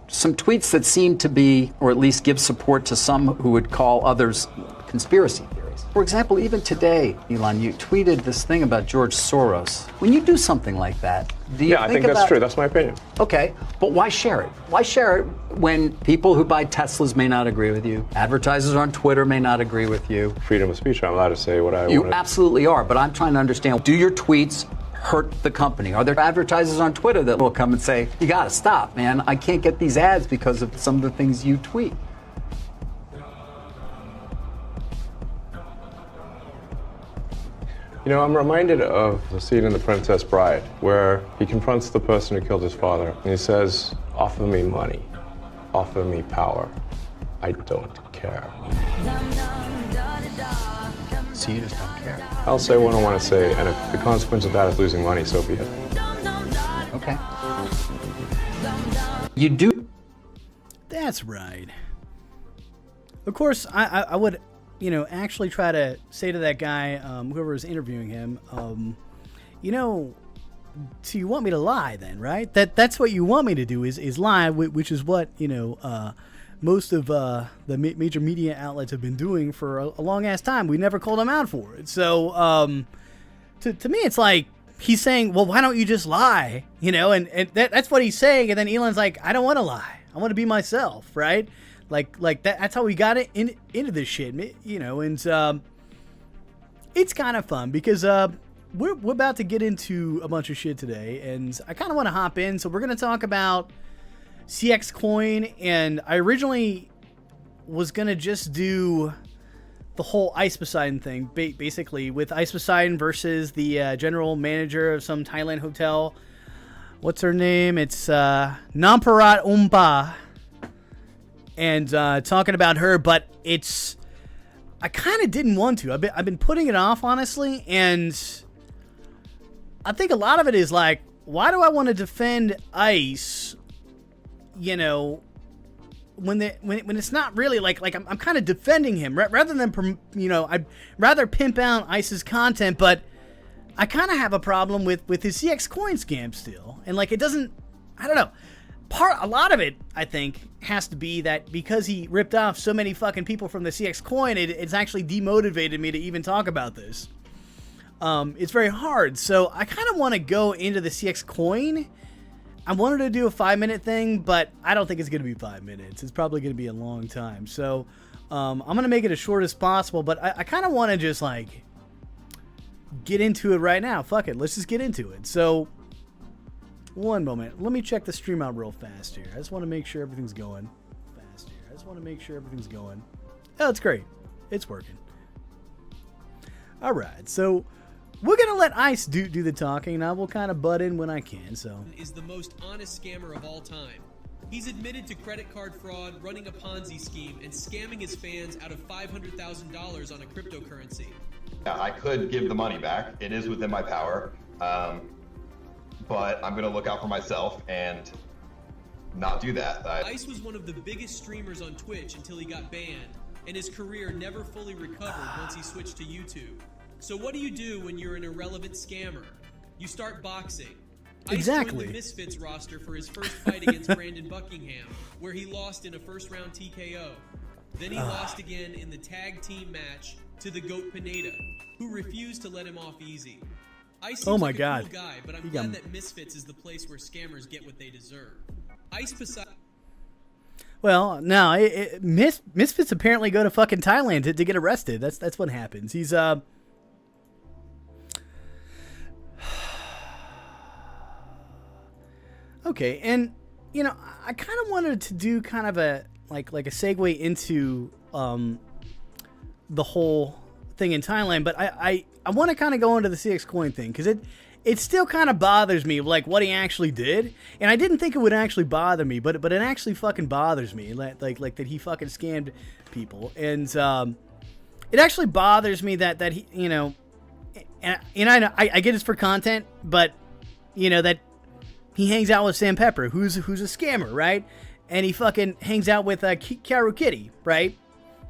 some tweets that seem to be, or at least give support to some who would call others conspiracy theories. For example, even today, Elon, you tweeted this thing about George Soros. When you do something like that, do you I think that's true. That's my opinion. Okay, but why share it? Why share it when people who buy Teslas may not agree with you, advertisers on Twitter may not agree with you? Freedom of speech. I'm allowed to say what I want. You absolutely are, but I'm trying to understand, do your tweets hurt the company? Are there advertisers on Twitter that will come and say, you gotta stop, man, I can't get these ads because of some of the things you tweet? You know, I'm reminded of the scene in The Princess Bride where he confronts the person who killed his father and he says, offer me money, offer me power, I don't care. So you just don't care? I'll say what I want to say, and if the consequence of that is losing money, so be it. Okay. You do. That's right. Of course, I would, actually try to say to that guy, whoever was interviewing him, so you want me to lie then, right? That's what you want me to do is lie, which is what, most of the major media outlets have been doing for a long-ass time. We never called them out for it. So, to me, it's like he's saying, well, why don't you just lie? And that's what he's saying. And then Elon's like, I don't want to lie. I want to be myself, right? Like that. That's how we got it into this shit, and it's kind of fun because we're about to get into a bunch of shit today, and I kind of want to hop in. So we're going to talk about CxCoin, and I originally was going to just do the whole Ice Poseidon thing, basically with Ice Poseidon versus the general manager of some Thailand hotel. What's her name? It's Nopparat Aumpa. And talking about her, but I kind of didn't want to. I've been putting it off, honestly, and I think a lot of it is like, why do I want to defend Ice, when it's not really like I'm kind of defending him rather than, I'd rather pimp out Ice's content, but I kind of have a problem with his CxCoin scam still, and it doesn't, I don't know. A lot of it, I think, has to be that because he ripped off so many fucking people from the CxCoin, it's actually demotivated me to even talk about this. It's very hard, so I kind of want to go into the CxCoin. I wanted to do a 5-minute thing, but I don't think it's going to be 5 minutes. It's probably going to be a long time, so I'm going to make it as short as possible, but I kind of want to just, get into it right now. Fuck it, let's just get into it. So, one moment. Let me check the stream out real fast here. I just want to make sure everything's going fast here. Oh, it's great. It's working. All right. So we're going to let Ice do the talking, and I will kind of butt in when I can. So is the most honest scammer of all time. He's admitted to credit card fraud, running a Ponzi scheme, and scamming his fans out of $500,000 on a cryptocurrency. Yeah, I could give the money back. It is within my power. But I'm going to look out for myself and not do that. Ice was one of the biggest streamers on Twitch until he got banned, and his career never fully recovered once he switched to YouTube. So what do you do when you're an irrelevant scammer? You start boxing. Exactly. Ice joined the Misfits roster for his first fight against Brandon Buckingham, where he lost in a first-round TKO. Then he lost again in the tag team match to the GOAT Pineda, who refused to let him off easy. Ice seems like a cool guy, but I'm glad that Misfits is the place where scammers get what they deserve. Ice Poseidon. Well, no, Misfits apparently go to fucking Thailand to get arrested. That's what happens. He's okay, and I kind of wanted to do kind of a like a segue into the whole thing in Thailand, but I want to kind of go into the CxCoin thing because it still kind of bothers me, what he actually did, and I didn't think it would actually bother me, but it actually fucking bothers me, like that he fucking scammed people, and it actually bothers me that he, and I get it's for content, but that he hangs out with Sam Pepper, who's a scammer, right, and he fucking hangs out with Karu Kitty, right,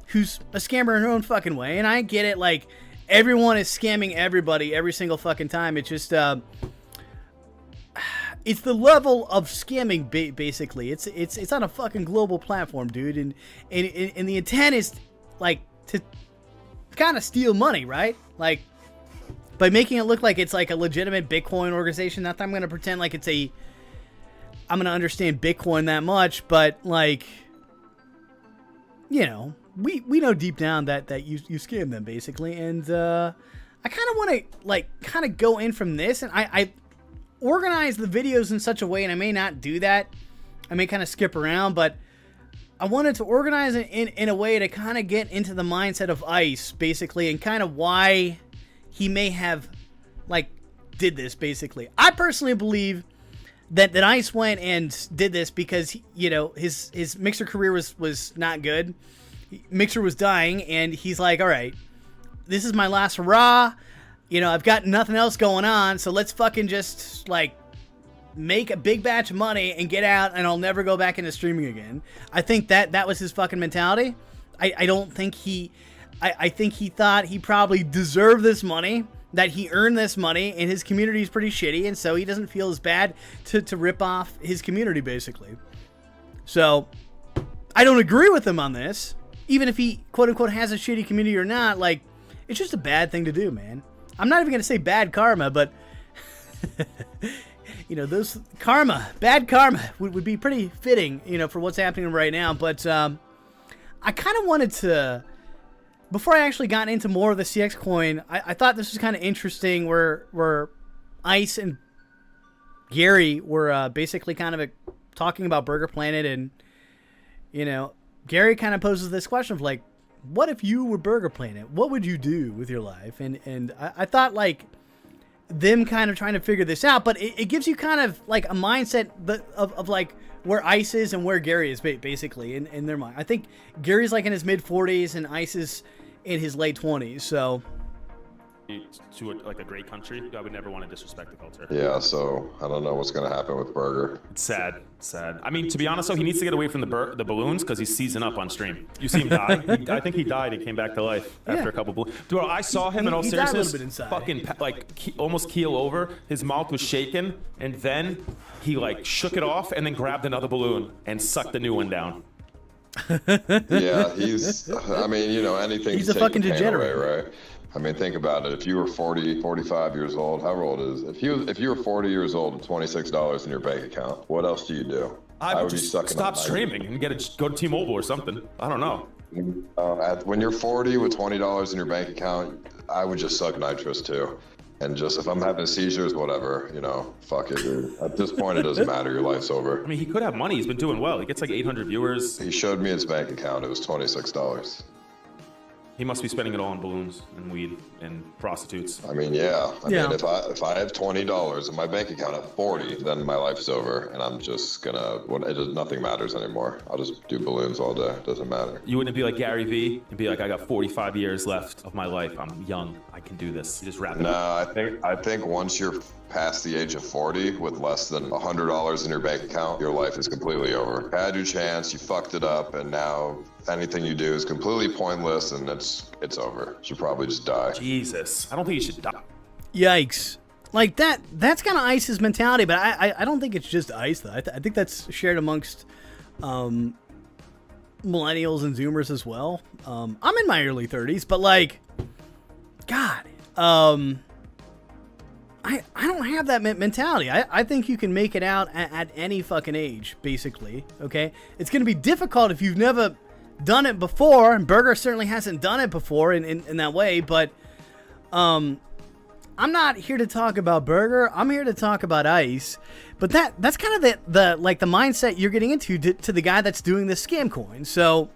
who's a scammer in her own fucking way, and I get it, everyone is scamming everybody every single fucking time. It's just, it's the level of scamming, basically. It's on a fucking global platform, dude, and the intent is like to kind of steal money, right? Like by making it look like it's like a legitimate Bitcoin organization. Not that I'm gonna pretend like I'm gonna understand Bitcoin that much, but like, you know, we know deep down that you scam them basically, and I kind of want to like kind of go in from this, and I organize the videos in such a way, and I may not do that. I may kind of skip around, but I wanted to organize it in a way to kind of get into the mindset of Ice, basically, and kind of why he may have, like, did this, basically. I personally believe that Ice went and did this because, you know, his Mixer career was not good. Mixer was dying, and he's like, all right, this is my last hurrah. You know, I've got nothing else going on, so let's fucking just, like, make a big batch of money and get out, and I'll never go back into streaming again. I think that was his fucking mentality. I don't think I think he thought he probably deserved this money, that he earned this money, and his community is pretty shitty, and so he doesn't feel as bad to rip off his community, basically. So, I don't agree with him on this. Even if he, quote-unquote, has a shitty community or not, like, it's just a bad thing to do, man. I'm not even going to say bad karma, but, you know, those bad karma would be pretty fitting, you know, for what's happening right now. But I kind of wanted to, before I actually got into more of the CxCoin, I thought this was kind of interesting where Ice and Gary were basically kind of talking about Burger Planet, and, you know, Gary kind of poses this question of, like, what if you were Burger Planet? What would you do with your life? And I thought, like, them kind of trying to figure this out, but it gives you kind of, like, a mindset of like, where Ice is and where Gary is, basically, in their mind. I think Gary's, like, in his mid-40s, and Ice is in his late 20s, so... to a great country, I would never want to disrespect the culture. Yeah, so I don't know what's going to happen with Burger. It's sad. I mean, to be honest, though, he needs to get away from the balloons because he's seizing up on stream. You see him die? I think he died and came back to life after a couple balloons. Dude, I saw him in all seriousness, fucking like almost keel over. His mouth was shaking, and then he like shook it off and then grabbed another balloon and sucked the new one down. Yeah, I mean, you know, anything. He's a fucking degenerate, away, right? I mean, think about it. If you were 40, 45 years old, how old is it? If you were 40 years old and $26 in your bank account, what else do you do? I would just stop streaming and go to T-Mobile or something. I don't know. When you're 40 with $20 in your bank account, I would just suck nitrous too. And just, if I'm having seizures, whatever, you know, fuck it, dude. At this point, it doesn't matter. Your life's over. I mean, he could have money. He's been doing well. He gets like 800 viewers. He showed me his bank account. It was $26. He must be spending it all on balloons and weed and prostitutes. I mean, yeah. I mean, if I have $20 in my bank account at 40, then my life's over, and I'm just gonna. Nothing matters anymore. I'll just do balloons all day. It doesn't matter. You wouldn't be like Gary Vee and be like, I got 45 years left of my life. I'm young. I can do this. You just wrap it up. No, I think once you're past the age of 40 with less than $100 in your bank account, your life is completely over. You had your chance, you fucked it up, and now anything you do is completely pointless, and it's over. You should probably just die. Jesus, I don't think you should die. Yikes. Like, that's kind of Ice's mentality, but I don't think it's just Ice, though. I think that's shared amongst millennials and Zoomers as well. I'm in my early 30s, but, like, God, I don't have that mentality. I think you can make it out at any fucking age, basically, okay? It's going to be difficult if you've never done it before, and Burger certainly hasn't done it before in that way, but I'm not here to talk about Burger. I'm here to talk about Ice. But that's kind of the mindset you're getting into to the guy that's doing this scam coin. So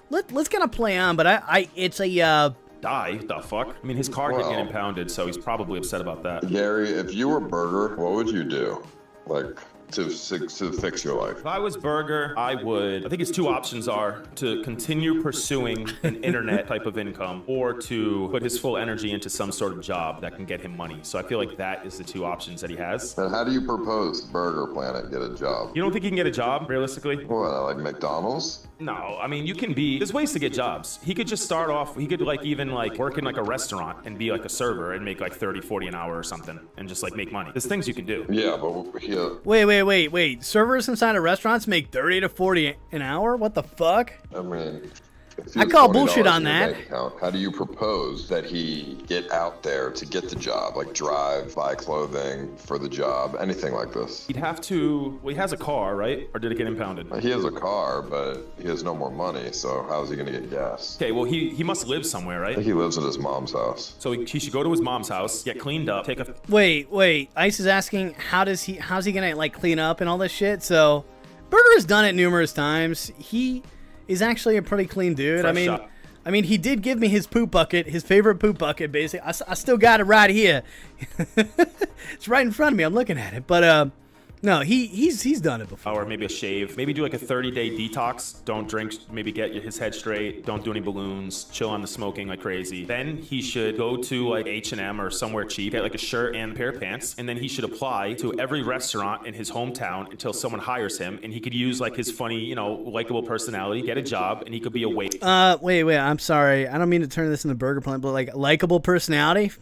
let's kind of play on, but it's a die? What the fuck? I mean, his car could get impounded, so he's probably upset about that. Gary, if you were Burger, what would you do? Like, to fix your life? If I was Berger, I think his two options are to continue pursuing an internet type of income or to put his full energy into some sort of job that can get him money. So I feel like that is the two options that he has. And how do you propose Burger Planet get a job? You don't think he can get a job, realistically? What, like McDonald's? No, I mean, there's ways to get jobs. He could just start off, he could even work in like a restaurant and be like a server and make like 30, 40 an hour or something and just like make money. There's things you can do. Yeah, but here. Wait. Servers inside of restaurants make 30 to 40 an hour? What the fuck? I mean, I call bullshit on that. How do you propose that he get out there to get the job? Like drive, buy clothing for the job, anything like this? He'd have to, he has a car, right? Or did it get impounded? He has a car, but he has no more money, so how's he gonna get gas? Okay, well, he must live somewhere, right? I think he lives at his mom's house. So he should go to his mom's house, get cleaned up, take a... Wait. Ice is asking, how's he gonna, clean up and all this shit? So, Berger's done it numerous times. He is actually a pretty clean dude. I mean, he did give me his poop bucket, his favorite poop bucket, basically. I still got it right here. It's right in front of me. I'm looking at it. But, no, he's done it before. Or maybe a shave. Maybe do like a 30-day detox. Don't drink. Maybe get his head straight. Don't do any balloons. Chill on the smoking like crazy. Then he should go to like H&M or somewhere cheap, get like a shirt and a pair of pants, and then he should apply to every restaurant in his hometown until someone hires him, and he could use like his funny, likable personality, get a job, and he could be a wait. Wait. I'm sorry. I don't mean to turn this into Burger Planet, but like likable personality.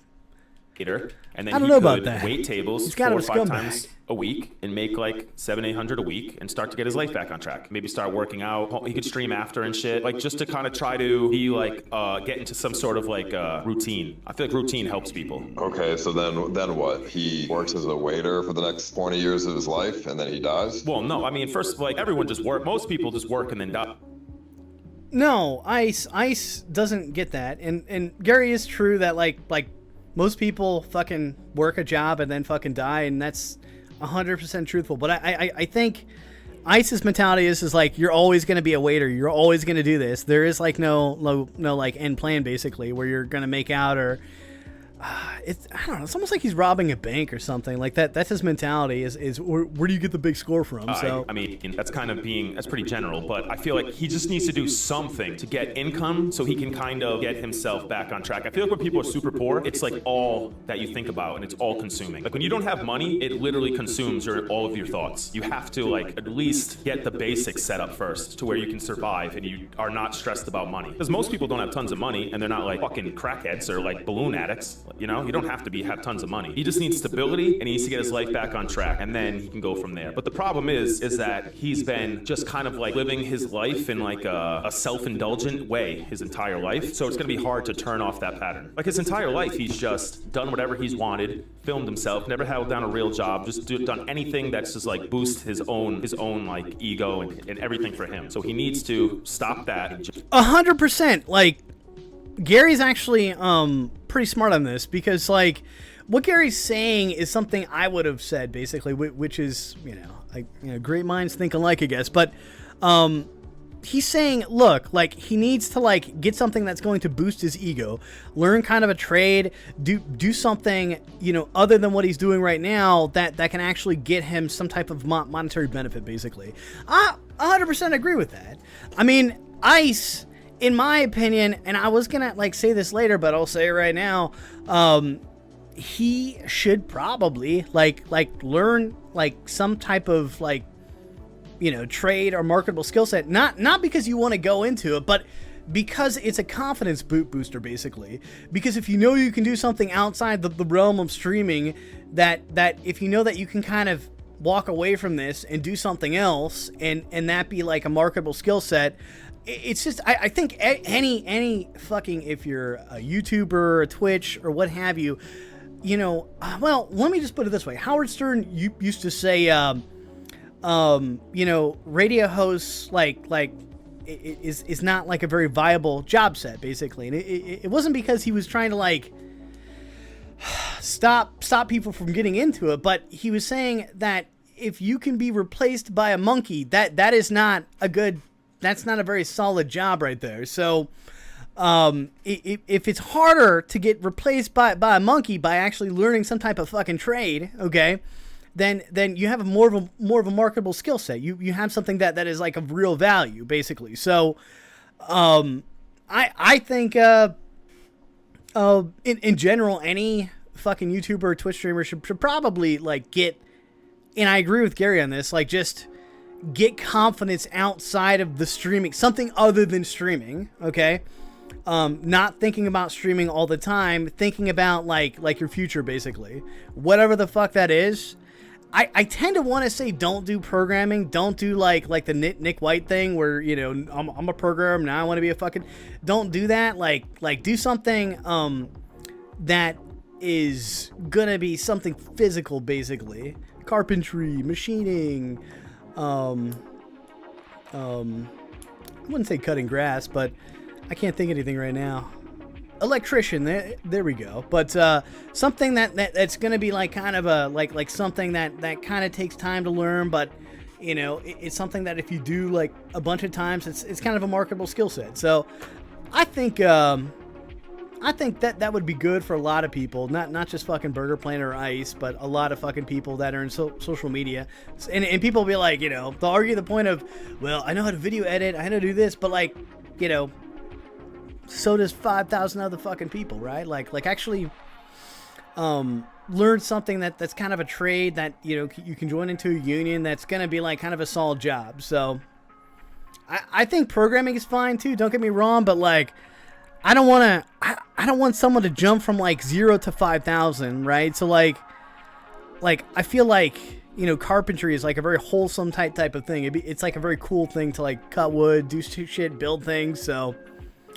And then I don't know about that. Wait tables 4 or 5 times a week and make like $700-800 a week and start to get his life back on track. Maybe start working out. He could stream after and shit, like just to kind of try to be like get into some sort of like routine. I feel like routine helps people. Okay, so then what? He works as a waiter for the next 20 years of his life and then he dies? Well, no, I mean, first, like everyone just work. Most people just work and then die. No, Ice doesn't get that, and Gary is true that like most people fucking work a job and then fucking die, and that's 100% truthful. But I think Ice's mentality is like, you're always going to be a waiter. You're always going to do this. There is like no like end plan basically where you're going to make out or I don't know. It's almost like he's robbing a bank or something like that. That's his mentality. Is where do you get the big score from? So I mean, that's pretty general. But I feel like he just needs to do something to get income so he can kind of get himself back on track. I feel like when people are super poor, it's like all that you think about and it's all consuming. Like when you don't have money, it literally consumes all of your thoughts. You have to like at least get the basics set up first to where you can survive and you are not stressed about money. Because most people don't have tons of money and they're not like fucking crackheads or like balloon addicts. You don't have to have tons of money. He just needs stability and he needs to get his life back on track and then he can go from there. But the problem is that he's been just kind of like living his life in like a self-indulgent way his entire life. So it's going to be hard to turn off that pattern. Like his entire life, he's just done whatever he's wanted, filmed himself, never held down a real job, just done anything that's just like boost his own like ego and everything for him. So he needs to stop that. 100%. Like Gary's actually pretty smart on this because like what Gary's saying is something I would have said basically, which is great minds think alike, I guess. But he's saying, look, like he needs to like get something that's going to boost his ego, learn kind of a trade, do something other than what he's doing right now that can actually get him some type of monetary benefit. Basically, I 100% agree with that. I mean, Ice, in my opinion, and I was gonna like say this later, but I'll say it right now. He should probably like learn like some type of like trade or marketable skill set. Not because you want to go into it, but because it's a confidence booster basically. Because if you can do something outside the realm of streaming, that if you know that you can kind of walk away from this and do something else, and that be like a marketable skill set. It's just, I think any fucking, if you're a YouTuber or a Twitch or what have you, well, let me just put it this way. Howard Stern used to say, radio hosts is not like a very viable job set basically. And it wasn't because he was trying to like stop people from getting into it, but he was saying that if you can be replaced by a monkey, that is not a good, that's not a very solid job right there. So if it's harder to get replaced by a monkey by actually learning some type of fucking trade, okay, then you have a more of a marketable skill set. You have something that is like of real value, basically. So, I think in general, any fucking YouTuber or Twitch streamer should probably like get, and I agree with Gary on this, like just get confidence outside of the streaming, something other than streaming, okay? Not thinking about streaming all the time, thinking about like your future, basically. Whatever the fuck that is. I tend to want to say don't do programming, don't do like the Nick White thing where, you know, I'm a programmer, now I want to be a fucking, don't do that. Like do something that is gonna be something physical, basically. Carpentry, machining, I wouldn't say cutting grass, but I can't think of anything right now. Electrician, there we go. But something that's gonna be like kind of a like something that kind of takes time to learn, but you know, it's something that if you do like a bunch of times, it's kind of a marketable skill set. So I think that would be good for a lot of people, not just fucking Burger Planet or Ice, but a lot of fucking people that are in social media. And people will be like, you know, they'll argue the point of, well, I know how to video edit, I know how to do this, but like, you know, so does 5,000 other fucking people, right? Like actually learn something that's kind of a trade that, you know, you can join into a union that's going to be like kind of a solid job. So I think programming is fine too, don't get me wrong, but like I don't want someone to jump from like 0 to 5,000, right? So like I feel like, you know, carpentry is like a very wholesome type of thing. It's like a very cool thing to like cut wood, do shit, build things. So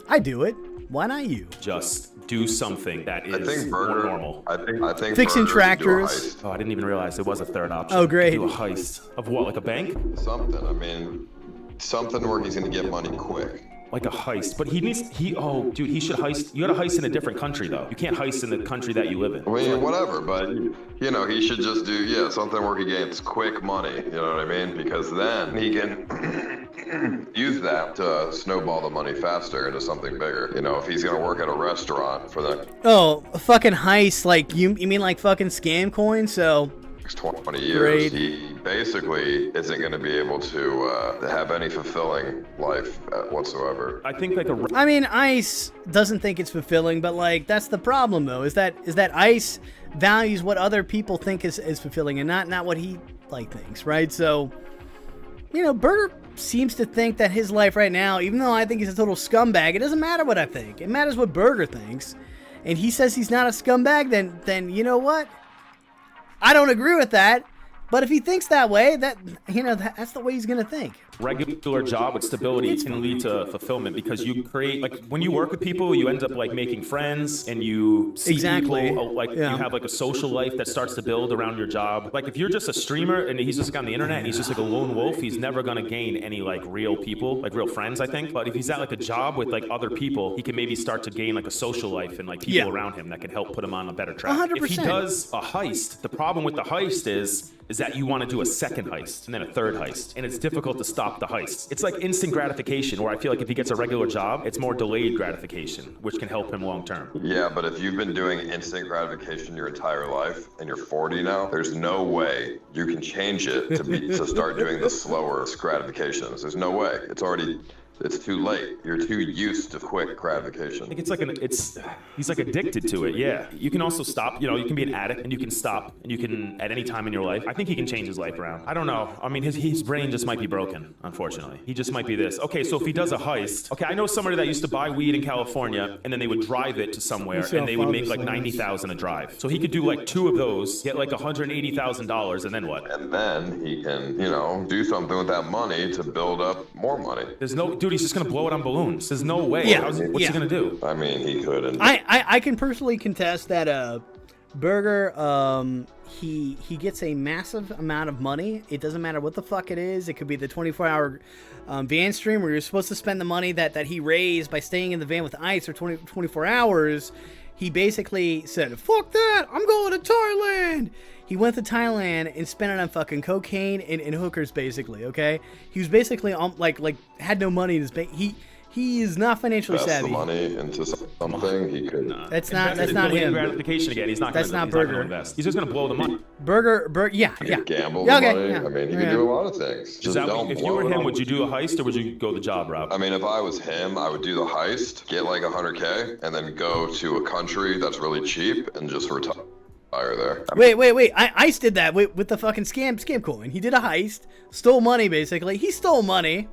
I do it. Why not you? Just do something that is more normal. I think fixing Burger tractors. Oh, I didn't even realize there was a third option. Oh, great. Do a heist of what? Like a bank? something. I mean, something where he's gonna get money quick. Like a heist, but he should heist. You gotta heist in a different country though. You can't heist in the country that you live in. I mean, whatever, but you know, he should just do something where he gains quick money. You know what I mean? Because then he can use that to snowball the money faster into something bigger. You know, if he's gonna work at a restaurant for the a fucking heist, like you mean like fucking scam coin? So next 20 years, great. He basically isn't going to be able to have any fulfilling life whatsoever. I think like I mean, Ice doesn't think it's fulfilling, but like that's the problem though, is that Ice values what other people think is fulfilling and not what he like thinks, right? So, you know, Burger seems to think that his life right now, even though I think he's a total scumbag, it doesn't matter what I think. It matters what Burger thinks. And he says he's not a scumbag, then you know what? I don't agree with that, but if he thinks that way, that's the way he's gonna think. Regular job with stability can lead to fulfillment because you create, like, when you work with people, you end up like making friends and you see people, like you have like a social life that starts to build around your job. Like if you're just a streamer and he's just on the internet and he's just like a lone wolf, he's never gonna gain any like real people, like real friends, I think. But if he's at like a job with like other people, he can maybe start to gain like a social life and like people around him that can help put him on a better track. 100%. If he does a heist, the problem with the heist is that you want to do a second heist and then a third heist, and it's difficult to stop the heist. It's like instant gratification, where I feel like if he gets a regular job, it's more delayed gratification, which can help him long term. Yeah, but if you've been doing instant gratification your entire life and you're 40 now, there's no way you can change it to start doing the slower gratifications. There's no way. It's too late. You're too used to quick gratification. I think he's like addicted to it. Yeah. You can also stop, you know, you can be an addict and you can stop and you can at any time in your life. I think he can change his life around. I don't know. I mean, his brain just might be broken, unfortunately. He just might be this. Okay, so if he does a heist, okay, I know somebody that used to buy weed in California and then they would drive it to somewhere and they would make like $90,000 a drive. So he could do like 2 of those, get like $180,000, and then what? And then he can, you know, do something with that money to build up more money. Dude, he's just gonna blow it on balloons. There's no way. Yeah. What's he gonna do? I mean, he couldn't. I can personally contest that Burger, he gets a massive amount of money. It doesn't matter what the fuck it is. It could be the 24-hour van stream where you're supposed to spend the money that he raised by staying in the van with Ice for 24 hours. He basically said, fuck that, I'm going to Thailand. He went to Thailand and spent it on fucking cocaine and hookers, basically, okay? He was basically, like had no money in his bank. He He is not financially invest savvy. the money into something, he could. That's not him. Gratification again. He's not. That's not Burger. Invest. He's just going to blow the money. Burger, yeah. Gamble Yeah, the okay, money. yeah. I mean, he could do a lot of things. Just don't if you blow were it him, on- would you do a heist or would you go the job route? I mean, if I was him, I would do the heist, get like 100K, and then go to a country that's really cheap and just retire there. Wait. Ice did that with the fucking scam coin. He did a heist, stole money basically. He stole money,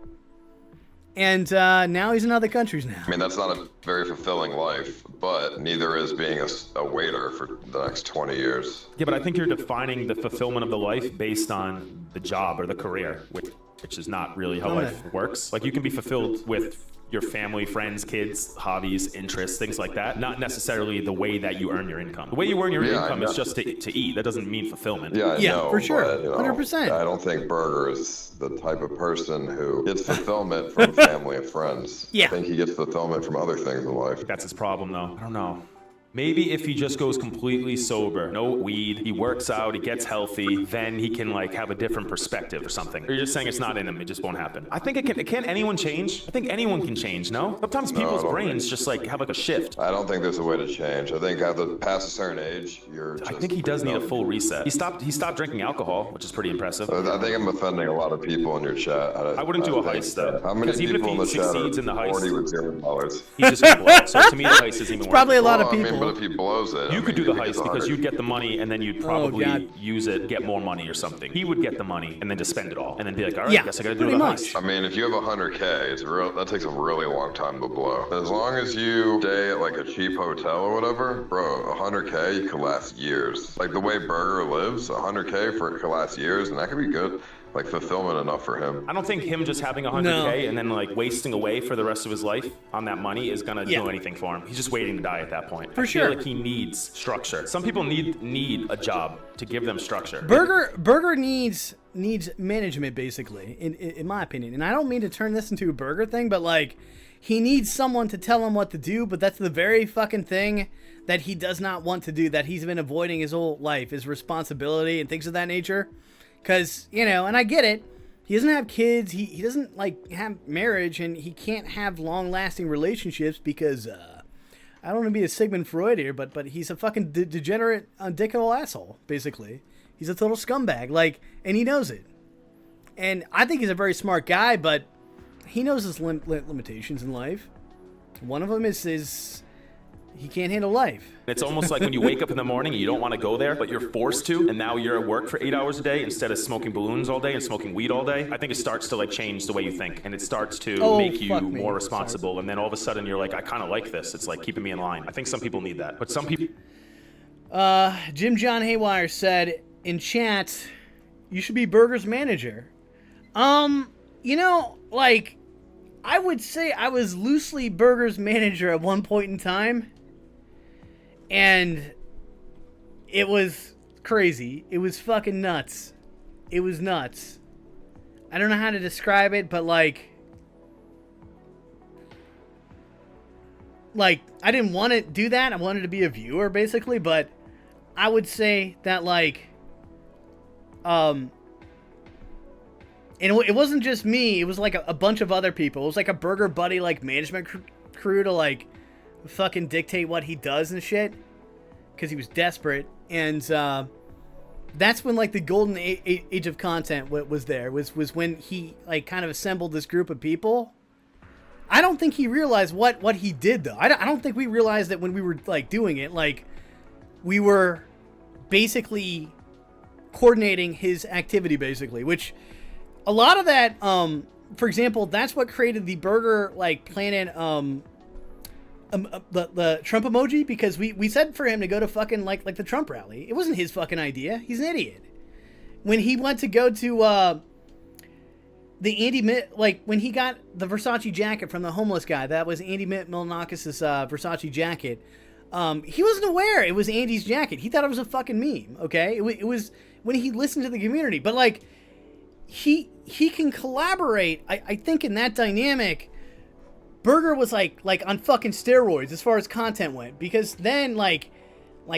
and now he's in other countries now. I mean, that's not a very fulfilling life, but neither is being a waiter for the next 20 years. Yeah, but I think you're defining the fulfillment of the life based on the job or the career, which is not really how life works. Like, you can be fulfilled with your family, friends, kids, hobbies, interests, things like that. Not necessarily the way that you earn your income. The way you earn your income is just to eat. That doesn't mean fulfillment. Yeah, I know, for sure. but, 100%. I don't think Burger is the type of person who gets fulfillment from family and friends. Yeah. I think he gets fulfillment from other things in life. That's his problem, though. I don't know. Maybe if he just goes completely sober, no weed, he works out, he gets healthy, then he can like have a different perspective or something. Or you're just saying it's not in him, it just won't happen. I think can anyone change? I think anyone can change, no? Sometimes people's brains just like have like a shift. I don't think there's a way to change. I think past a certain age, I think he does need a full reset. He stopped drinking alcohol, which is pretty impressive. I think I'm offending a lot of people in your chat. I wouldn't do a heist though. How many Even if people in he the chat succeeds in the are heist, 40 with $0? he's just gonna blow it. So to me, the heist is even worse. Probably a lot of Well, I people. mean, but if he blows it, You could do the heist because you'd get the money and then you'd probably use it, get more money or something. He would get the money and then just spend it all and then be like, all right, I guess I gotta do the heist. I mean, if you have 100K, that takes a really long time to blow. As long as you stay at like a cheap hotel or whatever, bro, 100K could last years. Like the way Burger lives, 100K could last years, and that could be good. Like fulfillment enough for him. I don't think him just having 100K and then like wasting away for the rest of his life on that money is gonna do anything for him. He's just waiting to die at that point. I feel like he needs structure. Some people need a job to give them structure. Burger needs management basically, in my opinion. And I don't mean to turn this into a Burger thing, but like he needs someone to tell him what to do. But that's the very fucking thing that he does not want to do. That he's been avoiding his whole life, his responsibility and things of that nature. Because, and I get it, he doesn't have kids, he doesn't, like, have marriage, and he can't have long-lasting relationships because, I don't want to be a Sigmund Freud here, but he's a fucking degenerate, dickable asshole, basically. He's a total scumbag, like, and he knows it. And I think he's a very smart guy, but he knows his limitations in life. One of them is he can't handle life. It's almost like when you wake up in the morning and you don't want to go there, but you're forced to, and now you're at work for 8 hours a day instead of smoking balloons all day and smoking weed all day. I think it starts to like change the way you think, and it starts to make you more responsible, and then all of a sudden you're like, I kind of like this. It's like keeping me in line. I think some people need that, but some people... Jim John Haywire said in chat, you should be Burger's manager. Like, I would say I was loosely Burger's manager at one point in time. And it was crazy. It was fucking nuts. It was nuts. I don't know how to describe it, but like I didn't want to do that. I wanted to be a viewer basically, but I would say that like and it wasn't just me. It was like a bunch of other people. It was like a Burger Buddy like management crew to like fucking dictate what he does and shit, because he was desperate. And that's when like the golden age of content was there. Was when he like kind of assembled this group of people. I don't think he realized what he did though. I don't think we realized that when we were like doing it. Like we were basically coordinating his activity basically, which a lot of that for example, that's what created the Burger like Planet the Trump emoji, because we said for him to go to fucking like the Trump rally. It wasn't his fucking idea. He's an idiot. When he went to go to the Andy like when he got the Versace jacket from the homeless guy, that was Andy Milonakis' Versace jacket. He wasn't aware it was Andy's jacket. He thought it was a fucking meme. Okay, it was when he listened to the community, but like he can collaborate. I think in that dynamic. Burger was like on fucking steroids as far as content went, because then like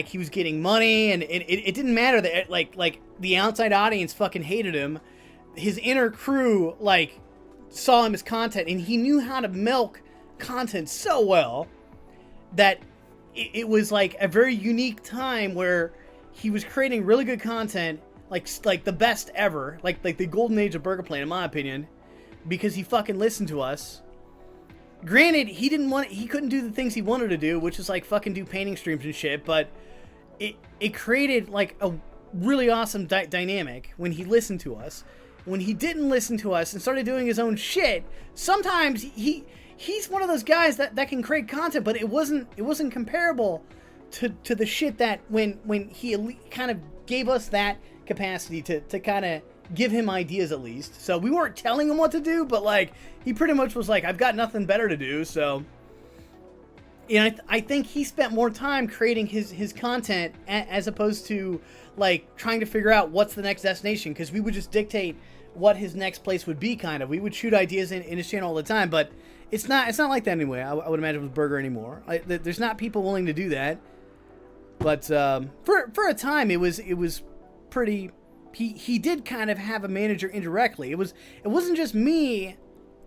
he was getting money, and it didn't matter that like the outside audience fucking hated him. His inner crew like saw him as content, and he knew how to milk content so well that it was like a very unique time where he was creating really good content, like the best ever, like the golden age of Burger Planet, in my opinion, because he fucking listened to us. Granted, he couldn't do the things he wanted to do, which is like fucking do painting streams and shit, but it created like a really awesome dynamic when he listened to us. When he didn't listen to us and started doing his own shit, sometimes he's one of those guys that can create content, but it wasn't comparable to the shit that when he kind of gave us that capacity to kind of give him ideas at least. So we weren't telling him what to do, but like he pretty much was like, I've got nothing better to do. So, and I think he spent more time creating his content as opposed to like trying to figure out what's the next destination, because we would just dictate what his next place would be. Kind of, we would shoot ideas in his channel all the time, but it's not like that anyway. I would imagine with Burger anymore. There's not people willing to do that. But for a time, it was pretty. He did kind of have a manager indirectly. It wasn't just me.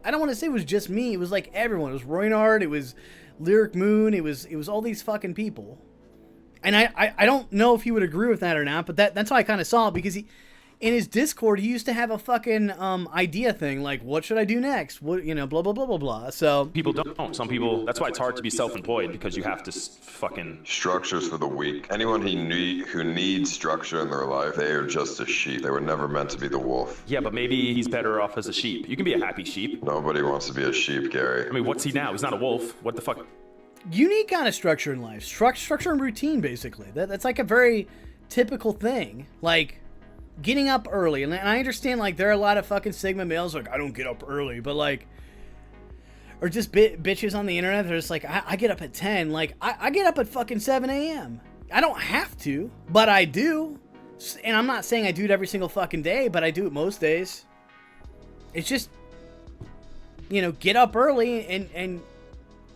I don't want to say it was just me. It was like everyone. It was Roynard. It was Lyric Moon. It was all these fucking people. And I don't know if he would agree with that or not, but that's how I kind of saw it, because in his Discord, he used to have a fucking idea thing, like, what should I do next? What, blah, blah, blah, blah, blah. So people don't. Some people, that's why it's hard to be self-employed, because you have to fucking... Structure's for the weak. Anyone who needs structure in their life, they are just a sheep. They were never meant to be the wolf. Yeah, but maybe he's better off as a sheep. You can be a happy sheep. Nobody wants to be a sheep, Gary. I mean, what's he now? He's not a wolf. What the fuck? You need kind of structure in life. Structure and routine, basically. That's like a very typical thing. Like... getting up early, and I understand, like, there are a lot of fucking Sigma males, like, I don't get up early, but, like, or just bitches on the internet, they're just like, I get up at 10, like, I get up at fucking 7 a.m. I don't have to, but I do, and I'm not saying I do it every single fucking day, but I do it most days. It's just, get up early, and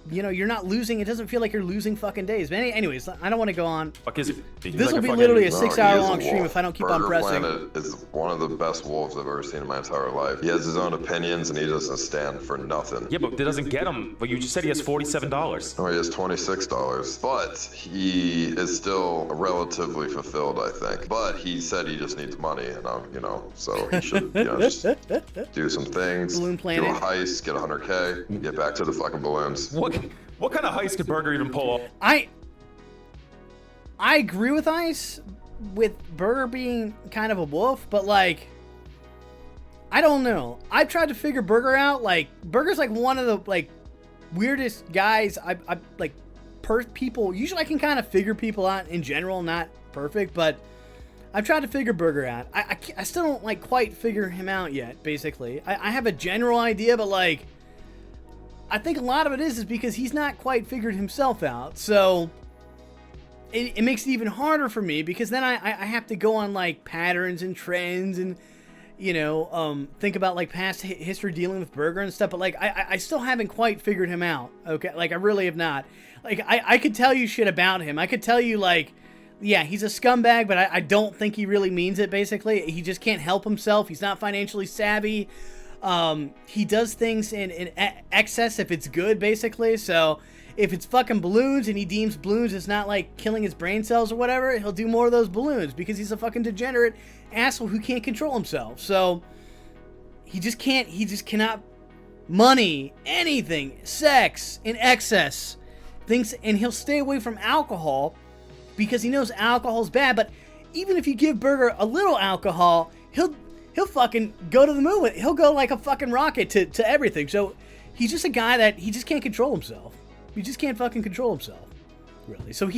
you're not losing. It doesn't feel like you're losing fucking days. But anyways, I don't want to go on. Fuck is it? This will be literally a 6-hour-long stream if I don't keep on pressing. Burger Planet is one of the best wolves I've ever seen in my entire life. He has his own opinions, and he doesn't stand for nothing. Yeah, but that doesn't get him. But you just said he has $47. Oh, he has $26. But he is still relatively fulfilled, I think. But he said he just needs money, and so he should, just do some things. Balloon Planet. Do a heist, get 100K, get back to the fucking balloons. What kind of heist could Burger even pull off? I agree with Ice, with Burger being kind of a wolf, but like, I don't know. I've tried to figure Burger out. Like, Burger's like one of the like weirdest guys. I like people. Usually, I can kind of figure people out in general, not perfect, but I've tried to figure Burger out. I still don't like quite figure him out yet. Basically, I have a general idea, but like, I think a lot of it is because he's not quite figured himself out. So it makes it even harder for me, because then I have to go on like patterns and trends and, think about like past history dealing with Burger and stuff. But like, I still haven't quite figured him out. Okay. Like, I really have not. Like, I could tell you shit about him. I could tell you like, yeah, he's a scumbag, but I don't think he really means it. Basically, he just can't help himself. He's not financially savvy. He does things in excess if it's good, basically. So if it's fucking balloons and he deems balloons is not like killing his brain cells or whatever, he'll do more of those balloons because he's a fucking degenerate asshole who can't control himself. So he just cannot money, anything, sex in excess, things, and he'll stay away from alcohol because he knows alcohol's bad. But even if you give Burger a little alcohol, he'll fucking go to the moon. He'll go like a fucking rocket to everything. So he's just a guy that he just can't control himself. He just can't fucking control himself, really. So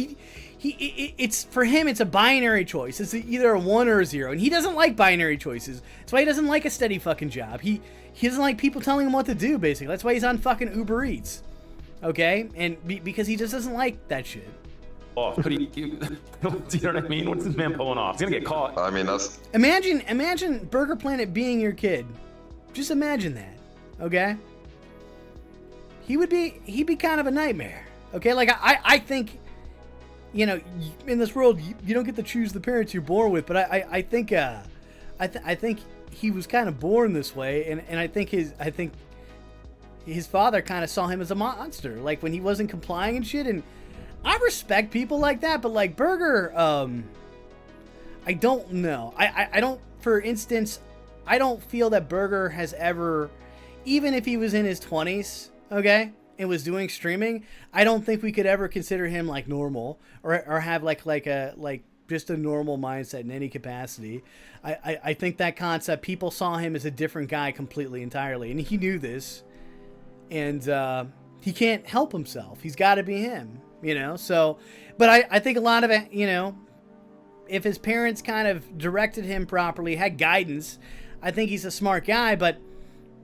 it's for him, it's a binary choice. It's either a 1 or a 0, and he doesn't like binary choices. That's why he doesn't like a steady fucking job. He doesn't like people telling him what to do, basically. That's why he's on fucking Uber Eats, okay? And because he just doesn't like that shit. Off. Could he, do you know what I mean? What's this man pulling off? He's gonna get caught. I mean, that's... Imagine Burger Planet being your kid. Just imagine that, okay? He'd be kind of a nightmare, okay? Like, I think, in this world, you don't get to choose the parents you're born with, but I think I think he was kind of born this way, and I think his father kind of saw him as a monster, like when he wasn't complying and shit. And I respect people like that, but like Berger, I don't know. I don't, for instance, I don't feel that Berger has ever, even if he was in his 20s, okay, and was doing streaming, I don't think we could ever consider him like normal or have like just a normal mindset in any capacity. I think that concept, people saw him as a different guy completely, entirely, and he knew this, and he can't help himself. He's got to be him, you know. So, but I think a lot of it, you know, if his parents kind of directed him properly, had guidance, I think he's a smart guy. But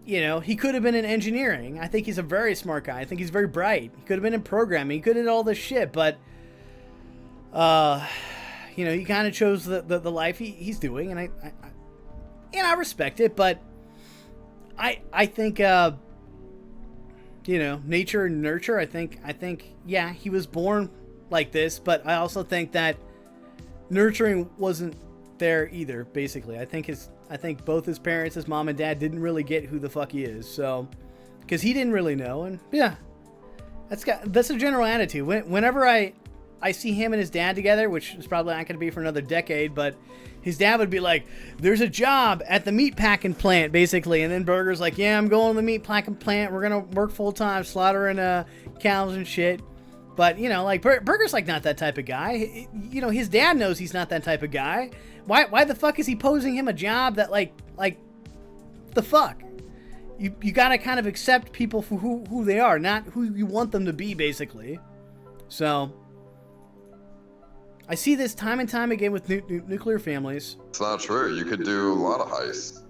you know, he could have been in engineering. I think he's a very smart guy. I think he's very bright. He could have been in programming. He could have did all this shit, but you know, he kind of chose the life he's doing, and I respect it. But I think you know, nature and nurture. I think yeah, he was born like this, but I also think that nurturing wasn't there either. Basically, I think both his parents, his mom and dad, didn't really get who the fuck he is. So, because he didn't really know, and yeah, that's a general attitude. Whenever I see him and his dad together, which is probably not going to be for another decade, but his dad would be like, "There's a job at the meat packing plant," basically, and then Berger's like, "Yeah, I'm going to the meat packing plant. We're gonna work full time, slaughtering cows and shit." But you know, like Berger's like not that type of guy. You know, his dad knows he's not that type of guy. Why the fuck is he posing him a job that like the fuck? You gotta kind of accept people for who they are, not who you want them to be, basically. So I see this time and time again with nuclear families. It's not true. You could do a lot of heists.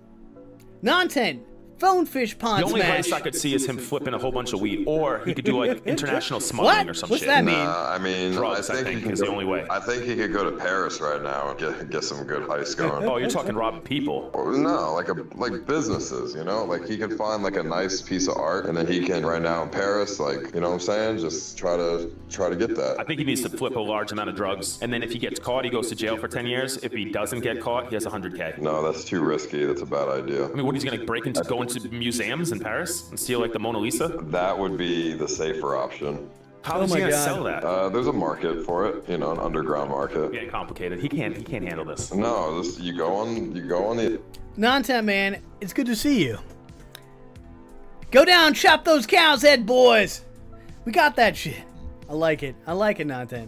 Non-10. Phonefish pond The only smash. heist I could see is him flipping a whole bunch of weed, or he could do like international smuggling or some What's shit. that mean? I mean, Drugs, I think he is the only way. I think he could go to Paris right now and get some good heists going. Oh, you're talking robbing people. Or no, like businesses, you know, like he could find like a nice piece of art, and then he can right now in Paris, like, you know what I'm saying, just try to get that. I think he needs to flip a large amount of drugs, and then if he gets caught, he goes to jail for 10 years. If he doesn't get caught, he has 100K. No, that's too risky. That's a bad idea. I mean, what, he's gonna go into museums in Paris and steal like the Mona Lisa? That would be the safer option. How is he gonna sell that? There's a market for it, you know, an underground market. Getting complicated. He can't handle this. No, you go on the. Non-10, man, it's good to see you. Go down, chop those cows' head, boys. We got that shit. I like it, Non-10.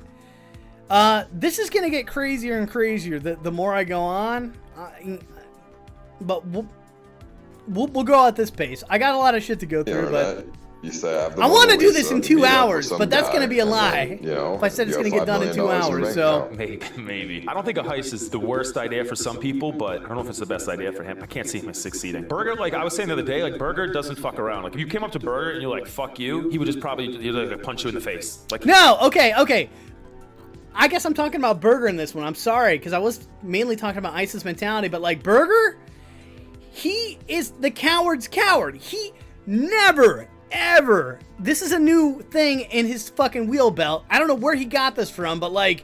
This is gonna get crazier and crazier the more I go on. But we'll go at this pace. I got a lot of shit to go through, but you say I want to do this in 2 hours, but that's going to be a lie. Then, you know, if I said it's going to get done in 2 hours, so maybe. I don't think a heist is the worst idea for some people, but I don't know if it's the best idea for him. I can't see him succeeding. Berger, like I was saying the other day, like Berger doesn't fuck around. Like if you came up to Berger and you're like, "Fuck you," he would just probably like punch you in the face. Like no, okay. I guess I'm talking about Berger in this one. I'm sorry, because I was mainly talking about ISIS mentality, but like Berger, he is the coward's coward. He never, ever. This is a new thing in his fucking wheel belt. I don't know where he got this from, but like,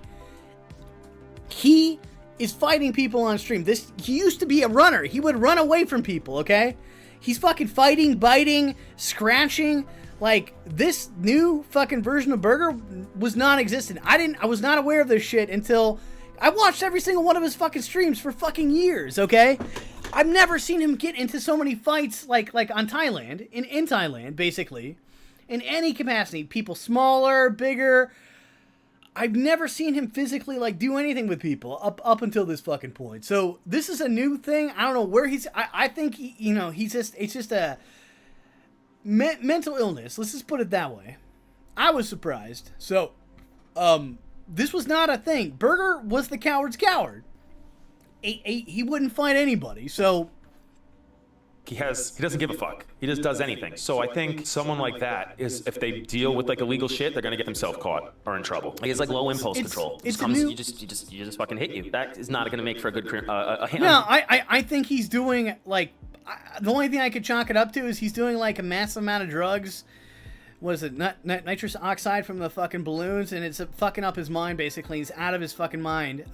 he is fighting people on stream. He used to be a runner. He would run away from people, okay? He's fucking fighting, biting, scratching. Like, this new fucking version of Berger was non-existent. I was not aware of this shit until I watched every single one of his fucking streams for fucking years, okay? I've never seen him get into so many fights like on Thailand, in Thailand, basically. In any capacity. People smaller, bigger. I've never seen him physically like do anything with people up until this fucking point. So this is a new thing. I don't know where I think it's just a mental illness. Let's just put it that way. I was surprised. So this was not a thing. Berger was the coward's coward. He wouldn't fight anybody, so he doesn't give a fuck. He just does anything. So I think someone like that is, if they deal with like illegal shit, they're gonna get themselves caught or in trouble. Like it's like low impulse control. You just fucking hit you. That is not gonna make for a good hand. No, I think he's doing like the only thing I could chalk it up to is he's doing like a massive amount of drugs. What is it? Nitrous oxide from the fucking balloons, and it's fucking up his mind. Basically, he's out of his fucking mind.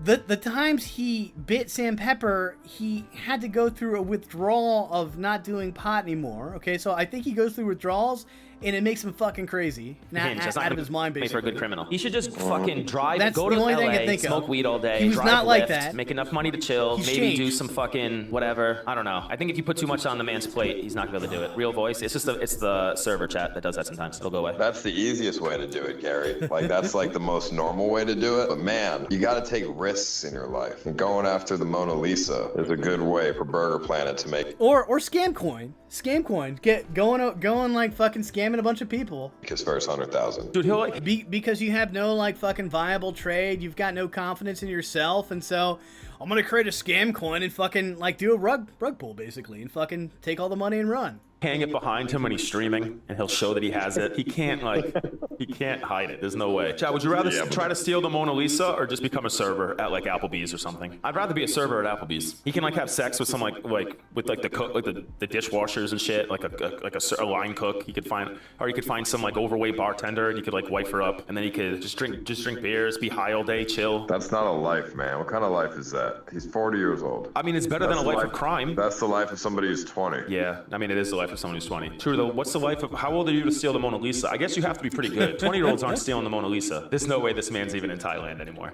the times he bit Sam Pepper, he had to go through a withdrawal of not doing pot anymore. Okay, so I think he goes through withdrawals, and it makes him fucking crazy. Out of his mind, basically. Made for a good criminal. He should just fucking drive, That's go the to only thing I LA, think of. smoke weed all day, He was drive not like Lyft, that. make enough money to chill, He's maybe changed. do some fucking whatever. I don't know. I think if you put too much on the man's plate, he's not gonna be able to do it. Real voice. It's just it's the server chat that does that sometimes. It'll go away. That's the easiest way to do it, Gary. Like, that's like the most normal way to do it. But man, you got to take risks in your life. And going after the Mona Lisa is a good way for Burger Planet to make Or ScamCoin. ScamCoin. Going like fucking scamming a bunch of people. his first 100,000. Dude, he'll like Because you have no like fucking viable trade, you've got no confidence in yourself, and so I'm gonna create a scam coin and fucking like do a rug pull basically, and fucking take all the money and run. hang it behind him when he's streaming, and he'll show that he has it. He can't hide it. There's no way. Chad, would you rather try to steal the Mona Lisa or just become a server at like Applebee's or something? I'd rather be a server at Applebee's. He can like have sex with some like the cook, like the dishwashers and shit, like a line cook. He could find some like overweight bartender, and he could like wife her up, and then he could just drink beers, be high all day, chill. That's not a life, man. What kind of life is that? He's 40 years old. I mean, it's better than a life of crime. That's the life of somebody who's 20. Yeah, I mean, it is the life of someone who's 20. True, though, what's the life of... How old are you to steal the Mona Lisa? I guess you have to be pretty good. 20-year-olds aren't stealing the Mona Lisa. There's no way this man's even in Thailand anymore.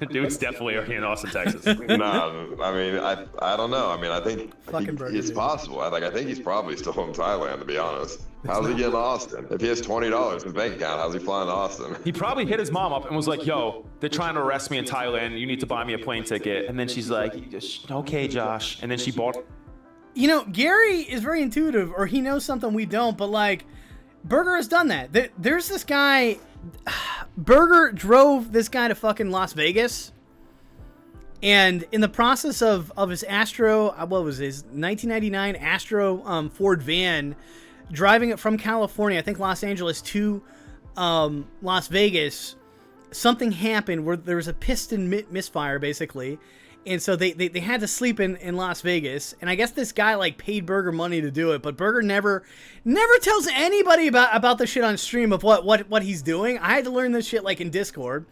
Dude's definitely already in Austin, Texas. No, I mean, I don't know. I mean, I think it's possible. I think he's probably still in Thailand, to be honest. How's he getting to Austin? If he has $20 in his bank account, how's he flying to Austin? He probably hit his mom up and was like, yo, they're trying to arrest me in Thailand. You need to buy me a plane ticket. And then she's like, okay, Josh. And then she bought... You know, Gary is very intuitive, or he knows something we don't, but like, Burger has done that. There's this guy, Burger drove this guy to fucking Las Vegas, and in the process of his Astro, what was his 1999 Astro Ford van, driving it from California, I think Los Angeles, to Las Vegas, something happened where there was a piston misfire, basically. And so they had to sleep in Las Vegas, and I guess this guy like paid Burger money to do it, but Burger never tells anybody about the shit on stream of what he's doing. I had to learn this shit like in Discord,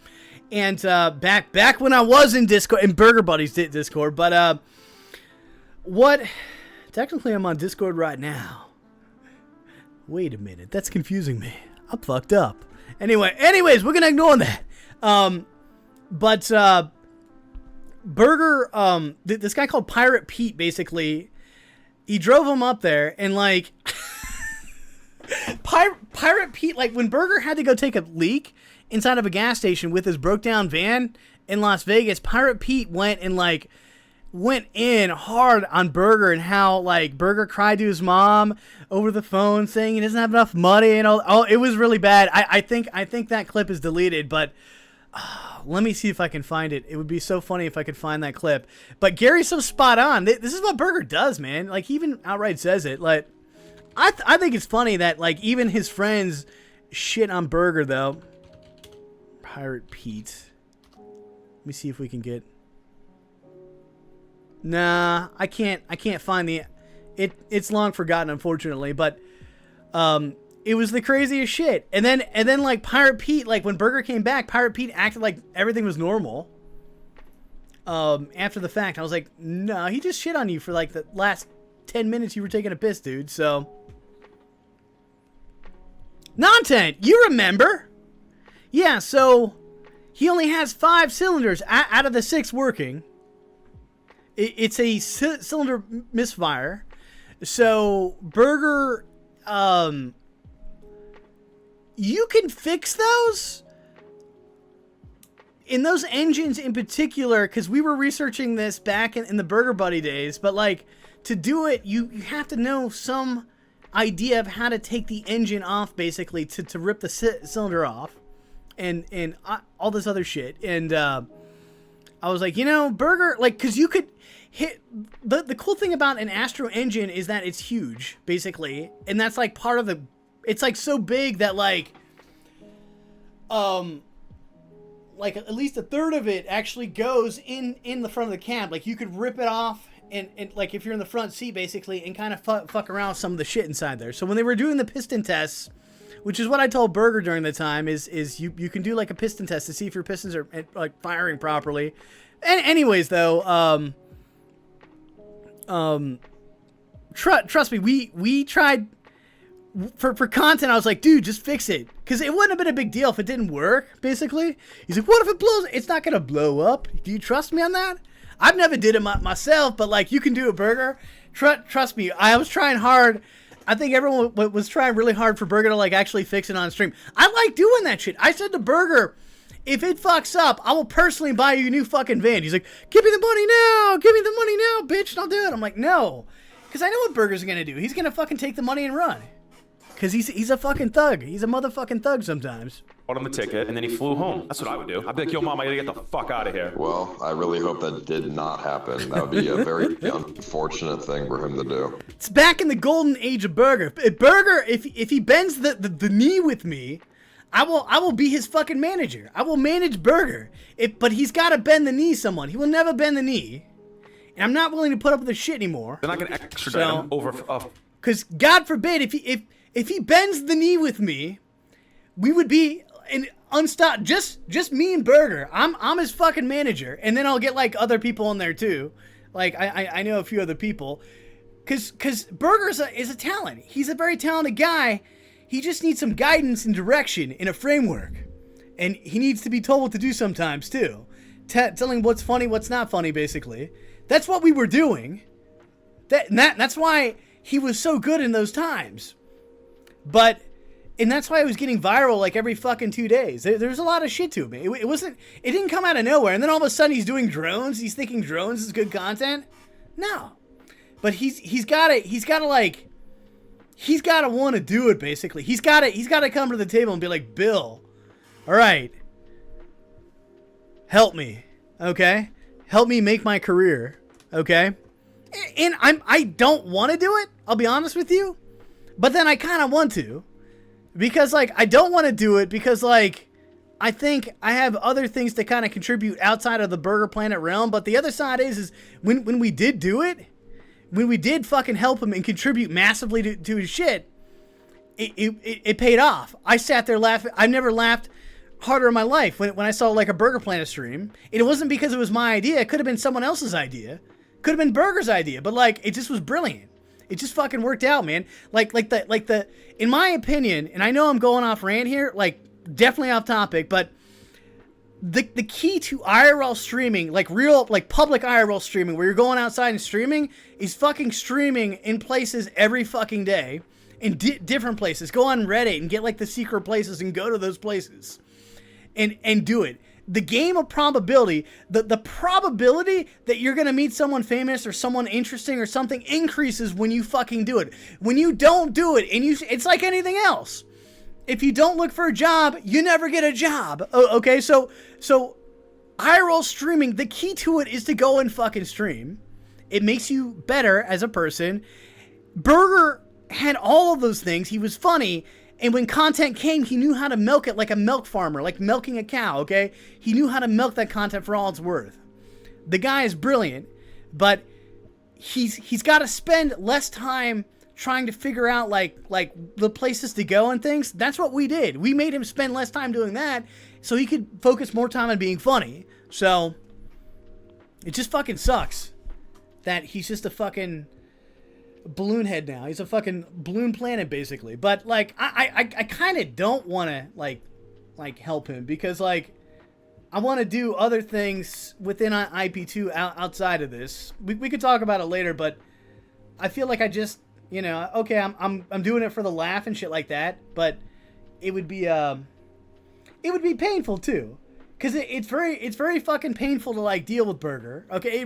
and back when I was in Discord, and Burger Buddies did Discord, but technically I'm on Discord right now. Wait a minute, that's confusing me. I'm fucked up. Anyways, we're gonna ignore that. Burger, this guy called Pirate Pete, basically, he drove him up there, and like, Pirate Pete, like, when Burger had to go take a leak inside of a gas station with his broke down van in Las Vegas, Pirate Pete went in hard on Burger, and how like Burger cried to his mom over the phone saying he doesn't have enough money and all. Oh, it was really bad. I think that clip is deleted, but let me see if I can find it. It would be so funny if I could find that clip. But Gary's so spot on. This is what Burger does, man. Like, he even outright says it. Like, I think it's funny that like even his friends shit on Burger though. Pirate Pete. Let me see if we can get. Nah, I can't find the. It's long forgotten, unfortunately, but it was the craziest shit. And then like Pirate Pete, like when Burger came back, Pirate Pete acted like everything was normal. After the fact, I was like, no, he just shit on you for like the last 10 minutes you were taking a piss, dude. So, Nontent, you remember? Yeah, so he only has 5 cylinders out of the 6 working. It's a cylinder misfire. So Burger, you can fix those in those engines in particular, because we were researching this back in the Burger Buddy days. But like, to do it, you have to know some idea of how to take the engine off, basically, to rip the cylinder off, and all this other shit. And I was like, you know, Burger, like, because you could hit the cool thing about an Astro engine is that it's huge, basically, and that's like part of the. It's like so big that like at least a third of it actually goes in the front of the cab. Like, you could rip it off and like if you're in the front seat, basically, and kind of fuck around with some of the shit inside there. So when they were doing the piston tests which is what I told Burger during the time, is you can do like a piston test to see if your pistons are like firing properly. And anyways, though, trust me, we tried for content. I was like, dude, just fix it, because it wouldn't have been a big deal if it didn't work. Basically, he's like, what if it blows? It's not gonna blow up. Do you trust me on that? I've never did it myself, but like, you can do it, Burger. Trust me, I was trying hard. I think everyone was trying really hard for Burger to like actually fix it on stream. I like doing that shit. I said to Burger, if it fucks up, I will personally buy you a new fucking van. He's like, give me the money now. Give me the money now, bitch, and I'll do it. I'm like, no. Because I know what Burger's going to do. He's going to fucking take the money and run. Because he's a fucking thug. He's a motherfucking thug sometimes. Bought him the ticket, and then he flew home. That's what I would do. I'd be like, yo, mom, I gotta get the fuck out of here. Well, I really hope that did not happen. That would be a very unfortunate thing for him to do. It's back in the golden age of Burger. Burger, if he bends the knee with me, I will be his fucking manager. I will manage Burger. But he's got to bend the knee someone. He will never bend the knee. And I'm not willing to put up with this shit anymore. They're not gonna extradite him over. Because God forbid, if he bends the knee with me, we would be unstopped. Just me and Burger. I'm his fucking manager, and then I'll get like other people in there too. Like I know a few other people, because Burger is a talent. He's a very talented guy. He just needs some guidance and direction in a framework, and he needs to be told what to do sometimes too. Telling what's funny, what's not funny. Basically, that's what we were doing. That's why he was so good in those times. And that's why it was getting viral like every fucking 2 days. There's a lot of shit to him. It didn't come out of nowhere. And then all of a sudden he's doing drones. He's thinking drones is good content. No. But he's got to want to do it, basically. He's got to come to the table and be like, Bill, all right, help me, okay? Help me make my career, okay? And I don't want to do it, I'll be honest with you. But then I kind of want to. Because, like, I don't want to do it because, like, I think I have other things to kind of contribute outside of the Burger Planet realm. But the other side is when we did do it, when we did fucking help him and contribute massively to his shit, it paid off. I sat there laughing. I've never laughed harder in my life when I saw, like, a Burger Planet stream. And it wasn't because it was my idea. It could have been someone else's idea. Could have been Burger's idea. But, like, it just was brilliant. It just fucking worked out, man. Like the in my opinion, and I know I'm going off rant here, like definitely off topic, but the key to IRL streaming, like real, like public IRL streaming, where you're going outside and streaming, is fucking streaming in places every fucking day, in different places. Go on Reddit and get like the secret places and go to those places, and do it. The game of probability, the probability that you're going to meet someone famous or someone interesting or something increases when you fucking do it. When you don't do it, and it's like anything else. If you don't look for a job, you never get a job. Okay, so IRL streaming, the key to it is to go and fucking stream. It makes you better as a person. Burger had all of those things. He was funny. And when content came, he knew how to milk it like a milk farmer, like milking a cow, okay? He knew how to milk that content for all it's worth. The guy is brilliant, but he's got to spend less time trying to figure out like the places to go and things. That's what we did. We made him spend less time doing that so he could focus more time on being funny. So it just fucking sucks that he's just a fucking balloon head now. He's a fucking balloon planet, basically. But like I kind of don't want to like help him, because like I want to do other things within IP2 outside of this. We could talk about it later, but I feel like I just, you know, okay, I'm doing it for the laugh and shit like that, but it would be painful too, because it's very fucking painful to like deal with Burger. Okay,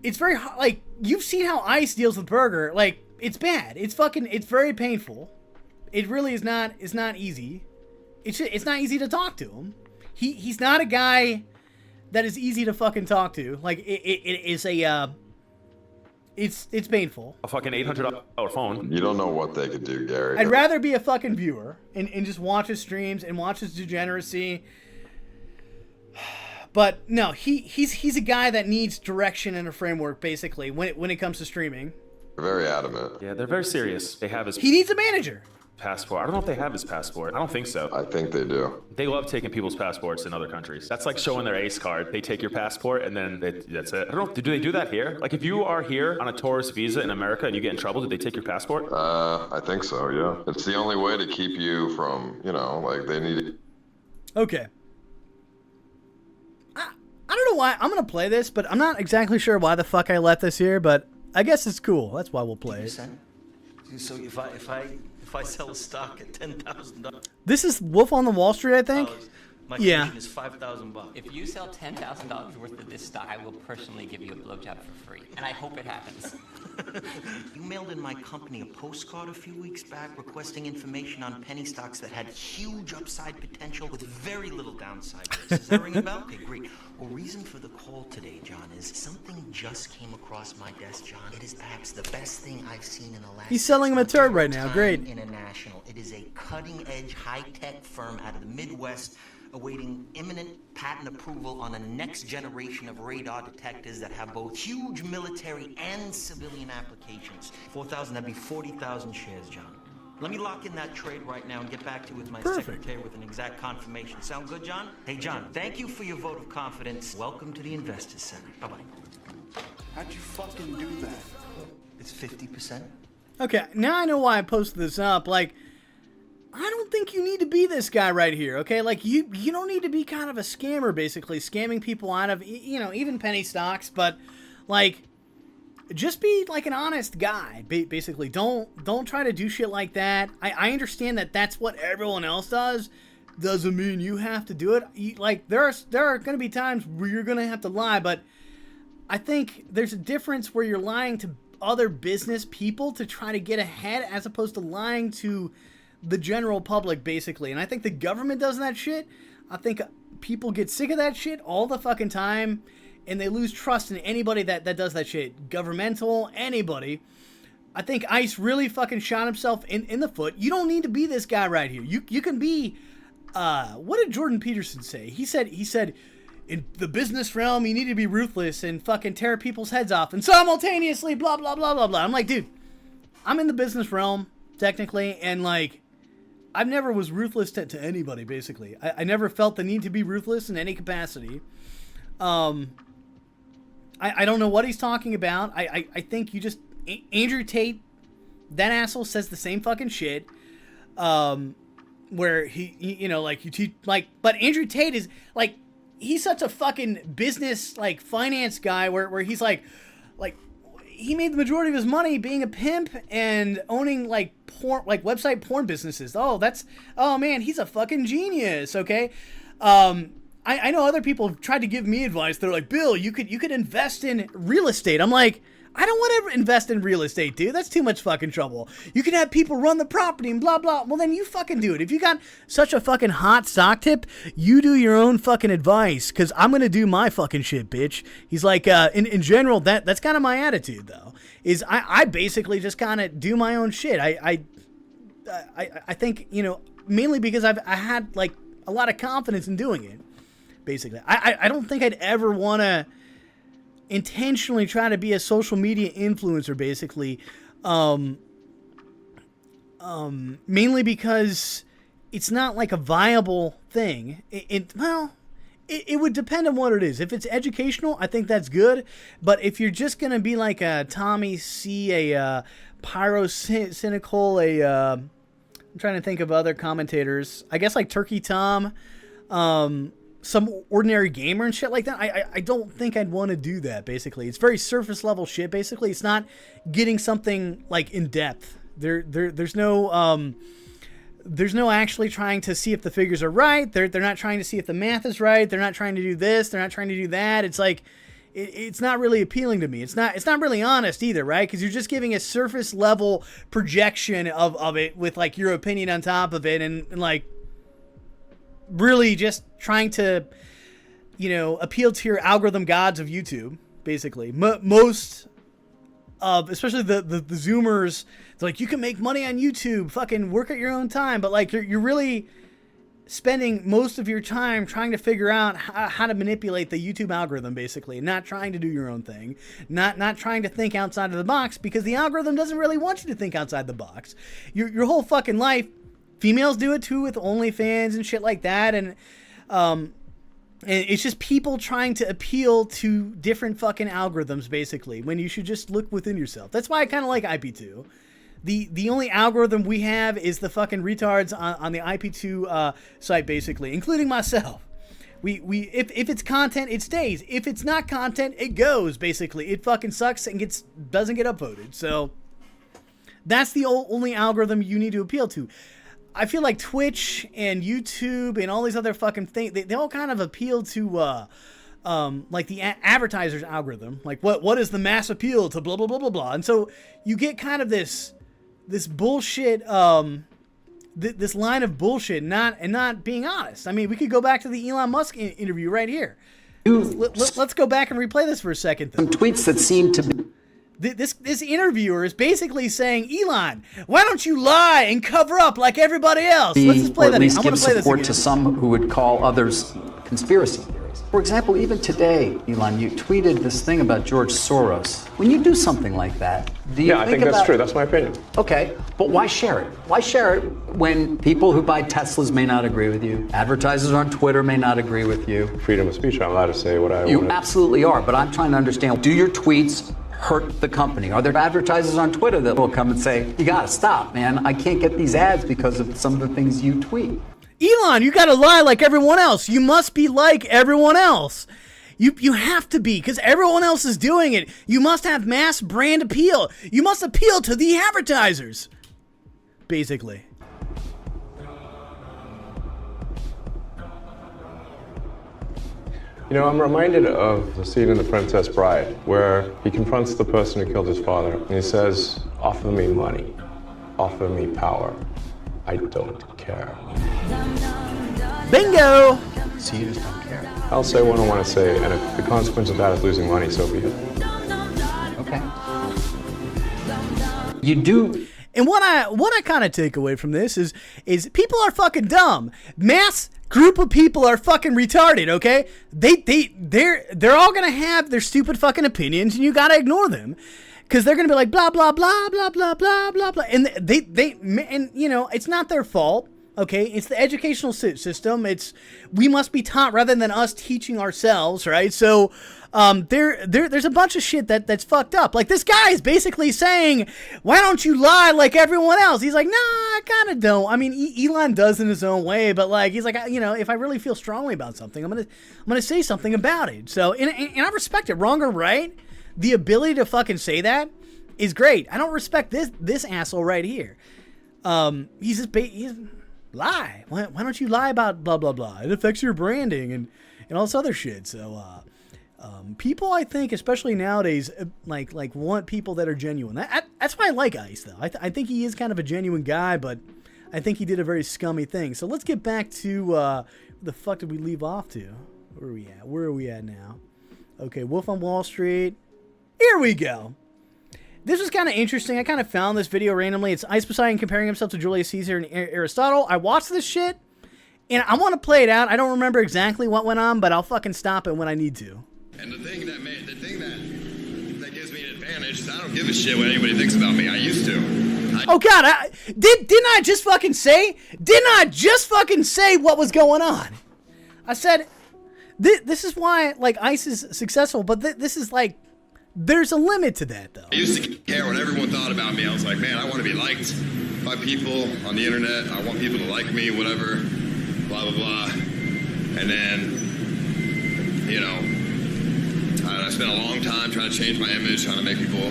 it's very like, you've seen how Ice deals with Burger. Like, it's bad. It's very painful. It really is not. It's not easy. It's not easy to talk to him. He's not a guy that is easy to fucking talk to. Like, it is a it's painful. A fucking $800 phone. You don't know what they could do, Gary. I'd rather be a fucking viewer and just watch his streams and watch his degeneracy. But no, he's a guy that needs direction and a framework, basically, when it comes to streaming. Very adamant. Yeah, they're very serious. They have his. He needs a manager. passport. I don't know if they have his passport. I don't think so. I think they do. They love taking people's passports in other countries. That's like showing their ace card. They take your passport and then that's it. I don't know. Do they do that here? Like if you are here on a tourist visa in America and you get in trouble, do they take your passport? I think so, yeah. It's the only way to keep you from, like they need it. Okay. I don't know why. I'm going to play this, but I'm not exactly sure why the fuck I left this here, but I guess it's cool. That's why we'll play it. So if I sell a stock at $10,000, this is Wolf on the Wall Street, I think. my commission is $5,000. If you sell $10,000 worth of this stock, I will personally give you a blowjob for free, and I hope it happens. You mailed in my company a postcard a few weeks back requesting information on penny stocks that had huge upside potential with very little downside risk. Does that ring a bell? Okay, great. Well, reason for the call today, John, is something just came across my desk, John. It is perhaps the best thing I've seen in the last. He's selling him a turd right now. Great. International. It is a cutting-edge, high-tech firm out of the Midwest, awaiting imminent patent approval on a next generation of radar detectors that have both huge military and civilian applications. 4,000, that'd be 40,000 shares, John. Let me lock in that trade right now and get back to you with my secretary with an exact confirmation. Sound good, John? Hey, John, thank you for your vote of confidence. Welcome to the Investors Center. Bye-bye. How'd you fucking do that? It's 50%. Okay, now I know why I posted this up. Like, I don't think you need to be this guy right here, okay? Like, you don't need to be kind of a scammer, basically, scamming people out of, even penny stocks, but, like, just be, like, an honest guy, basically. Don't try to do shit like that. I understand that that's what everyone else does. Doesn't mean you have to do it. There are going to be times where you're going to have to lie, but I think there's a difference where you're lying to other business people to try to get ahead as opposed to lying to the general public, basically. And I think the government does that shit. I think people get sick of that shit all the fucking time, and they lose trust in anybody that does that shit. Governmental, anybody. I think ICE really fucking shot himself in the foot. You don't need to be this guy right here. You can be, what did Jordan Peterson say? He said, in the business realm, you need to be ruthless and fucking tear people's heads off and simultaneously blah, blah, blah, blah, blah. I'm like, dude, I'm in the business realm, technically, and, like, I've never was ruthless to anybody, basically. I never felt the need to be ruthless in any capacity. I don't know what he's talking about. I think you just... Andrew Tate, that asshole, says the same fucking shit. Where he like, you teach... Like, but Andrew Tate is, like... He's such a fucking business, like, finance guy where he's like... He made the majority of his money being a pimp and owning, like, porn, like, website porn businesses. Oh man, he's a fucking genius. Okay. I know other people have tried to give me advice. They're like, Bill, you could invest in real estate. I'm like, I don't want to invest in real estate, dude. That's too much fucking trouble. You can have people run the property and blah, blah. Well, then you fucking do it. If you got such a fucking hot stock tip, you do your own fucking advice, because I'm going to do my fucking shit, bitch. He's like, in general, that's kind of my attitude, though, is I basically just kind of do my own shit. I think, mainly because I had, like, a lot of confidence in doing it, basically. I don't think I'd ever want to intentionally try to be a social media influencer, basically, mainly because it's not like a viable thing. It would depend on what it is. If it's educational, I think that's good. But if you're just gonna be like a Tommy C, a pyrocynical, I'm trying to think of other commentators. I guess like Turkey Tom, some ordinary gamer and shit like that. I don't think I'd want to do that, basically. It's very surface level shit, basically. It's not getting something, like, in depth. There's no actually trying to see if the figures are right. They're not trying to see if the math is right. They're not trying to do this. They're not trying to do that. It's like, it's not really appealing to me. It's not really honest either, right? Because you're just giving a surface level projection of it with, like, your opinion on top of it, and like, really just trying to, appeal to your algorithm gods of YouTube, basically. Most of, especially the Zoomers, it's like, you can make money on YouTube, fucking work at your own time, but, like, you're really, spending most of your time trying to figure out how to manipulate the YouTube algorithm, basically, not trying to do your own thing, not trying to think outside of the box, because the algorithm doesn't really want you to think outside the box. Your whole fucking life, females do it too with OnlyFans and shit like that, and it's just people trying to appeal to different fucking algorithms, basically, when you should just look within yourself. That's why I kind of like IP2. The only algorithm we have is the fucking retards on the IP2 site, basically, including myself. If it's content, it stays. If it's not content, it goes, basically. It fucking sucks and doesn't get upvoted. So that's the only algorithm you need to appeal to. I feel like Twitch and YouTube and all these other fucking things, they all kind of appeal to like the advertiser's algorithm. Like what is the mass appeal to blah blah blah blah blah. And so you get kind of this bullshit, this line of bullshit, not being honest. I mean, we could go back to the Elon Musk interview right here. Let's go back and replay this for a second, though. Some tweets that seem to be... This interviewer is basically saying, Elon, why don't you lie and cover up like everybody else? Let's just play or at that. least I give want to play support this to some who would call others conspiracy theories. For example, even today, Elon, you tweeted this thing about George Soros. When you do something like that, do you I think that's true. That's my opinion. Okay, but why share it? Why share it when people who buy Teslas may not agree with you, advertisers on Twitter may not agree with you? Freedom of speech. I'm allowed to say what I want. You absolutely are, but I'm trying to understand, do your tweets hurt the company? Are there advertisers on Twitter that will come and say, you gotta stop, man, I can't get these ads because of some of the things you tweet? Elon, you gotta lie like everyone else. You must be like everyone else. You have to be, because everyone else is doing it. You must have mass brand appeal. You must appeal to the advertisers, basically. You know, I'm reminded of the scene in The Princess Bride where he confronts the person who killed his father and he says, offer me money, offer me power. I don't care. Bingo! So you just don't care. I'll say what I want to say, and if the consequence of that is losing money, so be it. Okay. You do... And what I kind of take away from this is people are fucking dumb. Mass group of people are fucking retarded, okay? They're all gonna have their stupid fucking opinions, and you gotta ignore them, because they're gonna be like blah blah blah blah blah blah blah blah, and and you know, it's not their fault. Okay, it's the educational system. We must be taught rather than us teaching ourselves, right? So, there's a bunch of shit that's fucked up. Like, this guy is basically saying, "Why don't you lie like everyone else?" He's like, "Nah, I kind of don't." I mean, Elon does in his own way, but like, he's like, you know, if I really feel strongly about something, I'm gonna say something about it. So, and I respect it, wrong or right. The ability to fucking say that is great. I don't respect this asshole right here. He's just lie. Why don't you lie about blah blah blah? It affects your branding and all this other shit. So people, I think, especially nowadays, like want people that are genuine. That's why I like Ice, though. I think he is kind of a genuine guy, but I think he did a very scummy thing. So let's get back to where the fuck did we leave off to? Where are we at now? Okay, Wolf on Wall Street. Here we go. This was kind of interesting. I kind of found this video randomly. It's Ice Poseidon comparing himself to Julius Caesar and Aristotle. I watched this shit, and I want to play it out. I don't remember exactly what went on, but I'll fucking stop it when I need to. And the thing that gives me an advantage is I don't give a shit what anybody thinks about me. I used to. Oh God, didn't I just fucking say? Didn't I just fucking say what was going on? I said, this is why like Ice is successful, but this is like, there's a limit to that, though. I used to care what everyone thought about me. I was like, man, I want to be liked by people on the internet. I want people to like me, whatever, blah, blah, blah. And then, you know, I spent a long time trying to change my image, trying to make people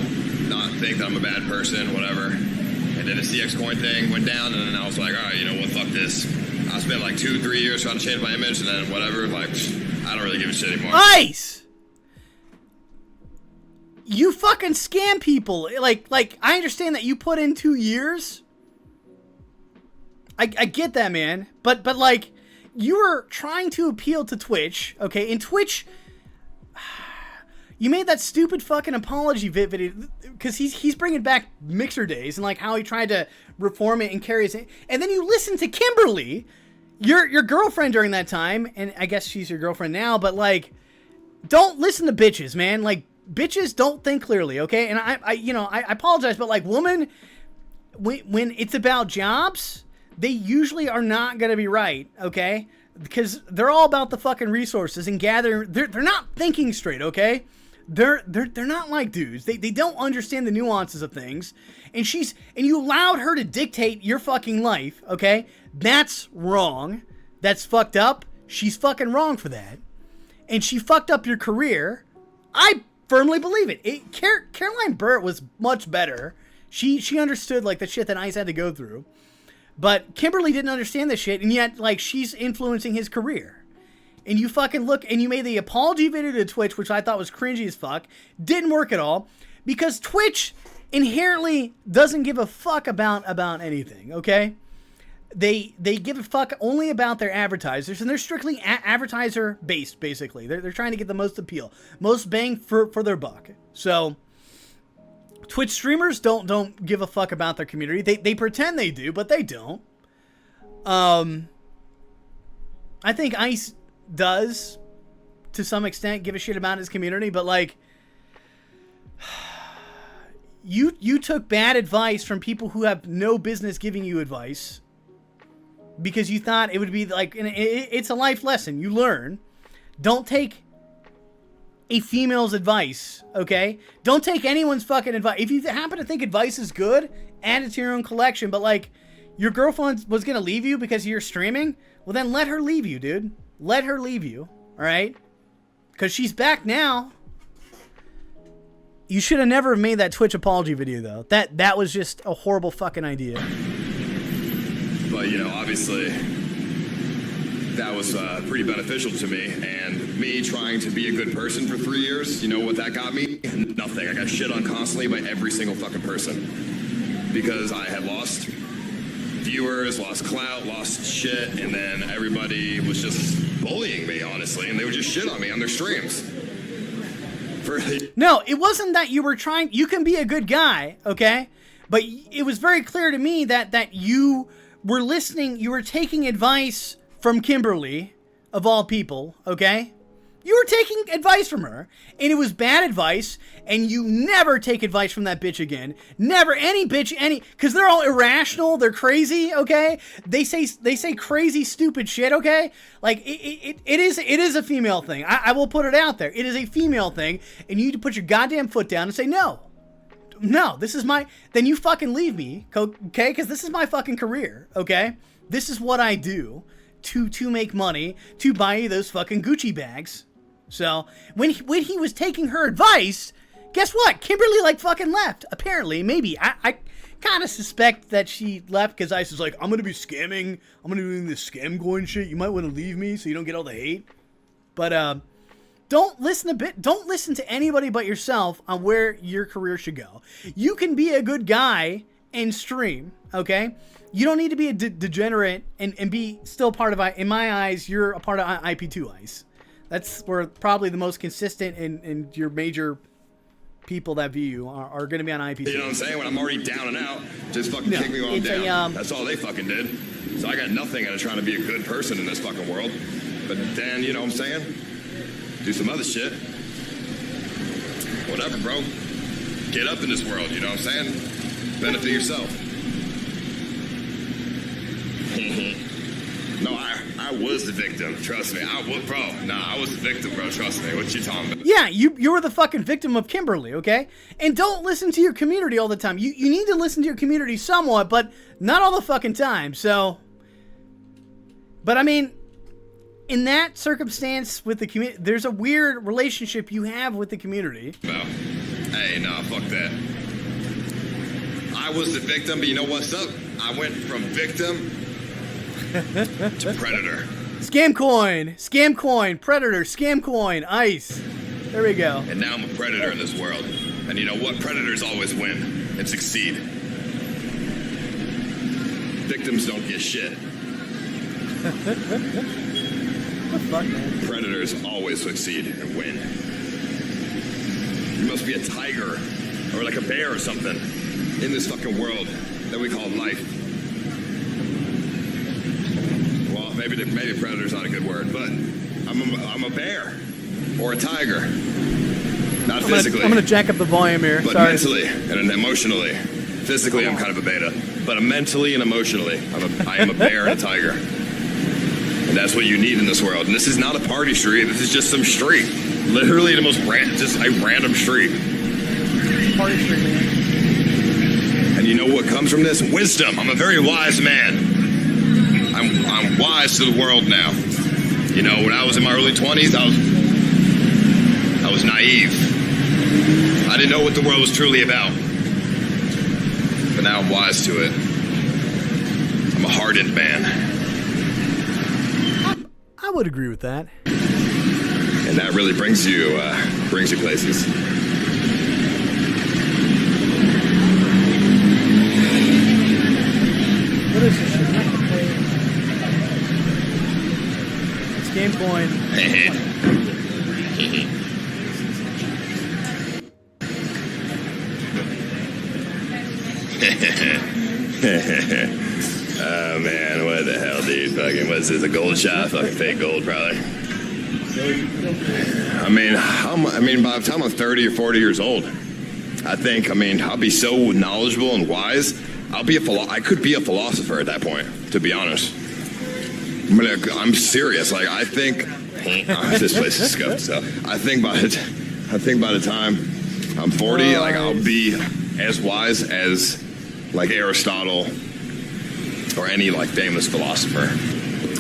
not think that I'm a bad person, whatever. And then the CxCoin thing went down, and then I was like, all right, you know what, fuck this. I spent like 2-3 years trying to change my image, and then whatever, like, I don't really give a shit anymore. Ice! You fucking scam people. Like I understand that you put in 2 years. I get that, man. But like, you were trying to appeal to Twitch, okay? And Twitch, you made that stupid fucking apology video because he's bringing back Mixer days and like how he tried to reform it and carry it. And then you listen to Kimberly. your girlfriend during that time, and I guess she's your girlfriend now, but like, don't listen to bitches, man. Like, bitches don't think clearly, okay? And I apologize, but like, women, when it's about jobs, they usually are not gonna be right, okay? Because they're all about the fucking resources and gathering. They're not thinking straight, okay? They're not like dudes. They don't understand the nuances of things. And you allowed her to dictate your fucking life, okay? That's wrong. That's fucked up. She's fucking wrong for that. And she fucked up your career. I firmly believe it. Caroline Burt was much better. She understood like the shit that Ice had to go through. But Kimberly didn't understand this shit, and yet like she's influencing his career. And you fucking look, and you made the apology video to Twitch, which I thought was cringy as fuck. Didn't work at all. Because Twitch inherently doesn't give a fuck about anything, okay? They give a fuck only about their advertisers, and they're strictly advertiser based, basically. They're trying to get the most appeal, most bang for their buck. So Twitch streamers don't give a fuck about their community. They pretend they do, but they don't. I think Ice does to some extent give a shit about his community, but like you took bad advice from people who have no business giving you advice because you thought it would be like, it's a life lesson. You learn. Don't take a female's advice, okay? Don't take anyone's fucking advice. If you happen to think advice is good, add it to your own collection. But like, your girlfriend was gonna leave you because you're streaming, well then let her leave you, dude. Let her leave you, all right? Because she's back now. You should have never made that Twitch apology video, though. That was just a horrible fucking idea. But, you know, obviously, that was pretty beneficial to me. And me trying to be a good person for 3 years, you know what that got me? Nothing. I got shit on constantly by every single fucking person. Because I had lost viewers, lost clout, lost shit, and then everybody was just bullying me, honestly. And they would just shit on me on their streams. No, it wasn't that you were trying. You can be a good guy, okay? But it was very clear to me that you were listening. You were taking advice from Kimberly, of all people, okay? You were taking advice from her, and it was bad advice, and you never take advice from that bitch again. Never, any bitch, because they're all irrational, they're crazy, okay? They say crazy, stupid shit, okay? Like, it is a female thing. I will put it out there. It is a female thing, and you need to put your goddamn foot down and say, no, this is then you fucking leave me, okay? Because this is my fucking career, okay? This is what I do to make money, to buy you those fucking Gucci bags. So, when he was taking her advice, guess what? Kimberly, like, fucking left. Apparently, maybe. I kind of suspect that she left because Ice was like, I'm going to be scamming. I'm going to be doing this scam coin shit. You might want to leave me so you don't get all the hate. But, don't listen to anybody but yourself on where your career should go. You can be a good guy and stream, okay? You don't need to be a degenerate and be still part of, in my eyes, you're a part of IP2 Ice. That's where probably the most consistent and your major people that view you are going to be on IP2. You know what I'm saying? When I'm already down and out, just fucking kick me while I'm down. That's all they fucking did. So I got nothing out of trying to be a good person in this fucking world. But then, you know what I'm saying? Do some other shit. Whatever, bro. Get up in this world, you know what I'm saying? Benefit yourself. No, I was the victim. Trust me. I was the victim, bro. Trust me. What you talking about? Yeah, you were the fucking victim of Kimberly, okay? And don't listen to your community all the time. You need to listen to your community somewhat, but not all the fucking time. So, but I mean, in that circumstance with the community, there's a weird relationship you have with the community. No. Hey, nah, fuck that. I was the victim, but you know what's up? I went from victim to predator. Scam coin, predator, scam coin, Ice. There we go. And now I'm a predator in this world. And you know what? Predators always win and succeed. Victims don't get shit. What the fuck, man? Predators always succeed and win. You must be a tiger or like a bear or something in this fucking world that we call life. Well, maybe predator's not a good word, but I'm a bear or a tiger. Not physically. I'm gonna jack up the volume here. But Sorry. mentally and emotionally. Physically, I'm kind of a beta, but mentally and emotionally, I am a bear and a tiger. And that's what you need in this world. And this is not a party street. This is just some street. Literally the most random street. Party street, man. And you know what comes from this? Wisdom. I'm a very wise man. I'm wise to the world now. You know, when I was in my early 20s, I was naive. I didn't know what the world was truly about. But now I'm wise to it. I'm a hardened man. I would agree with that. And that really brings you places. What is this shit? It's GameCoin. Oh man, what the hell, dude? Fucking, what is this, a gold shot? Fucking fake gold, probably. I mean, by the time I'm 30 or 40 years old, I think, I'll be so knowledgeable and wise. I could be a philosopher at that point, to be honest. I'm serious. Like, I think, this place is scuffed, so I think by the time I'm 40, like, I'll be as wise as, like, Aristotle or any, like, famous philosopher.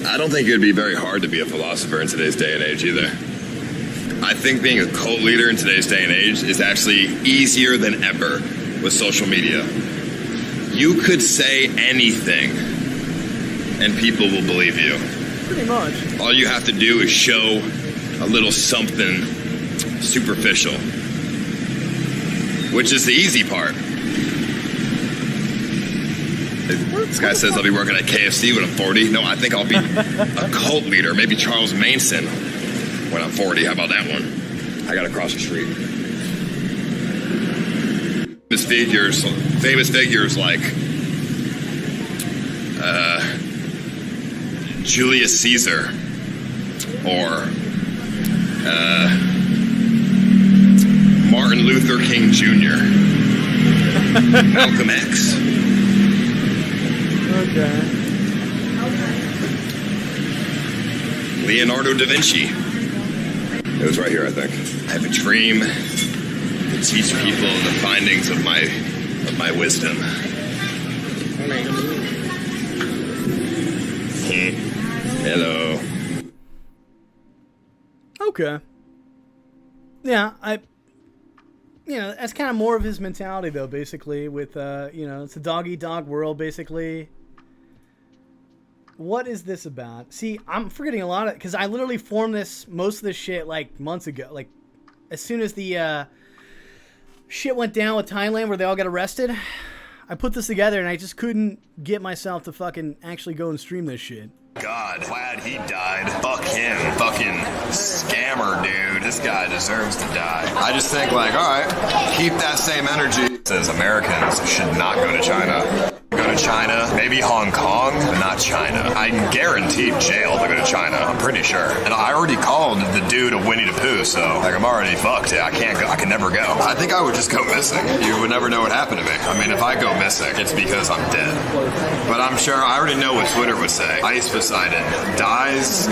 I don't think it would be very hard to be a philosopher in today's day and age either. I think being a cult leader in today's day and age is actually easier than ever with social media. You could say anything and people will believe you. Pretty much. All you have to do is show a little something superficial, which is the easy part. This guy says I'll be working at KFC when I'm 40. No, I think I'll be a cult leader, maybe Charles Manson when I'm 40. How about that one? I gotta cross the street. Famous figures like Julius Caesar or Martin Luther King Jr., Malcolm X. Okay. Leonardo da Vinci. It was right here, I think. I have a dream to teach people the findings of my wisdom. Hello. Okay. Yeah, that's kind of more of his mentality, though, basically, with, it's a dog-eat-dog world, basically. What is this about? See, I'm forgetting a lot of, because I literally formed most of this shit, like, months ago. Like, as soon as the shit went down with Thailand where they all got arrested, I put this together, and I just couldn't get myself to fucking actually go and stream this shit. God, glad he died. Fuck him. Fucking scammer, dude. This guy deserves to die. I just think, like, alright, keep that same energy. It says Americans should not go to China. Go to China, maybe Hong Kong, but not China. I'm guaranteed jail to go to China, I'm pretty sure. And I already called the dude a Winnie the Pooh, so, like, I'm already fucked. I can't go. I can never go. I think I would just go missing. You would never know what happened to me. I mean, if I go missing, it's because I'm dead. But I'm sure I already know what Twitter would say. Ice Poseidon dies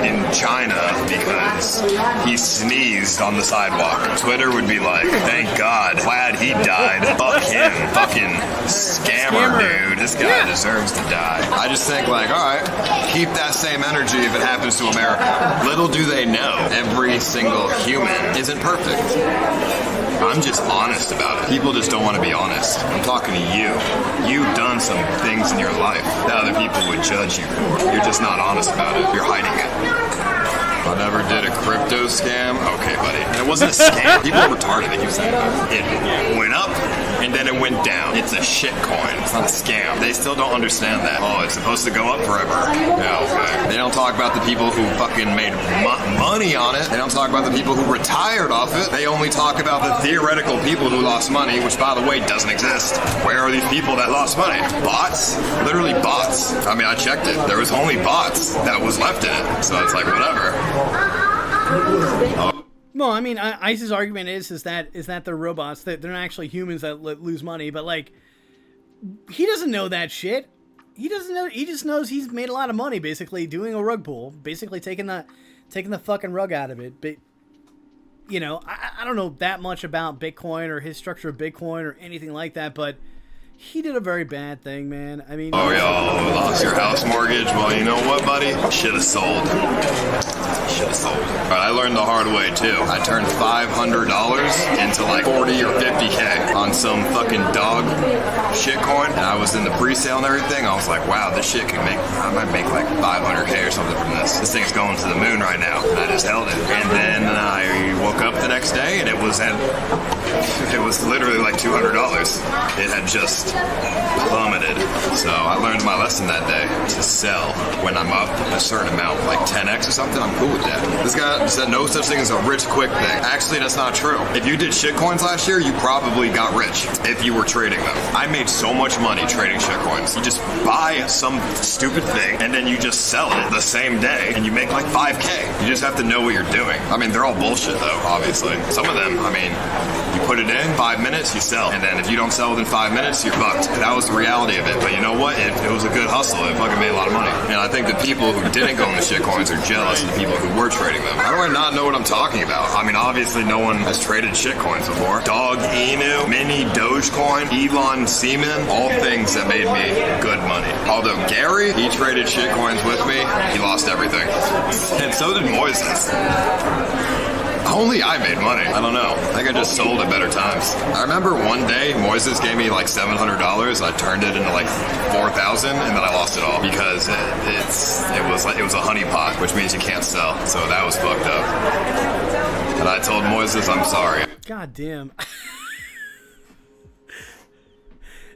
in China because he sneezed on the sidewalk. Twitter would be like, thank God, glad he died. Fuck him. Fucking scammer, dude. This guy deserves to die. I just think, like, alright, keep that same energy if it happens to America. Little do they know, every single human isn't perfect. I'm just honest about it. People just don't want to be honest. I'm talking to you. You've done some things in your life that other people would judge you for. You're just not honest about it. You're hiding it. But ever did a crypto scam? Okay, buddy. And it wasn't a scam. People are retarded. They keep saying it went up and then it went down. It's a shit coin. It's not a scam. They still don't understand that. Oh, it's supposed to go up forever. Yeah, okay. They don't talk about the people who fucking made money on it. They don't talk about the people who retired off it. They only talk about the theoretical people who lost money, which, by the way, doesn't exist. Where are these people that lost money? Bots? Literally bots. I mean, I checked it. There was only bots that was left in it. So it's like, whatever. No, I mean, ICE's argument is that they're robots. That they're not actually humans that lose money. But, like, he doesn't know that shit. He doesn't know. He just knows he's made a lot of money, basically, doing a rug pull. Basically taking the fucking rug out of it. But, you know, I don't know that much about Bitcoin or his structure of Bitcoin or anything like that, but he did a very bad thing, man. I mean... Oh, y'all lost your house mortgage? Well, you know what, buddy? Should have sold. Should have sold. But I learned the hard way, too. I turned $500 into like 40 or 50K on some fucking dog shitcoin. And I was in the pre-sale and everything. I was like, wow, this shit could make... I might make like 500K or something from this. This thing's going to the moon right now. And I just held it. And then I woke up the next day and it was literally like $200. It had just plummeted. So I learned my lesson that day to sell when I'm up a certain amount, like 10x or something. I'm cool with that. This guy said no such thing as a rich quick thing. Actually, that's not true. If you did shitcoins last year, you probably got rich if you were trading them. I made so much money trading shitcoins. You just buy some stupid thing and then you just sell it the same day and you make like 5K. You just have to know what you're doing. I mean, they're all bullshit though, obviously. Some of them, I mean, you put it in, 5 minutes, you sell. And then if you don't sell within 5 minutes, you're fucked. That was the reality of it. But you know what? It was a good hustle. It fucking made a lot of money. And I think the people who didn't go in the shitcoins are jealous of the people who were trading them. How do I not know what I'm talking about? I mean, obviously no one has traded shitcoins before. Dog Inu, Mini Dogecoin, Elon Seaman, all things that made me good money. Although Gary, he traded shitcoins with me. He lost everything. And so did Moises. Only I made money. I don't know. I think I just sold at better times. I remember one day Moises gave me like $700. I turned it into like 4,000 and then I lost it all because it was a honey pot, which means you can't sell. So that was fucked up. And I told Moises I'm sorry. God damn.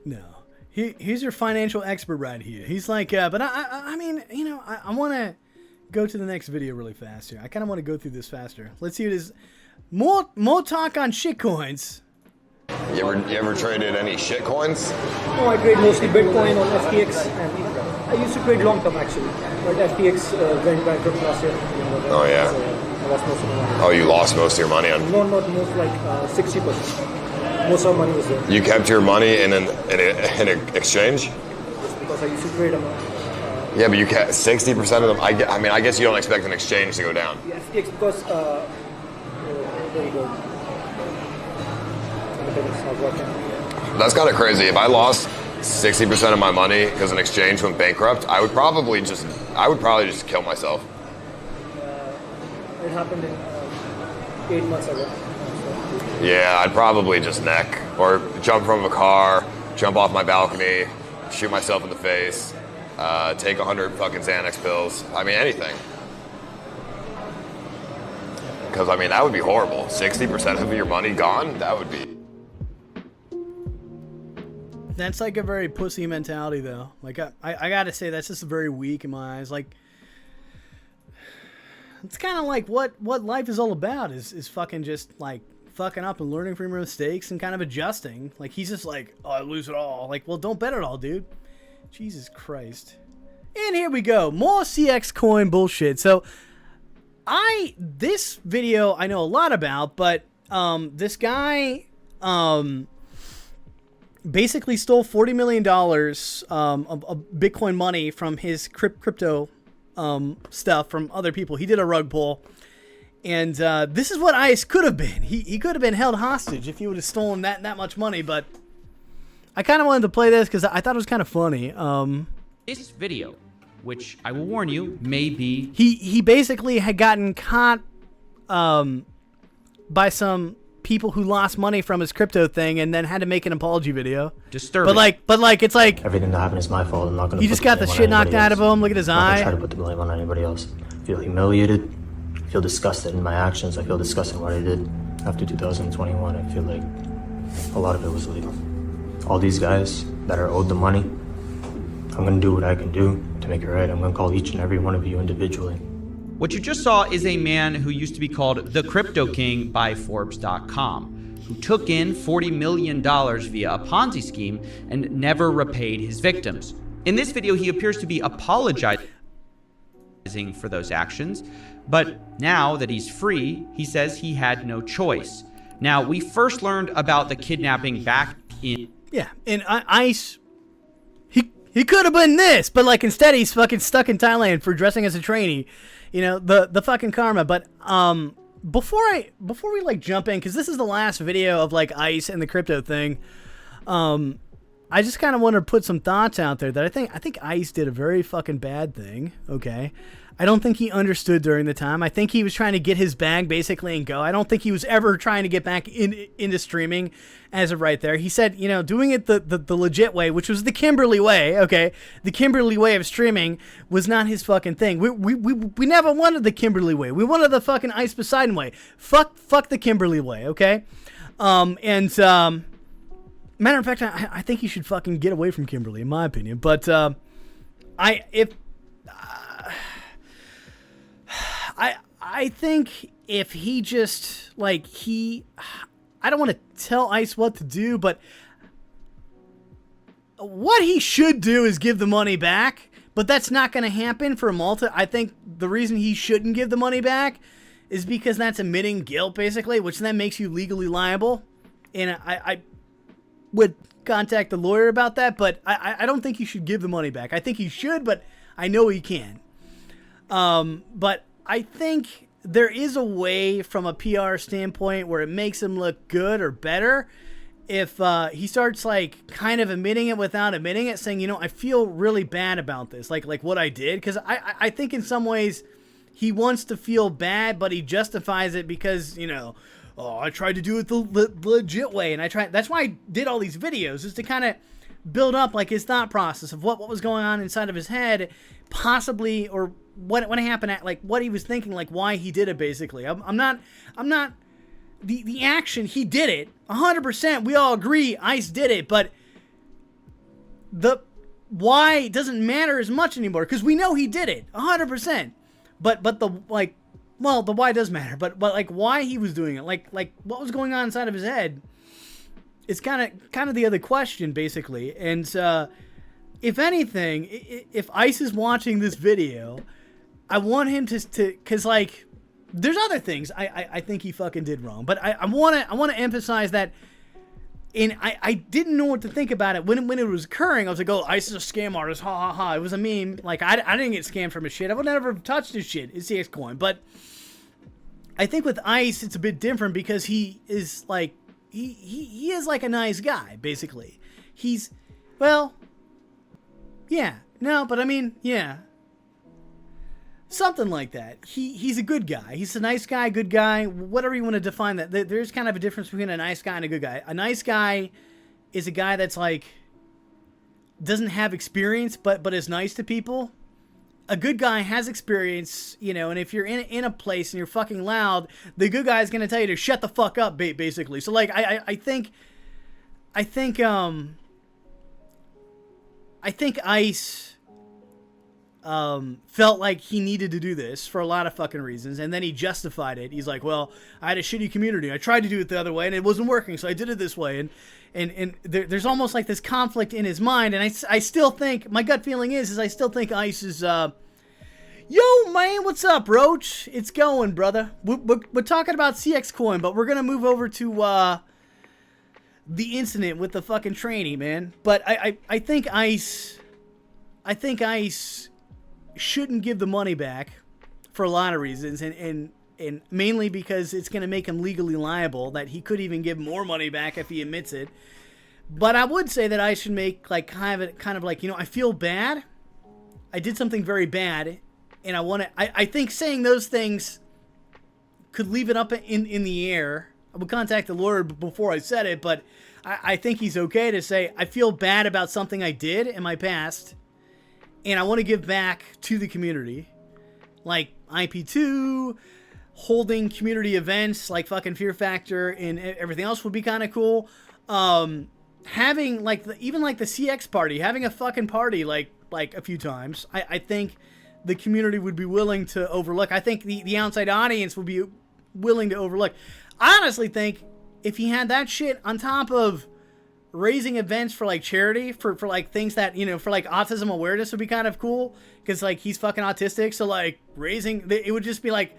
No. He's your financial expert right here. He's like, but I mean, you know, I want to go to the next video really fast here. I kind of want to go through this faster. Let's see what is more talk on shitcoins. You ever traded any shitcoins? No, I trade mostly Bitcoin on FTX, and I used to trade long term actually. But FTX went bankrupt last year. Oh yeah. So I lost most of my money. Oh, you lost most of your money on? No, not most, like 60%. Most of my money was there. You kept your money in an exchange? Just because I used to trade them. Yeah, but you kept 60% of them. I mean, I guess you don't expect an exchange to go down. Yeah, FTX because there you go. That's kind of crazy. If I lost 60% of my money because an exchange went bankrupt, I would probably just kill myself. It happened in 8 months ago. Yeah, I'd probably just neck or jump from a car, jump off my balcony, shoot myself in the face, take 100 fucking Xanax pills. I mean, anything. Because, I mean, that would be horrible. 60% of your money gone? That would be... That's like a very pussy mentality, though. Like, I gotta say, that's just very weak in my eyes. Like, it's kind of like what life is all about is fucking just, like, fucking up and learning from your mistakes and kind of adjusting. Like, he's just like, oh, I lose it all. Like, well, don't bet it all, dude. Jesus Christ. And here we go. More CxCoin bullshit. So, this video I know a lot about, but this guy basically stole $40 million of Bitcoin money from his crypto stuff from other people. He did a rug pull. And this is what ICE could have been. He could have been held hostage if he would have stolen that much money, but I kind of wanted to play this because I thought it was kind of funny. This video, which I will warn you, may be... He basically had gotten caught by some people who lost money from his crypto thing and then had to make an apology video. Disturbing. But like it's like... Everything that happened is my fault. I'm not going to... He just got the shit knocked out of him. Look at his eye. I'm not going to try to put the blame on anybody else. Feel humiliated. feel disgusted in my actions. I feel disgusted in what I did. After 2021, I feel like a lot of it was illegal. All these guys that are owed the money, I'm gonna do what I can do to make it right. I'm gonna call each and every one of you individually. What you just saw is a man who used to be called the Crypto King by Forbes.com, who took in $40 million via a Ponzi scheme and never repaid his victims. In this video, he appears to be apologizing for those actions, but now that he's free, he says he had no choice. Now, we first learned about the kidnapping back in... Yeah, and ICE, he could have been this, but like instead he's fucking stuck in Thailand for dressing as a trainee. You know, the fucking karma. But before we like jump in, because this is the last video of like ICE and the crypto thing, I just kind of want to put some thoughts out there that I think ICE did a very fucking bad thing, okay? I don't think he understood during the time. I think he was trying to get his bag basically and go. I don't think he was ever trying to get back into streaming as of right there. He said, you know, doing it the legit way, which was the Kimberly way, okay? The Kimberly way of streaming was not his fucking thing. We never wanted the Kimberly way. We wanted the fucking Ice Poseidon way. Fuck the Kimberly way, okay? Matter of fact, I think he should fucking get away from Kimberly, in my opinion. But I think if he just like I don't want to tell ICE what to do, but what he should do is give the money back. But that's not going to happen for Malta. I think the reason he shouldn't give the money back is because that's admitting guilt, basically, which then makes you legally liable. And I would contact the lawyer about that, but I don't think he should give the money back. I think he should, but I know he can. But I think there is a way from a PR standpoint where it makes him look good or better if he starts like kind of admitting it without admitting it, saying, you know, I feel really bad about this, like what I did, because I think in some ways he wants to feel bad, but he justifies it because, you know, oh, I tried to do it the legit way, and that's why I did all these videos, is to kind of build up like his thought process of what was going on inside of his head, possibly, or what happened, at like what he was thinking, like why he did it. Basically, I'm not the action. He did it 100%. We all agree ICE did it, but the why doesn't matter as much anymore because we know he did it 100%. But the like. Well, the why does matter, but like why he was doing it, like what was going on inside of his head, is kind of the other question, basically. And if anything, if ICE is watching this video, I want him to because like there's other things I think he fucking did wrong, but I want to emphasize that. And I didn't know what to think about it when it was occurring. I was like, oh, ICE is a scam artist, ha ha ha. It was a meme. Like I didn't get scammed from his shit. I would never have touched his shit. It's CxCoin, but I think with ICE it's a bit different because he is like he is like a nice guy, basically. He's, well, yeah, no, but I mean, yeah, something like that. He's a good guy. He's a nice guy, good guy, whatever you want to define that. There's kind of a difference between a nice guy and a good guy. A nice guy is a guy that's like doesn't have experience but is nice to people. A good guy has experience, you know, and if you're in a place and you're fucking loud, the good guy is going to tell you to shut the fuck up, basically. So like I think ICE felt like he needed to do this for a lot of fucking reasons, and then he justified it. He's like, well, I had a shitty community. I tried to do it the other way, and it wasn't working, so I did it this way. And there's almost like this conflict in his mind, and I still think, my gut feeling is I still think ICE is, yo, man, what's up, Roach? It's going, brother. We're talking about CxCoin, but we're going to move over to, the incident with the fucking trainee, man. But I think ICE shouldn't give the money back for a lot of reasons, and mainly because it's going to make him legally liable, that he could even give more money back if he admits it. But I would say that I should make like kind of like, you know, I feel bad. I did something very bad, and I think saying those things could leave it up in the air. I would contact the lawyer before I said it, but I think he's okay to say, I feel bad about something I did in my past, and I want to give back to the community, like IP2, holding community events like fucking Fear Factor and everything else would be kind of cool. Having like even like the CX party, having a fucking party like a few times, I think the community would be willing to overlook. I think the outside audience would be willing to overlook. I honestly think if he had that shit on top of raising events for like charity for like things that, you know, for like autism awareness would be kind of cool, because like he's fucking autistic, so like raising it would just be like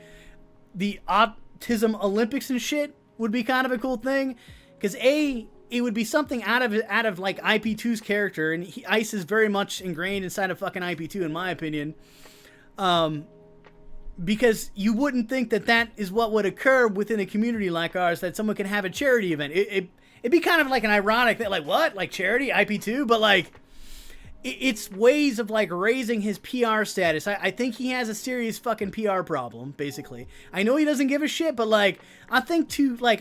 the autism Olympics and shit would be kind of a cool thing, because it would be something out of like IP2's character, and Ice is very much ingrained inside of fucking IP2 in my opinion, because you wouldn't think that is what would occur within a community like ours, that someone can have a charity event. It'd be kind of like an ironic thing, like what, like charity IP2, but like it's ways of like raising his PR status. I think he has a serious fucking PR problem, basically. I know he doesn't give a shit, but like I think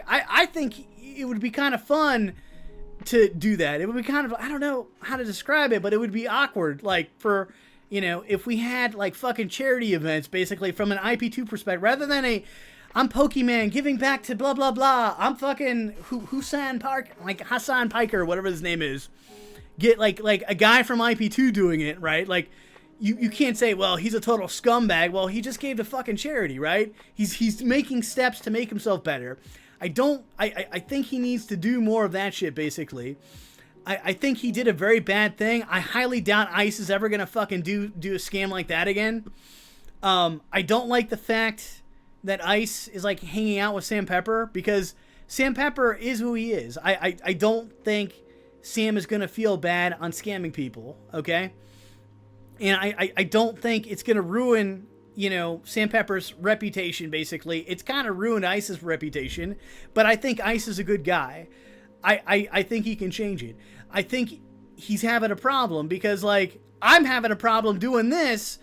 I think it would be kind of fun to do that. It would be kind of, I don't know how to describe it, but it would be awkward, like for, you know, if we had like fucking charity events basically from an IP2 perspective, rather than I'm Pokemon giving back to blah blah blah, I'm fucking Hassan Piker, whatever his name is. Get like a guy from IP2 doing it, right? Like you can't say, well, he's a total scumbag. Well, he just gave to fucking charity, right? He's making steps to make himself better. I think he needs to do more of that shit, basically. I think he did a very bad thing. I highly doubt Ice is ever gonna fucking do a scam like that again. I don't like the fact that Ice is like hanging out with Sam Pepper, because Sam Pepper is who he is. I don't think Sam is going to feel bad on scamming people, okay? And I don't think it's going to ruin, you know, Sam Pepper's reputation, basically. It's kind of ruined Ice's reputation, but I think Ice is a good guy. I think he can change it. I think he's having a problem because, like, I'm having a problem doing this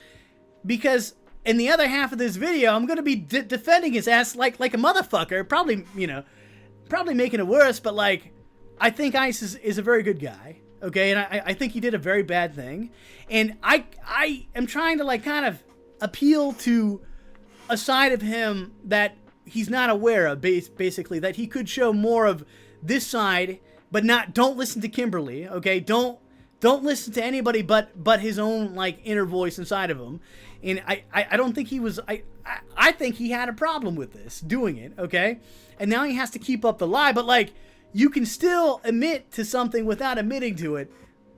because in the other half of this video, I'm going to be defending his ass like a motherfucker. Probably, you know, probably making it worse, but, like, I think Ice is a very good guy, okay? And I think he did a very bad thing. And I am trying to, like, kind of appeal to a side of him that he's not aware of, basically, that he could show more of this side, but don't listen to Kimberly, okay? Don't listen to anybody but his own, like, inner voice inside of him. And I don't think he was, I think he had a problem with this, doing it, okay? And now he has to keep up the lie, but, like, you can still admit to something without admitting to it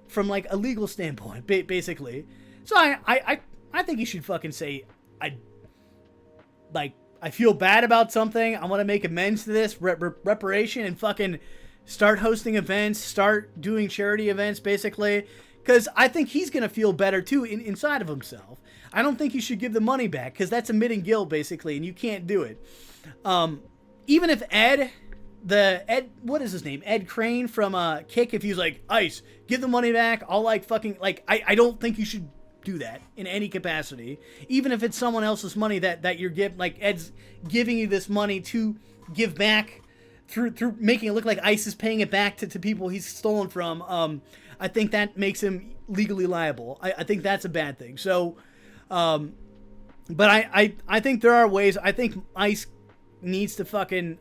from, like, a legal standpoint, basically. So I think you should fucking say, I feel bad about something, I want to make amends to this, reparation, and fucking start hosting events, start doing charity events, basically. Because I think he's going to feel better, too, inside of himself. I don't think you should give the money back, because that's admitting guilt, basically, and you can't do it. Even if Ed, what is his name? Ed Crane from Kick, if he was like, Ice, give the money back, I'll like fucking, like, I don't think you should do that in any capacity. Even if it's someone else's money that you're giving, like Ed's giving you this money to give back through making it look like Ice is paying it back to people he's stolen from. I think that makes him legally liable. I think that's a bad thing. So, but I think there are ways. I think Ice needs to fucking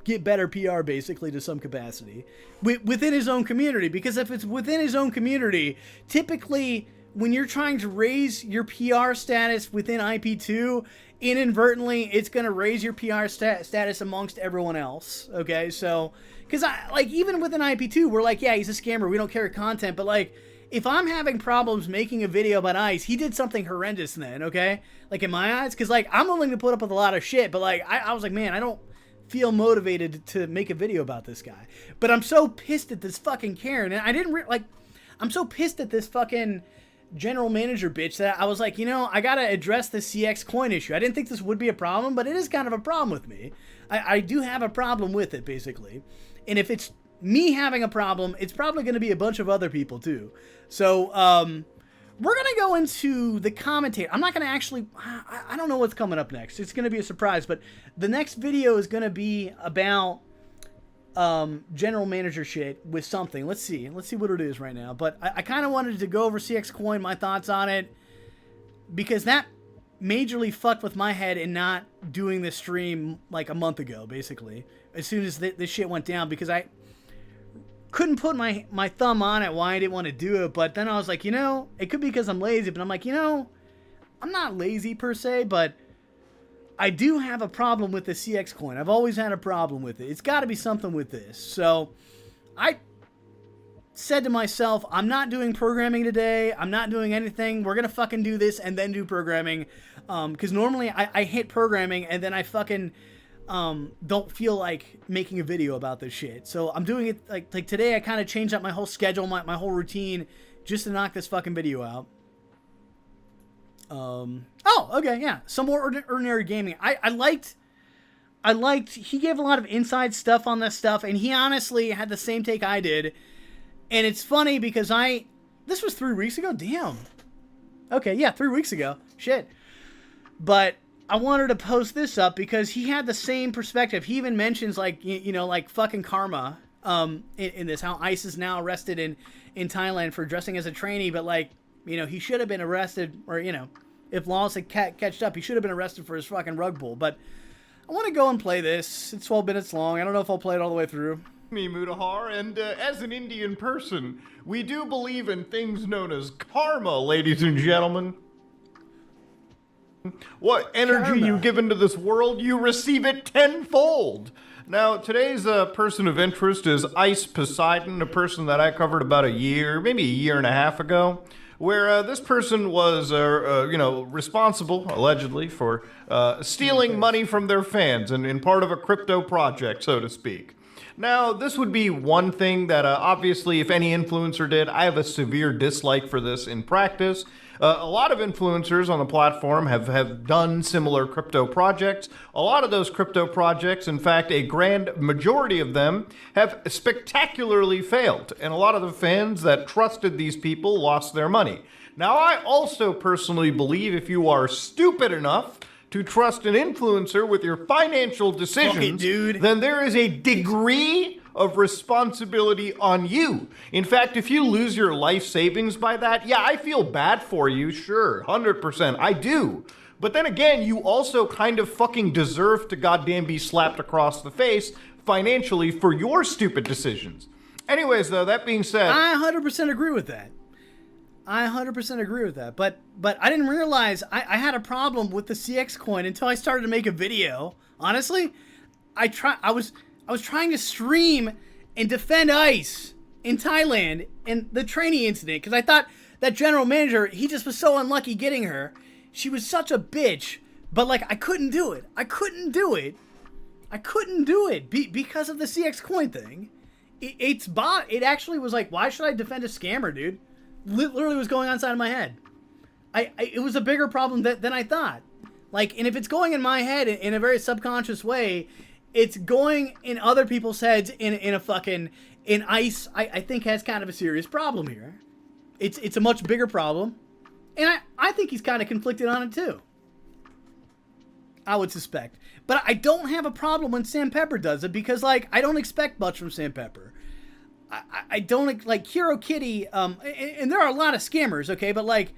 get better PR, basically, to some capacity within his own community, because if it's within his own community, typically when you're trying to raise your PR status within IP2, inadvertently it's going to raise your PR status amongst everyone else, okay? So because like even within IP2 we're like, yeah, he's a scammer, we don't carry content, but like if I'm having problems making a video about Ice, he did something horrendous then, okay? Like in my eyes, because like I'm willing to put up with a lot of shit, but like I was like, man, I don't feel motivated to make a video about this guy. But I'm so pissed at this fucking Karen, and I didn't I'm so pissed at this fucking general manager bitch that I was like, you know, I gotta address the CxCoin issue. I didn't think this would be a problem, but it is kind of a problem with me. I do have a problem with it, basically. And if it's me having a problem, it's probably going to be a bunch of other people too. So we're going to go into the commentator. I'm not going to actually, I don't know what's coming up next. It's going to be a surprise, but the next video is going to be about general manager shit with something. Let's see what it is right now. But I kind of wanted to go over CxCoin, my thoughts on it, because that majorly fucked with my head in not doing this stream like a month ago, basically. As soon as this shit went down, because I couldn't put my thumb on it why I didn't want to do it. But then I was like, it could be because I'm lazy. But I'm like, I'm not lazy per se, but I do have a problem with the CxCoin. I've always had a problem with it. It's got to be something with this. So I said to myself, I'm not doing programming today. I'm not doing anything. We're going to fucking do this and then do programming. Because normally I hit programming and then I fucking don't feel like making a video about this shit. So I'm doing it like today. I kind of changed up my whole schedule, my whole routine just to knock this fucking video out. Oh, okay, yeah. Some more ordinary gaming. I liked, he gave a lot of inside stuff on this stuff, and he honestly had the same take I did. And it's funny because this was 3 weeks ago? Damn. Okay, yeah, 3 weeks ago. Shit. But I wanted to post this up because he had the same perspective. He even mentions, like, like fucking karma in this, how ICE is now arrested in Thailand for dressing as a trainee, but, like, he should have been arrested, or, if laws had catched up, he should have been arrested for his fucking rug pull. But I want to go and play this. It's 12 minutes long. I don't know if I'll play it all the way through. Me, Mutahar, and as an Indian person, we do believe in things known as karma, ladies and gentlemen. What energy you give into this world, you receive it tenfold. Now, today's person of interest is Ice Poseidon, a person that I covered about maybe a year and a half ago, where this person was, responsible, allegedly, for stealing money from their fans and in part of a crypto project, so to speak. Now, this would be one thing that, obviously, if any influencer did, I have a severe dislike for this in practice. A lot of influencers on the platform have done similar crypto projects. A lot of those crypto projects, in fact, a grand majority of them, have spectacularly failed. And a lot of the fans that trusted these people lost their money. Now, I also personally believe if you are stupid enough to trust an influencer with your financial decisions, then there is a degree of responsibility on you. In fact, if you lose your life savings by that, yeah, I feel bad for you, sure, 100%, I do. But then again, you also kind of fucking deserve to goddamn be slapped across the face financially for your stupid decisions. Anyways, though, that being said, I 100% agree with that. I 100% agree with that. But I didn't realize I had a problem with the CxCoin until I started to make a video. Honestly, I was trying to stream and defend ICE in Thailand and the trainee incident because I thought that general manager, he just was so unlucky getting her. She was such a bitch, but like I couldn't do it. I couldn't do it because of the CxCoin thing. It actually was like, why should I defend a scammer, dude? Literally was going on inside of my head. It was a bigger problem than I thought. Like, and if it's going in my head in a very subconscious way, it's going in other people's heads in ICE, I think has kind of a serious problem here. It's a much bigger problem. And I think he's kind of conflicted on it too. I would suspect. But I don't have a problem when Sam Pepper does it because, like, I don't expect much from Sam Pepper. I don't, like, Hero Kitty, and there are a lot of scammers, okay? But, like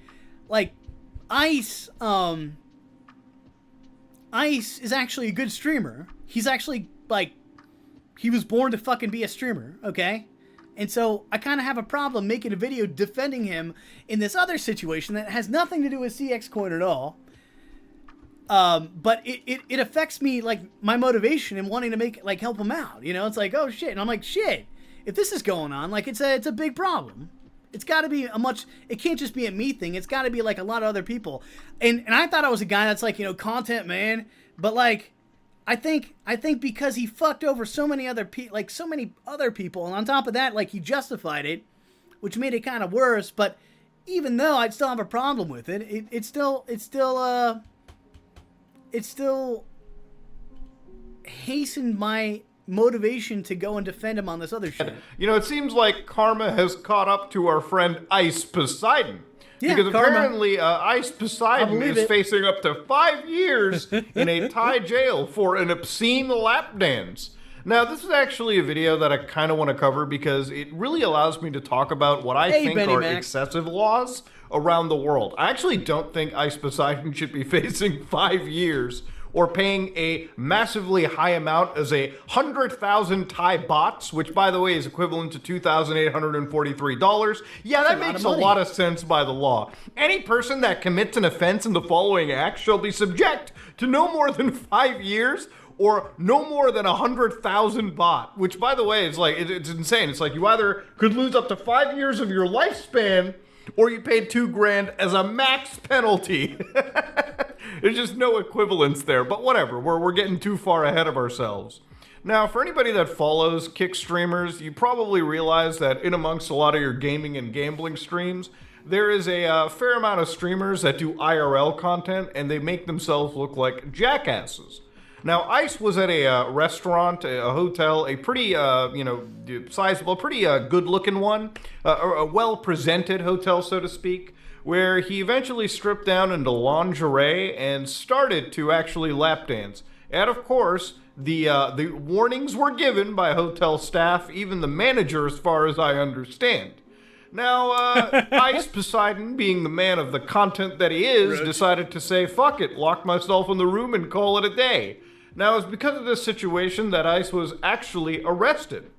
ICE, ICE is actually a good streamer. He's actually, like, he was born to fucking be a streamer, okay? And so I kind of have a problem making a video defending him in this other situation that has nothing to do with CxCoin at all. But it affects me, like, my motivation and wanting to help him out. You know, it's like, oh shit. And I'm like, shit, if this is going on, like, it's a big problem. It's got to be it can't just be a me thing. It's got to be like a lot of other people. And I thought I was a guy that's like, content man. But like, I think because he fucked over so many other people, and on top of that, like, he justified it, which made it kind of worse. But even though I'd still have a problem with it, it still hastened my motivation to go and defend him on this other shit. It seems like karma has caught up to our friend Ice Poseidon. Yeah, because karma. Apparently Ice Poseidon is facing up to 5 years in a Thai jail for an obscene lap dance. Now, this is actually a video that I kind of want to cover because it really allows me to talk about what I think are excessive laws around the world. I actually don't think Ice Poseidon should be facing 5 years or paying a massively high amount as 100,000 Thai bahts, which, by the way, is equivalent to $2,843. Yeah, that makes a lot of sense by the law. Any person that commits an offense in the following acts shall be subject to no more than 5 years or no more than 100,000 baht, which, by the way, is like, it's insane. It's like you either could lose up to 5 years of your lifespan or you paid $2,000 as a max penalty. There's just no equivalence there, but whatever. We're getting too far ahead of ourselves. Now, for anybody that follows Kick streamers, you probably realize that in amongst a lot of your gaming and gambling streams, there is a fair amount of streamers that do IRL content, and they make themselves look like jackasses. Now, Ice was at a restaurant, a hotel, a pretty, sizable, pretty good-looking one, a well-presented hotel, so to speak, where he eventually stripped down into lingerie and started to actually lap dance. And, of course, the warnings were given by hotel staff, even the manager, as far as I understand. Now, Ice Poseidon, being the man of the content that he is, decided to say, fuck it, lock myself in the room and call it a day. Now, it's because of this situation that Ice was actually arrested.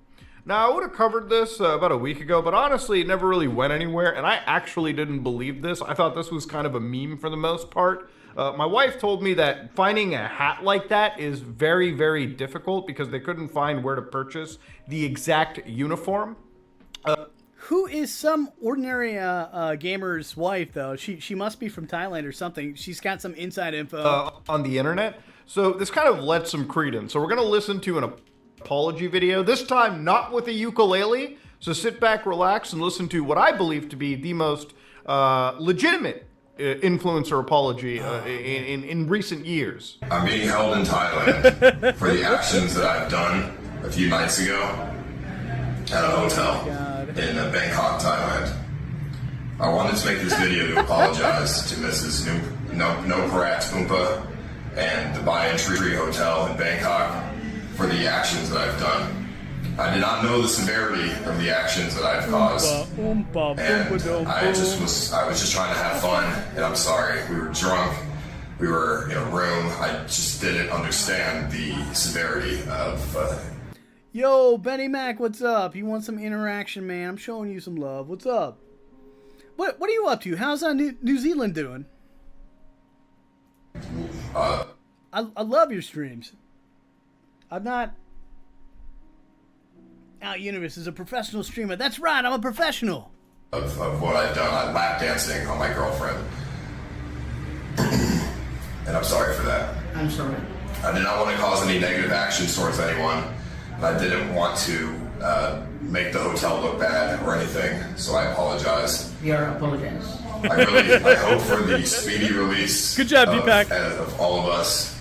Now, I would have covered this about a week ago, but honestly, it never really went anywhere, and I actually didn't believe this. I thought this was kind of a meme for the most part. My wife told me that finding a hat like that is very, very difficult because they couldn't find where to purchase the exact uniform. Who is some ordinary gamer's wife, though? She must be from Thailand or something. She's got some inside info. On the internet. So this kind of led some credence. So we're going to listen to an apology video, this time not with a ukulele. So sit back, relax, and listen to what I believe to be the most legitimate influencer apology in recent years. I'm being held in Thailand for the actions that I've done a few nights ago at a hotel in Bangkok, Thailand. I wanted to make this video to apologize to Mrs. Nopparat Aumpa and the Banyan Tree Hotel in Bangkok for the actions that I've done. I did not know the severity of the actions that I've caused, and I was just trying to have fun, and I'm sorry. We were drunk, we were in a room, I just didn't understand the severity of... Yo, Benny Mac, what's up? You want some interaction, man? I'm showing you some love. What's up? What are you up to? How's New Zealand doing? I love your streams. I'm not... Out Universe is a professional streamer. That's right, I'm a professional. Of what I've done. I'm lap dancing on my girlfriend. And I'm sorry for that. I'm sorry. I did not want to cause any negative actions towards anyone. I didn't want to make the hotel look bad or anything, so I apologize. We are apologize. I hope for the speedy release. Good job, Deepak. Of all of us.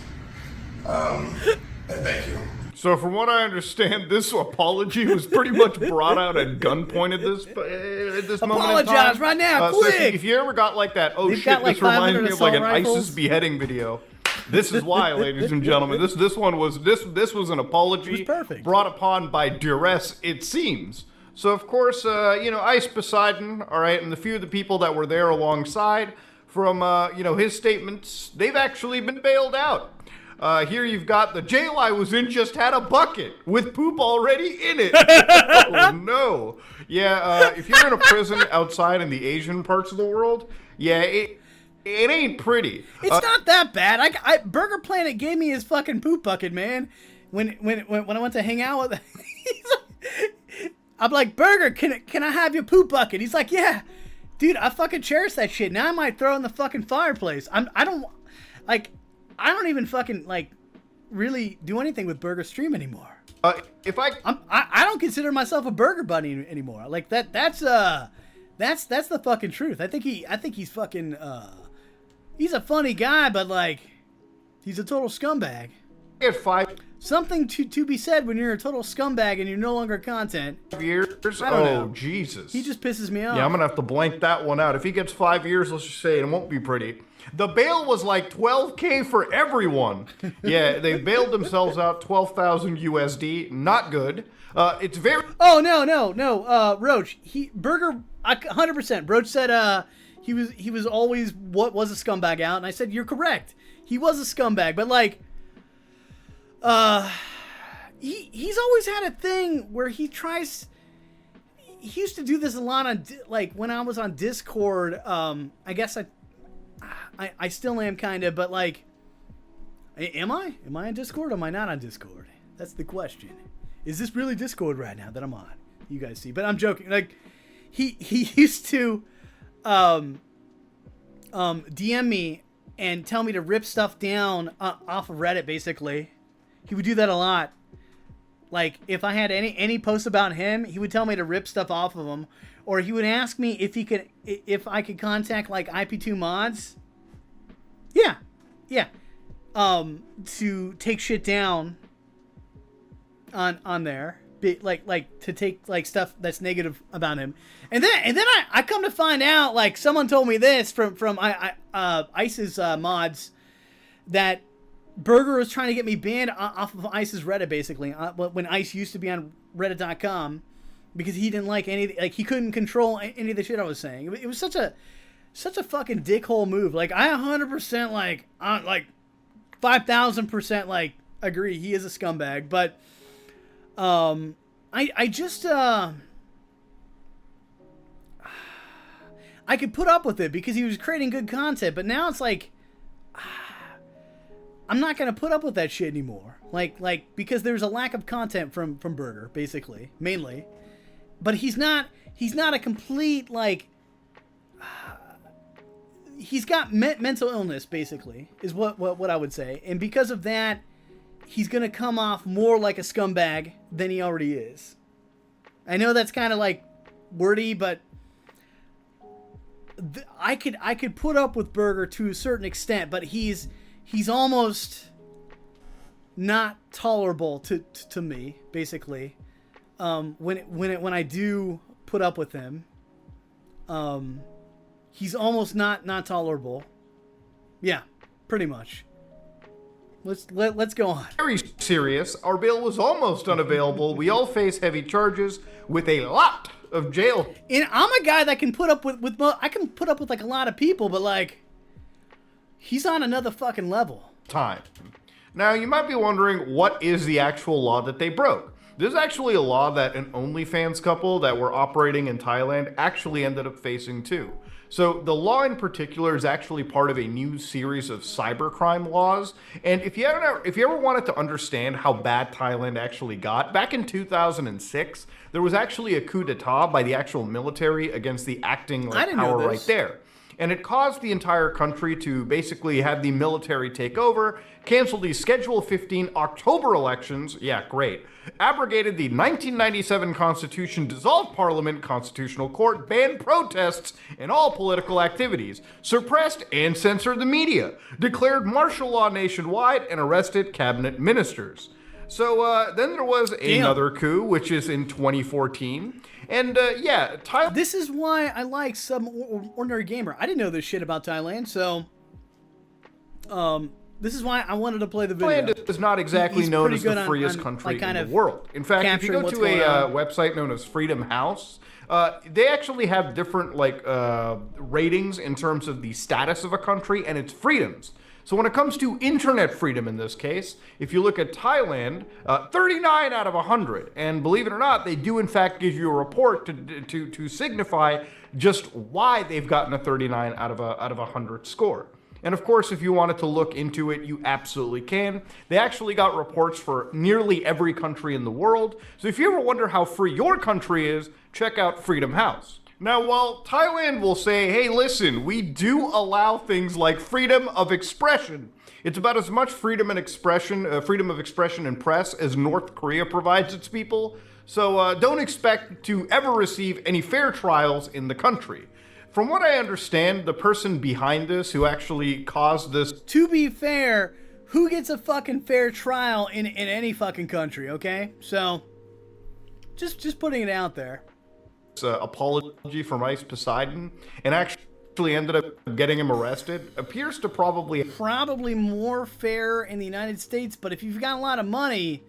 And thank you. So from what I understand, this apology was pretty much brought out at gunpoint at this moment in time. Apologize right now, quick! So if you ever got like that, oh shit, this reminds me of like an ISIS beheading video. This is why, ladies and gentlemen, this was an apology brought upon by duress, it seems. So of course, Ice Poseidon, all right, and the few of the people that were there alongside, from his statements, they've actually been bailed out. Here you've got the jail I was in just had a bucket with poop already in it. Oh no. Yeah, if you're in a prison outside in the Asian parts of the world, yeah, it ain't pretty. It's not that bad. Burger Planet gave me his fucking poop bucket, man. When I went to hang out with I'm like, Burger, can I have your poop bucket? He's like, yeah. Dude, I fucking cherish that shit. Now I might throw it in the fucking fireplace. I don't even fucking really do anything with Burger Stream anymore. I don't consider myself a Burger Bunny anymore. Like that's the fucking truth. I think he's fucking he's a funny guy, but he's a total scumbag. Get 5 something to be said when you're a total scumbag and you're no longer content. 5 years? I don't know. Jesus. He just pisses me off. Yeah, I'm gonna have to blank that one out. If he gets 5 years, let's just say it won't be pretty. The bail was like $12K for everyone. Yeah, they bailed themselves out 12,000 USD. Not good. It's very... Oh, no. Roach, Burger, 100%. Roach said he was always what was a scumbag out, and I said you're correct. He was a scumbag, but like, he's always had a thing where he tries. He used to do this a lot on like when I was on Discord. I guess I still am kind of, but like, am I on Discord? Or am I not on Discord? That's the question. Is this really Discord right now that I'm on? You guys see, but I'm joking. Like, he used to DM me and tell me to rip stuff down off of Reddit. Basically, he would do that a lot. Like, if I had any posts about him, he would tell me to rip stuff off of him, or he would ask me if I could contact like IP2 mods. Yeah. To take shit down on there, like to take like stuff that's negative about him, and then I come to find out, like, someone told me this from ICE's mods, that Burger was trying to get me banned off of ICE's Reddit, basically, when ICE used to be on Reddit.com, because he didn't like any, like, he couldn't control any of the shit I was saying. It was such a fucking dickhole move. Like, I 100% like 5,000% like agree he is a scumbag, but I just I could put up with it because he was creating good content, but now it's like, I'm not gonna put up with that shit anymore. Like because there's a lack of content from Burger, basically, mainly. But he's not a complete, like, he's got mental illness, basically, is what I would say. And because of that, he's gonna come off more like a scumbag than he already is. I know that's kind of like wordy, but I could put up with Burger to a certain extent, but he's almost not tolerable to me, basically. When I do put up with him, he's almost not tolerable. Yeah, pretty much. Let's go on. Very serious. Our bail was almost unavailable. We all face heavy charges with a lot of jail. And I'm a guy that can put up with I can put up with like a lot of people, but like, he's on another fucking level. Time. Now, you might be wondering, what is the actual law that they broke? There's actually a law that an OnlyFans couple that were operating in Thailand actually ended up facing too. So the law in particular is actually part of a new series of cybercrime laws. And if you ever wanted to understand how bad Thailand actually got, back in 2006, there was actually a coup d'etat by the actual military against the acting power right there. And it caused the entire country to basically have the military take over, cancel the Schedule 15 October elections, yeah, great, abrogated the 1997 Constitution, dissolved Parliament, Constitutional Court, banned protests and all political activities, suppressed and censored the media, declared martial law nationwide, and arrested cabinet ministers. So then there was another coup, which is in 2014. And yeah, Thailand. This is why I like Some Ordinary Gamer. I didn't know this shit about Thailand, so this is why I wanted to play the video. Thailand is not exactly known as the freest country in the world. In fact, if you go to a website known as Freedom House, they actually have different ratings in terms of the status of a country and its freedoms. So when it comes to internet freedom in this case, if you look at Thailand, 39 out of 100. And believe it or not, they do in fact give you a report to signify just why they've gotten a 39 out of 100 score. And of course, if you wanted to look into it, you absolutely can. They actually got reports for nearly every country in the world. So if you ever wonder how free your country is, check out Freedom House. Now, while Thailand will say, hey, listen, we do allow things like freedom of expression, it's about as much freedom of expression and press as North Korea provides its people. So don't expect to ever receive any fair trials in the country. From what I understand, the person behind this who actually caused this... To be fair, who gets a fucking fair trial in any fucking country, okay? So, just putting it out there. Apology from Ice Poseidon and actually ended up getting him arrested appears to probably more fair in the United States, but if you've got a lot of money,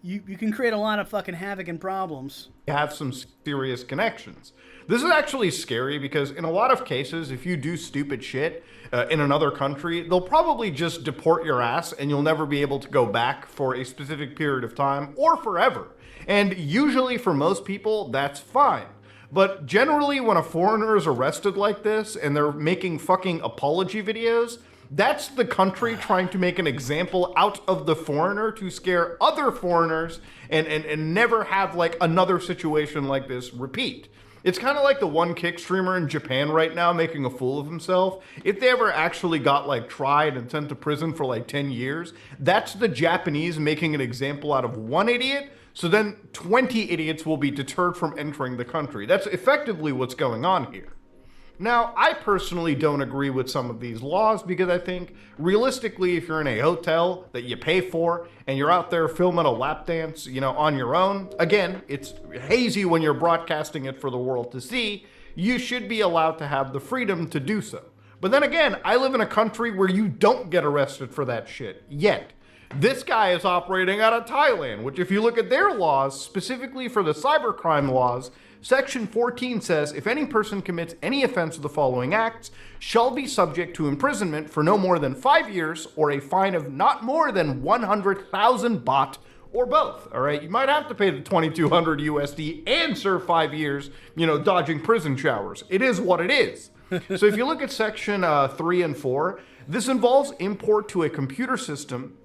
you can create a lot of fucking havoc and problems. Have some serious connections. This is actually scary because in a lot of cases, if you do stupid shit in another country, they'll probably just deport your ass and you'll never be able to go back for a specific period of time or forever. And usually for most people, that's fine. But generally when a foreigner is arrested like this and they're making fucking apology videos, that's the country trying to make an example out of the foreigner to scare other foreigners and never have like another situation like this repeat. It's kind of like the one kick streamer in Japan right now making a fool of himself. If they ever actually got like tried and sent to prison for like 10 years, that's the Japanese making an example out of one idiot. So then 20 idiots will be deterred from entering the country. That's effectively what's going on here. Now, I personally don't agree with some of these laws because I think, realistically, if you're in a hotel that you pay for and you're out there filming a lap dance, on your own, again, it's hazy when you're broadcasting it for the world to see, you should be allowed to have the freedom to do so. But then again, I live in a country where you don't get arrested for that shit, yet. This guy is operating out of Thailand, which if you look at their laws, specifically for the cybercrime laws, Section 14 says, if any person commits any offense of the following acts, shall be subject to imprisonment for no more than 5 years or a fine of not more than 100,000 baht or both. All right, you might have to pay the 2,200 USD and serve 5 years, dodging prison showers. It is what it is. So if you look at Section 3 and 4, this involves import to a computer system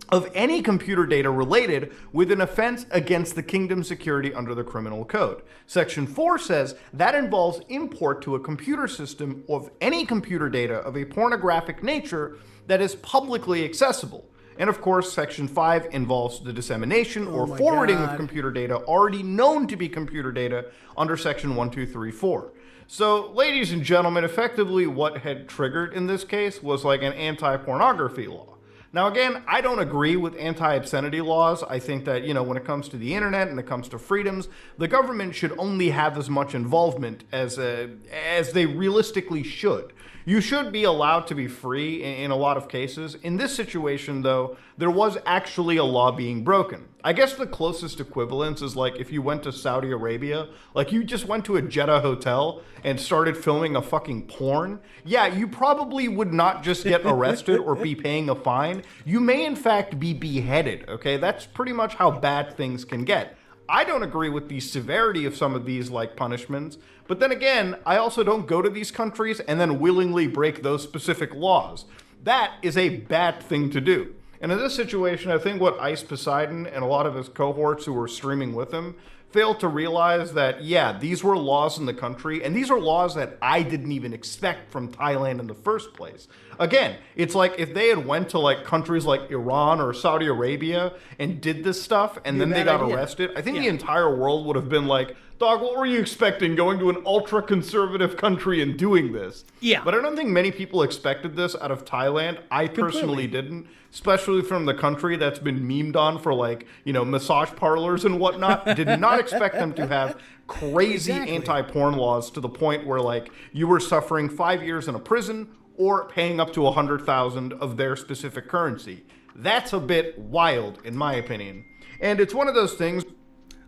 of any computer data related with an offense against the kingdom's security under the criminal code. Section 4 says that involves import to a computer system of any computer data of a pornographic nature that is publicly accessible. And of course, Section 5 involves the dissemination or forwarding of computer data already known to be computer data under Section 1, 2, 3, 4. So, ladies and gentlemen, effectively what had triggered in this case was like an anti-pornography law. Now, again, I don't agree with anti-obscenity laws. I think that, when it comes to the internet and it comes to freedoms, the government should only have as much involvement as they realistically should. You should be allowed to be free in a lot of cases. In this situation, though, there was actually a law being broken. I guess the closest equivalence is like if you went to Saudi Arabia, like you just went to a Jeddah hotel and started filming a fucking porn. Yeah, you probably would not just get arrested or be paying a fine. You may in fact be beheaded, okay? That's pretty much how bad things can get. I don't agree with the severity of some of these like punishments, but then again, I also don't go to these countries and then willingly break those specific laws. That is a bad thing to do. And in this situation, I think what Ice Poseidon and a lot of his cohorts who were streaming with him failed to realize that, yeah, these were laws in the country, and these are laws that I didn't even expect from Thailand in the first place. Again, it's like if they had went to like countries like Iran or Saudi Arabia and did this stuff and then they got arrested, I think the entire world would have been like, dog, what were you expecting going to an ultra-conservative country and doing this? Yeah. But I don't think many people expected this out of Thailand. I personally didn't, especially from the country that's been memed on for like, massage parlors and whatnot. Did not expect them to have crazy anti-porn laws to the point where like you were suffering 5 years in a prison or paying up to 100,000 of their specific currency. That's a bit wild, in my opinion. And it's one of those things.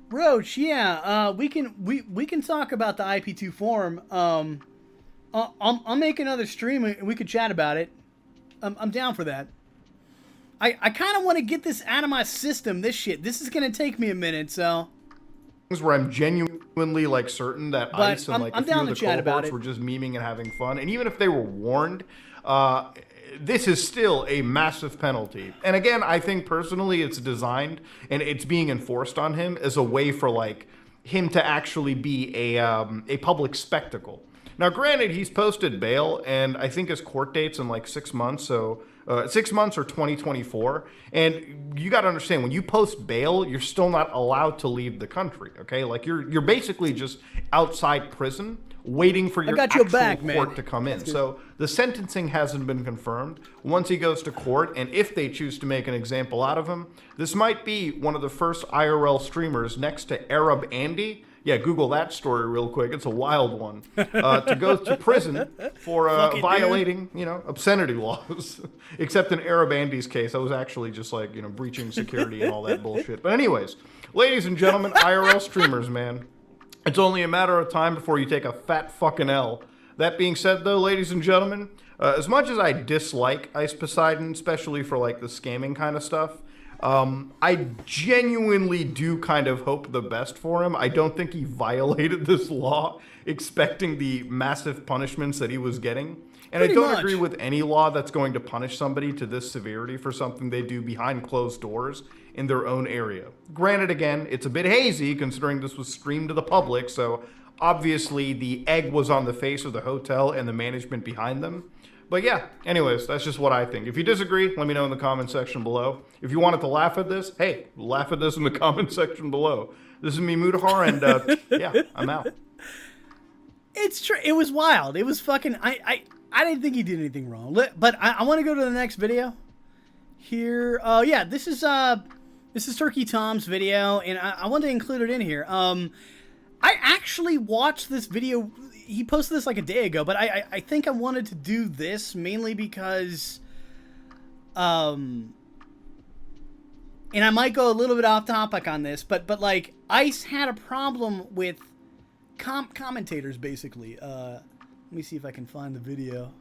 Roach, yeah, we can talk about the IP2 forum. I'll make another stream and we could chat about it. I'm down for that. I kind of want to get this out of my system. This is gonna take me a minute, so. Where I'm genuinely like certain that Ice and like a few of the cohorts were just memeing and having fun, and even if they were warned, this is still a massive penalty. And again, I think personally it's designed and it's being enforced on him as a way for like him to actually be a public spectacle. Now, granted, he's posted bail, and I think his court date's in like 6 months, so 6 months or 2024. And you got to understand, when you post bail, you're still not allowed to leave the country, okay? Like you're basically just outside prison waiting for your actual court to come in. So the sentencing hasn't been confirmed. Once he goes to court, and if they choose to make an example out of him, this might be one of the first IRL streamers next to Arab Andy. Yeah, Google that story real quick. It's a wild one. To go to prison for violating, obscenity laws. Except in Arab Andy's case, that was actually just like, breaching security and all that bullshit. But anyways, ladies and gentlemen, IRL streamers, man. It's only a matter of time before you take a fat fucking L. That being said, though, ladies and gentlemen, as much as I dislike Ice Poseidon, especially for like the scamming kind of stuff, I genuinely do kind of hope the best for him. I don't think he violated this law expecting the massive punishments that he was getting. And I don't agree with any law that's going to punish somebody to this severity for something they do behind closed doors in their own area. Granted, again, it's a bit hazy considering this was streamed to the public, so obviously the egg was on the face of the hotel and the management behind them. But yeah, anyways, that's just what I think. If you disagree, let me know in the comment section below. If you wanted to laugh at this, hey, laugh at this in the comment section below. This is me, Mudahar, and yeah, I'm out. It's true. It was wild. It was fucking... I didn't think he did anything wrong. But I want to go to the next video. Here. Yeah, this is Turkey Tom's video, and I wanted to include it in here. I actually watched this video. He posted this like a day ago, but I think I wanted to do this mainly because, and I might go a little bit off topic on this, but like Ice had a problem with commentators basically. Let me see if I can find the video.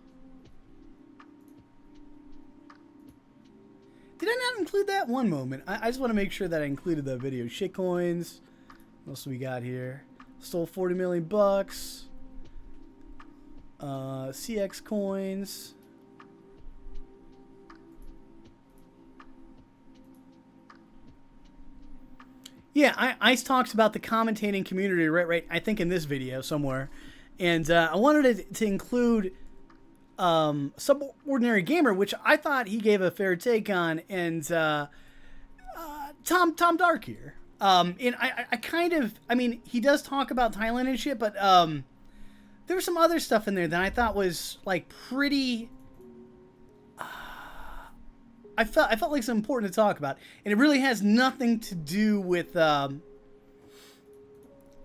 Did I not include that? One moment. I just want to make sure that I included that video. Shitcoins. What else we got here? Stole 40 million bucks. CxCoins. Yeah, Ice talks about the commentating community, right, I think in this video somewhere. And I wanted to include Subordinary Gamer, which I thought he gave a fair take on, and Tom Dark here. And I kind of, I mean, he does talk about Thailand and shit, but there was some other stuff in there that I thought was like pretty. I felt like it's important to talk about, and it really has nothing to do with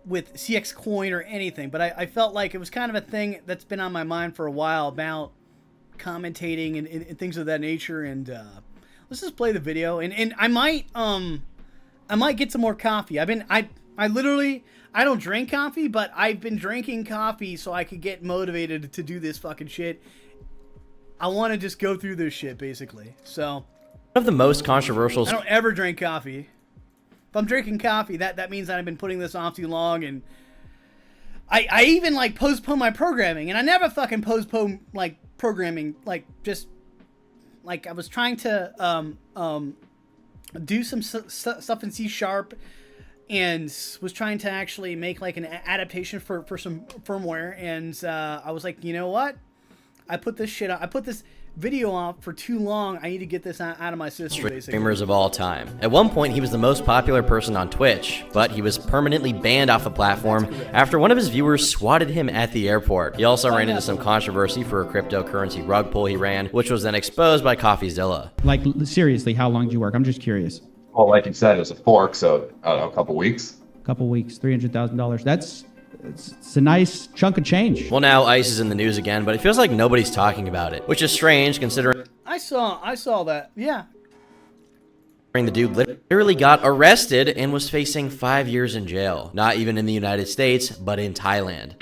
CxCoin or anything, but I felt like it was kind of a thing that's been on my mind for a while about commentating and things of that nature. And let's just play the video, and I might get some more coffee. I literally, I don't drink coffee, but I've been drinking coffee so I could get motivated to do this fucking shit. I want to just go through this shit basically. So one of the most controversial. I don't ever drink coffee. If I'm drinking coffee, that means that I've been putting this off too long, and I even like postpone my programming, and I never fucking postpone like programming, like just like I was trying to do some stuff in C# and was trying to actually make like an adaptation for some firmware, and I was like, you know what? I put this video off for too long. I need to get this out of my system, basically. Streamers of all time. At one point, he was the most popular person on Twitch, but he was permanently banned off the platform after one of his viewers swatted him at the airport. He also ran into some controversy for a cryptocurrency rug pull he ran, which was then exposed by CoffeeZilla. Like, seriously, how long did you work? I'm just curious. Well, like you said, it was a fork, so I don't know, a couple weeks. Couple weeks, $300,000. It's a nice chunk of change. Well, now Ice is in the news again, but it feels like nobody's talking about it, which is strange considering I saw that. Yeah. The dude literally got arrested and was facing 5 years in jail. Not even in the United States, but in Thailand.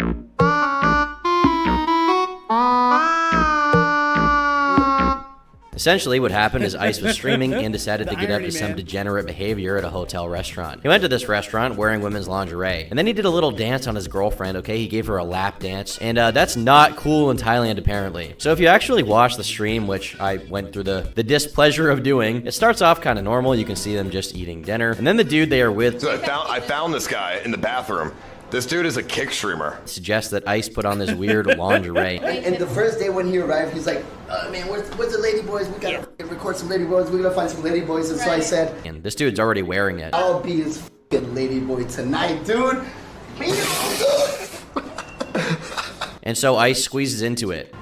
Essentially, what happened is Ice was streaming and decided to get up to some degenerate behavior at a hotel restaurant. He went to this restaurant wearing women's lingerie, and then he did a little dance on his girlfriend, okay? He gave her a lap dance, and that's not cool in Thailand, apparently. So if you actually watch the stream, which I went through the displeasure of doing, it starts off kind of normal. You can see them just eating dinner, and then the dude they are with... So I found this guy in the bathroom. This dude is a kick streamer. Suggests that Ice put on this weird lingerie. And the first day when he arrived, he's like, man, where's the lady boys? We gotta record some lady boys. We gotta find some lady boys. And so I said, and this dude's already wearing it. I'll be his f***ing lady boy tonight, dude. And so Ice squeezes into it.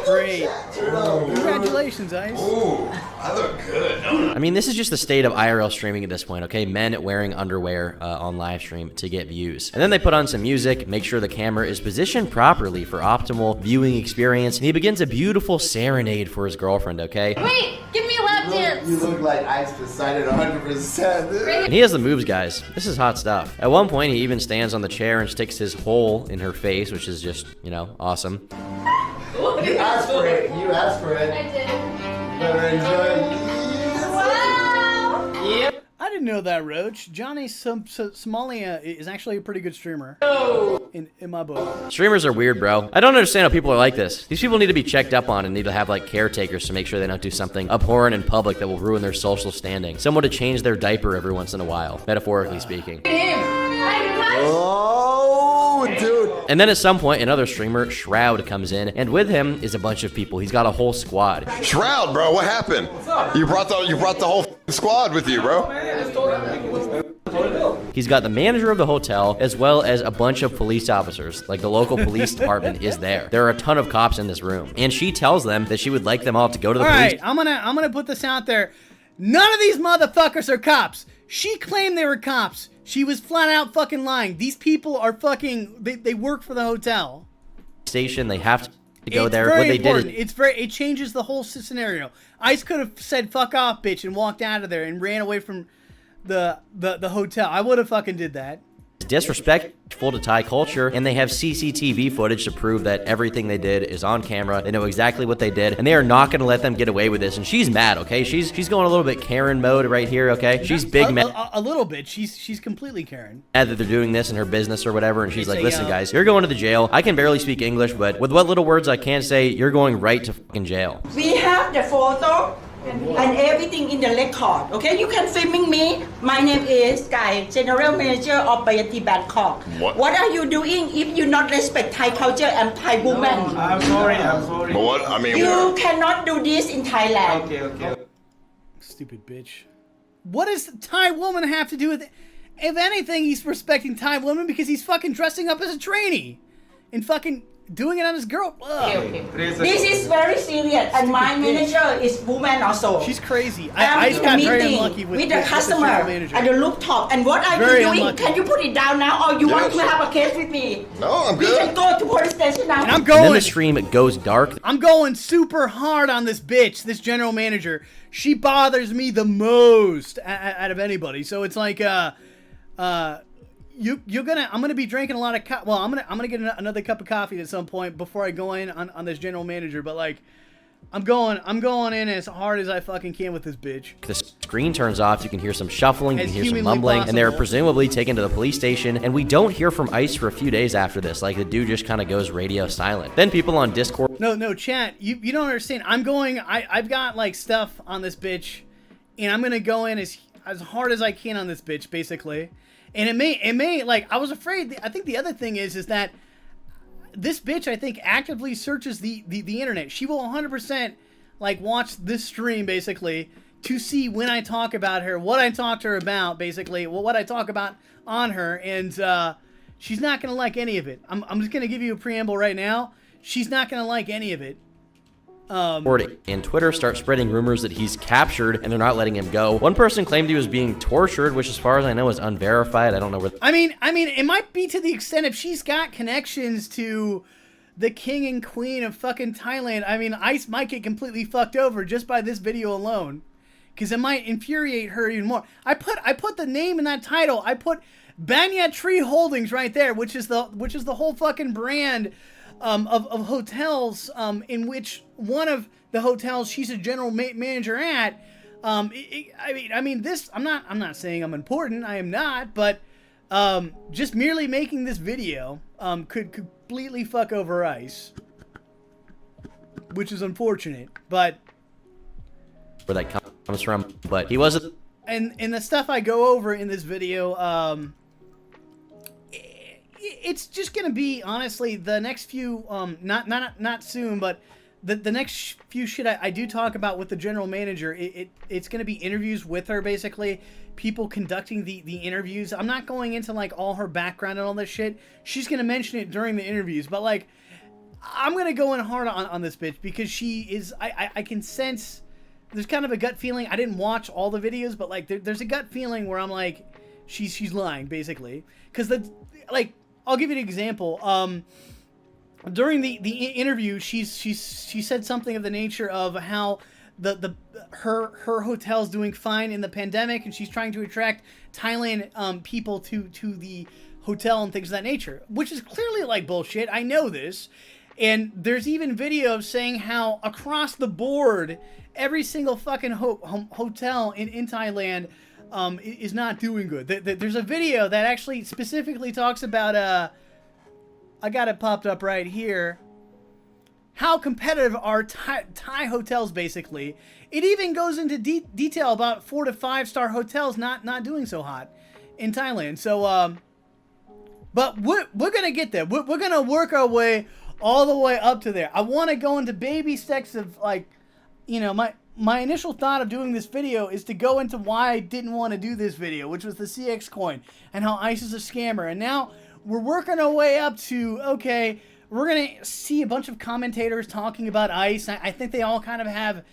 Great. Congratulations, Ice. Ooh, I look good. I mean, this is just the state of IRL streaming at this point, okay? Men wearing underwear on live stream to get views. And then they put on some music, make sure the camera is positioned properly for optimal viewing experience, and he begins a beautiful serenade for his girlfriend, okay? Wait, give me a lap dance. You look like Ice Poseidon 100%. And he has the moves, guys. This is hot stuff. At one point, he even stands on the chair and sticks his hole in her face, which is just, you know, awesome. You asked for it. You asked for it. I did. Better enjoy. Wow. Yep. I didn't know that, Roach. Johnny Somalia is actually a pretty good streamer. In my book. Streamers are weird, bro. I don't understand how people are like this. These people need to be checked up on and need to have like caretakers to make sure they don't do something abhorrent in public that will ruin their social standing. Someone to change their diaper every once in a while, metaphorically speaking. Oh, dude. And then at some point, another streamer, Shroud, comes in, and with him is a bunch of people. He's got a whole squad. Shroud, bro, what happened? You brought the whole squad with you, bro. He's got the manager of the hotel as well as a bunch of police officers. Like the local police department is there. There are a ton of cops in this room, and she tells them that she would like them all to go to the police. All right, I'm gonna put this out there. None of these motherfuckers are cops. She claimed they were cops. She was flat out fucking lying. These people are fucking. They work for the hotel. Station. They have to go it's there. Very what they important. did. It changes the whole scenario. Ice could have said "fuck off, bitch" and walked out of there and ran away from the hotel. I would have fucking did that. Disrespectful to Thai culture, and they have CCTV footage to prove that everything they did is on camera. They know exactly what they did, and they are not going to let them get away with this. And she's mad, okay? She's going a little bit Karen mode right here, okay? She's big mad. A little bit. She's completely Karen. That they're doing this in her business or whatever, and she's like, listen, guys, you're going to the jail. I can barely speak English, but with what little words I can say, you're going right to fucking jail. We have the photo and everything in the record. Okay, you can filming me. My name is Guy, General Manager of Bayati Bangkok. What are you doing if you not respect Thai culture and Thai women? No, I'm sorry. But what? I mean, you cannot do this in Thailand. Okay. Stupid bitch. What does the Thai woman have to do with it? If anything, he's respecting Thai women because he's fucking dressing up as a trainee and fucking doing it on his girl. Okay. This is very serious, and my manager is woman also. She's crazy. I just got very meeting unlucky with the customer at the rooftop. And what are you doing? Unlucky. Can you put it down now, or you want to have a case with me? No, I'm good. We can go to police station now. And I'm And going. then the stream goes dark. I'm going super hard on this bitch, this general manager. She bothers me the most out of anybody. So it's like, I'm gonna be drinking a lot of I'm gonna get another cup of coffee at some point before I go in on this general manager. But like, I'm going in as hard as I fucking can with this bitch. The screen turns off. You can hear some shuffling. You As can hear some humanly mumbling, and they're possible. presumably taken to the police station. And we don't hear from Ice for a few days after this. Like the dude just kind of goes radio silent. Then people on Discord. No, chat. You don't understand. I've got like stuff on this bitch, and I'm gonna go in as hard as I can on this bitch, basically. And it may like, I was afraid. I think the other thing is that this bitch, I think, actively searches the internet. She will 100% like watch this stream basically to see when I talk about her, what I talk to her about, basically, what I talk about on her, and she's not gonna like any of it. I'm just gonna give you a preamble right now. She's not gonna like any of it. And Twitter starts spreading rumors that he's captured and they're not letting him go. One person claimed he was being tortured, which as far as I know is unverified. I don't know where. I mean, it might be to the extent if she's got connections to the king and queen of fucking Thailand. I mean, Ice might get completely fucked over just by this video alone, because it might infuriate her even more. I put the name in that title. I put Banyan Tree Holdings right there, which is the whole fucking brand of hotels, in which one of the hotels she's a general manager at. I mean this. I'm not saying I'm important. I am not. But just merely making this video could completely fuck over Ice, which is unfortunate. But Where that comes from, but he wasn't. And the stuff I go over in this video, it's just gonna be, honestly, the next few, not soon, but the next few shit I do talk about with the general manager, it's gonna be interviews with her, basically, people conducting the interviews. I'm not going into like all her background and all this shit. She's gonna mention it during the interviews, but like, I'm gonna go in hard on this bitch because she is. I can sense there's kind of a gut feeling. I didn't watch all the videos, but like there's a gut feeling where I'm like, she's lying, basically, because I'll give you an example. During the interview, she said something of the nature of how her hotel's doing fine in the pandemic, and she's trying to attract Thailand people to the hotel and things of that nature, which is clearly like bullshit. I know this. And there's even video of saying how across the board, every single fucking hotel in Thailand is not doing good. There's a video that actually specifically talks about, I got it popped up right here, how competitive are Thai hotels, basically. It even goes into detail about 4 to 5 star hotels not doing so hot in Thailand. So, but we're going to get there. We're going to work our way all the way up to there. I want to go into baby steps of, like, you know, my initial thought of doing this video is to go into why I didn't want to do this video, which was the CxCoin and how ICE is a scammer. And now we're working our way up to, okay, we're going to see a bunch of commentators talking about ICE. I think they all kind of have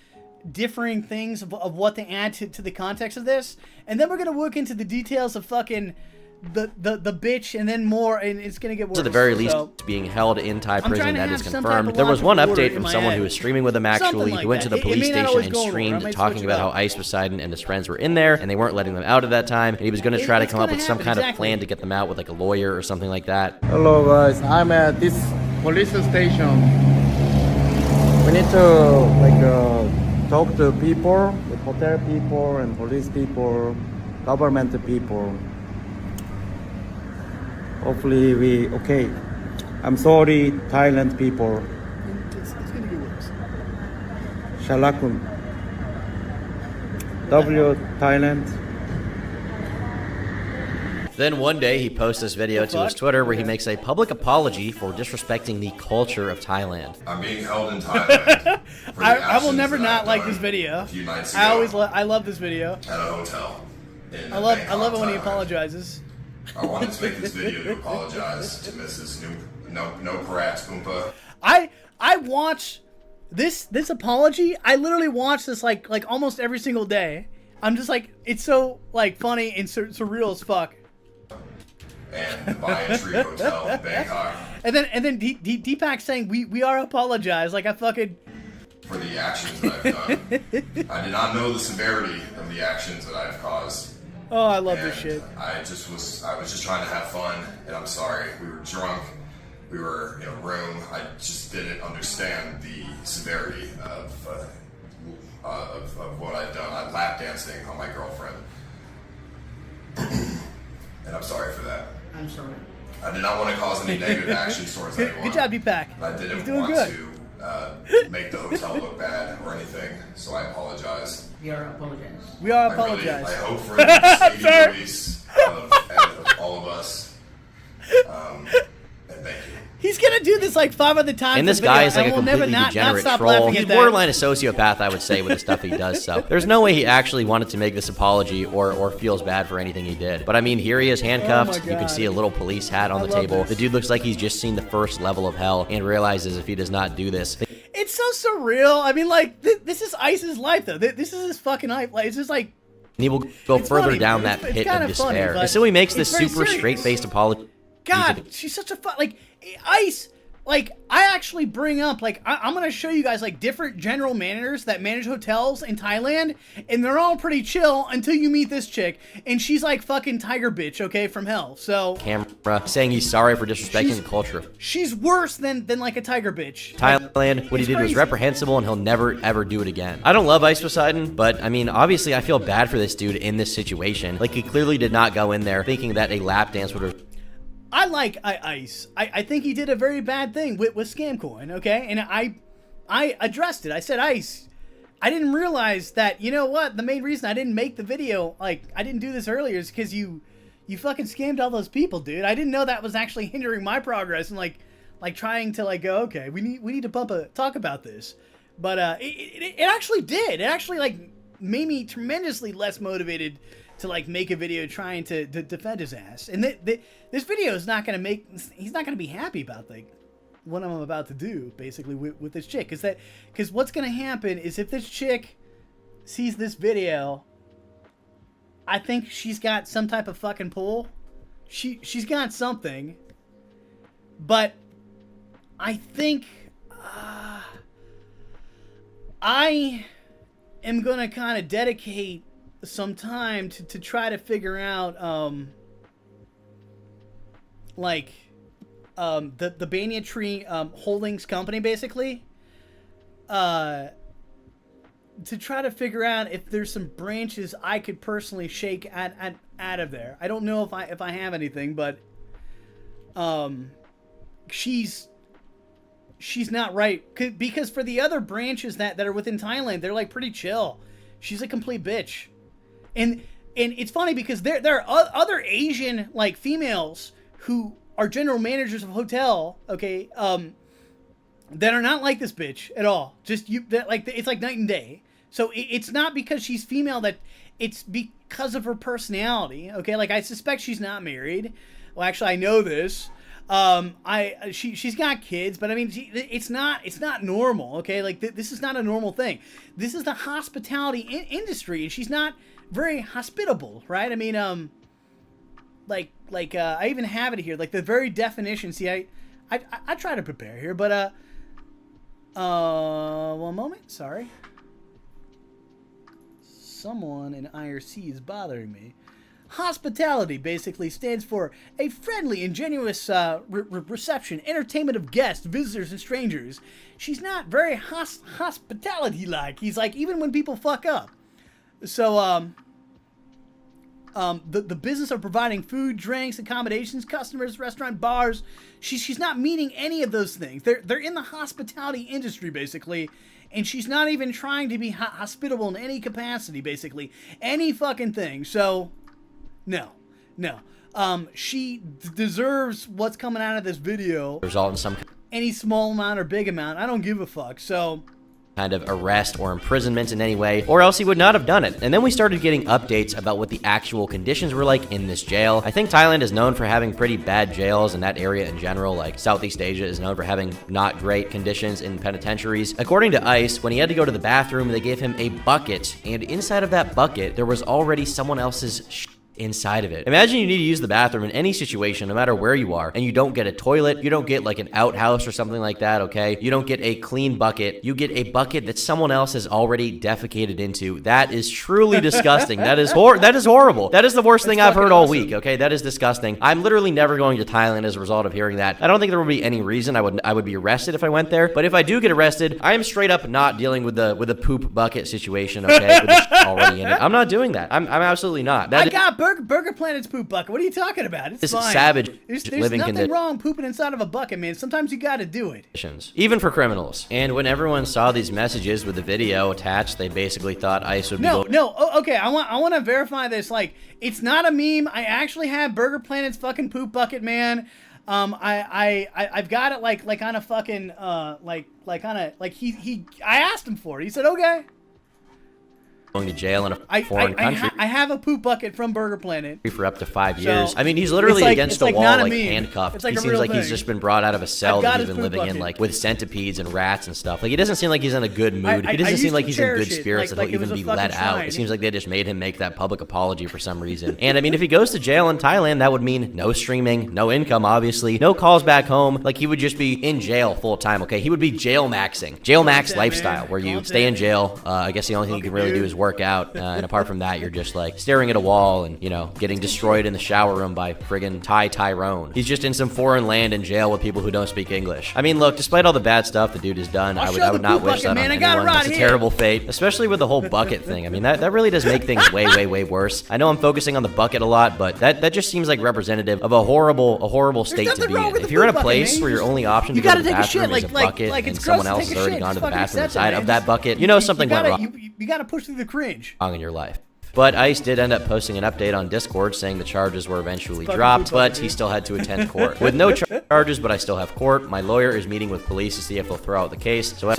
differing things of what they add to the context of this. And then we're going to work into the details of fucking the bitch, and then more, and it's gonna get worse. At the very least, being held in Thai prison, that is confirmed. There was one update from someone who was streaming with him, actually, who went to the police station and streamed talking about how Ice, Poseidon, and his friends were in there, and they weren't letting them out at that time, and he was gonna try to come up with some kind of plan to get them out with, like, a lawyer or something like that. Hello guys, I'm at this police station. We need to, like, talk to people, the hotel people and police people, government people. Hopefully okay. I'm sorry, Thailand people. It's gonna get worse. Shalakun. W Thailand. Then one day he posts this video to his Twitter where he makes a public apology for disrespecting the culture of Thailand. I'm being held in Thailand. I will never not like this video. I love this video. At a hotel. I love it when he apologizes. I wanted to make this video to apologize to Mrs. Nopparat Aumpa. I watch this apology. I literally watch this like almost every single day. I'm just like, it's so like funny and surreal as fuck. And the Banyan Hotel in Bangkok. And then Deepak saying we are apologize, like I fucking for the actions that I've done. I did not know the severity of the actions that I've caused. Oh, I love this shit. I was just trying to have fun, and I'm sorry. We were drunk. We were in a room. I just didn't understand the severity of what I've done. I'm lap dancing on my girlfriend, and I'm sorry for that. I'm sorry. I did not want to cause any negative actions towards anyone. Good job, Deepak. I didn't He's doing want good. to make the hotel look bad or anything, so I apologize. We are apologizing. We are apologize. I hope for the speedy release of all of us. And thank you. He's gonna do this like 5 other times. And this guy is like a completely degenerate troll. He's borderline a sociopath, I would say, with the stuff he does. So there's no way he actually wanted to make this apology or feels bad for anything he did. But I mean, here he is handcuffed. You can see a little police hat on the table. The dude looks like he's just seen the first level of hell and realizes if he does not do this. It's so surreal. I mean, like, this is Ice's life, though. This is his fucking life. Like, it's just like... And he will go further down that pit of despair. And so he makes this super straight-faced apology. God, she's such a like, Ice... Like, I actually bring up, like, I'm going to show you guys, like, different general managers that manage hotels in Thailand, and they're all pretty chill until you meet this chick, and she's like fucking tiger bitch, okay, from hell, so... Camera saying he's sorry for disrespecting the culture. She's worse than like a tiger bitch. Thailand, what he did was reprehensible, and he'll never, ever do it again. I don't love Ice Poseidon, but, I mean, obviously I feel bad for this dude in this situation. Like, he clearly did not go in there thinking that a lap dance would have... I like Ice. I think he did a very bad thing with ScamCoin, okay? And I addressed it. I said, Ice, I didn't realize that, you know what? The main reason I didn't make the video, like, I didn't do this earlier is because you fucking scammed all those people, dude. I didn't know that was actually hindering my progress and, like trying to, like, go, okay, we need to talk about this. But it actually did. It actually, like, made me tremendously less motivated to like make a video trying to defend his ass. And this video is not gonna he's not gonna be happy about like what I'm about to do basically with this chick. Because what's gonna happen is if this chick sees this video, I think she's got some type of fucking pull. She's got something, but I think am gonna kind of dedicate some time to try to figure out the Banyan Tree Holdings company, basically, to try to figure out if there's some branches I could personally shake out of there. I don't know if I have anything, but she's not right, because for the other branches that are within Thailand, they're like pretty chill. She's a complete bitch. And it's funny because there are other Asian like females who are general managers of hotel, okay, that are not like this bitch at all. Just it's like night and day. So it's not because she's female, that it's because of her personality, okay? Like, I suspect she's not married. Well, actually, I know this. She's got kids, but I mean, it's not normal, okay? Like, this is not a normal thing. This is the hospitality industry, and she's not very hospitable, right? I mean, I even have it here, like the very definition. See, I try to prepare here, but one moment, sorry. Someone in IRC is bothering me. Hospitality basically stands for a friendly, ingenuous reception, entertainment of guests, visitors, and strangers. She's not very hospitality-like. He's like, even when people fuck up. So, the business of providing food, drinks, accommodations, customers, restaurant, bars, she's not meeting any of those things. They're in the hospitality industry, basically, and she's not even trying to be hospitable in any capacity, basically. Any fucking thing. So, no. She deserves what's coming out of this video. Result in some any small amount or big amount. I don't give a fuck. So, kind of arrest or imprisonment in any way, or else he would not have done it. And then we started getting updates about what the actual conditions were like in this jail. I think Thailand is known for having pretty bad jails, and that area in general, like Southeast Asia, is known for having not great conditions in penitentiaries. According to ICE, when he had to go to the bathroom, they gave him a bucket, and inside of that bucket, there was already someone else's inside of it. Imagine you need to use the bathroom in any situation, no matter where you are, and you don't get a toilet, you don't get like an outhouse or something like that, okay? You don't get a clean bucket, you get a bucket that someone else has already defecated into. That is truly disgusting. That is horrible. That is the worst thing I've heard all week, okay? That is disgusting. I'm literally never going to Thailand as a result of hearing that. I don't think there would be any reason I would be arrested if I went there, but if I do get arrested, I am straight up not dealing with the poop bucket situation, okay? With the shit already in it. I'm not doing that. I'm absolutely not. I got Burger Planet's poop bucket. What are you talking about? It's fine. Savage. There's nothing wrong pooping inside of a bucket, man. Sometimes you got to do it. Even for criminals. And when everyone saw these messages with the video attached, they basically thought ICE would be okay. I want to verify this. Like, it's not a meme. I actually have Burger Planet's fucking poop bucket, man. I've got it like on a fucking I asked him for it. He said okay. Going to jail in a foreign country. I have a poop bucket from Burger Planet for up to 5 years. I mean, he's literally against a wall, like handcuffed. He seems like he's just been brought out of a cell that he's been living in, like with centipedes and rats and stuff. Like, he doesn't seem like he's in a good mood. He doesn't seem like he's in good spirits that he'll even be let out. It seems like they just made him make that public apology for some reason. And I mean, if he goes to jail in Thailand, that would mean no streaming, no income, obviously, no calls back home. Like, he would just be in jail full time. Okay, he would be jail maxing, jail max lifestyle, where you stay in jail. I guess the only thing you can really do is work out. And apart from that, you're just like staring at a wall and, you know, getting destroyed in the shower room by friggin' Tyrone. He's just in some foreign land in jail with people who don't speak English. I mean, look, despite all the bad stuff the dude has done, I would not wish that on anyone. That's a terrible fate, especially with the whole bucket thing. I mean, that really does make things way worse. I know I'm focusing on the bucket a lot, but that just seems like representative of a horrible state to be in. If you're in a place where your only option to go to the bathroom is a bucket and someone else has already gone to the bathroom inside of that bucket, you know something went wrong. You gotta push through the cringe. In your life. But ICE did end up posting an update on Discord saying the charges were eventually dropped, but he still had to attend court. With no charges, but I still have court. My lawyer is meeting with police to see if they'll throw out the case. So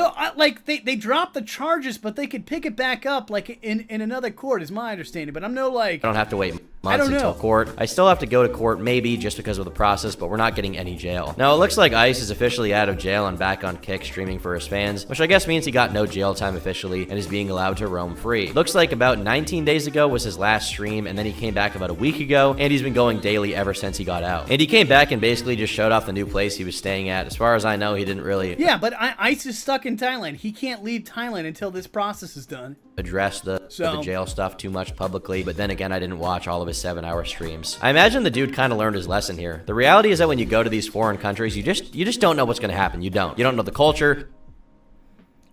they dropped the charges, but they could pick it back up like in another court, is my understanding. But I'm I don't have to wait months until court. I still have to go to court, maybe just because of the process, but we're not getting any jail. Now, it looks like ICE is officially out of jail and back on Kick streaming for his fans, which I guess means he got no jail time officially and is being allowed to roam free. Looks like about 19 days ago was his last stream, and then he came back about a week ago, and he's been going daily ever since he got out. And he came back and basically just showed off off the new place he was staying at. As far as I know, he didn't really Ice is stuck in Thailand. He can't leave Thailand until this process is done. address the jail stuff too much publicly, but then again, I didn't watch all of his 7-hour streams. I imagine the dude kind of learned his lesson here. The reality is that when you go to these foreign countries, you just don't know what's going to happen. You don't know the culture.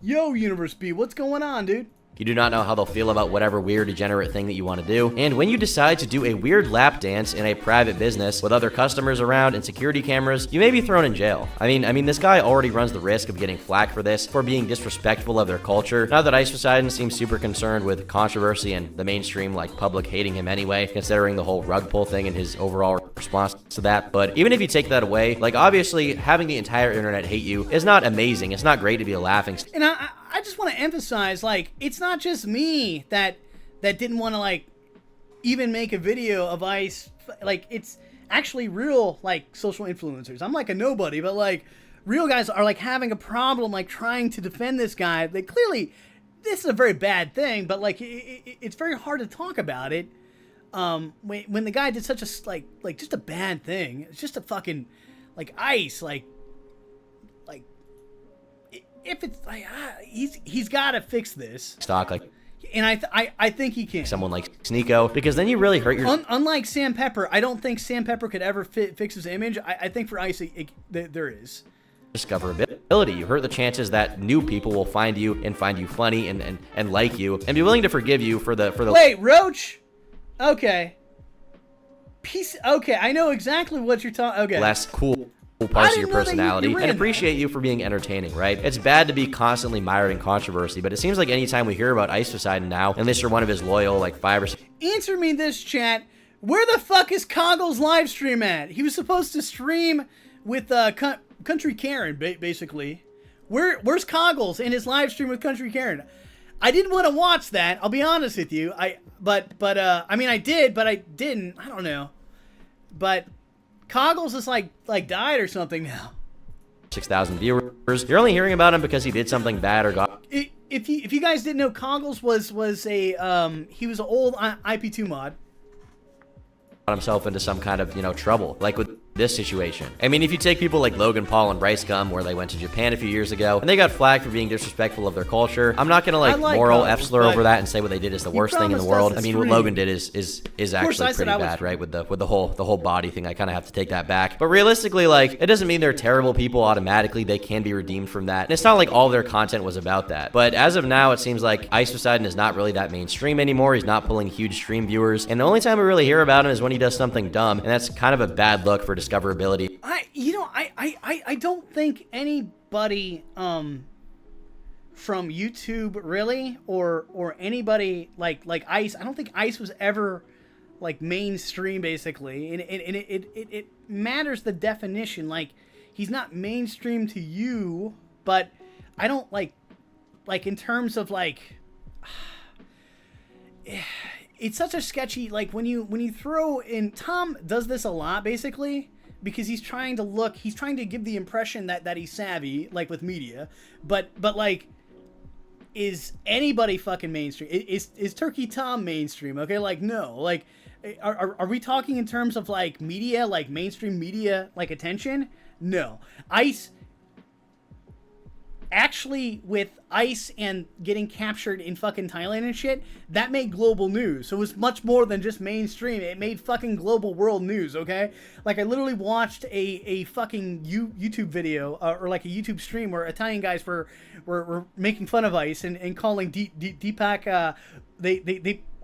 Yo, Universe B, what's going on, dude? You do not know how they'll feel about whatever weird, degenerate thing that you want to do. And when you decide to do a weird lap dance in a private business with other customers around and security cameras, you may be thrown in jail. I mean, this guy already runs the risk of getting flack for this, for being disrespectful of their culture. Now that Ice Poseidon seems super concerned with controversy and the mainstream, like, public hating him anyway, considering the whole rug pull thing and his overall response to that. But even if you take that away, like, obviously, having the entire internet hate you is not amazing. It's not great to be a laughing stock. And I just want to emphasize, like, it's not just me that didn't want to, like, even make a video of Ice. Like, it's actually real, like, social influencers. I'm like a nobody, but, like, real guys are, like, having a problem, like, trying to defend this guy. They clearly, this is a very bad thing, but, like, it's very hard to talk about it when the guy did such a, like just a bad thing. It's just a fucking, like, Ice, like, if it's like he's got to fix this Stock, like, and I think he can. Someone like Sneeko, because then you really hurt your. Unlike Sam Pepper, I don't think Sam Pepper could ever fix his image. I think for Ice, there is discoverability. You hurt the chances that new people will find you and find you funny and like you and be willing to forgive you for the. Wait, Roach. Okay. Okay, I know exactly what you're talking. Okay. Less cool parts of your personality and appreciate you for being entertaining, right? It's bad to be constantly mired in controversy, but it seems like anytime we hear about Ice Poseidon now, unless you're one of his loyal, like, 5 or 6. Answer me this, chat. Where the fuck is Coggle's live stream at? He was supposed to stream with Country Karen, basically. Where's Coggles in his live stream with Country Karen? I didn't want to watch that. I'll be honest with you. I mean, I did, but I didn't. I don't know. But Coggles is like died or something now. 6,000 viewers. You're only hearing about him because he did something bad or got. If you guys didn't know, Coggles was a he was an old IP2 mod. Got himself into some kind of trouble, like with this situation. I mean, if you take people like Logan Paul and Bryce Gum, where they went to Japan a few years ago and they got flagged for being disrespectful of their culture, I'm not gonna like moral F-slur over that and say what they did is the worst thing in the world. I mean, what Logan did is actually pretty bad, right? With the whole body thing, I kind of have to take that back. But realistically, like, it doesn't mean they're terrible people automatically. They can be redeemed from that. And it's not like all their content was about that. But as of now, it seems like Ice Poseidon is not really that mainstream anymore. He's not pulling huge stream viewers, and the only time we really hear about him is when he does something dumb, and that's kind of a bad look for discoverability. I don't think anybody from YouTube really or anybody like Ice. I don't think Ice was ever like mainstream basically, and it matters the definition. Like, he's not mainstream to you, but I don't like in terms of like. It's such a sketchy, like, when you throw in, Tom does this a lot basically because he's trying to give the impression that he's savvy, like, with media, but like, is anybody fucking mainstream? Is Turkey Tom mainstream? Okay, like, no, like, are we talking in terms of like media, like mainstream media, like attention? No. Ice, actually, with Ice and getting captured in fucking Thailand and shit, that made global news. So it was much more than just mainstream. It made fucking global world news, okay? Like, I literally watched a fucking YouTube video, or like a YouTube stream where Italian guys were making fun of Ice and calling Deepak,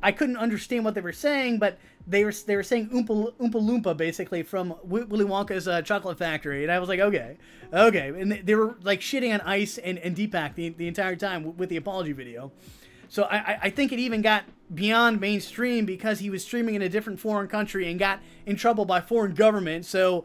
I couldn't understand what they were saying, but they were saying Oompa Loompa basically from Willy Wonka's Chocolate Factory, and I was like, okay, and they were like shitting on Ice and Deepak the entire time with the apology video. So I think it even got beyond mainstream because he was streaming in a different foreign country and got in trouble by foreign government. So,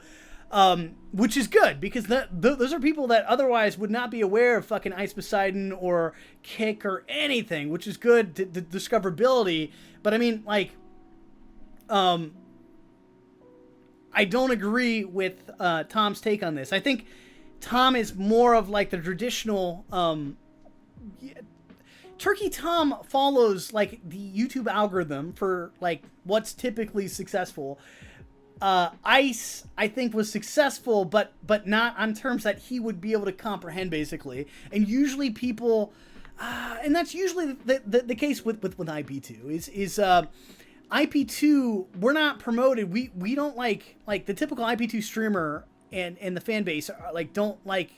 which is good because those are people that otherwise would not be aware of fucking Ice Poseidon or Kick or anything, which is good to discoverability. But I mean, like, I don't agree with Tom's take on this. I think Tom is more of like the traditional. Turkey Tom follows like the YouTube algorithm for like what's typically successful. Ice, I think, was successful, but not on terms that he would be able to comprehend, basically. And usually people, and that's usually the case with IP2, is IP2, we're not promoted. We don't like the typical IP2 streamer and the fan base don't like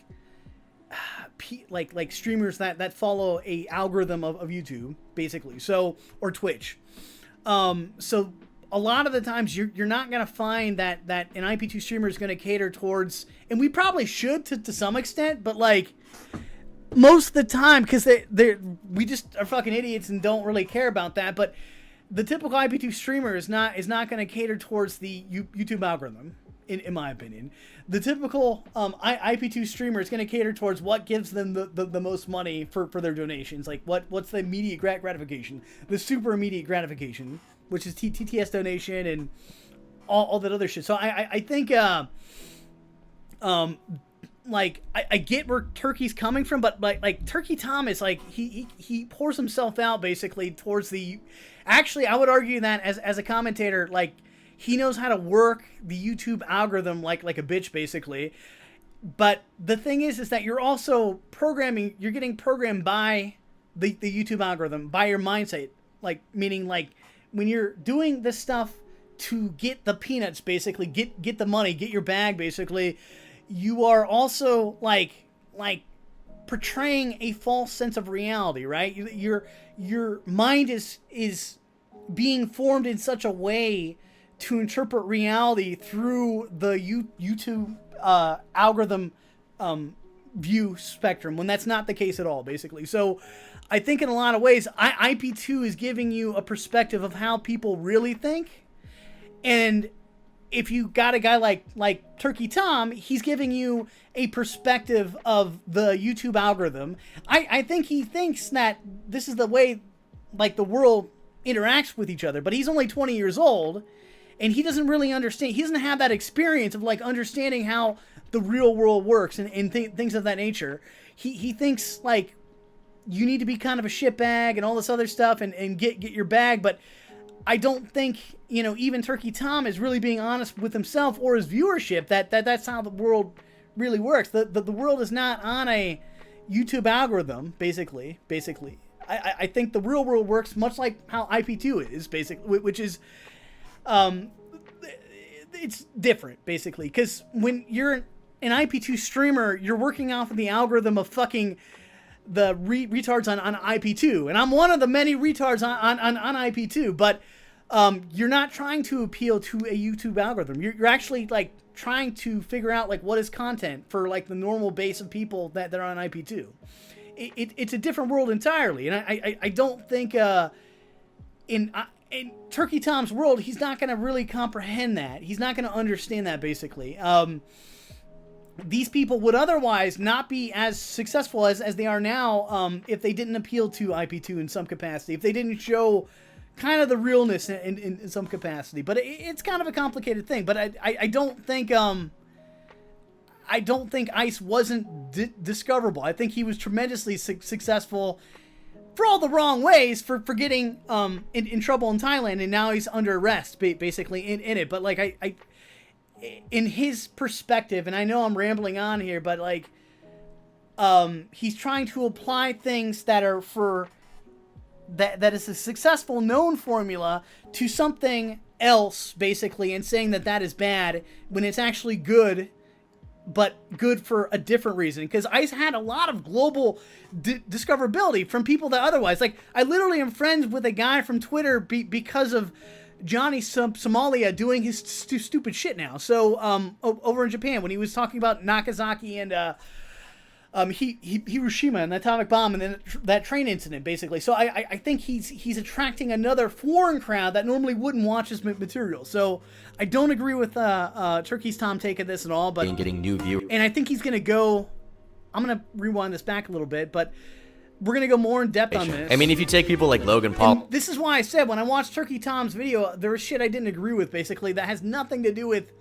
streamers that follow a algorithm of YouTube, basically. So, or Twitch. So a lot of the times you're not going to find that an IP2 streamer is going to cater towards, and we probably should to some extent, but most of the time, because we just are fucking idiots and don't really care about that. But the typical IP2 streamer is not going to cater towards the YouTube algorithm, in my opinion. The typical IP2 streamer is going to cater towards what gives them the most money for their donations. Like what's the immediate gratification, the super immediate gratification, which is TTS donation and all that other shit. So I think I get where Turkey's coming from, but like Turkey Tom is he pours himself out basically towards the. Actually, I would argue that as a commentator, he knows how to work the YouTube algorithm like a bitch, basically. But the thing is that you're also programming. You're getting programmed by the YouTube algorithm, by your mindset. Meaning when you're doing this stuff to get the peanuts, basically, get the money, get your bag, basically, you are also portraying a false sense of reality, right? Your mind is being formed in such a way to interpret reality through the YouTube algorithm view spectrum, when that's not the case at all, basically. So I think in a lot of ways, IP2 is giving you a perspective of how people really think. And if you got a guy like Turkey Tom, he's giving you a perspective of the YouTube algorithm. I think he thinks that this is the way the world interacts with each other, but he's only 20 years old, and he doesn't really understand. He doesn't have that experience of understanding how the real world works and things of that nature. He thinks you need to be kind of a shitbag and all this other stuff and get your bag, but I don't think, even Turkey Tom is really being honest with himself or his viewership that's how the world really works. The world is not on a YouTube algorithm, basically. I think the real world works much like how IP2 is, basically, which is, it's different, basically, because when you're an IP2 streamer, you're working off of the algorithm of fucking the retards on IP2, and I'm one of the many retards on IP2, but you're not trying to appeal to a YouTube algorithm. You're actually trying to figure out what is content for the normal base of people that are on IP2. It's a different world entirely, and I don't think in Turkey Tom's world, he's not going to really comprehend that. He's not going to understand that, basically. These people would otherwise not be as successful as they are now if they didn't appeal to IP2 in some capacity, if they didn't show kind of the realness in some capacity. But it's kind of a complicated thing. But I don't think Ice wasn't discoverable. I think he was tremendously successful for all the wrong ways, for getting in trouble in Thailand, and now he's under arrest, basically, in it. But in his perspective, and I know I'm rambling on here, but he's trying to apply things that are that is a successful known formula to something else, basically, and saying that is bad when it's actually good, but good for a different reason. Because Ice had a lot of global discoverability from people that otherwise, I literally am friends with a guy from Twitter because of Johnny Somalia doing his stupid shit now. So over in Japan, when he was talking about Nagasaki and Hiroshima and the atomic bomb and then that train incident, basically. So I think he's attracting another foreign crowd that normally wouldn't watch his material. So I don't agree with Turkey's Tom take at this at all. But getting new viewers. And I think he's going to go. I'm going to rewind this back a little bit, but we're going to go more in depth on this. I mean, if you take people like Logan Paul. And this is why I said when I watched Turkey Tom's video, there was shit I didn't agree with, basically, that has nothing to do with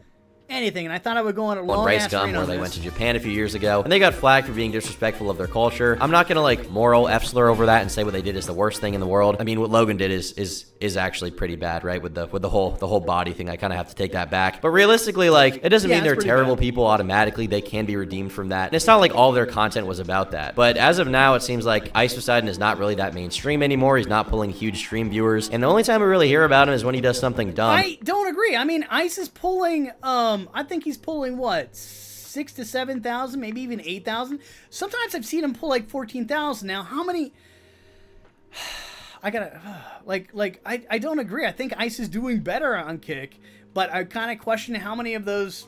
anything, and I thought I would go on a long Rice ass Gum, rant where on they this. went to Japan a few years ago, and they got flagged for being disrespectful of their culture. I'm not gonna like moral F-slur over that and say what they did is the worst thing in the world. I mean, what Logan did is actually pretty bad, right? With the whole body thing, I kind of have to take that back. But realistically, like, it doesn't mean they're terrible people automatically. They can be redeemed from that. And it's not like all their content was about that. But as of now, it seems like Ice Poseidon is not really that mainstream anymore. He's not pulling huge stream viewers, and the only time we really hear about him is when he does something dumb. I don't agree. I mean, Ice is pulling, I think he's pulling, what, 6,000 to 7,000, maybe even 8,000. Sometimes I've seen him pull like 14,000. Now, how many... I gotta... I don't agree. I think Ice is doing better on Kick, but I kind of question how many of those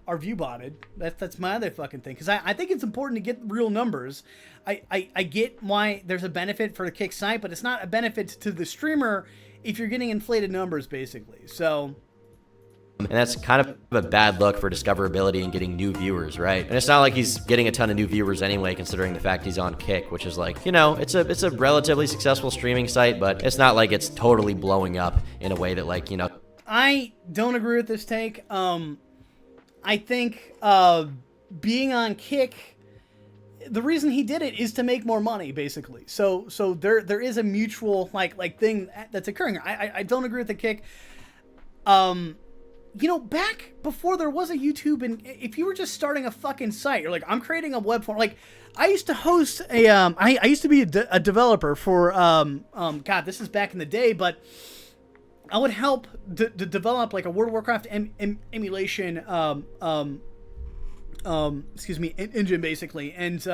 are view-botted. That's my other fucking thing, because I think it's important to get real numbers. I get why there's a benefit for the Kick site, but it's not a benefit to the streamer if you're getting inflated numbers, basically. So... And that's kind of a bad look for discoverability and getting new viewers, right? And it's not like he's getting a ton of new viewers anyway, considering the fact he's on Kick, which is like, you know, it's a relatively successful streaming site, but it's not like it's totally blowing up in a way that, like, you know. I don't agree with this take. I think being on Kick, the reason he did it is to make more money, basically. So there is a mutual like thing that's occurring. I don't agree with the Kick. You know, back before there was a YouTube, and if you were just starting a fucking site, you're like, I'm creating a web form. Like, I used to host a, I used to be a developer for, God, this is back in the day, but I would help to develop like a World of Warcraft emulation, engine basically, and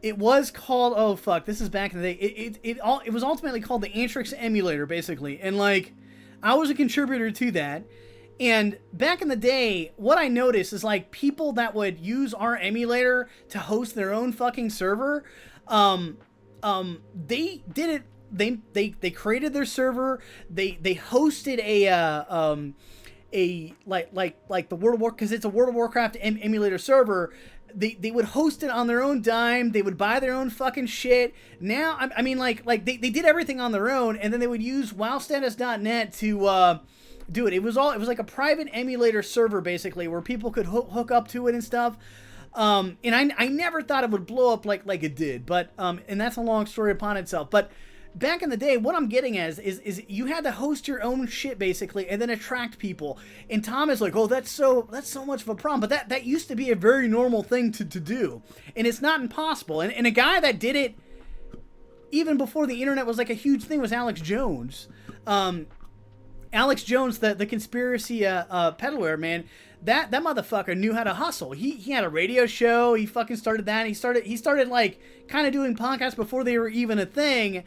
it was called, oh fuck, this is back in the day. It was ultimately called the Antrix emulator, basically, and like, I was a contributor to that. And back in the day, what I noticed is like people that would use our emulator to host their own fucking server, they did it. They created their server. They hosted a like the World of Warcraft, because it's a World of Warcraft emulator server. They would host it on their own dime. They would buy their own fucking shit. Now, I mean, like they did everything on their own, and then they would use WoWstatus.net to do it. It was like a private emulator server, basically, where people could hook up to it and stuff. And I never thought it would blow up like it did, but and that's a long story upon itself. But back in the day, what I'm getting at is you had to host your own shit, basically, and then attract people. And Tom is like, oh, that's so much of a problem. But that used to be a very normal thing to do. And it's not impossible. And a guy that did it even before the internet was like a huge thing was Alex Jones. Alex Jones, the conspiracy peddler, man, that motherfucker knew how to hustle. He had a radio show. He fucking started that. He started like kind of doing podcasts before they were even a thing.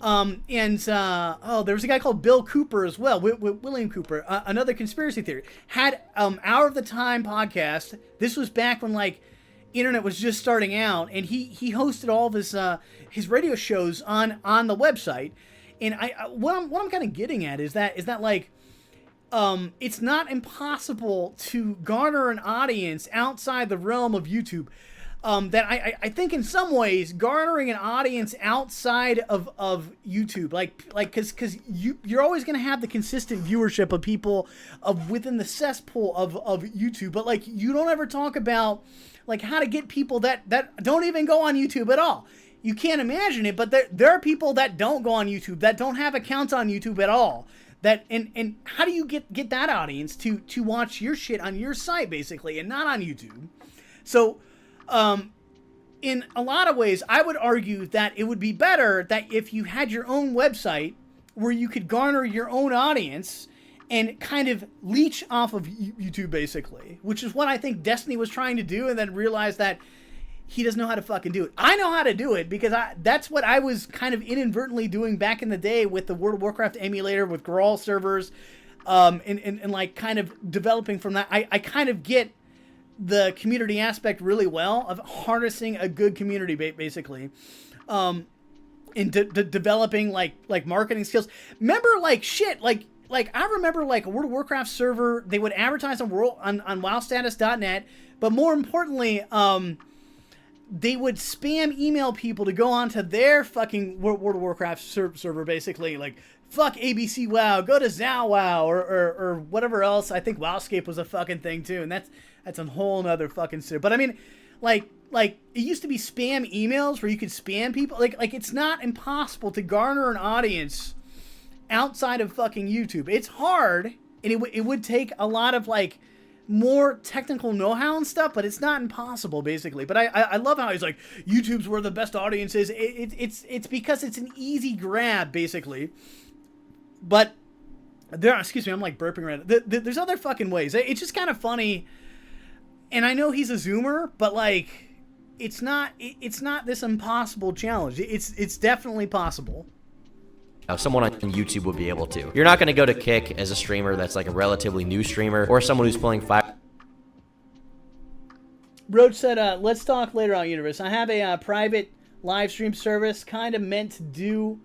There was a guy called Bill Cooper as well, William Cooper, another conspiracy theory, had Hour of the Time podcast. This was back when like internet was just starting out, and he hosted all of his radio shows on the website. And what I'm kind of getting at is that like it's not impossible to garner an audience outside the realm of YouTube. That I think in some ways garnering an audience outside of YouTube, like because you're always gonna have the consistent viewership of people within the cesspool of YouTube, but like you don't ever talk about like how to get people that don't even go on YouTube at all. You can't imagine it, but there are people that don't go on YouTube, that don't have accounts on YouTube at all. That and how do you get that audience to watch your shit on your site, basically, and not on YouTube? So, in a lot of ways, I would argue that it would be better that if you had your own website where you could garner your own audience and kind of leech off of YouTube, basically, which is what I think Destiny was trying to do, and then realized that he doesn't know how to fucking do it. I know how to do it because that's what I was kind of inadvertently doing back in the day with the World of Warcraft emulator, with Grawl servers, and like kind of developing from that. I kind of get the community aspect really well of harnessing a good community, basically, in developing like marketing skills. Remember, like shit, like I remember like a World of Warcraft server. They would advertise on WoWstatus.net, but more importantly, they would spam email people to go onto their fucking World of Warcraft server, basically, like, fuck ABC Wow, go to Zow Wow, or whatever else. I think Wowscape was a fucking thing too, and that's a whole nother fucking story. But I mean, like it used to be spam emails where you could spam people. Like it's not impossible to garner an audience outside of fucking YouTube. It's hard, and it would take a lot of like more technical know-how and stuff, but it's not impossible, basically. But I love how he's like, YouTube's where the best audience is. It's because it's an easy grab, basically. But excuse me, I'm like burping right now. There's other fucking ways. It's just kind of funny. And I know he's a Zoomer, but like, it's not this impossible challenge. It's definitely possible. Someone on YouTube would be able to. You're not going to go to Kick as a streamer that's like a relatively new streamer, or someone who's playing 5. Roach said, let's talk later on, Universe. I have a private live stream service, kind of meant to do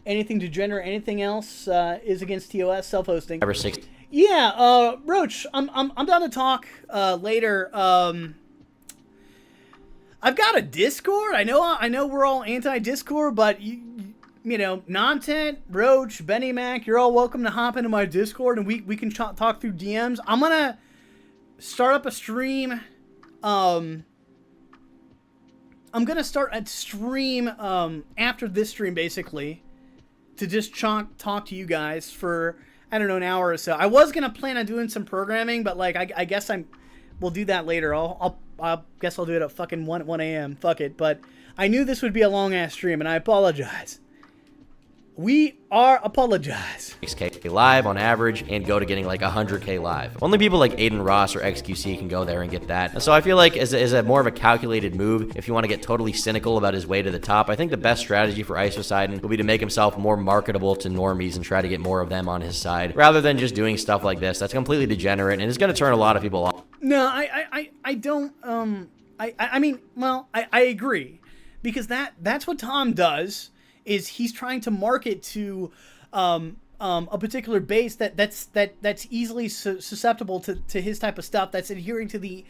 anything to generate anything else is against TOS, self-hosting. 5 or 6. Yeah, Roach, I'm down to talk later. I've got a Discord. I know we're all anti-Discord, but you know, Nontent, Roach, Benny Mac, you're all welcome to hop into my Discord, and we can talk through DMs. I'm gonna start up a stream. I'm gonna start a stream after this stream, basically, to just talk to you guys for, I don't know, an hour or so. I was gonna plan on doing some programming, but like I guess we'll do that later. I guess I'll do it at fucking 1 a.m. Fuck it. But I knew this would be a long ass stream, and I apologize. We are apologize. 6K live on average and go to getting like 100K live. Only people like Aiden Ross or XQC can go there and get that. And so I feel like as a more of a calculated move, if you want to get totally cynical about his way to the top, I think the best strategy for Ice Poseidon will be to make himself more marketable to normies and try to get more of them on his side, rather than just doing stuff like this. That's completely degenerate and it's going to turn a lot of people off. No, I don't, I mean, well, I agree, because that's what Tom does. Is he's trying to market to a particular base that's easily susceptible to his type of stuff, that's adhering to the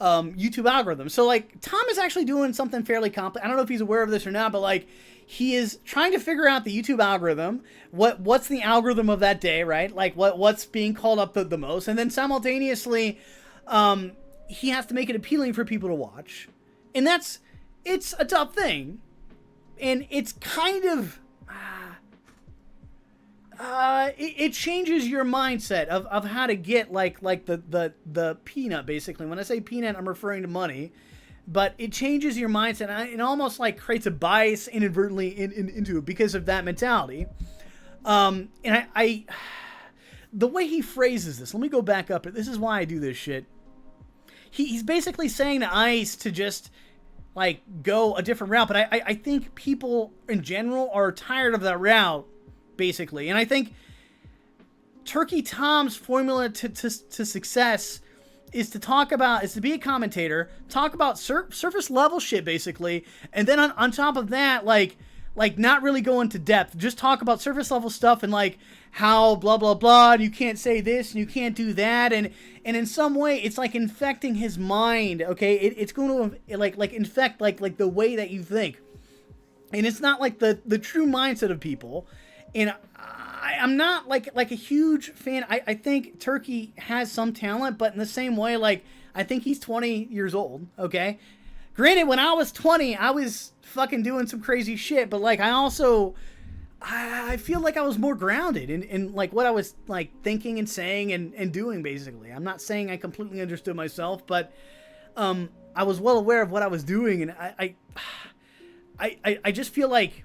YouTube algorithm. So like Tom is actually doing something fairly complex. I don't know if he's aware of this or not, but like he is trying to figure out the YouTube algorithm. What's the algorithm of that day, right? Like what's being called up the most, and then simultaneously he has to make it appealing for people to watch, and it's a tough thing. And it's kind of, it changes your mindset of how to get like the peanut, basically. When I say peanut, I'm referring to money, but it changes your mindset. And it almost like creates a bias inadvertently into it because of that mentality. And I the way he phrases this, let me go back up. This is why I do this shit. He's basically saying to Ice to just like go a different route, but I think people in general are tired of that route, basically. And I think Turkey Tom's formula to success is to be a commentator, talk about surface level shit, basically, and then on top of that, like not really go into depth, just talk about surface level stuff and like how blah blah blah, and you can't say this and you can't do that, and in some way it's like infecting his mind. Okay, it's going to like infect like the way that you think, and it's not like the true mindset of people. And I'm not like a huge fan. I think Turkey has some talent, but in the same way, like I think he's 20 years old. Okay, granted, when I was 20, I was fucking doing some crazy shit, but like I feel like I was more grounded in like what I was like thinking and saying and doing, basically. I'm not saying I completely understood myself, but I was well aware of what I was doing, and I just feel like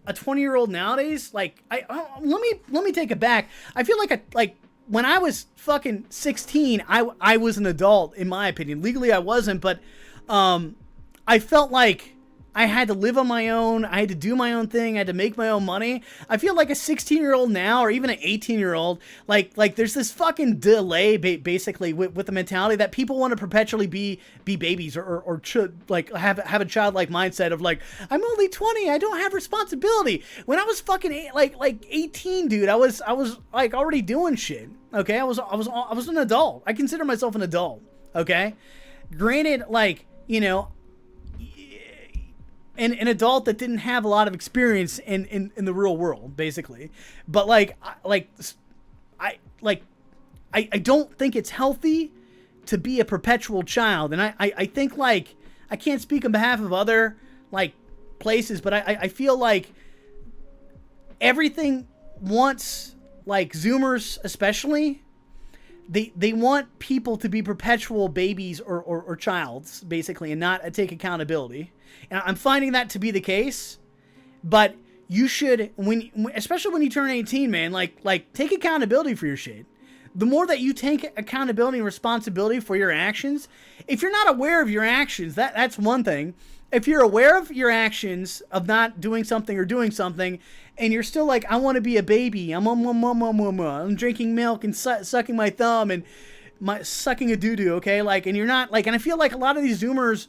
a 20-year-old nowadays, like let me take it back. I feel like when I was fucking 16, I was an adult, in my opinion. Legally I wasn't, but I felt like I had to live on my own. I had to do my own thing. I had to make my own money. I feel like a 16-year-old now, or even an 18-year-old, like there's this fucking delay, basically, with the mentality that people want to perpetually be babies or like have a childlike mindset of like, I'm only 20, I don't have responsibility. When I was fucking like 18, dude, I was like already doing shit. Okay, I was an adult. I consider myself an adult. Okay, granted, like, you know. an adult that didn't have a lot of experience in the real world, basically. But I don't think it's healthy to be a perpetual child. And I think, like, I can't speak on behalf of other, like, places, but I feel like everything wants, like, Zoomers especially, they want people to be perpetual babies or childs, basically, and not take accountability. And I'm finding that to be the case, but you should, especially when you turn 18, man, like take accountability for your shit. The more that you take accountability and responsibility for your actions, if you're not aware of your actions, that's one thing. If you're aware of your actions of not doing something or doing something, and you're still like, I want to be a baby, I'm drinking milk and sucking my thumb and sucking a doo-doo, okay? Like, and you're not, like, and I feel like a lot of these Zoomers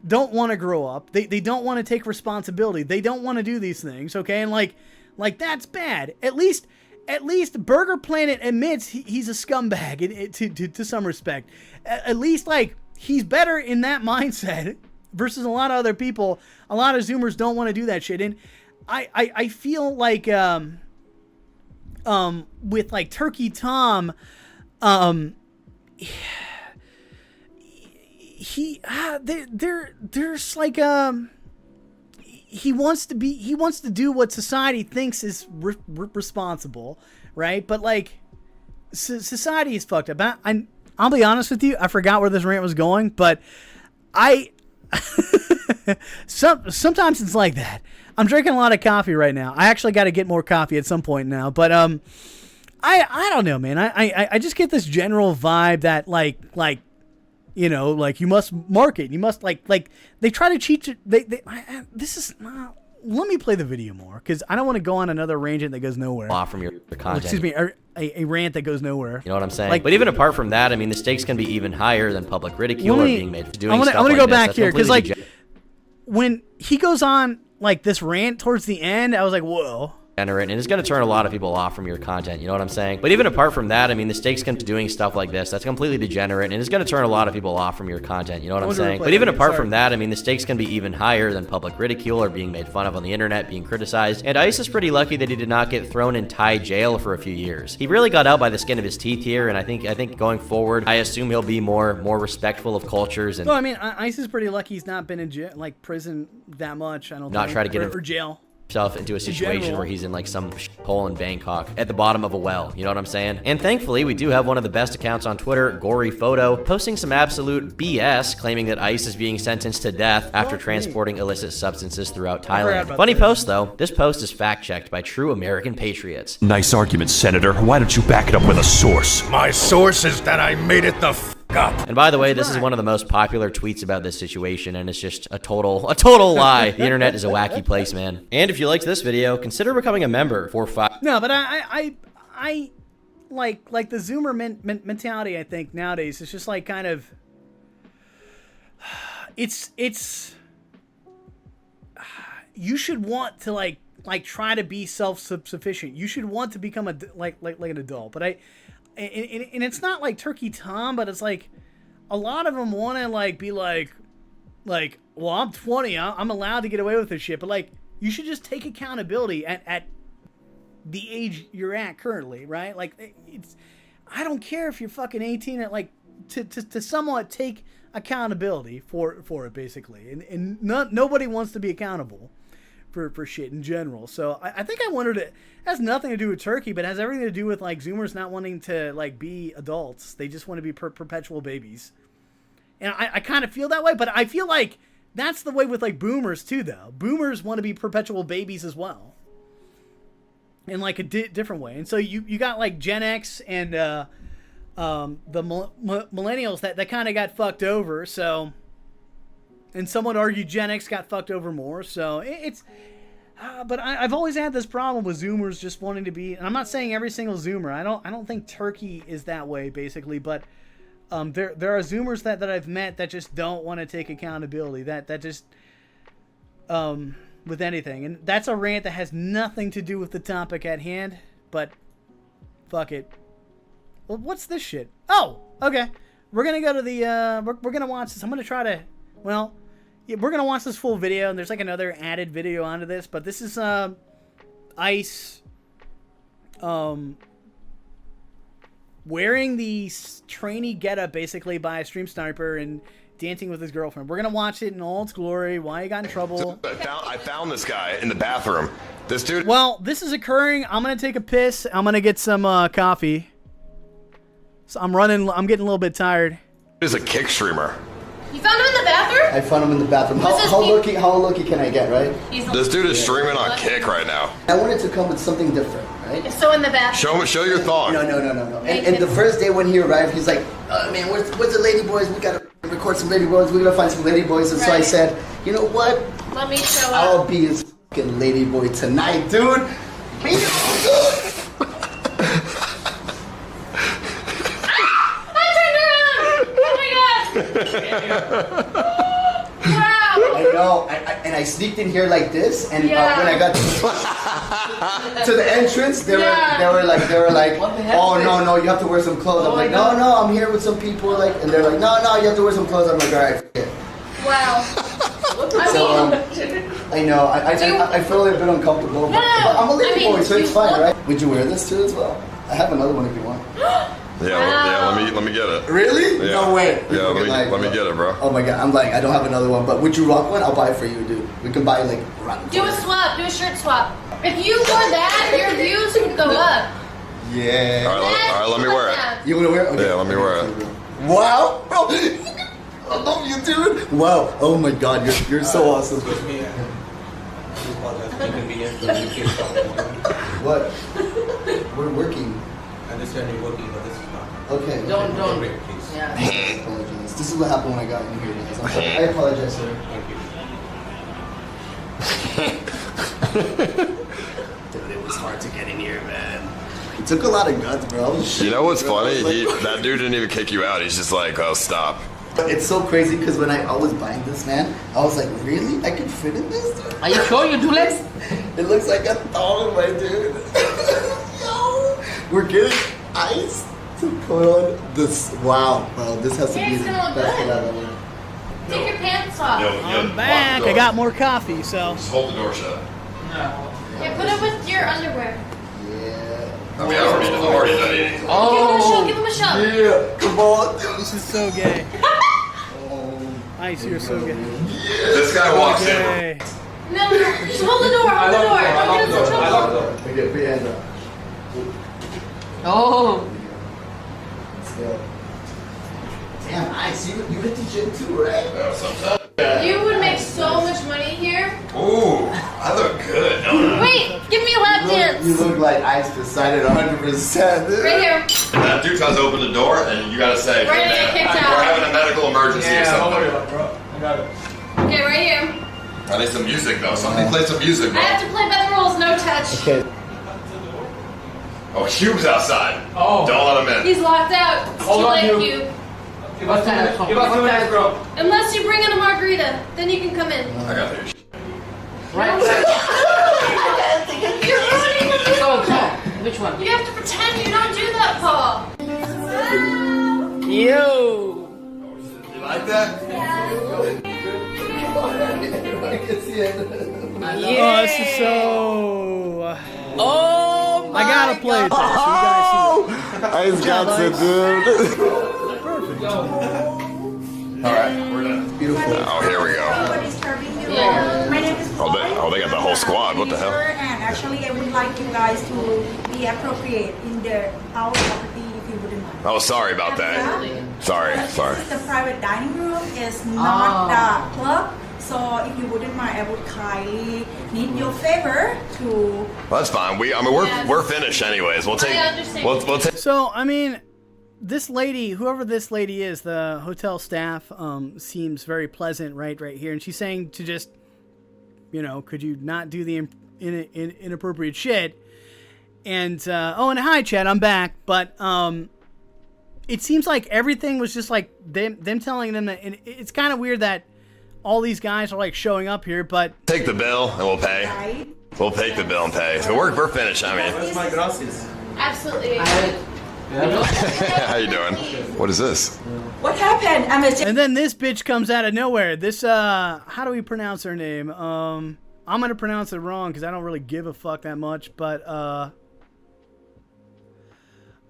don't want to grow up. They don't want to take responsibility. They don't want to do these things, okay? And like that's bad. At least Burger Planet admits he's a scumbag to some respect. At least, like, he's better in that mindset versus a lot of other people. A lot of Zoomers don't want to do that shit. And I feel like with, like, Turkey Tom, there's like he wants to do what society thinks is responsible, right? But, like, society is fucked up. I'll be honest with you, I forgot where this rant was going, but sometimes it's like that. I'm drinking a lot of coffee right now. I actually got to get more coffee at some point now, but I don't know, man. I just get this general vibe that like you know, like, you must market. You must, like they try to cheat you. This is not. Let me play the video more, because I don't want to go on another rant that goes nowhere. Off from your content. Excuse me, a rant that goes nowhere. You know what I'm saying? Like, but even apart from that, I mean, the stakes can be even higher than public ridicule or being made. I'm gonna go back here, because, like, when he goes on, like, this rant towards the end, I was like, whoa. And it's going to turn a lot of people off from your content, you know what I'm saying? But even apart from that, I mean, the stakes come to doing stuff like this. That's completely degenerate, and it's going to turn a lot of people off from your content, you know what I'm saying? But even apart from that, I mean, the stakes can be even higher than public ridicule or being made fun of on the internet, being criticized. And Ice is pretty lucky that he did not get thrown in Thai jail for a few years. He really got out by the skin of his teeth here, and I think going forward, I assume he'll be more respectful of cultures. And well, I mean, Ice is pretty lucky he's not been in jail, like, prison that much. I don't not think. Try to get him or jail. Himself into a situation where he's in, like, some hole in Bangkok at the bottom of a well, you know what I'm saying? And thankfully, we do have one of the best accounts on Twitter, Gory Photo, posting some absolute BS, claiming that Ice is being sentenced to death after transporting illicit substances throughout Thailand. Funny post, though. This post is fact-checked by true American patriots. Nice argument, Senator. Why don't you back it up with a source? My source is that I made it the f*** up. And by the way, this is one of the most popular tweets about this situation, and it's just a total lie. The internet is a wacky place, man. And if you liked this video, consider becoming a member for $5. No, but I like the Zoomer mentality. I think nowadays it's just, like, kind of it's you should want to like try to be self-sufficient. You should want to become like an adult. But and it's not like Turkey Tom, but it's like a lot of them want to, like, be like, well, I'm 20, I'm allowed to get away with this shit. But, like, you should just take accountability at the age you're at currently, right? Like, I don't care if you're fucking 18, like, to somewhat take accountability for it, basically. And nobody wants to be accountable for shit in general. So I think I wondered, it has nothing to do with Turkey, but has everything to do with, like, Zoomers not wanting to, like, be adults. They just want to be perpetual babies. And I kind of feel that way, but I feel like that's the way with, like, boomers too, though. Boomers want to be perpetual babies as well, in, like, a different way. And so you got, like, Gen X and the millennials that kind of got fucked over. So, and some would argue Gen X got fucked over more. So it's but I've always had this problem with Zoomers just wanting to be, and I'm not saying every single Zoomer. I don't think Turkey is that way, basically, but there are Zoomers that I've met that just don't want to take accountability. That just with anything, and that's a rant that has nothing to do with the topic at hand. But fuck it. Well, what's this shit? Oh, okay. We're gonna go to the we're gonna watch this. I'm gonna try to. Well, Yeah, we're gonna watch this full video, and there's like another added video onto this, but this is Ice wearing the trainee getup basically by a stream sniper and dancing with his girlfriend. We're gonna watch it in all its glory. Why he got in trouble. I found this guy in the bathroom. This dude. Well, this is occurring. I'm gonna take a piss. I'm gonna get some coffee. So I'm getting a little bit tired. Is a kick streamer. You found him in the bathroom? I found him in the bathroom. How lucky can I get, right? This dude is streaming on Kick right now. I wanted to come with something different, right? So in the bathroom. Show your thong. No. And the first day when he arrived, he's like, man, where's the lady boys? We gotta record some lady boys. We're gonna find some lady boys. And so I said, you know what? Let me show up. I'll be his fucking lady boy tonight, dude. I know, and I sneaked in here like this, and when I got to the entrance, they were like, oh no, you have to wear some clothes. I'm like, no, I'm here with some people, like, and they're like, no, you have to wear some clothes. I'm like, all right, shit. Wow. I know, I feel a bit uncomfortable, but I'm a lady boy, so it's fine, right? Would you wear this too as well? I have another one if you want. Let me get it. Really? Yeah. No way. Yeah, let me get it, bro. Oh my god, I'm like, I don't have another one, but would you rock one? I'll buy it for you, dude. We can buy like rock. Do a swap. Do a shirt swap. If you wore that, your views would go up. Yeah. All right, let me wear it. You wanna wear it? Okay. Yeah, let me wear it. Wow, bro. I love you, dude. Wow. Oh my god, you're so awesome. What? We're working. I understand you're working, but this is not. Okay. Don't. Please. Yeah. I apologize. This is what happened when I got in here, guys. I apologize, sir. Dude, it was hard to get in here, man. It took a lot of guts, bro. You know what's funny? That dude didn't even kick you out. He's just like, oh, stop. It's so crazy because when I was buying this, man, I was like, really? I can fit in this? Dude? Are you sure you do this? It looks like a thong, my dude. Yo, we're getting Ice to put on this. Wow, bro, this has to be the best thing I've ever. Take your pants off. I'm back. I got more coffee, so. Just hold the door shut. Yeah, put it with your underwear. I mean, I'm already done eating. Oh, give him a shove. Yeah, come on. This is so gay. Ice, you're so gay. This guy walks in. No, just hold the door. Hold the door. Don't get us in trouble. Okay, put your hands up. Oh. Let's go. Damn, Ice, you hit the gym too, right? Yeah, sometimes. You would make so much money here. Ooh, I look good, don't I? Wait, give me a lap dance. You look like Ice decided 100%. Right here. And that dude tries to open the door, and you gotta say, Right hey, here, man, kicked out. we're having a medical emergency or something. I got it. Okay, right here. I need some music, though. Somebody play some music, I bro. have to play by the rules, no touch. Okay. Oh, Cube's outside. Oh. Don't let him in. He's locked out. It's Hold too on, late, you. Cube. Give us 2 minutes, bro. Unless you bring in a margarita, then you can come in. I got your shit. Right. You're ruining the music. Which one? You have to pretend you don't do that, Paul. Yo. You like that? I can see it. Oh, this is so. Oh my I gotta play it. So you guys see Ice got it, dude. Alright, we're done. Beautiful. Oh, here we go. My name is They got the whole squad. What the hell? And actually, I would like you guys to be appropriate in our property if you wouldn't mind. Oh, sorry about that. Sorry. This is the private dining room. It's not the club. So if you wouldn't mind, I would kindly need your favor to. Well, that's fine. We're finished anyways. We'll take. We'll take. So I mean, this lady, whoever this lady is, the hotel staff, seems very pleasant, right here, and she's saying to just, could you not do the inappropriate shit? And and hi, Chad, I'm back. But it seems like everything was just like them telling them that, and it's kind of weird that all these guys are like showing up here, but Take the bill and we'll pay. We'll take the bill and pay. So we're finished. I mean, Absolutely. how you doing? What is this? What happened? And then this bitch comes out of nowhere. This how do we pronounce her name? I'm gonna pronounce it wrong because I don't really give a fuck that much. But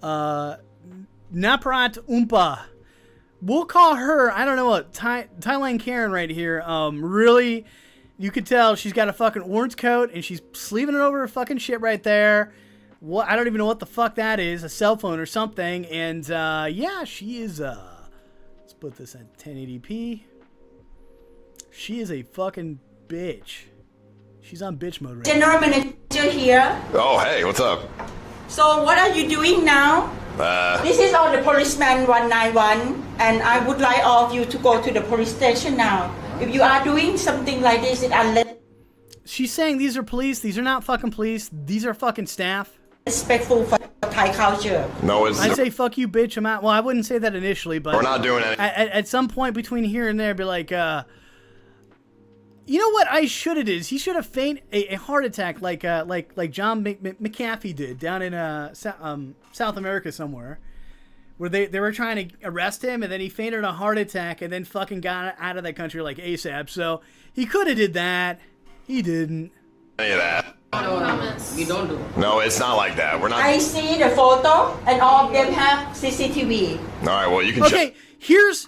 Nopparat Aumpa. We'll call her, I don't know what, Thailand Karen right here. Really, you could tell she's got a fucking orange coat and she's sleeving it over her fucking shit right there. What, I don't even know what the fuck that is, a cell phone or something. And yeah, she is, let's put this at 1080p. She is a fucking bitch. She's on bitch mode right now. General Manager here. Oh, hey, what's up? So what are you doing now? This is on the policeman 191, and I would like all of you to go to the police station now. If you are doing something like this, it's unless. She's saying these are police. These are not fucking police. These are fucking staff. Respectful for Thai culture. No, it's. I'd say fuck you, bitch. I'm out. Well, I wouldn't say that initially, but we're not doing it. At some point between here and there, be like, you know what I should have did? He should have feigned a heart attack like John McAfee did down in South America somewhere, where they were trying to arrest him and then he feignted a heart attack and then fucking got out of that country like ASAP. So he could have did that. He didn't. Any of that. We don't do. No, it's not like that. We're not. I see the photo, and all of them have CCTV. All right, well you can. Okay, here's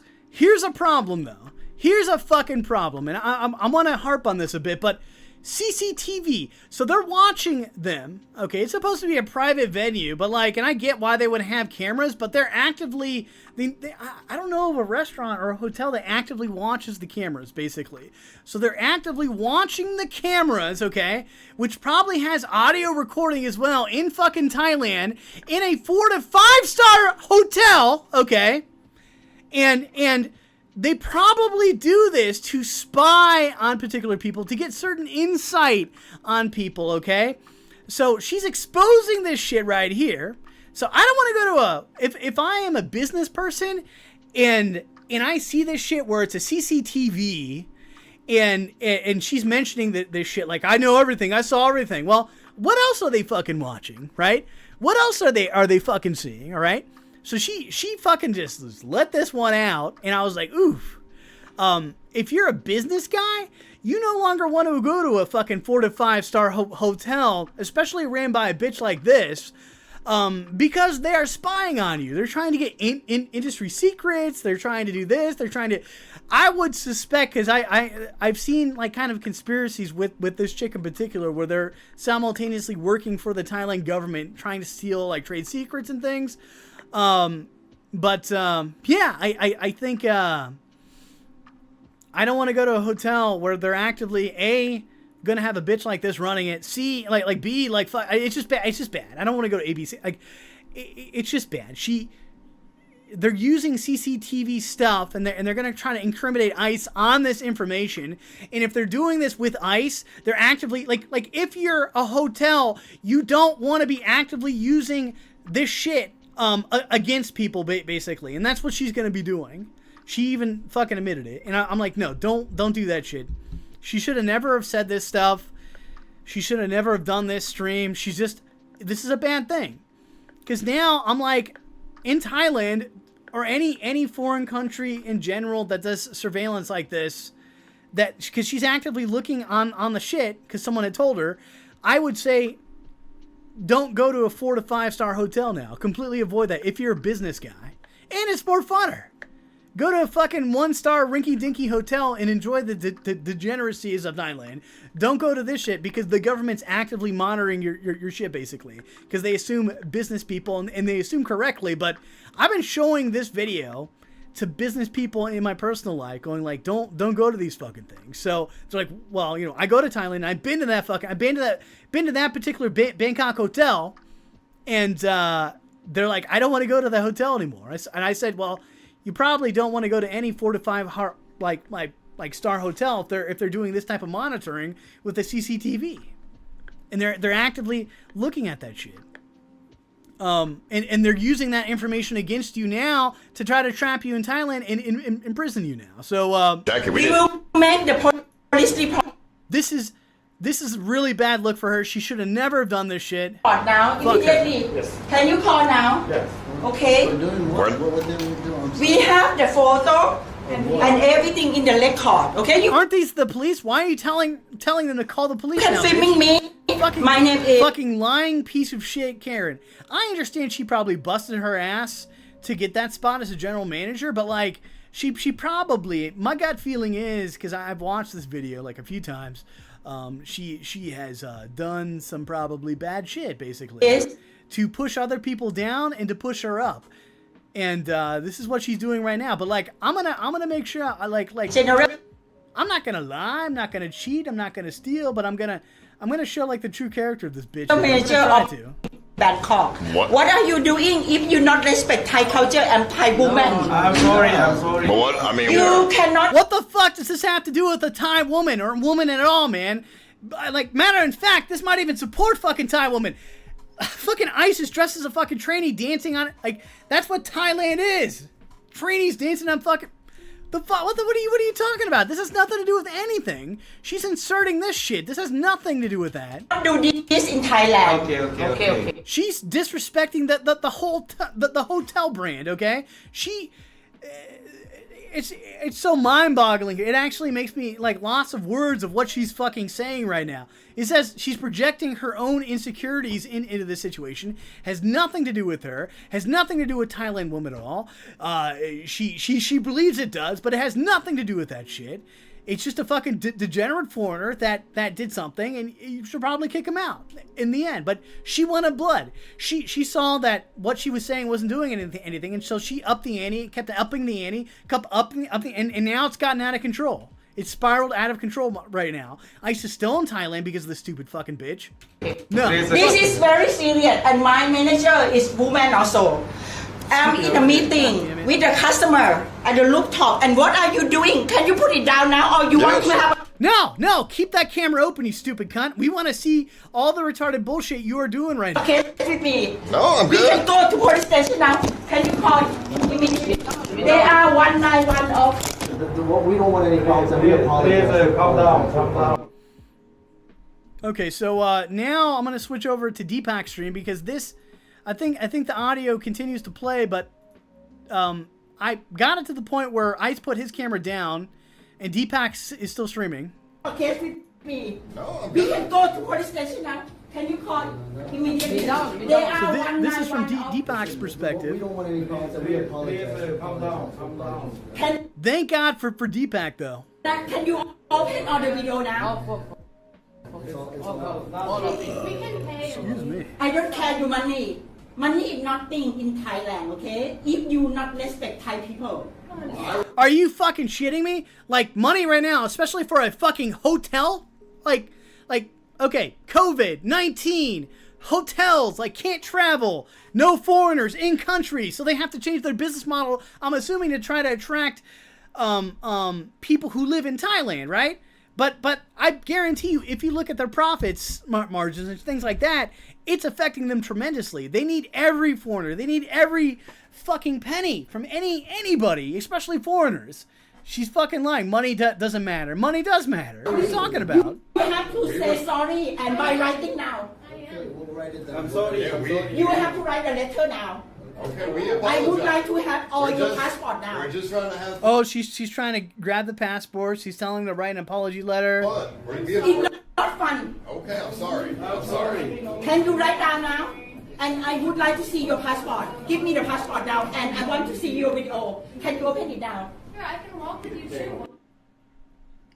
a problem though. Here's a fucking problem, and I want to harp on this a bit, but CCTV, so they're watching them, okay, it's supposed to be a private venue, but like, and I get why they would have cameras, but they're actively, I don't know of a restaurant or a hotel that actively watches the cameras, basically. So they're actively watching the cameras, okay, which probably has audio recording as well in fucking Thailand, in a 4 to 5 star hotel, okay, and they probably do this to spy on particular people, to get certain insight on people, okay? So she's exposing this shit right here. So I don't want to go to if I am a business person and I see this shit where it's a CCTV and she's mentioning this shit like, I know everything, I saw everything. Well, what else are they fucking watching, right? What else are they fucking seeing, all right? So she fucking just let this one out, and I was like, oof. If you're a business guy, you no longer want to go to a fucking 4 to 5 star hotel, especially ran by a bitch like this, because they are spying on you. They're trying to get industry secrets. They're trying to do this. They're trying to. I would suspect, because I've seen like kind of conspiracies with this chick in particular, where they're simultaneously working for the Thailand government, trying to steal like trade secrets and things. Yeah, I think I don't want to go to a hotel where they're actively A, gonna have a bitch like this running it, C, like B, like it's just bad. It's just bad. I don't want to go to ABC. Like it's just bad. They're using CCTV stuff, and they're gonna try to incriminate ICE on this information. And if they're doing this with ICE, they're actively like if you're a hotel, you don't want to be actively using this shit against people, basically, and that's what she's gonna be doing. She even fucking admitted it, and I'm like, no, don't do that shit. She should have never have said this stuff. She should have never have done this stream. This is a bad thing, because now I'm like, in Thailand or any foreign country in general that does surveillance like this, that because she's actively looking on the shit because someone had told her, I would say, don't go to a 4 to 5 star hotel now. Completely avoid that if you're a business guy. And it's more funner. Go to a fucking 1-star rinky-dinky hotel and enjoy the degeneracies of Thailand. Don't go to this shit because the government's actively monitoring your shit, basically. Because they assume business people, and they assume correctly, but I've been showing this video to business people in my personal life, going like, don't go to these fucking things. So it's like, well, you know, I go to Thailand, I've been to that particular Bangkok hotel, and they're like, I don't want to go to the hotel anymore. And I said, well, you probably don't want to go to any 4 to 5 star hotel if they're doing this type of monitoring with the CCTV, and they're actively looking at that shit. And they're using that information against you now to try to trap you in Thailand and imprison you now. So we will make the police report. This is really bad look for her. She should have never have done this shit. Now, immediately. Yes. Can you call now? Yes. Okay. What they will do on We have the photo and everything in the record. Okay, you aren't these the police? Why are you telling them to call the police? can filming me. My name is fucking lying piece of shit, Karen. I understand she probably busted her ass to get that spot as a general manager, but like she probably, my gut feeling is, because I've watched this video like a few times, she has done some probably bad shit basically to push other people down and to push her up. And this is what she's doing right now. But like, I'm gonna make sure I like I'm not gonna lie, I'm not gonna cheat, I'm not gonna steal, but I'm gonna show like the true character of this bitch. Bangkok. What are you doing if you not respect Thai culture and Thai women? I'm sorry. But what? I mean, you cannot. What the fuck does this have to do with a Thai woman or woman at all, man? Like, matter of fact, this might even support fucking Thai women. Fucking ICE is dressed as a fucking trainee dancing on it. Like, that's what Thailand is. Trainees dancing on fucking. What are you talking about? This has nothing to do with anything. She's inserting this shit. This has nothing to do with that. Do this in Thailand. Okay. She's disrespecting the hotel brand. Okay, it's so mind-boggling. It actually makes me like lots of words of what she's fucking saying right now. It says she's projecting her own insecurities into this situation. Has nothing to do with her. Has nothing to do with Thailand women at all. She believes it does, but it has nothing to do with that shit. It's just a fucking degenerate foreigner that did something, and you should probably kick him out in the end. But she wanted blood. She saw that what she was saying wasn't doing anything, and so she upped the ante, kept upping the ante, kept upping, and now it's gotten out of control. It's spiraled out of control right now. ICE is still in Thailand because of this stupid fucking bitch. No. This is very serious, and my manager is woman also. I'm in a meeting with the customer at the rooftop, and what are you doing? Can you put it down now, or you want to have No, keep that camera open, you stupid cunt. We want to see all the retarded bullshit you are doing right now. Okay, with me. No, I'm good. We can go to police station now. Can you call immediately? They are 191 of. We don't want any problems. Please calm down. Okay, so now I'm gonna switch over to Deepak's stream because this, I think the audio continues to play, but I got it to the point where ICE put his camera down, and Deepak is still streaming. Okay, with me. No, we can go to police station now. Can you call immediately? They are so this is from Deepak's perspective. We don't want any problems. We apologize. Calm down. Thank God for Deepak though. Can you open on the video now? Excuse me. I don't care your money. Money is nothing in Thailand, okay? If you not respect Thai people. Are you fucking shitting me? Like, money right now, especially for a fucking hotel? Like, okay, COVID-19, hotels, like, can't travel, no foreigners in country, so they have to change their business model, I'm assuming, to try to attract people who live in Thailand, right? But I guarantee you, if you look at their profits margins and things like that, it's affecting them tremendously. They need every foreigner. They need every fucking penny from anybody, especially foreigners. She's fucking lying. Money doesn't matter. Money does matter. What are you talking about? You have to say sorry and by writing now. I'm sorry. You have to write a letter now. Okay, I would like to have all your passport now. We're just trying to have. Oh, she's trying to grab the passport. She's telling him to write an apology letter. What? It's not fun. Okay, I'm sorry. I'm sorry. Can you write down now? And I would like to see your passport. Give me the passport now, and I want to see your video. Can you open it down? Yeah, I can walk with you too.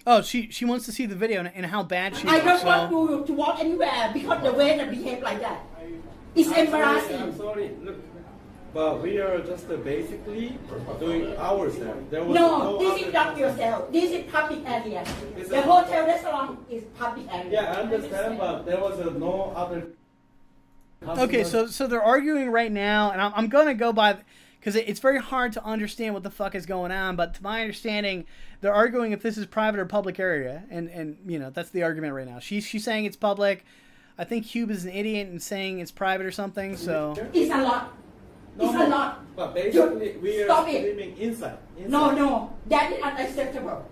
Oh, she wants to see the video and how bad she is. I don't want you to walk anywhere because the way they behave like that. It's embarrassing. I'm sorry. Look. But we are just basically doing ourselves. No, this is not yourself. This is public area. The hotel restaurant is public area. Yeah, I understand, but there was no other. Okay, so they're arguing right now, and I'm going to go by, because it's very hard to understand what the fuck is going on, but to my understanding, they're arguing if this is private or public area, and you know, that's the argument right now. She's saying it's public. I think Hube is an idiot and saying it's private or something, so. It's a lot. It's a lot. But basically, we are living inside. No, that is unacceptable.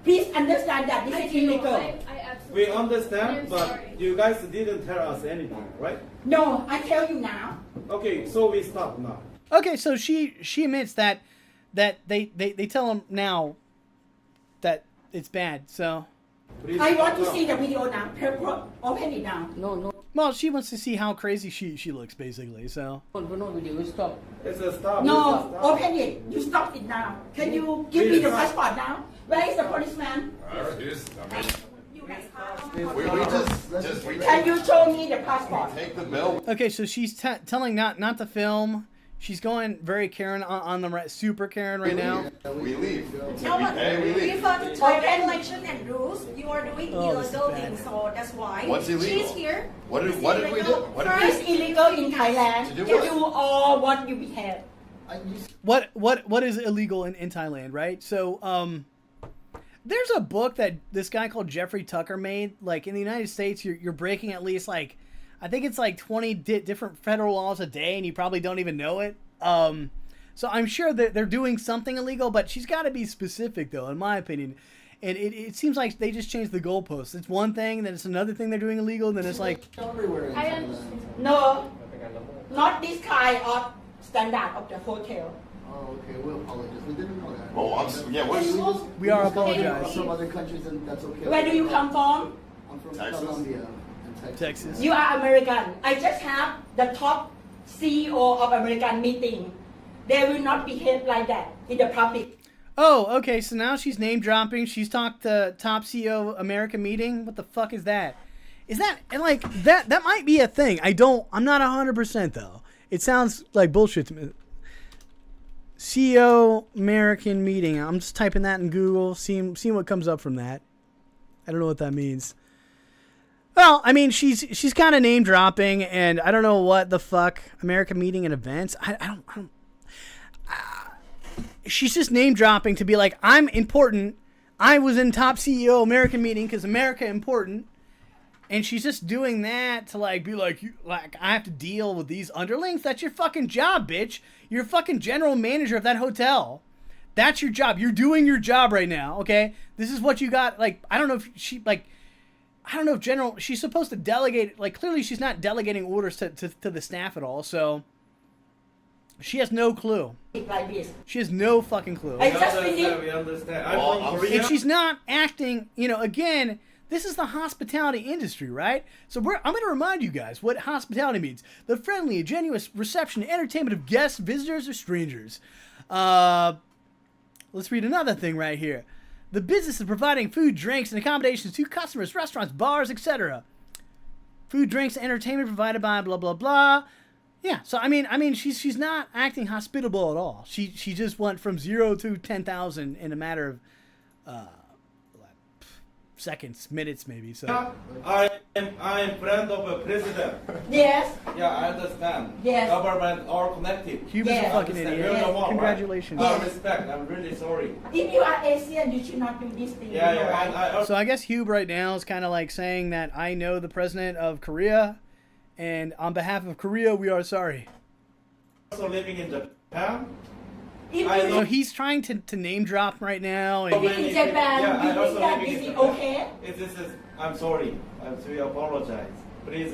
Please understand that this is illegal. We understand, but you guys didn't tell us anything, right? No, I tell you now. Okay, so we stop now. Okay, so she admits that that they tell him now that it's bad. So. I want to see the video now. Open it now. No. Well, she wants to see how crazy she looks, basically. So. No video. Stop. It's a stop. No, open it. You stop it now. Can you give me the passport now? Where is the policeman? Can you show me the passport? Take the bill. Okay, so she's telling not to film. She's going very Karen on the super Karen right now. We leave. No, but we leave. refer to Thai regulation and rules. You are doing illegal things, so that's why. What's illegal? She's here. What did we do? It's illegal in Thailand to do all what you behave. What is illegal in Thailand, right? So there's a book that this guy called Jeffrey Tucker made. Like in the United States, you're breaking at least like, I think it's like 20 different federal laws a day, and you probably don't even know it. So I'm sure that they're doing something illegal, but she's got to be specific, though, in my opinion. And it seems like they just changed the goalposts. It's one thing, then it's another thing they're doing illegal, and then it's like... No, not this kind of standard of the hotel. Oh, okay. We apologize. We didn't know that. Oh, we are apologizing. Some other countries, and that's okay. Where do you come from? I'm from Texas. Colombia. Texas. You are American. I just have the top CEO of American meeting. They will not behave like that in the public. Oh, okay. So now she's name dropping. She's talked to top CEO American meeting. What the fuck is that? Is that and like that? That might be a thing. I'm not 100% though. It sounds like bullshit to me. CEO American meeting. I'm just typing that in Google. Seeing what comes up from that. I don't know what that means. Well, I mean, she's kind of name dropping, and I don't know what the fuck American meeting and events. I don't. She's just name dropping to be like, I'm important. I was in top CEO American meeting because America important, and she's just doing that to like be like, I have to deal with these underlings. That's your fucking job, bitch. You're a fucking general manager of that hotel. That's your job. You're doing your job right now. Okay, this is what you got. Like, I don't know if she like. I don't know if general, she's supposed to delegate, like clearly she's not delegating orders to the staff at all, so she has no clue. Like this. She has no fucking clue. I just finished. We understand. I'm from Korea. And she's not acting, again, this is the hospitality industry, right? So I'm going to remind you guys what hospitality means. The friendly, genuine reception and entertainment of guests, visitors, or strangers. Let's read another thing right here. The business of providing food, drinks, and accommodations to customers, restaurants, bars, etc. Food, drinks, and entertainment provided by blah blah blah. Yeah, so I mean, she's not acting hospitable at all. She just went from 0 to 10,000 in a matter of seconds, minutes, maybe. So I am friend of a president. Yes. Yeah, I understand. Yes. Government are connected. Cuba's a fucking idiot. Yes. Congratulations. Right? Respect. I'm really sorry. If you are Asian, you should not do this thing. Yeah. So I guess Hube right now is kind of like saying that I know the president of Korea, and on behalf of Korea, we are sorry. Also living in Japan. So he's trying to name drop right now. And in Japan, you think that this is okay? I'm sorry. We apologize. Please.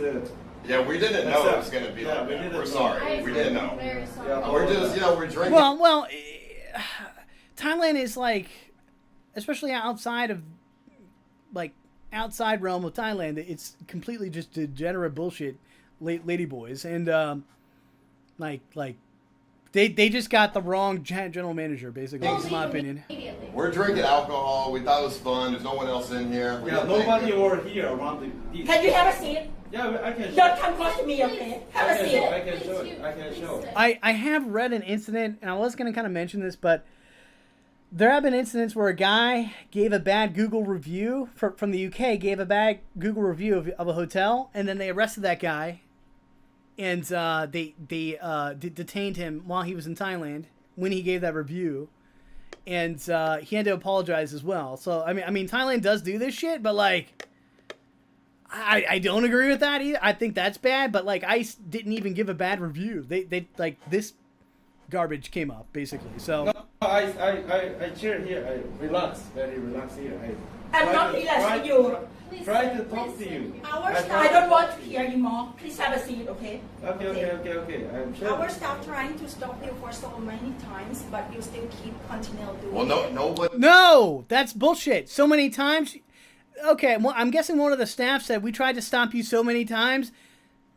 Yeah, we didn't know it was going to be like that. We're sorry. We didn't know. We're just, we're drinking. Well, Thailand is like, especially outside of, like, outside realm of Thailand, it's completely just degenerate bullshit, lady boys, and like. They just got the wrong general manager, basically. That's my opinion. We're drinking alcohol. We thought it was fun. There's no one else in here. Nobody over here around the... Can you have a seat? Yeah, I can show. Don't come close to me, okay? Have a seat. I can show it. I can show. I have read an incident, and I was going to kind of mention this, but there have been incidents where a guy gave a bad Google review from the UK, gave a bad Google review of a hotel, and then they arrested that guy. And they detained him while he was in Thailand when he gave that review, and he had to apologize as well. So I mean, Thailand does do this shit, but like, I don't agree with that either. I think that's bad. But like, ICE didn't even give a bad review. They like this garbage came up basically. So no, I chill here. I relax, very relaxed here. I'm not relaxed with you. trying to talk to you. Our staff, I don't want to hear you more. Please have a seat, okay? Okay. I'm sure. Our staff trying to stop you for so many times, but you still continue doing Well, it. No, that's bullshit. So many times. Okay, well, I'm guessing one of the staff said we tried to stop you so many times.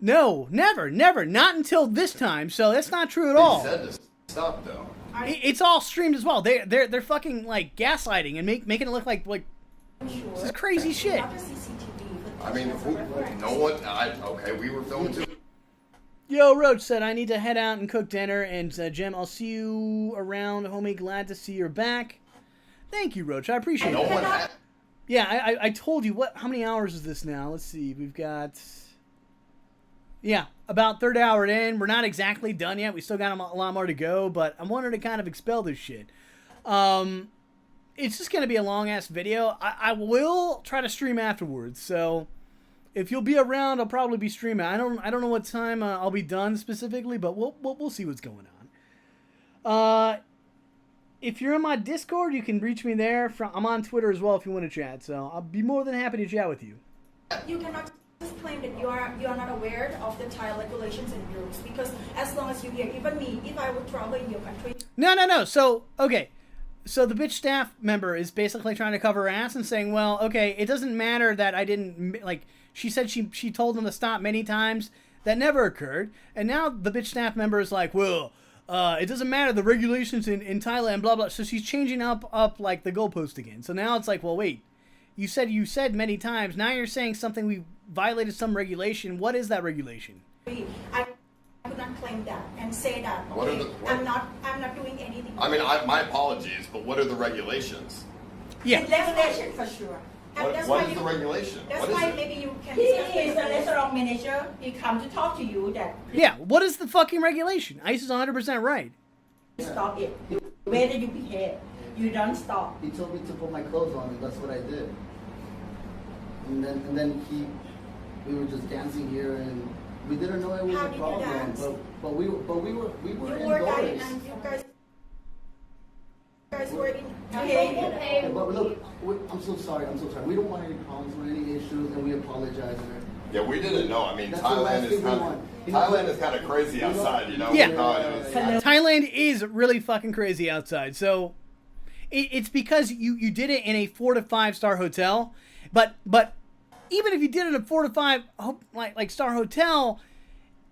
No, never, not until this time. So that's not true at all. They said to stop though. It's all streamed as well. They're fucking like gaslighting and making it look like this is crazy shit. I mean, no one. Okay, we were filming too. Yo, Roach said I need to head out and cook dinner, and Jem, I'll see you around, homie. Glad to see you're back. Thank you, Roach. I appreciate it. Yeah, I told you how many hours is this now? Let's see. We've got about third hour in. We're not exactly done yet. We still got a lot more to go, but I wanted to kind of expel this shit. It's just gonna be a long ass video. I will try to stream afterwards, so if you'll be around, I'll probably be streaming. I don't know what time I'll be done specifically, but we'll see what's going on. If you're in my Discord, you can reach me there. I'm on Twitter as well if you want to chat. So I'll be more than happy to chat with you. You cannot just claim that you are not aware of the Thai regulations and rules, because as long as you hear, even me, if I would travel in your country. No. So okay. So the bitch staff member is basically trying to cover her ass and saying, well, okay, it doesn't matter that I didn't, like, she said she told them to stop many times. That never occurred. And now the bitch staff member is like, well, it doesn't matter, the regulations in Thailand, blah, blah. So she's changing up like the goalpost again. So now it's like, well, wait, you said many times. Now you're saying something, we violated some regulation. What is that regulation? I could not claim that and say that. Okay? I'm not doing anything. I mean, my apologies, but what are the regulations? Yeah. The regulation for sure. What is the regulation? That's why maybe you can. He is the restaurant manager. He come to talk to you that. Yeah, what is the fucking regulation? Ice is 100% right. Stop it. The way that you behave, you don't stop. He told me to put my clothes on, and that's what I did. And then we were just dancing here, and we didn't know it was a problem. But we were indoors. And you guys were in. Okay. But look, I'm so sorry. We don't want any problems or any issues, and we apologize. Yeah, we didn't know. I mean, Thailand is kind of crazy outside, you know? Yeah. Thailand is really fucking crazy outside. So it's because you did it in a 4 to 5 star hotel, but even if you did it in a 4 to 5 like star hotel,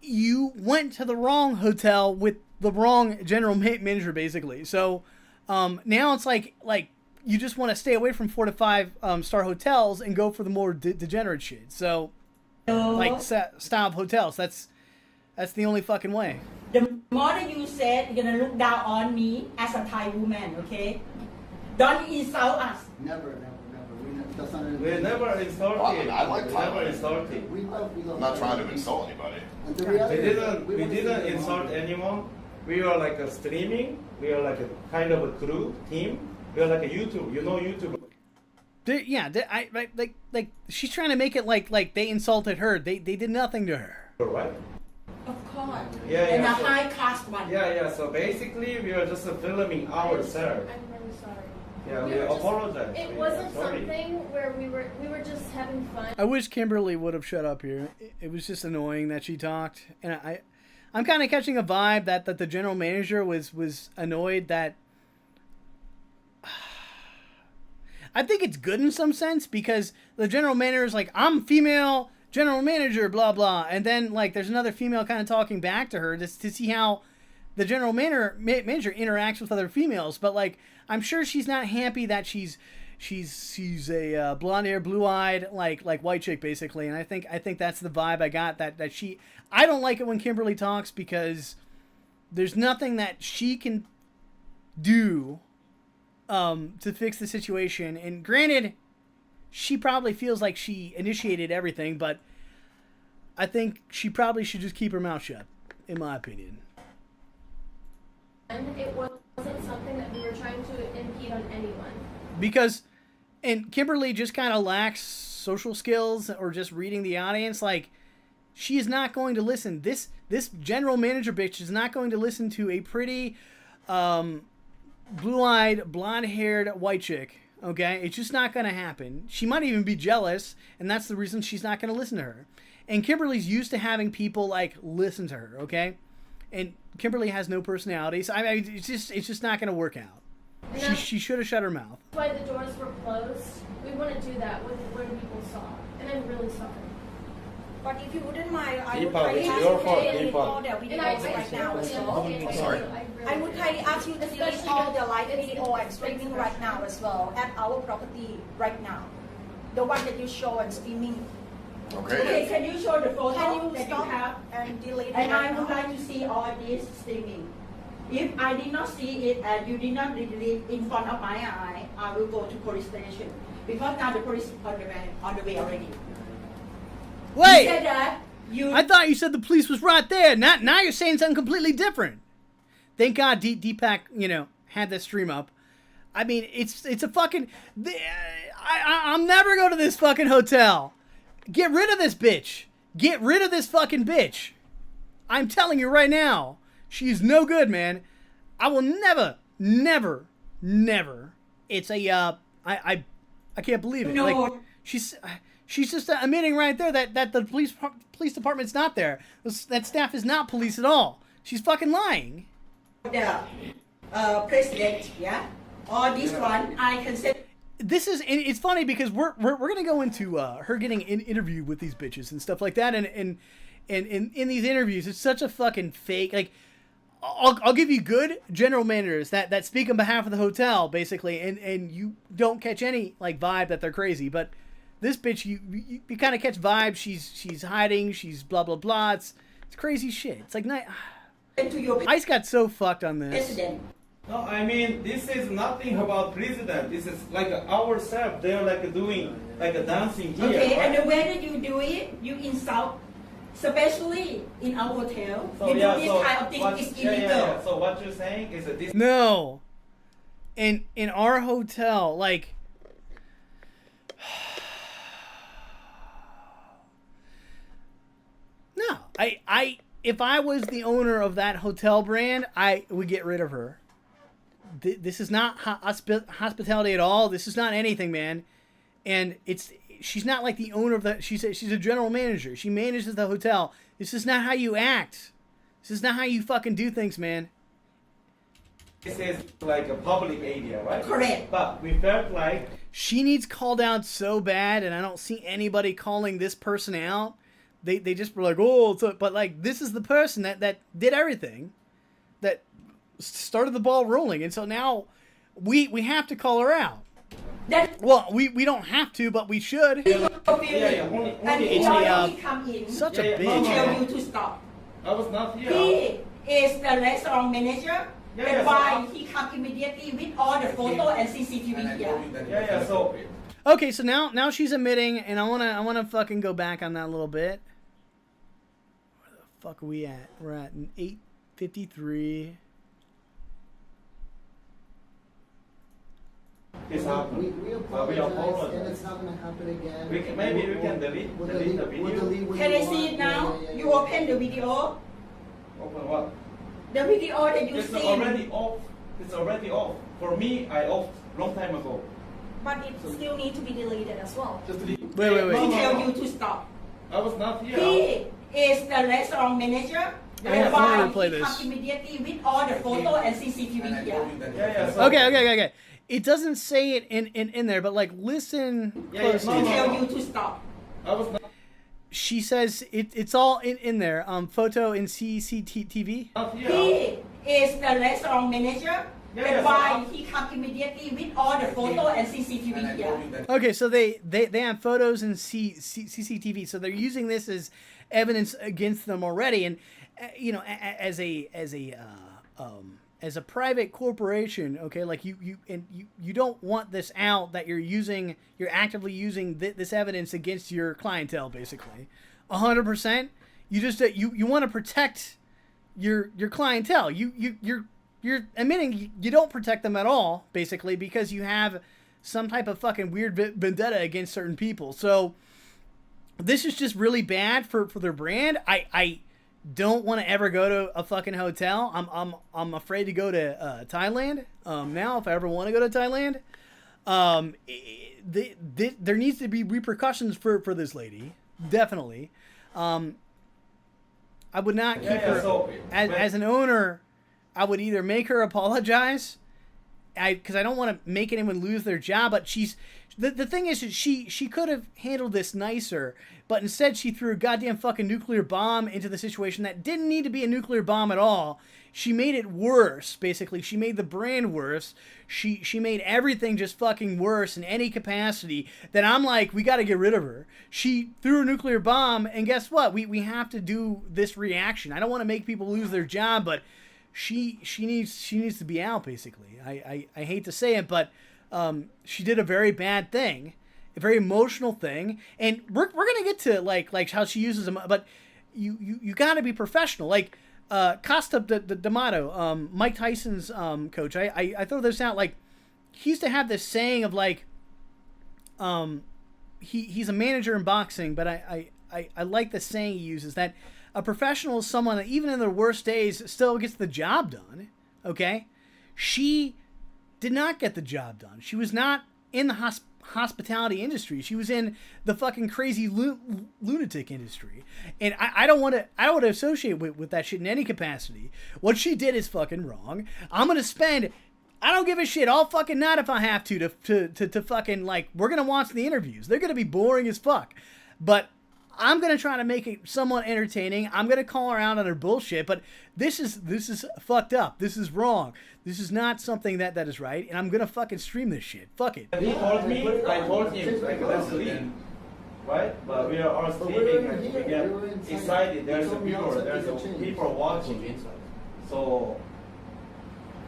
you went to the wrong hotel with the wrong general manager, basically. So now it's like you just want to stay away from 4 to 5 star hotels and go for the more degenerate shit. So like style of hotels. That's the only fucking way. The more that you said you're gonna look down on me as a Thai woman, okay? Don't insult us. Never. We never insulted. Well, I like Thailand. Never insulted. I'm not trying to insult anybody. We didn't insult anyone. We were like a streaming. We are like a kind of a crew team. We are like a YouTube. You know YouTube. Like she's trying to make it like they insulted her. They did nothing to her. Right. Of course. Yeah. And a high cost one. Yeah. So basically, we are just filming ourselves. I'm really sorry. Yeah, we apologize. It wasn't something where we were just having fun. I wish Kimberly would have shut up here. It was just annoying that she talked, and I'm kind of catching a vibe that the general manager was annoyed that. I think it's good in some sense because the general manager is like, I'm female general manager, blah blah, and then like there's another female kind of talking back to her to see how the general manager interacts with other females. But like, I'm sure she's not happy that she's a blonde hair, blue eyed, like white chick basically. And I think that's the vibe I got that she. I don't like it when Kimberly talks because there's nothing that she can do to fix the situation. And granted, she probably feels like she initiated everything, but I think she probably should just keep her mouth shut, in my opinion. And it wasn't something that we were trying to impede on anyone. Because, and Kimberly just kind of lacks social skills or just reading the audience. Like, she is not going to listen. This general manager bitch is not going to listen to a pretty, blue-eyed, blonde-haired white chick Okay, it's just not going to happen. She might even be jealous, and that's the reason she's not going to listen to her. And Kimberly's used to having people like listen to her. Okay, and Kimberly has no personality, so I mean, it's just not going to work out. She should have shut her mouth. That's why the doors were closed. We wouldn't do that when people saw, and I'm really sorry. But if you wouldn't mind, I would Deepak, kindly it's ask your you fault, to delete Deepak. all the videos right now as well. Sorry. I would kindly ask you to delete all the live video and streaming right now as well at our property right now. The one that you show and streaming. Okay, can you show the photo Can you that stop you have? and delete it And I right would now? like to see all this streaming. If I did not see it and you did not delete in front of my eye, I will go to police station. Because now the police is on the way already. Wait! You said that I thought you said the police was right there. Now you're saying something completely different. Thank God Deepak, had that stream up. I mean, it's a fucking... I'll never go to this fucking hotel. Get rid of this bitch. Get rid of this fucking bitch. I'm telling you right now. She's no good, man. I will never. It's a, I can't believe it. No. Like, she's just admitting right there that the police department's not there. That staff is not police at all. She's fucking lying. The president, yeah? Or this one, I can say... This is, it's funny because we're gonna go into her getting interviewed with these bitches and stuff like that, and in these interviews, it's such a fucking fake. Like, I'll give you good general managers that speak on behalf of the hotel, basically, and you don't catch any like vibe that they're crazy. But this bitch, you kind of catch vibe. She's hiding. She's blah blah blah. It's crazy shit. It's like Ice got so fucked on this. President. No, I mean, this is nothing about president. This is like ourselves. They're like doing like a dancing here. Okay, right? and the way that you do it, you insult, especially in our hotel. So, you yeah, do this so kind of thing what- is yeah, illegal. yeah. So what you're saying is that this... No. In our hotel, like... No. If I was the owner of that hotel brand, I would get rid of her. This is not hospitality at all. This is not anything, man. And she's not like the owner of the... She's a general manager. She manages the hotel. This is not how you act. This is not how you fucking do things, man. This is like a public area, right? Correct. But we felt like... She needs called out so bad, and I don't see anybody calling this person out. They just were like, oh, but like, this is the person that did everything, that started the ball rolling, and so now we have to call her out. Well, we don't have to, but we should. And he already come in such a to bitch. tell you to stop. I was not here. He is the restaurant manager. Yeah, That's yeah, why so he come immediately with all the photo and CCTV here. Yeah, so... Okay, so now she's admitting, and I wanna fucking go back on that a little bit. Where the fuck are we at? We're at an 8:53. It's happened. We apologize, and it's not going to happen again. Maybe we can delete the video. Can I see it now? You open the video. Open what? The video that you It's see. already off. It's already off. For me, I off long time ago. But it still need to be deleted as well. Just delete. Wait. To tell you to stop. I was not here. He is the restaurant manager. That's I'm gonna why replay he this. come immediately with all the photo and CCTV here. Yeah, so Okay. It doesn't say it in there, but like, listen closely. To tell you to stop. I was not. She says it's all in there. Photo in CCTV. He is the restaurant manager. That's why so he come immediately with all the photo and CCTV here. Okay, so they have photos and CCTV, so they're using this as evidence against them already, and as a private corporation, okay, like you don't want this out, that you're actively using this evidence against your clientele, basically, 100%. You just you want to protect your clientele. You're admitting you don't protect them at all, basically, because you have some type of fucking weird vendetta against certain people. So this is just really bad for their brand. I don't want to ever go to a fucking hotel. I'm afraid to go to Thailand now, if I ever want to go to Thailand. There needs to be repercussions for this lady, definitely. I would not keep her as an owner. I would either make her apologize, because I don't want to make anyone lose their job. But the thing is that she could have handled this nicer, but instead she threw a goddamn fucking nuclear bomb into the situation that didn't need to be a nuclear bomb at all. She made it worse, basically. She made the brand worse. She made everything just fucking worse in any capacity that I'm like, we got to get rid of her. She threw a nuclear bomb, and guess what? We have to do this reaction. I don't want to make people lose their job, but she needs to be out, basically. I hate to say it, but she did a very bad thing, a very emotional thing, and we're gonna get to like how she uses them, but you got to be professional. Like Costa D'Amato, Mike Tyson's coach. I throw this out, like he used to have this saying of like he's a manager in boxing, but I like the saying he uses, that a professional is someone that even in their worst days still gets the job done. Okay, she did not get the job done. She was not in the hospitality industry. She was in the fucking crazy lunatic industry, and I don't want to associate with that shit in any capacity. What she did is fucking wrong. I'm gonna spend, I don't give a shit, all fucking night if I have to fucking, like, we're gonna watch the interviews. They're gonna be boring as fuck, but I'm gonna try to make it somewhat entertaining. I'm gonna call her out on her bullshit, but this is fucked up. This is wrong. This is not something that is right, and I'm gonna fucking stream this shit. Fuck it. He told me, I told him, let's leave, right? But we are all sleeping and we get excited. There's people watching, so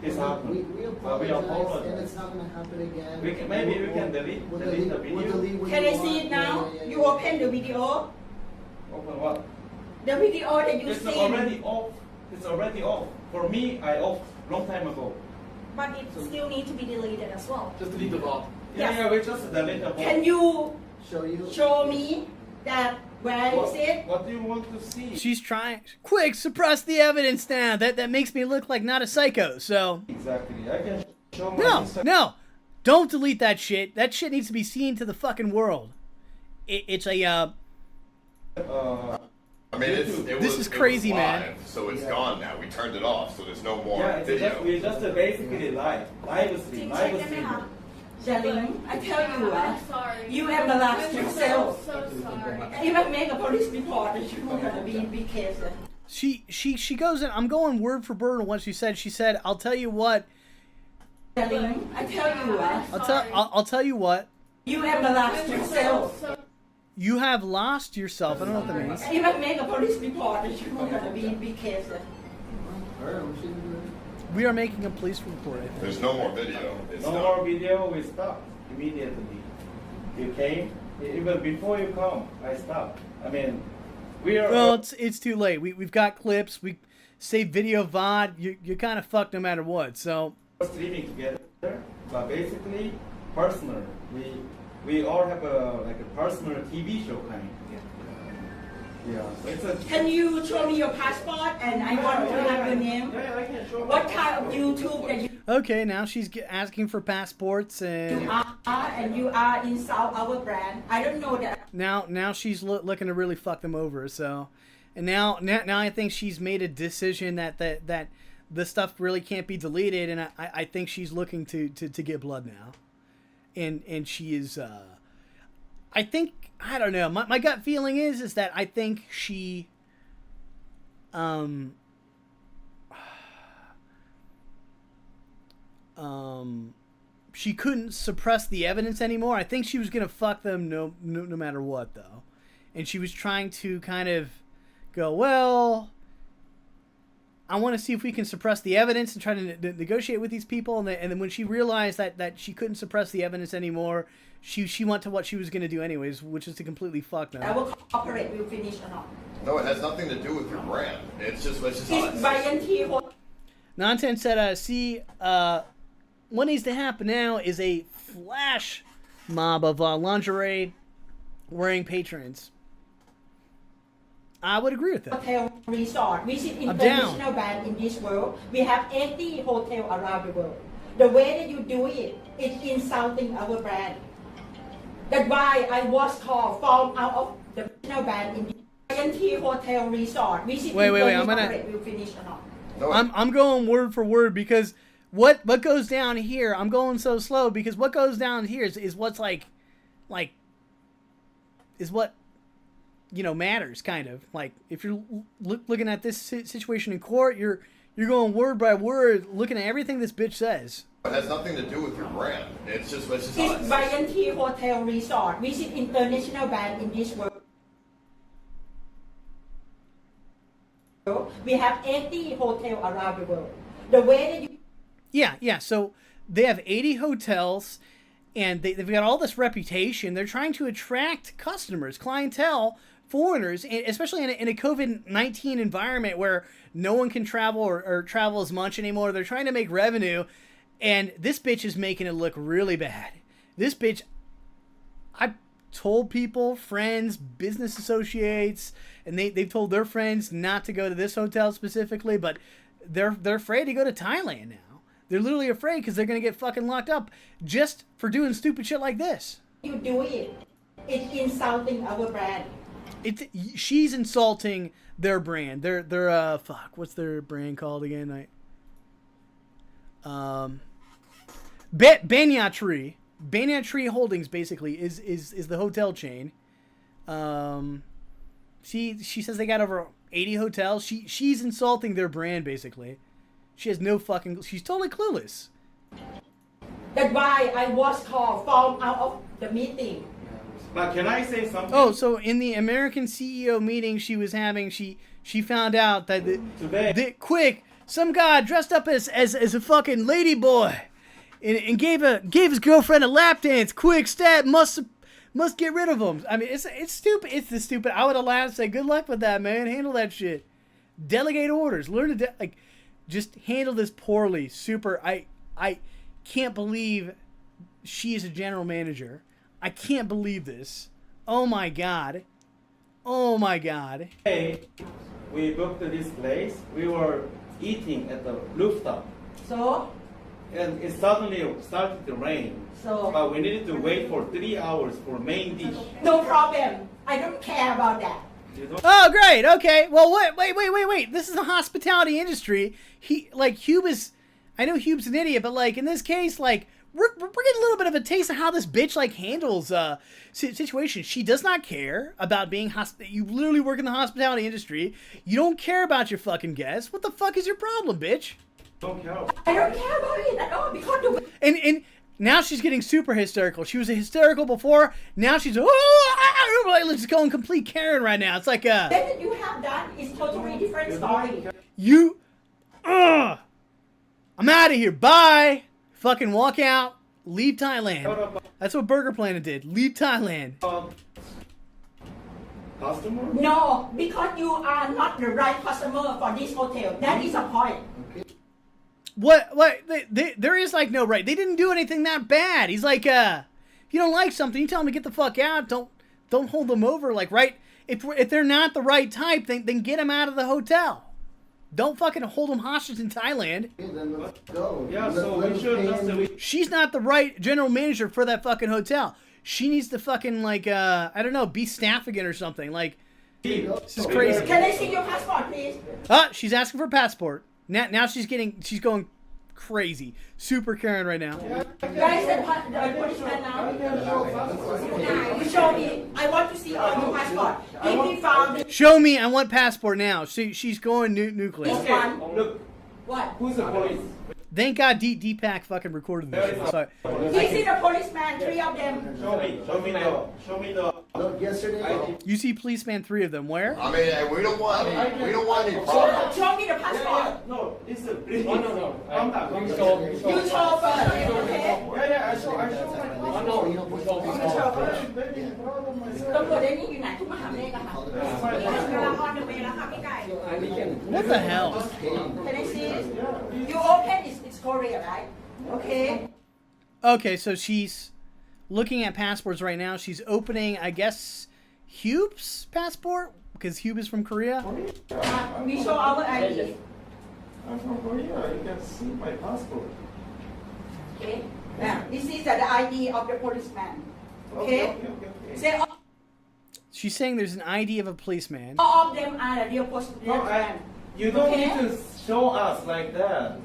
it's happened. But we apologize. And it's not going to happen again. Maybe we can delete the video. Can I see it now? You open the video. Open what? The video that you see. It's already off. It's already off. For me, I off long time ago. But it still needs to be deleted as well. Just delete the bot. Yes. Yeah, we just delete the bot. Can you show me that where is it? What do you want to see? She's trying. Quick, suppress the evidence now. That makes me look like not a psycho. So exactly. I can show my no, don't delete that shit. That shit needs to be seen to the fucking world. It's a I mean, this is crazy, live, man. So it's gone now. We turned it off, so there's no more video. We're just basically live stream. Darling, I tell you what, you embarrassed yourself. So sorry. Even make a police report that you're gonna be careful. She goes in. I'm going word for word on what she said. She said, "I'll tell you what." Darling, I tell you what. I'll tell you what. You embarrassed yourself. You have lost yourself. I don't know what that means. Even make a police report that you're gonna be careful. We are making a police report, I think. There's no more video. No more video, we stopped immediately. You came, even before you come, I stopped. I mean, we are... Well, it's too late. We've got clips, we save video VOD, you're kind of fucked no matter what, so... Streaming together, but basically, personal. We all have a personal TV show kind of. Yeah, so it's a... Can you show me your passport and I want to have your name? Yeah, I can show what kind of YouTube that you... Okay, now she's asking for passports and... You are inside our brand. I don't know that. Now she's looking to really fuck them over, so... And now I think she's made a decision that the stuff really can't be deleted, and I think she's looking to get blood now. And she is... I think... I don't know. My gut feeling is that I think she... she couldn't suppress the evidence anymore. I think she was gonna fuck them no matter what, though. And she was trying to kind of go, well... I want to see if we can suppress the evidence and try to negotiate with these people. And then when she realized that she couldn't suppress the evidence anymore, she went to what she was going to do anyways, which is to completely fuck them. Our corporate will finish or not. No, it has nothing to do with your brand. It's just It's Brian T. Nonsense said, what needs to happen now is a flash mob of lingerie wearing patrons. I would agree with that. Hotel resort. Visit international brand in this world. We have 80 hotels around the world. The way that you do it, it's insulting our brand. That's why I was called from out of the ban in the INT Hotel Resort. Wait, I'm gonna. We'll finish or not. I'm going word for word because what goes down here, I'm going so slow because what goes down here is what's is what matters, kind of. Like if you're looking at this situation in court, you're going word by word, looking at everything this bitch says. It has nothing to do with your brand. It's just It's INT Hotel Resort. Visit international brand in this world. We have 80 hotels around the world. The way that you... Yeah. So they have 80 hotels, and they've got all this reputation. They're trying to attract customers, clientele, foreigners, especially in a COVID-19 environment where no one can travel or travel as much anymore. They're trying to make revenue, and this bitch is making it look really bad. This bitch... I told people, friends, business associates, and they've told their friends not to go to this hotel specifically, but they're afraid to go to Thailand now. They're literally afraid because they're going to get fucking locked up just for doing stupid shit like this. You do it. It's insulting our brand. She's insulting their brand. Their what's their brand called again? Banyan Tree. Banyan Tree Holdings basically is the hotel chain. She says they got over 80 hotels. She's insulting their brand basically. She has no fucking... She's totally clueless. That's why I was called from out of the meeting. But can I say something? Oh, so in the American CEO meeting she was having, she found out that quick, some guy dressed up as a fucking lady boy and gave his girlfriend a lap dance. Quick, stat, must get rid of him. I mean, it's stupid. It's the stupid. I would have laughed and say, good luck with that, man. Handle that shit. Delegate orders. Learn to just handle this poorly. Super. I can't believe she is a general manager. I can't believe this. Oh my god. Oh my god. Hey, we booked this place. We were eating at the rooftop. So? And it suddenly started to rain. So? But we needed to wait for 3 hours for main dish. No problem. I don't care about that. Oh, great. Okay. Well, wait. This is the hospitality industry. Hube is... I know Hube's an idiot, but, in this case, we're getting a little bit of a taste of how this bitch, handles situations. She does not care about being... You literally work in the hospitality industry. You don't care about your fucking guests. What the fuck is your problem, bitch? I don't care about it at all because And now she's getting super hysterical. She was hysterical before. Now she's just going complete Karen right now. It's like that you have done is totally different story. I'm out of here. Bye. Fucking walk out. Leave Thailand. That's what Burger Planet did. Leave Thailand. Customer? No, because you are not the right customer for this hotel. That is a point. What? There is no right. They didn't do anything that bad. He's like, if you don't like something, you tell them to get the fuck out. Don't hold them over. Right? If they're not the right type, then get them out of the hotel. Don't fucking hold them hostage in Thailand. Then let's go. Yeah, so we should. She's not the right general manager for that fucking hotel. She needs to fucking I don't know, be staff again or something. This is crazy. Can I see your passport, please? She's asking for a passport. Now she's going crazy. Super Karen right now. Guys, the policeman now. You show me. I want to see all your passport. If we found it. Show me. I want passport now. She's going nuclear. This one. Look. What? Who's the police? Thank God Deepak fucking recorded this shit. Sorry. This is the policeman, 3 of them. Show me the. Look, yesterday. You see policeman, 3 of them. Where? I mean, we don't want any problems. Show me the passport. No, this is a police. No. You show first, okay? Yeah, I show my passport. ตำรวจได้นี่อยู่ไหนทุกมหาวิทยาลัยค่ะกำลัง on the way แล้วค่ะพี่ไก่ What the hell? Can I see? You open it's Korea, right? Okay, so she's looking at passports right now. She's opening, I guess, Hube's passport because Hube is from Korea. We show our ID. I'm from Korea. You can see my passport. Okay. Now, this is the ID of the policeman. Okay. Say She's saying there's an ID of a policeman. all of them are the real policeman. You don't need to show us like that.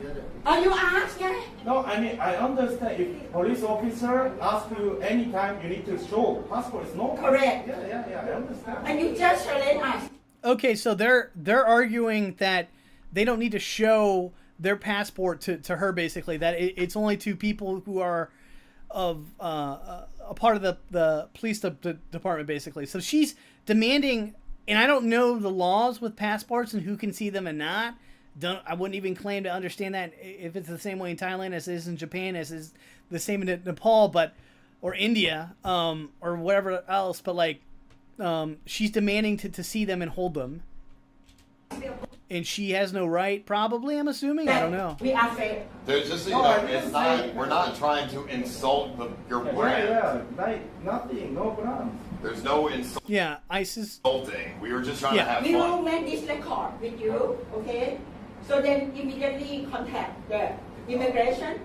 Oh, you ask, yeah? No, I mean, I understand if police officer asks you anytime you need to show passport, it's no. Correct. Yeah, I understand. And you just challenge us. Okay, so they're arguing that they don't need to show their passport to her, basically, that it's only to people who are of a part of the police department, basically. So she's demanding, and I don't know the laws with passports and who can see them and not. I wouldn't even claim to understand that if it's the same way in Thailand as it is in Japan, as is the same in Nepal, or India, or whatever else. But like, she's demanding to see them and hold them. And she has no right, probably, I'm assuming? I don't know. We are fair. There's just, you know, it's not, we're not trying to insult your brand. Yeah, like nothing, no problem. There's no insult. Yeah, ISIS. Insulting. We were just trying to have We fun. will make this record with you, okay? So then immediately contact the immigration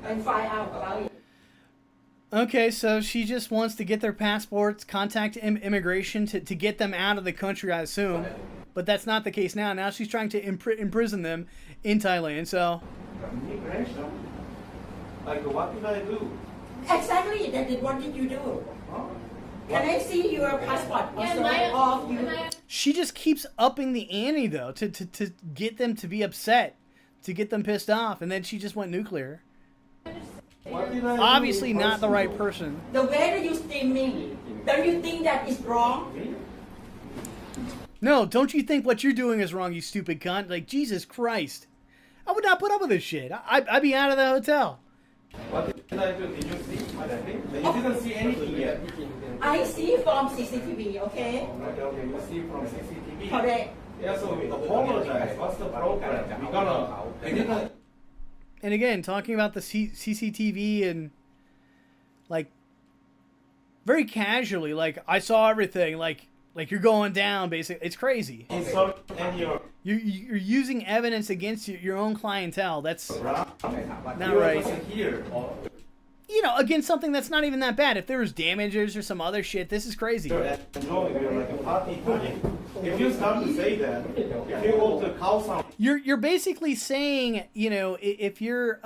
and find out about it. Okay, so she just wants to get their passports, contact immigration to get them out of the country, I assume. But that's not the case now. Now she's trying to imprison them in Thailand, so... Immigration? Like, what did I do? Exactly, what did you do? Can I see your passport? Of you? She just keeps upping the ante, though, to get them to be upset, to get them pissed off, and then she just went nuclear. Obviously not the right person. The way that you streaming, don't you think that is wrong? No, don't you think what you're doing is wrong, you stupid cunt? Like, Jesus Christ. I would not put up with this shit. I'd be out of the hotel. What did I do? Did you see my thing? You didn't see anything yet. I see from CCTV, okay? Okay, you see from CCTV. Correct. Yeah, so we apologize. What's the problem? We didn't. And again, talking about the CCTV and, like, very casually, like, I saw everything, like you're going down, basically. It's crazy. You're using evidence against your own clientele. That's not right. You know, against something that's not even that bad. If there was damages or some other shit, this is crazy. If you start to say that, if you go to Kaohsiung, you're basically saying, you know, if your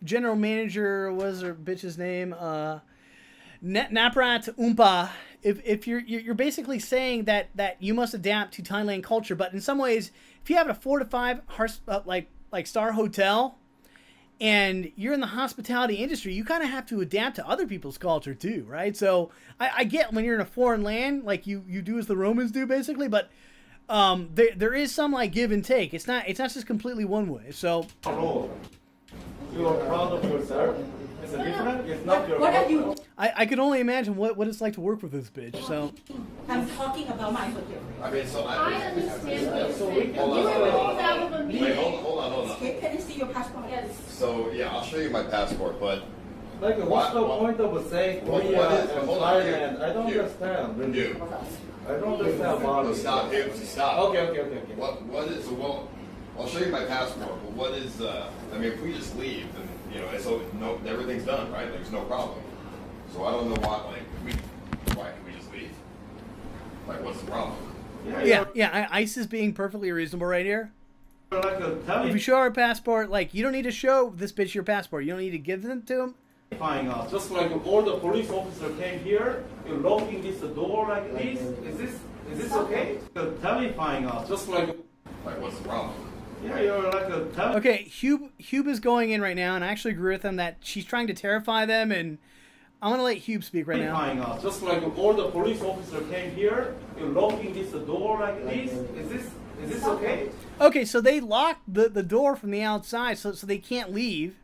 general manager, what was her bitch's name, Nopparat Aumpa, if you're basically saying that you must adapt to Thailand culture, but in some ways, if you have a 4 to 5 like star hotel, and you're in the hospitality industry, you kind of have to adapt to other people's culture too, right? So I get when you're in a foreign land, like you do as the Romans do, basically, but there is some like give and take. It's not just completely one way. So you are proud of yourself. It's a different. It's not your. What are you? I could only imagine what it's like to work with this bitch. So I'm talking about my hotel. I mean, so I understand. So we can. Wait, hold on. Can I see your passport? Yes. So yeah, I'll show you my passport, but. Like, what's the point of saying Korea and Thailand? I don't understand. Really. I don't understand about it. Stop. Stop. Okay. What is well? I'll show you my passport, but what is? I mean, if we just leave, then you know, so no, everything's done, right? There's no problem. So I don't know why can we just leave? Like, what's the problem? Yeah. ICE is being perfectly reasonable right here. Like if you show our passport, like you don't need to show this bitch your passport. You don't need to give them to him. Just like all the police officer came here, you're locking this door like this. Is this okay? You're terrifying us. Just like what's the problem? Yeah, you're like a okay, Hube is going in right now, and I actually agree with him that she's trying to terrify them, and I'm gonna let Hube speak right now. Just like all the police officer came here, you're locking this door like this. Is this okay? Okay, so they locked the door from the outside, so they can't leave.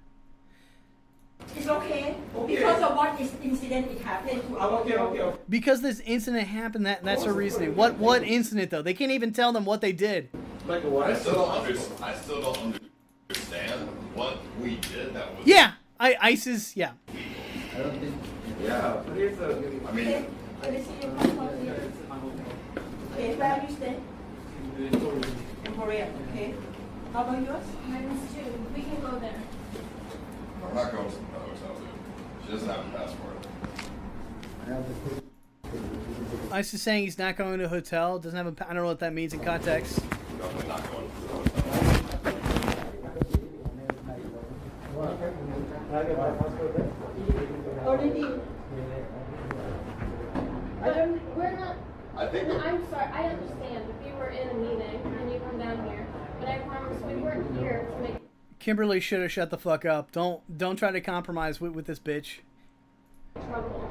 It's okay because of what this incident it happened to our okay. Because this incident happened, that's her reasoning. What incident though? They can't even tell them what they did. Like what? I still don't understand what we did. That was ISIS. Yeah. I don't think. Yeah, please. I mean. Can I see your passport here? Okay, where are you staying? In Korea. Okay. How about yours? Mine is too. We can go there. I'm not going to the hotel, dude. She doesn't have a passport. Ice is saying he's not going to a hotel. Doesn't have a. I don't know what that means in context. Definitely not going to the hotel. We're not. I think. I'm sorry. I understand if you were in a meeting and you come down here, but I promise we weren't here to make. Kimberly should have shut the fuck up. Don't try to compromise with this bitch. Trouble.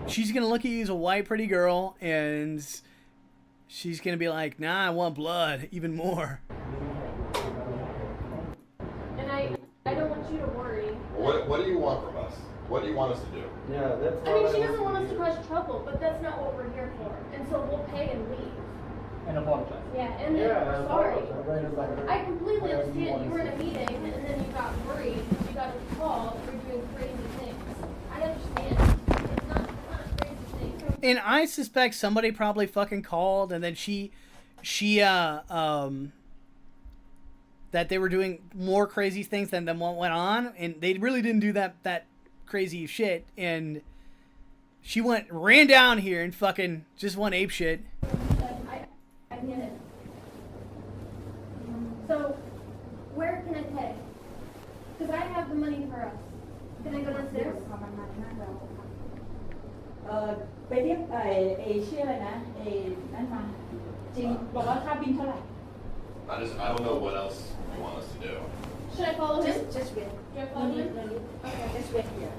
She's gonna look at you as a white pretty girl, and she's gonna be like, "Nah, I want blood even more." And I don't want you to worry. What do you want from us? What do you want us to do? Yeah, that's. I mean, she doesn't want us to cause trouble, but that's not what we're here for. And so we'll pay and leave. And apologize. Yeah, and then we're sorry. I completely understand. You were in a meeting and then you got worried. You got a call. You're doing crazy things. I understand. It's not a crazy thing. And I suspect somebody probably fucking called, and then that they were doing more crazy things than what went on, and they really didn't do that crazy shit, and she ran down here and fucking just went ape shit. I get it. So, where can I pay? Because I have the money for us. Can I go downstairs? ไปเรียกชื่ออะไรนะนั่นมาจริงบอกว่าค่าบินเท่าไหร่ I don't know what else you want us to do. Should I follow him? Just wait. Should I follow him? Okay, just wait here.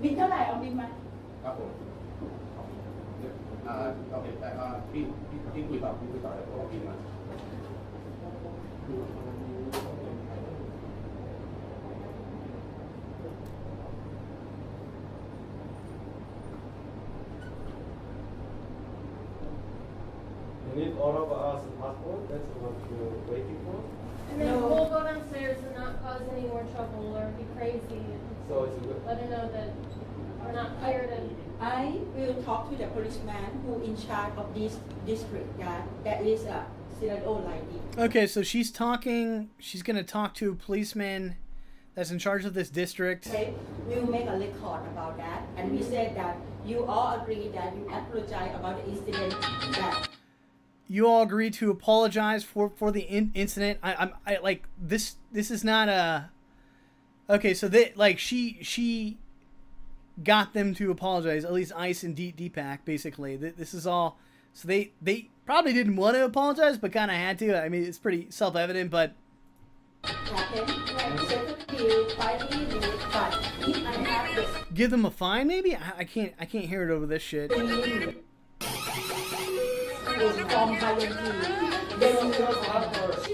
บินเท่าไหร่เอาบินมา ครับผมโอเคแต่พี่คุยต่อเลยเพราะว่าพี่มา You need all of us passport. That's what you're waiting for. And then we'll go downstairs and not cause any more trouble or be crazy. So it's good. Let her know that we're not here to. I will talk to the policeman who in charge of this district. Yeah, that is a scenario like this. Okay, so she's gonna talk to a policeman that's in charge of this district. Okay, we'll make a record about that, and we said that you all agree that you apologize about the incident. That You all agreed to apologize for the incident. I like this. This is not a. Okay, so they like she got them to apologize. At least Ice and Deepak basically. This is all. So they probably didn't want to apologize, but kind of had to. I mean, it's pretty self-evident, but. Give them a fine, maybe. I can't hear it over this shit. She's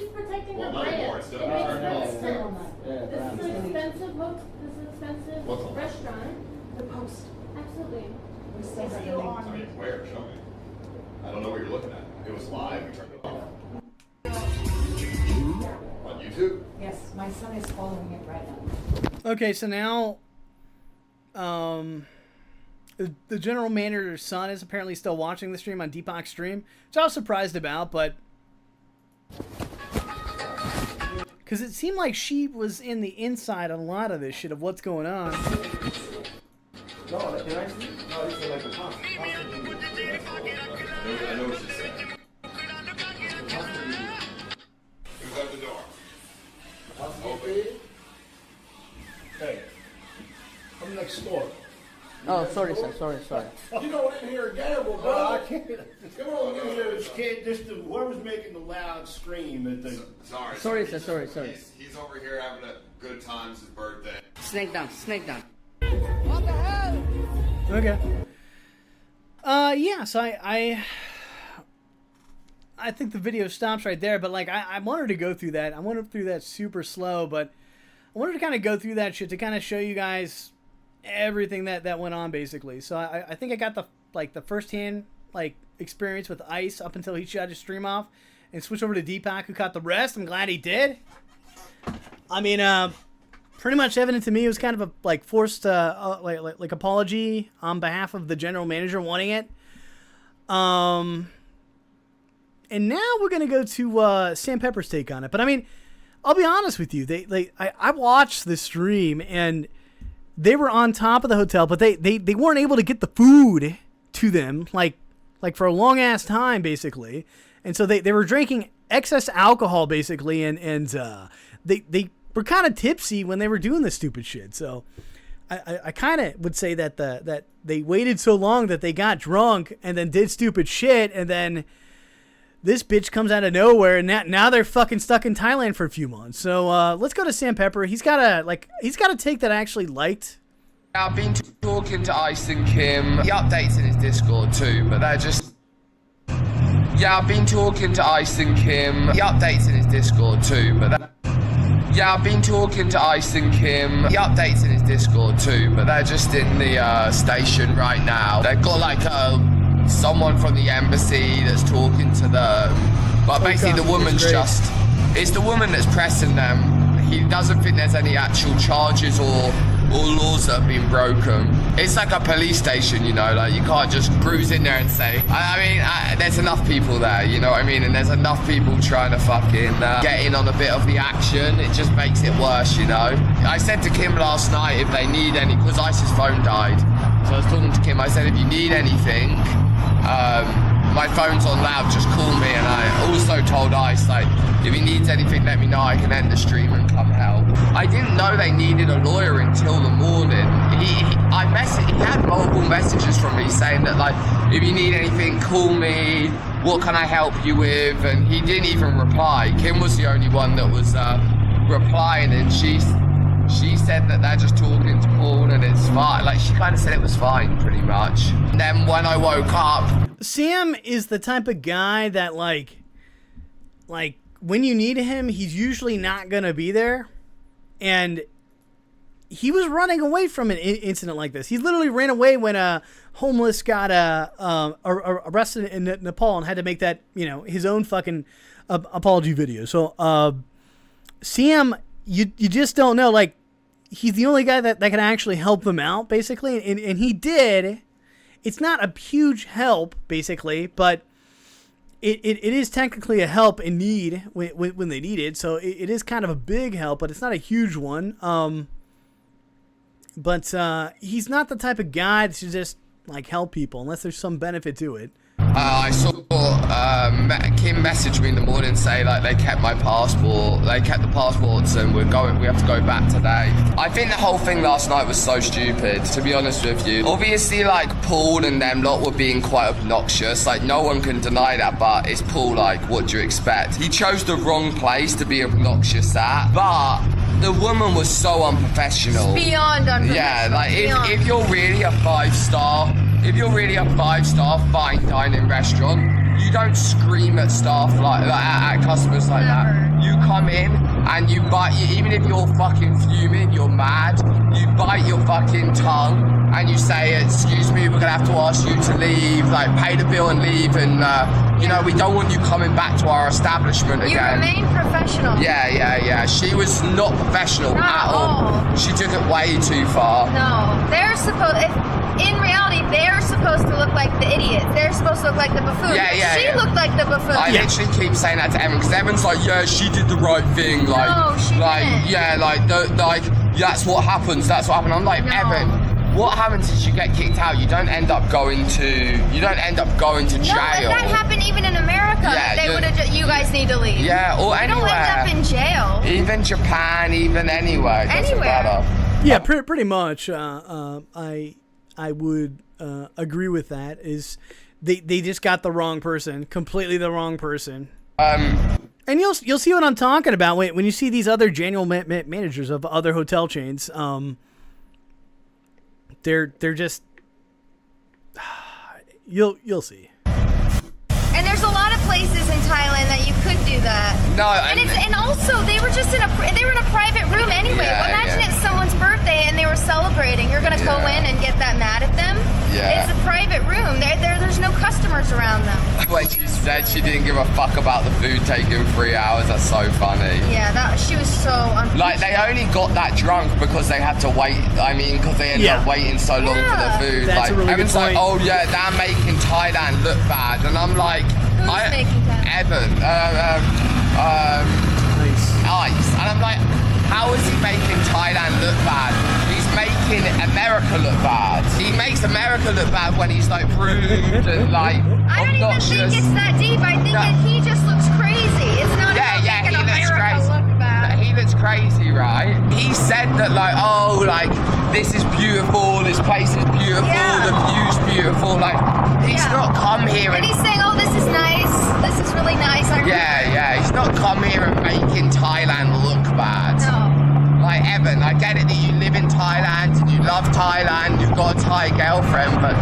protecting her brand. It makes no sense. This is an expensive restaurant. The Post. Absolutely. I mean, where? Show me. I don't know what you're looking at. It was live. We turned it off. On YouTube? Yes, my son is following it right now. Okay, so now, the general manager's son is apparently still watching the stream on Deepak's stream, which I was surprised about, but because it seemed like she was in the inside on a lot of this shit of what's going on. No, can I see? No, it's like a pass. I know what she's saying. Who's at the door? Open. Hey, I'm next door. Oh, sorry, sir. Sorry. You know, in here and gamble, bro. I can't. Come on in here. Can't just whoever's making the loud scream at the. Sorry, sir. He's over here having a good time. It's his birthday. Snake down. What the hell? Okay. Yeah, so I think the video stops right there, but like I wanted to go through that. I went through that super slow, but I wanted to kind of go through that shit to kind of show you guys everything that went on basically. So I think I got the first-hand like experience with Ice up until he shut his stream off and switched over to Deepak who caught the rest. I'm glad he did. I mean, pretty much evident to me it was kind of a like forced like apology on behalf of the general manager wanting it. And now we're gonna go to Sam Pepper's take on it. But I mean, I'll be honest with you. I watched the stream and they were on top of the hotel, but they weren't able to get the food to them like for a long ass time basically, and so they were drinking excess alcohol basically, and they were kind of tipsy when they were doing this stupid shit. So I kind of would say that that they waited so long that they got drunk and then did stupid shit, and then this bitch comes out of nowhere, and now they're fucking stuck in Thailand for a few months. So let's go to Sam Pepper. He's got a take that I actually liked. I've been talking to Ice and Kim. He updates in his Discord too, but they're just... Yeah, I've been talking to Ice and Kim. He updates in his Discord too, but yeah, I've been talking to Ice and Kim. He updates in his Discord too, but they're just in the station right now. They've got like someone from the embassy that's talking to them. But basically the woman's it's the woman that's pressing them. He doesn't think there's any actual charges or laws that have been broken. It's like a police station, you know, like you can't just cruise in there and say, I mean, there's enough people there, you know what I mean? And there's enough people trying to fucking get in on a bit of the action. It just makes it worse, you know? I said to Kim last night if they need any, because Ice's phone died. So I was talking to Kim, I said if you need anything, my phone's on loud, just call me. And I also told Ice, like, if he needs anything, let me know, I can end the stream and come help. I didn't know they needed a lawyer until the morning. He had multiple messages from me saying that, like, if you need anything, call me, what can I help you with? And he didn't even reply. Kim was the only one that was replying, and she said that they're just talking to Paul and it's fine. Like, she kind of said it was fine, pretty much. And then when I woke up... Sam is the type of guy that, like when you need him, he's usually not going to be there. And he was running away from an incident like this. He literally ran away when a homeless got arrested in Nepal and had to make that, you know, his own fucking apology video. So, Sam, you just don't know, like, he's the only guy that can actually help them out, basically, and he did. It's not a huge help, basically, but it is technically a help in need when they need it, so it is kind of a big help, but it's not a huge one. But he's not the type of guy to just, like, help people unless there's some benefit to it. I saw Kim message me in the morning say like they kept my passport, they kept the passports, and we have to go back today. I think the whole thing last night was so stupid, to be honest with you. Obviously, like, Paul and them lot were being quite obnoxious, like, no one can deny that, but it's Paul, like, what do you expect? He chose the wrong place to be obnoxious at, but the woman was so unprofessional. It's beyond unprofessional. Yeah, like, if you're really a five-star fine dining restaurant, you don't scream at staff at customers like that. You come in and you bite, even if you're fucking fuming, you're mad, you bite your fucking tongue and you say, excuse me, we're gonna have to ask you to leave, like, pay the bill and leave, and you know, we don't want you coming back to our establishment again. You remain professional. Yeah. She was not professional at all. She took it way too far. No, in reality, they're supposed to look like the idiots. They're supposed to look like the buffoon. Yeah. She looked like the buffoon. I literally keep saying that to Evan, because Evan's like, yeah, she did the right thing. Like, no, she didn't. Yeah, that's what happens. That's what happened. I'm like, no. Evan, what happens is you get kicked out. You don't end up going to jail. No, that happened even in America. Yeah, they would have. You guys need to leave. Yeah, or anywhere. Don't end up in jail. Even Japan, even anywhere. Doesn't matter. Yeah, pretty much. I would agree with that. Is they just got the wrong person, completely the wrong person. And you'll see what I'm talking about when you see these other general managers of other hotel chains. They're just you'll see. And there's a lot of places in Thailand that you could do that. No, and also they were in a private room anyway. Imagine it's someone's birthday and they were celebrating. You're gonna go in and get that mad at them? Yeah. It's a private room. There's no customers around them. When she said she didn't give a fuck about the food taking 3 hours, that's so funny. Yeah, she was so unfortunate. Like, they only got that drunk because they had to wait. I mean, because they ended up waiting so long for the food. That's a really good point. Like, oh yeah, they're making Thailand look bad, and I'm like, Who's making Thailand? Evan. Ice. And I'm like, how is he making Thailand look bad? He's making America look bad. He makes America look bad when he's like rude and like I don't even think it's that deep. I think that he just looks crazy. It's not about making America look bad. He looks crazy, right? He said that like, oh, like this is beautiful, this place is beautiful, the view's beautiful. Like he's not come here and he's saying, oh, this is nice. This is really nice. Yeah. He's not come here and making Thailand look bad. No. Like, Evan, I get it that you live in Thailand and you love Thailand, you've got a Thai girlfriend, but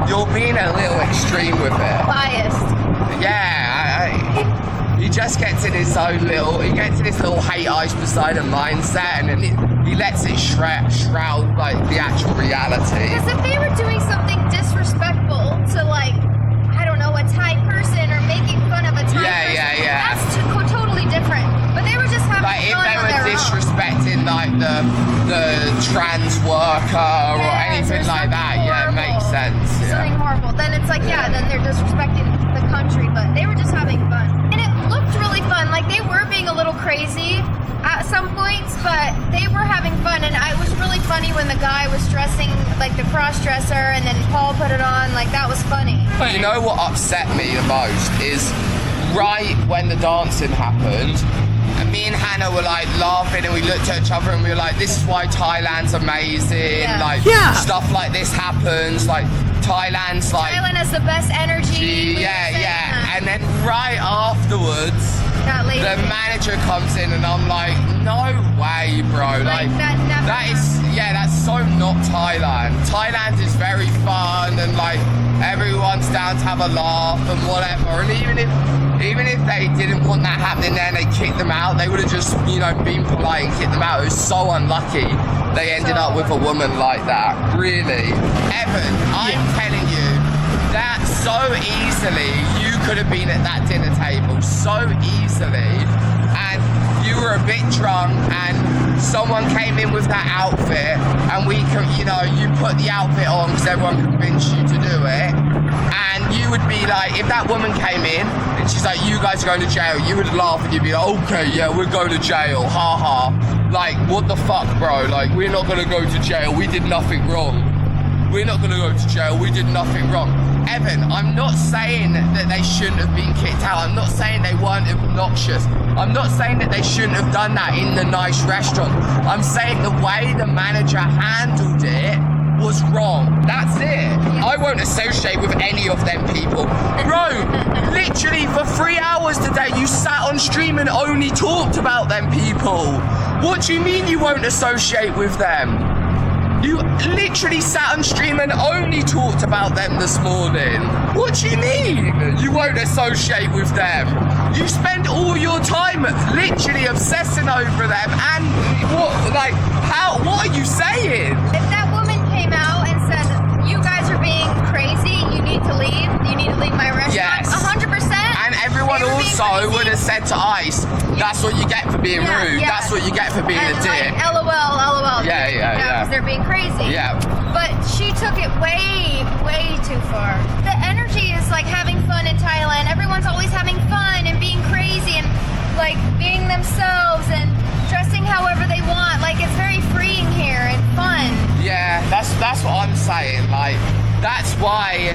you're being a little extreme with it. Biased. Yeah, he just gets in his own little, he gets in his little hate Ice Poseidon mindset, and then he lets it shroud, like, the actual reality. Because if they were doing something disrespectful to, like, I don't know, a Thai person or making fun of a Thai person, that's totally different. But they were just having like if fun they on were their disrespecting like the trans worker or anything like that, it makes sense. Something horrible. Then it's like, then they're disrespecting the country, but they were just having fun. And it looked really fun. Like they were being a little crazy at some points, but they were having fun. And it was really funny when the guy was dressing like the cross-dresser and then Paul put it on. Like that was funny. But you know what upset me the most is right when the dancing happened, and me and Hannah were like laughing and we looked at each other and we were like, this is why Thailand's amazing. Like stuff like this happens. Like Thailand has the best energy. And then right afterwards, the manager comes in and I'm like, no way, bro. Like that's so not Thailand. Thailand is very fun and like everyone's down to have a laugh and whatever. And even if they didn't want that happening there and they kicked them out, they would have just, been polite and kicked them out. It was so unlucky they ended up with a woman like that. Really. Evan, I'm telling you that so easily you could have been at that dinner table. So easily. And you were a bit drunk and someone came in with that outfit and you put the outfit on because everyone convinced you to do it. And you would be like, if that woman came in and she's like, you guys are going to jail, you would laugh and you'd be like, okay, yeah, we're going to jail, ha ha. Like, what the fuck, bro? Like, we're not going to go to jail, we did nothing wrong. We're not going to go to jail, we did nothing wrong. Evan, I'm not saying that they shouldn't have been kicked out. I'm not saying they weren't obnoxious. I'm not saying that they shouldn't have done that in the nice restaurant. I'm saying the way the manager handled it was wrong. That's it. I won't associate with any of them people. Bro, literally for 3 hours today, you sat on stream and only talked about them people. What do you mean you won't associate with them? You literally sat on stream and only talked about them this morning. What do you mean you won't associate with them? You spend all your time literally obsessing over them and what are you saying? If that woman came out and said, you guys are being crazy, you need to leave my restaurant, yes. 100%. And everyone also would have said to Ice, that's what you get for being rude, that's what you get for being a dick. Like, LOL. Yeah. Because they're being crazy. Yeah. But she took it way too far. The energy is like having fun in Thailand. Everyone's always having fun and being crazy and like being themselves and dressing however they want. Like it's very freeing here and fun. Yeah, that's what I'm saying. Like that's why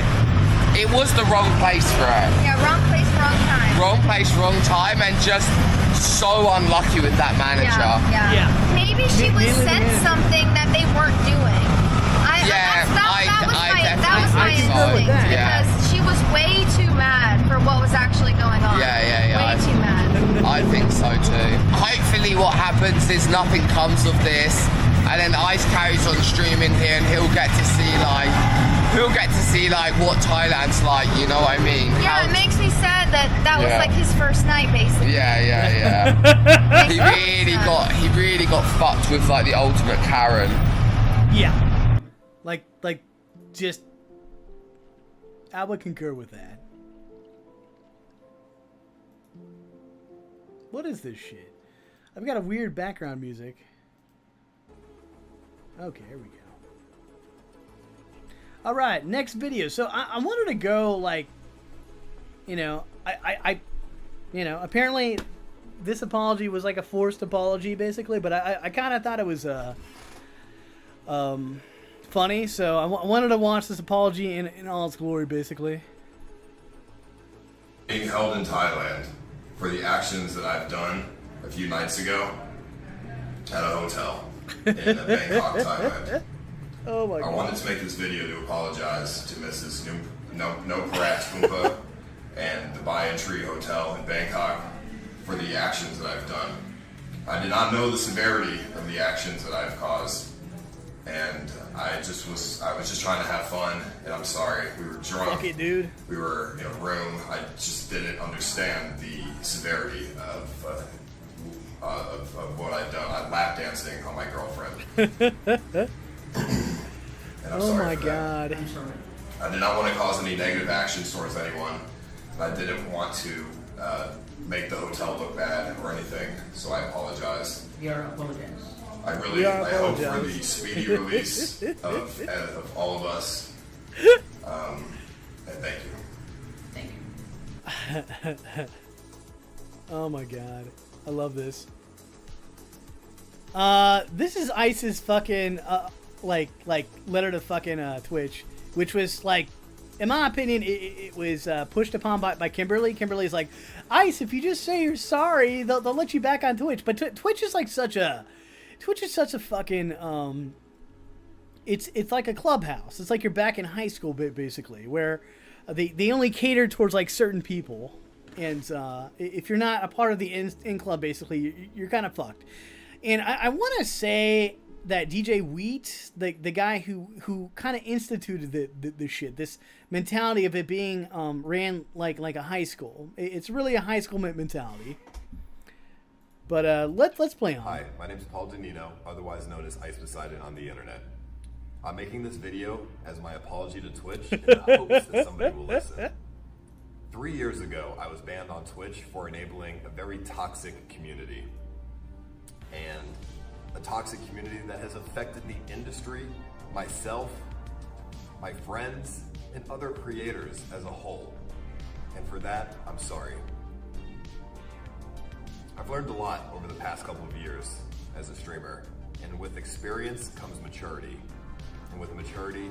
it was the wrong place for her. Yeah, wrong place, wrong time. Wrong place, wrong time, and just so unlucky with that manager. Yeah. Maybe she was sent something that they weren't doing. That was my instinct because she was way too mad for what was actually going on. Yeah. Way too mad. I think so too. Hopefully what happens is nothing comes of this, and then Ice carries on streaming here and he'll get to see what Thailand's like, you know what I mean? Yeah, it makes me sad that was like his first night basically. Yeah. he really got fucked with like the ultimate Karen. Yeah. Like just I would concur with that. What is this shit? I've got a weird background music. Okay, here we go. All right, next video. So I wanted to go like, I apparently this apology was like a forced apology, basically. But I kind of thought it was funny, so I wanted to watch this apology in all its glory, basically. Being held in Thailand for the actions that I've done a few nights ago at a hotel in Bangkok, Thailand. Oh my God. I wanted to make this video to apologize to Mrs. Nopparat Aumpa and the Banyan Tree Hotel in Bangkok for the actions that I've done. I did not know the severity of the actions that I've caused, and I was just trying to have fun, and I'm sorry. We were drunk. Fuck it, dude. We were in a room. I just didn't understand the severity of what I've done. I'm lap dancing on my girlfriend. And I'm oh sorry my for God. that. I did not want to cause any negative actions towards anyone. I didn't want to make the hotel look bad or anything, so I apologize. We are apologizing. I hope for the speedy release of all of us. And thank you. Thank you. Oh my God. I love this. This is Ice's fucking, like letter to fucking, Twitch, which was like, in my opinion, it was, pushed upon by Kimberly. Kimberly's like, Ice, if you just say you're sorry, they'll let you back on Twitch. But Twitch is like such a fucking, it's like a clubhouse. It's like you're back in high school, basically, where they only cater towards like certain people. And if you're not a part of the in club, basically, you're kind of fucked. And I want to say that DJ Wheat, the guy who kind of instituted the shit, this mentality of it being ran like a high school. It's really a high school mentality. But let's play on. Hi, my name is Paul Danino, otherwise known as Ice Poseidon on the internet. I'm making this video as my apology to Twitch in the hopes that somebody will listen. 3 years ago, I was banned on Twitch for enabling a very toxic community. And a toxic community that has affected the industry, myself, my friends, and other creators as a whole. And for that, I'm sorry. I've learned a lot over the past couple of years as a streamer, and with experience comes maturity. And with maturity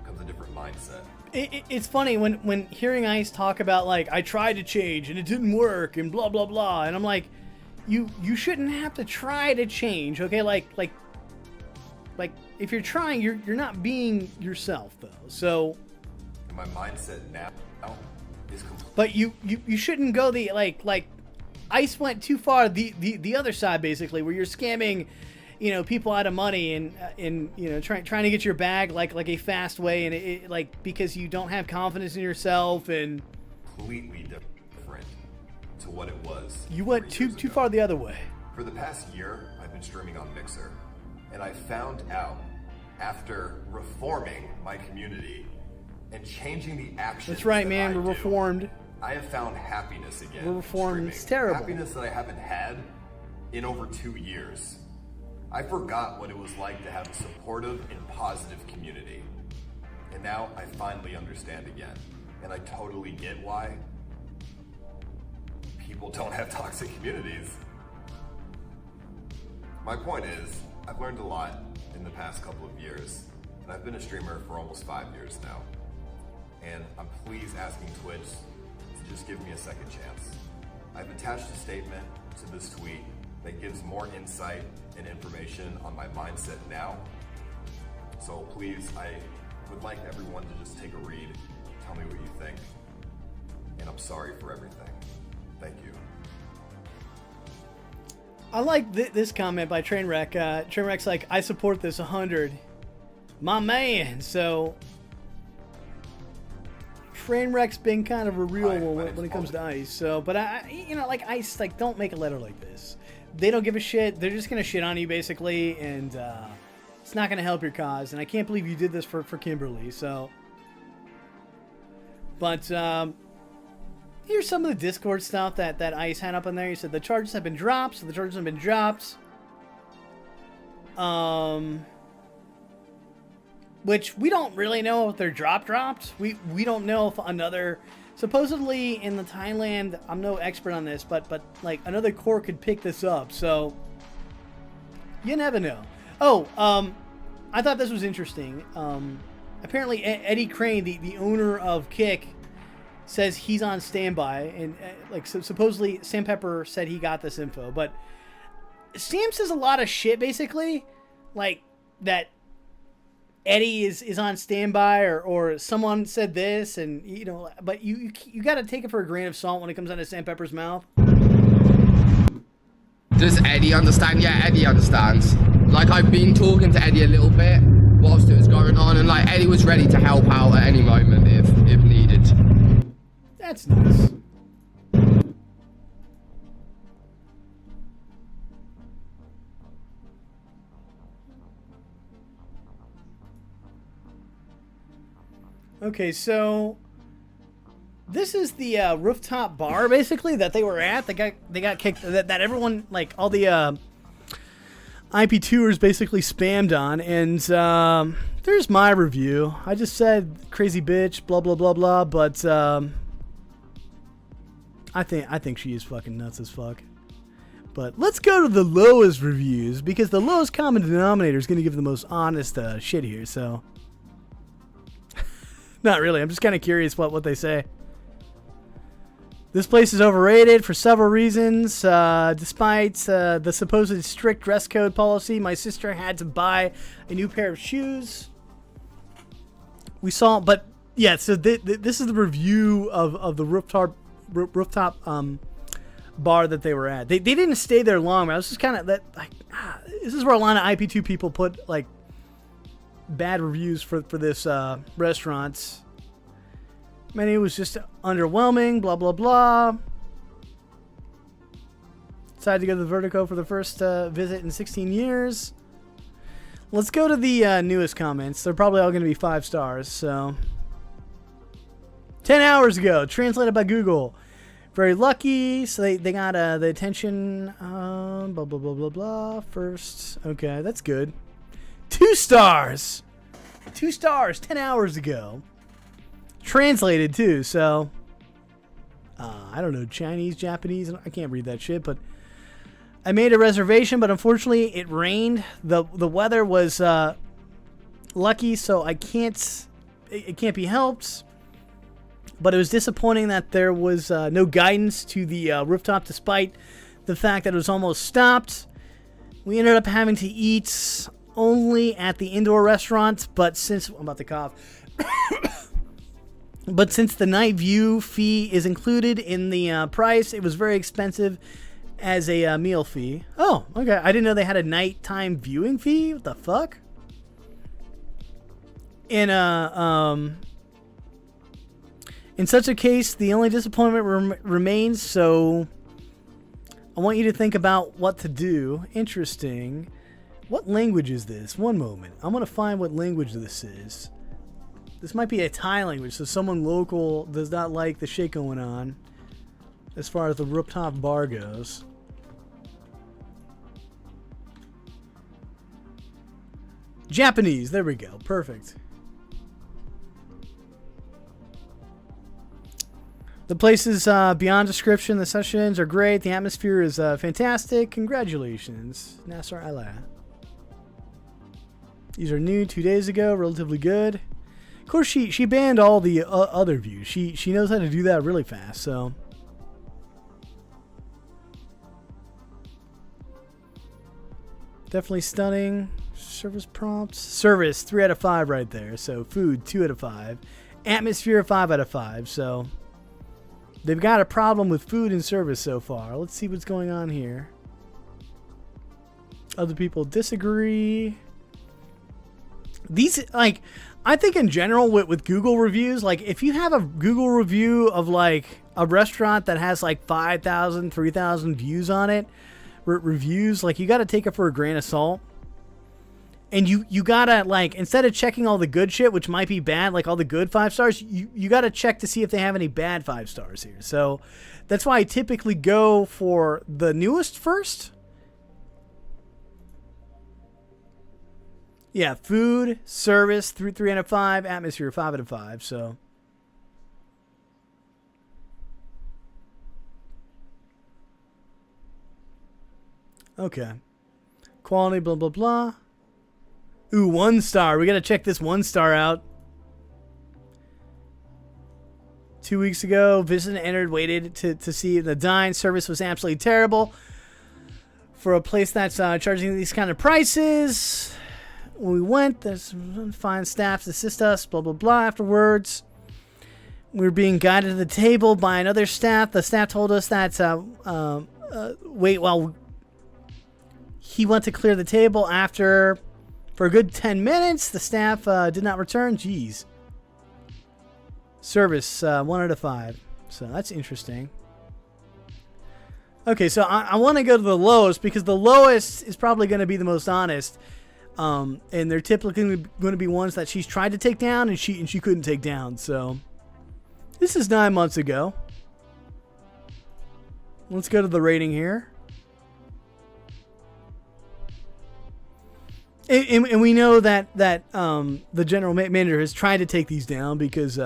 comes a different mindset. It's funny when hearing Ice talk about like, I tried to change and it didn't work and blah blah blah, and I'm like, you shouldn't have to try to change, okay? Like if you're trying, you're not being yourself though. So my mindset now is complete. But you shouldn't go the like Ice went too far the other side, basically, where you're scamming, people out of money and trying to get your bag like a fast way, and it like because you don't have confidence in yourself and completely different to what it was. You went too far the other way. For the past year, I've been streaming on Mixer, and I found out after reforming my community and changing the actions. That's right, man. We're reformed. I have found happiness again. We're reformed. Streaming. It's terrible. Happiness that I haven't had in over 2 years. I forgot what it was like to have a supportive and positive community. And now I finally understand again. And I totally get why people don't have toxic communities. My point is, I've learned a lot in the past couple of years, and I've been a streamer for almost 5 years now. And I'm please asking Twitch to just give me a second chance. I've attached a statement to this tweet that gives more insight and information on my mindset now. So please, I would like everyone to just take a read, tell me what you think, and I'm sorry for everything. Thank you. I like this comment by Trainwreck. Trainwreck's like, I support this 100. My man. So Trainwreck's been kind of a real one when it comes to Ice. So, but like Ice, like, don't make a letter like this. They don't give a shit. They're just gonna shit on you basically, and it's not gonna help your cause. And I can't believe you did this for Kimberly. So, but here's some of the Discord stuff that Ice had up in there. He said the charges have been dropped. So the charges have been dropped. Which we don't really know if they're dropped. We don't know if another supposedly in the Thailand, I'm no expert on this, but like another court could pick this up. So you never know. Oh, I thought this was interesting. Apparently Eddie Crane, the owner of Kick, says he's on standby, and supposedly Sam Pepper said he got this info, but Sam says a lot of shit basically, like that Eddie is on standby, or someone said this, and but you got to take it for a grain of salt when it comes out of Sam Pepper's mouth. Does Eddie understand? Yeah, Eddie understands. Like, I've been talking to Eddie a little bit whilst it was going on, and like Eddie was ready to help out at any moment if needed. That's nice. Okay, so this is the rooftop bar basically that they were at. They got kicked. That everyone, like all the IP2ers basically spammed on, and there's my review. I just said crazy bitch, blah blah blah blah, but I think she is fucking nuts as fuck. But let's go to the lowest reviews, because the lowest common denominator is going to give the most honest shit here. So, not really. I'm just kind of curious what they say. This place is overrated for several reasons. Despite the supposed strict dress code policy, my sister had to buy a new pair of shoes. We saw, but yeah. So this is the review of the rooftop bar that they were at. They didn't stay there long. But I was just kind of this is where a lot of IP2 people put like bad reviews for this restaurant. Menu was just underwhelming, blah blah blah. Decided to go to the Vertigo for the first visit in 16 years. Let's go to the newest comments. They're probably all going to be 5 stars. So 10 hours ago, translated by Google. Very lucky. So they got the attention. Blah blah blah blah blah. First, okay, that's good. 2 stars. 2 stars. 10 hours ago. Translated too. So I don't know, Chinese, Japanese. I can't read that shit. But I made a reservation, but unfortunately it rained. The weather was lucky, so I can't. It can't be helped. But it was disappointing that there was no guidance to the rooftop, despite the fact that it was almost stopped. We ended up having to eat only at the indoor restaurant, but since I'm about to cough. But since the night view fee is included in the price, it was very expensive as a meal fee. Oh, okay. I didn't know they had a nighttime viewing fee. What the fuck? In such a case, the only disappointment remains, so I want you to think about what to do. Interesting. What language is this? One moment. I'm going to find what language this is. This might be a Thai language, so someone local does not like the shit going on as far as the rooftop bar goes. Japanese. There we go. Perfect. The place is beyond description. The sessions are great. The atmosphere is fantastic. Congratulations, Nasser Allah. These are new 2 days ago. Relatively good. Of course, she banned all the other views. She knows how to do that really fast. So definitely stunning. Service prompts. Service 3 out of 5 right there. So food 2 out of 5. Atmosphere 5 out of 5. So they've got a problem with food and service so far. Let's see what's going on here. Other people disagree. These, like, I think in general with Google reviews, like, if you have a Google review of, like, a restaurant that has, like, 5,000, 3,000 views on it, reviews, like, you got to take it for a grain of salt. And you gotta, like, instead of checking all the good shit, which might be bad, like all the good 5 stars, you gotta check to see if they have any bad 5 stars here. So that's why I typically go for the newest first. Yeah, food, service, 3 out of 5, atmosphere 5 out of 5. So Okay. Quality, blah, blah, blah. Ooh, 1 star. We got to check this 1 star out. 2 weeks ago, visitor entered, waited to see the dine. Service was absolutely terrible. For a place that's charging these kind of prices. When we went, there's fine staff to assist us, blah, blah, blah. Afterwards, we were being guided to the table by another staff. The staff told us that wait while he went to clear the table. After, for a good 10 minutes, the staff did not return. Jeez. Service, 1 out of 5. So that's interesting. Okay, so I want to go to the lowest because the lowest is probably going to be the most honest. And they're typically going to be ones that she's tried to take down and she couldn't take down. So this is 9 months ago. Let's go to the rating here. And we know that the general manager has tried to take these down because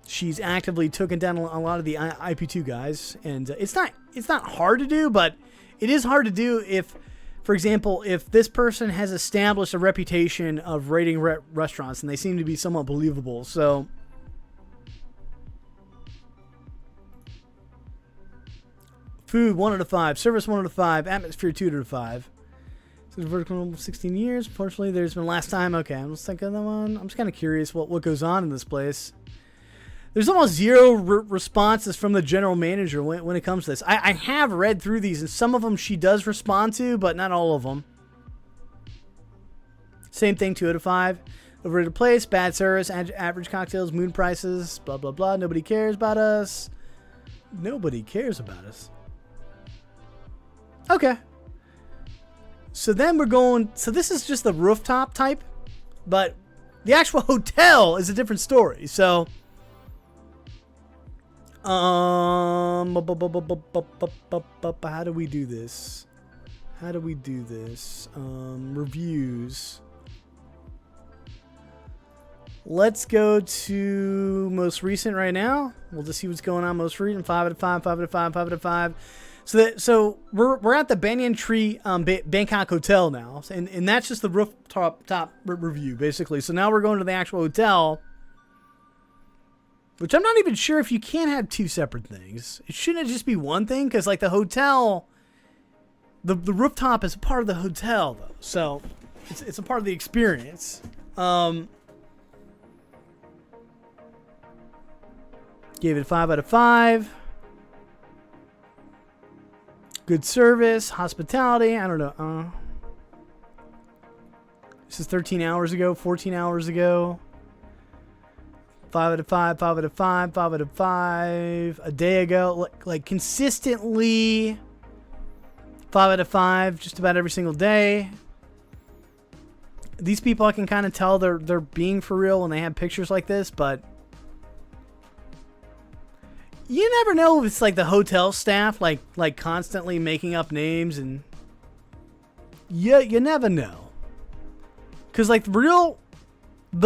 she's actively taken down a lot of the IP2 guys, and it's not hard to do, but it is hard to do if, for example, if this person has established a reputation of raiding restaurants and they seem to be somewhat believable. So food 1 out of 5, service 1 out of 5, atmosphere 2 out of 5. So vertical 16 years. Unfortunately, there's been last time. Okay, I'm just thinking of that one. I'm just kind of curious what goes on in this place. There's almost zero responses from the general manager when it comes to this. I have read through these, and some of them she does respond to, but not all of them. Same thing, 2 out of 5. Overrated place, bad service, average cocktails, moon prices, blah, blah, blah. Nobody cares about us. Nobody cares about us. Okay. So then we're going... So this is just the rooftop type, but the actual hotel is a different story. So... how do we do this? Reviews. Let's go to most recent right now. We'll just see what's going on. Most recent, 5 out of 5, 5 out of 5, 5 out of 5. So we're at the Banyan Tree Bangkok Hotel now, and that's just the rooftop review basically. So now we're going to the actual hotel. Which I'm not even sure if you can't have 2 separate things. It shouldn't just be one thing, because like the hotel, the rooftop is a part of the hotel though, so it's a part of the experience. Gave it 5 out of 5. Good service, hospitality. I don't know. This is 13 hours ago, 14 hours ago. 5 out of 5, 5 out of 5, 5 out of 5. A day ago, like consistently 5 out of 5, just about every single day. These people, I can kind of tell they're being for real when they have pictures like this, but you never know if it's like the hotel staff like constantly making up names, and you never know. Cause like the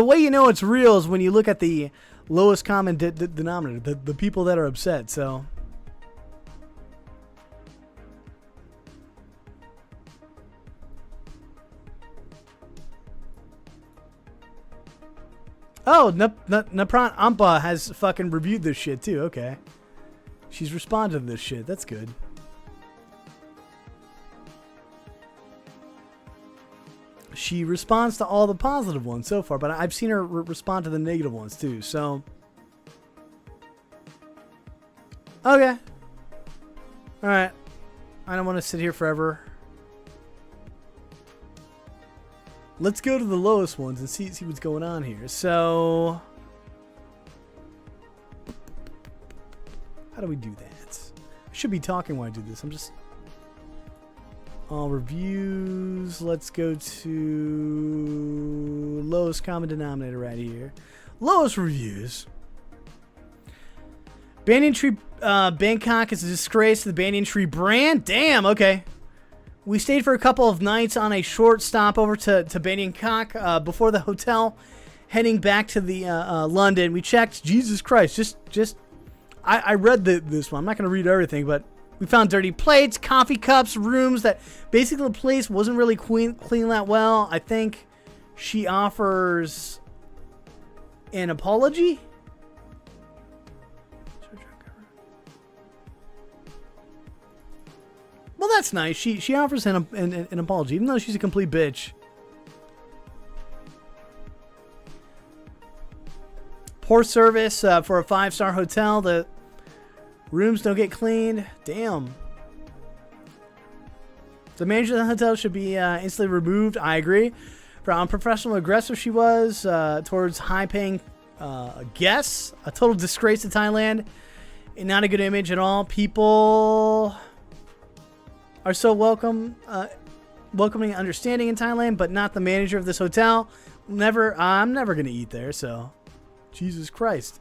way you know it's real is when you look at the lowest common denominator, the people that are upset. So oh, Nopparat Aumpa has fucking reviewed this shit too. Okay, she's responded to this shit. That's good. She responds to all the positive ones so far, but I've seen her respond to the negative ones too, so... Okay. Alright. I don't want to sit here forever. Let's go to the lowest ones and see what's going on here. So... how do we do that? I should be talking while I do this. I'm just... all reviews. Let's go to lowest common denominator right here. Lowest reviews. Banyan Tree Bangkok is a disgrace to the Banyan Tree brand. Damn, okay. We stayed for a couple of nights on a short stopover to Bangkok before the hotel, heading back to the London. We checked. Jesus Christ, just I read this one. I'm not going to read everything, but We found dirty plates, coffee cups, rooms that basically the place wasn't really clean that well. I think she offers an apology. Well, that's nice. She offers an apology, even though she's a complete bitch. Poor service for a 5-star hotel. The rooms don't get cleaned. Damn. The manager of the hotel should be instantly removed. I agree. For how unprofessional and aggressive she was towards high-paying guests. A total disgrace to Thailand. And not a good image at all. People are so welcoming and understanding in Thailand, but not the manager of this hotel. I'm never going to eat there, so Jesus Christ.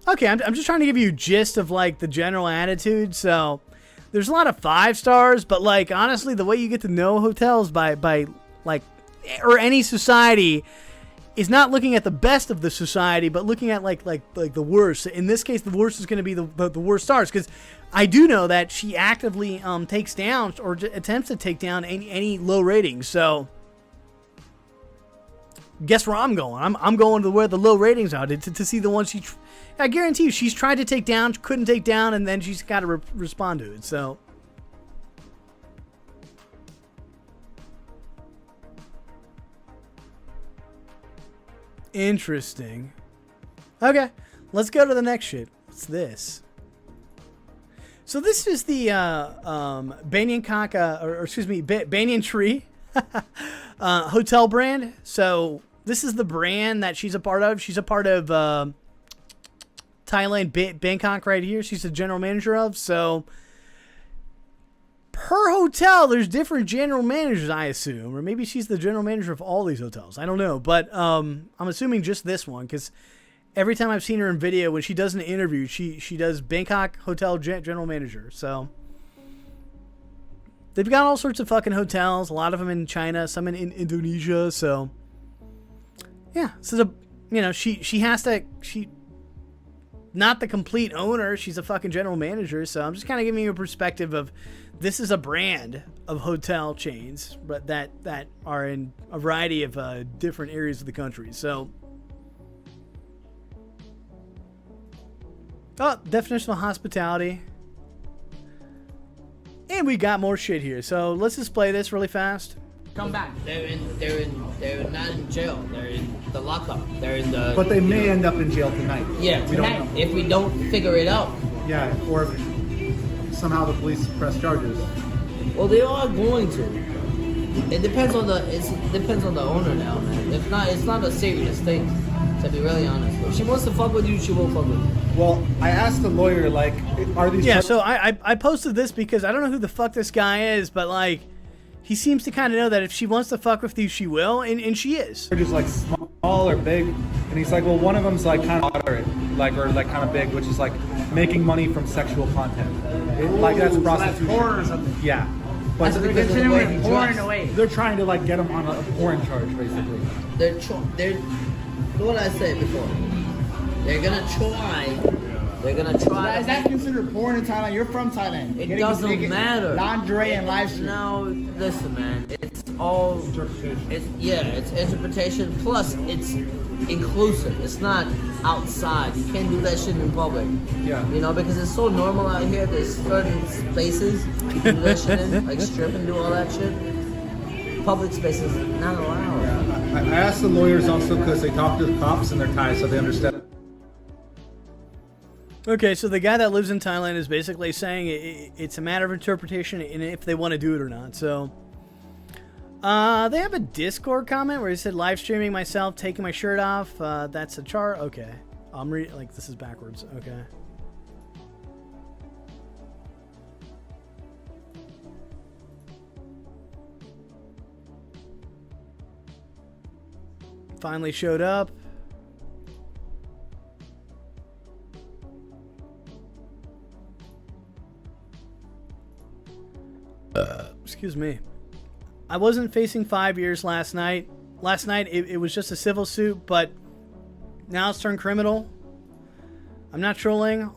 Okay, I'm just trying to give you a gist of like the general attitude. So there's a lot of 5 stars, but like honestly, the way you get to know hotels by like or any society is not looking at the best of the society, but looking at like the worst. In this case, the worst is going to be the worst stars, because I do know that she actively takes down or attempts to take down any low ratings. So guess where I'm going? I'm going to where the low ratings are to see the ones I guarantee you she's tried to take down, couldn't take down, and then she's got to respond to it. So interesting. Okay, let's go to the next shit. What's this? So this is the Banyan Banyan Tree hotel brand. So this is the brand that she's a part of. She's a part of Thailand, Bangkok right here. She's the general manager of. So per hotel, there's different general managers, I assume. Or maybe she's the general manager of all these hotels. I don't know. But I'm assuming just this one, because every time I've seen her in video, when she does an interview, she does Bangkok Hotel General Manager. So they've got all sorts of fucking hotels. A lot of them in China, some in Indonesia. So yeah, so she not the complete owner. She's a fucking general manager. So I'm just kind of giving you a perspective of this is a brand of hotel chains, but that are in a variety of different areas of the country. So. Oh, definition of hospitality. And we got more shit here. So let's just play this really fast. Come back. They're not in jail. They're in the lockup. They're in the. But they may end up in jail tonight. Yeah, tonight. If we don't figure it out. Yeah, or if somehow the police press charges. Well, they are going to. It depends on the owner now, man. If not, it's not a serious thing. To be really honest, if she wants to fuck with you, she will fuck with you. Well, I asked the lawyer, like, are these... Yeah, so I posted this because I don't know who the fuck this guy is, but, like, he seems to kind of know that if she wants to fuck with you, she will, and she is. They're just, like, small or big, and he's like, well, one of them's, like, kind of moderate, like, or, like, kind of big, which is, like, making money from sexual content. Like, that's prostitution. That's porn or something. Yeah. But they're considering porn away. They're trying to, like, get him on a porn charge, basically. They're what I said before. They're gonna try. Is that considered porn in Thailand? You're from Thailand. It doesn't matter. Lingerie and live stream. No, listen, man. It's all it's interpretation. Plus, it's inclusive. It's not outside. You can't do that shit in public. Yeah. You know, because it's so normal out here. There's certain spaces you can do that shit in, like strip and do all that shit. Public spaces not allowed. Yeah. I asked the lawyers also because they talk to the cops and they're Thai, so they understand. Okay, so the guy that lives in Thailand is basically saying it's a matter of interpretation and if they want to do it or not. So they have a Discord comment where he said live streaming myself taking my shirt off. That's a chart. Okay, I'm reading like this is backwards. Okay. Finally showed up. Excuse me. I wasn't facing 5 years last night. Last night it was just a civil suit, but now it's turned criminal. I'm not trolling.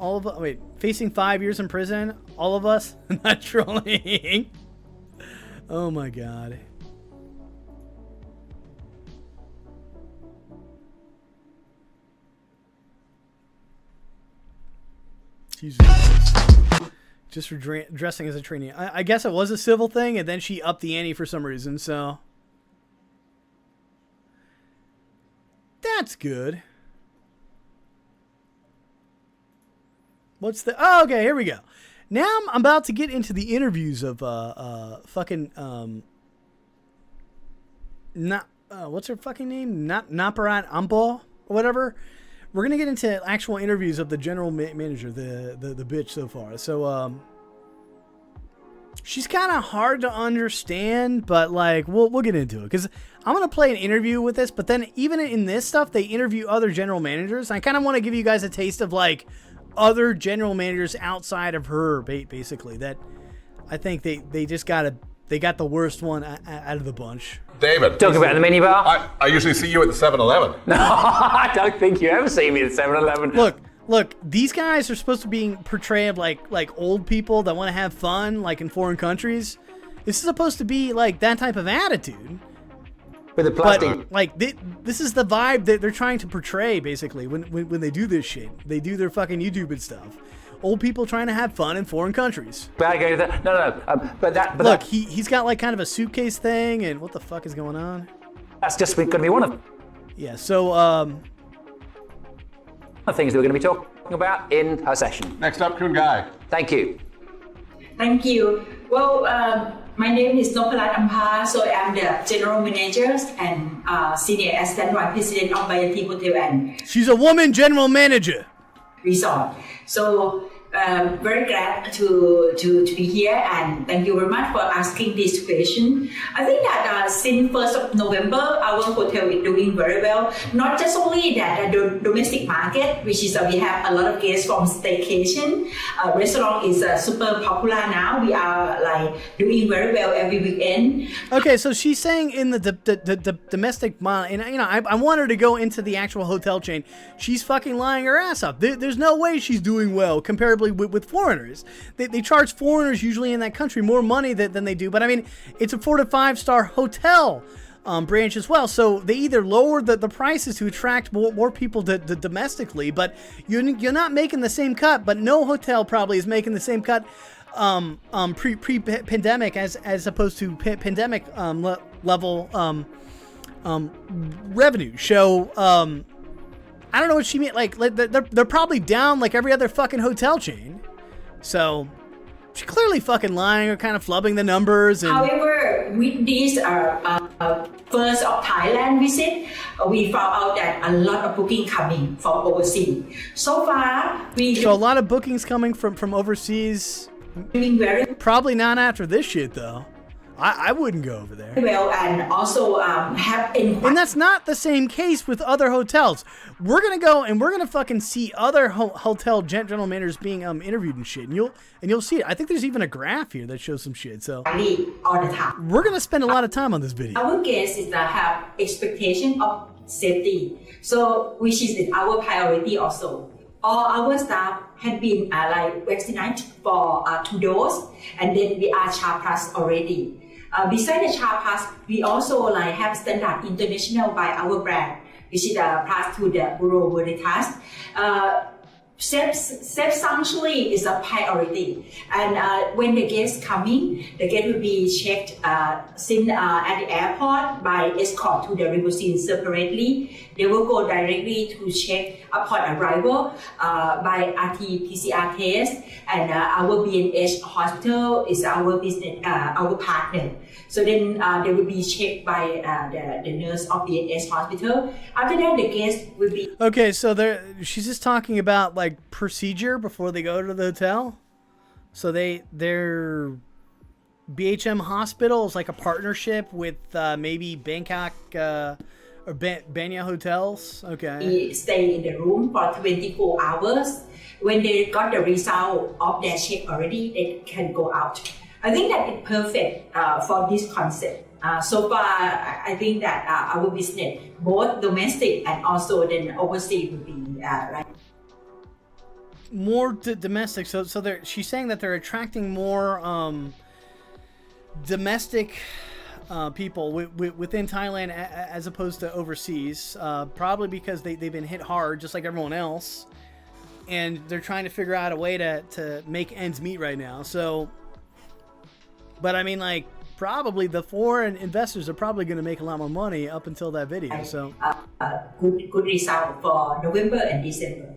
facing 5 years in prison. All of us. Not trolling. Oh my god. Jesus. Just for dressing as a trainee. I guess it was a civil thing, and then she upped the ante for some reason, so. That's good. What's the... Oh, okay, here we go. Now I'm about to get into the interviews of fucking... what's her fucking name? Nopparat Aumpa or whatever. We're gonna get into actual interviews of the general manager, the bitch so far. So she's kind of hard to understand, but like we'll get into it because I'm gonna play an interview with this. But then even in this stuff, they interview other general managers. I kind of want to give you guys a taste of like other general managers outside of her, basically. That I think they got the worst one out of the bunch. David. Talking about the minibar? I usually see you at the 7-Eleven. No, I don't think you ever see me at 7-Eleven. Look, these guys are supposed to be portrayed like old people that want to have fun, like in foreign countries. This is supposed to be like that type of attitude. With the plastic. But, like, this is the vibe that they're trying to portray, basically, when they do this shit. They do their fucking YouTube and stuff. Old people trying to have fun in foreign countries. Look, he's got like kind of a suitcase thing, and what the fuck is going on? That's just going to be one of Yeah, so the things that we're going to be talking about in her session. Next up, Kun Gai. Thank you. Thank you. Well, my name is Nopparat Aumpa, so I'm the general manager and senior assistant vice president of Banyan Hotel and she's a woman general manager. Resort. So very glad to be here, and thank you very much for asking this question. I think that since 1st of November, our hotel is doing very well. Not just only that the domestic market, which is we have a lot of guests from staycation. Restaurant is super popular now. We are like doing very well every weekend. Okay, so she's saying in the domestic market, and you know, I want her to go into the actual hotel chain. She's fucking lying her ass up. There's no way she's doing well comparably with foreigners. They charge foreigners usually in that country more money than they do. But I mean, it's a 4 to 5 star hotel branch as well. So they either lower the prices to attract more people to domestically, but you're not making the same cut. But no hotel probably is making the same cut pre-pandemic as opposed to pandemic level revenue. So I don't know what she meant. Like they're probably down like every other fucking hotel chain. So she's clearly fucking lying or kind of flubbing the numbers. And however, with this first of Thailand visit, we found out that a lot of booking coming from overseas. So far, so a lot of bookings coming from overseas. Probably not after this shit though. I wouldn't go over there. Well, and also and that's not the same case with other hotels. We're gonna go and we're gonna fucking see other hotel general managers being interviewed and shit, and you'll see it. I think there's even a graph here that shows some shit. So all the time. We're gonna spend a lot of time on this video. Our guests is have expectation of safety, so which is our priority also. All our staff had been like vaccinated for 2 doses, and then we are CHA Plus already. Besides the CHA Plus, we also like have standard international by our brand, which is the plus to the Bureau Veritas. Safe sanctuary is a priority, and when the guests coming, the guest will be checked at the airport by escort to the limousine separately. They will go directly to check upon arrival by RT-PCR test, and our B&H hospital is our business, our partner. So then they will be checked by the nurse of B&H hospital. After that, the guest will be... Okay, so she's just talking about like procedure before they go to the hotel. So their BHM hospital is like a partnership with maybe Bangkok or Banyan hotels. Okay. They stay in the room for 24 hours. When they got the result of their check already, they can go out. I think that it's perfect for this concept. So far, I think that our business, both domestic and also then overseas, would be right. more domestic. So she's saying that they're attracting more domestic people within Thailand as opposed to overseas. Probably because they've been hit hard, just like everyone else, and they're trying to figure out a way to make ends meet right now. So, but I mean, like, probably the foreign investors are probably going to make a lot more money up until that video. So, good result for November and December.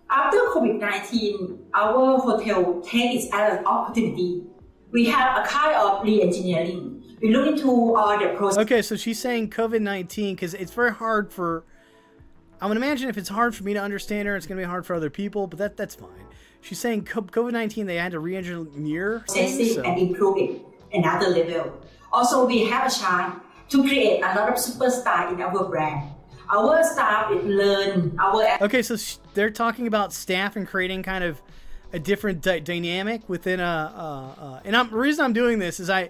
After COVID-19, our hotel takes its opportunity. We have a kind of re-engineering. We look into all the process. Okay, so she's saying COVID-19 because it's very hard for. I would imagine if it's hard for me to understand her, it's going to be hard for other people. But that's fine. She's saying COVID-19 they had to re-engineer things, so. And improve it another level. Also, we have a chance to create a lot of superstar in our brand. Our staff learn our. Okay, so they're talking about staff and creating kind of a different dynamic within the reason I'm doing this is I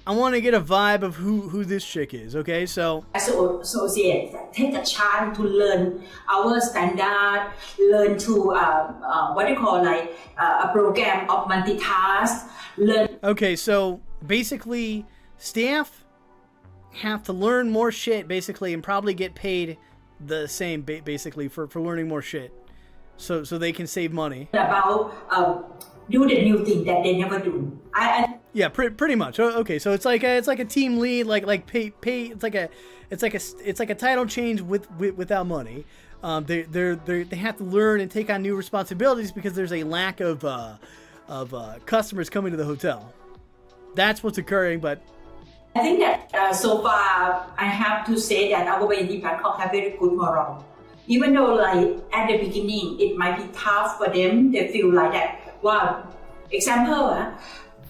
want to get a vibe of who this chick is. Okay, so associates take a chance to learn our standard, learn to what do you call a program of multitask. Learn. Okay, so basically, staff have to learn more shit basically and probably get paid the same basically for learning more shit so they can save money about do the new thing that they never do. Yeah, pretty much. Okay, so it's like a team lead, like pay. It's like a title change without money. They have to learn and take on new responsibilities because there's a lack of customers coming to the hotel. That's what's occurring, but. I think that so far I have to say that our Banyan Bangkok have very good moral. Even though like at the beginning it might be tough for them, they feel like that. Wow, example,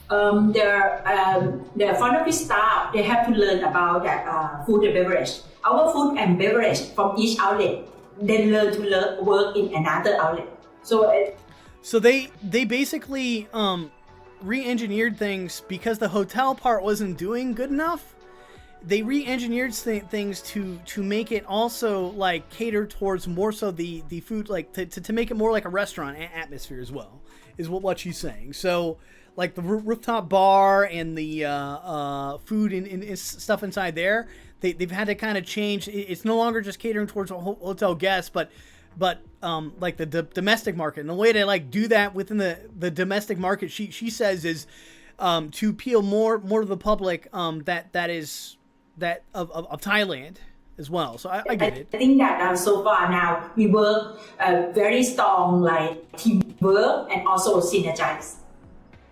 the front office staff they have to learn about that food and beverage. Our food and beverage from each outlet, they learn to work in another outlet. So they basically re-engineered things because the hotel part wasn't doing good enough. They re-engineered things to make it also like cater towards more so the food, like to make it more like a restaurant atmosphere as well, is what she's saying. So like the rooftop bar and the food and stuff inside there, they've had to kind of change. It's no longer just catering towards hotel guests, but like the domestic market, and the way to like do that within the domestic market, she says is to appeal more to the public that is of Thailand as well. So I get it. I think that so far now we work very strong like teamwork and also synergize.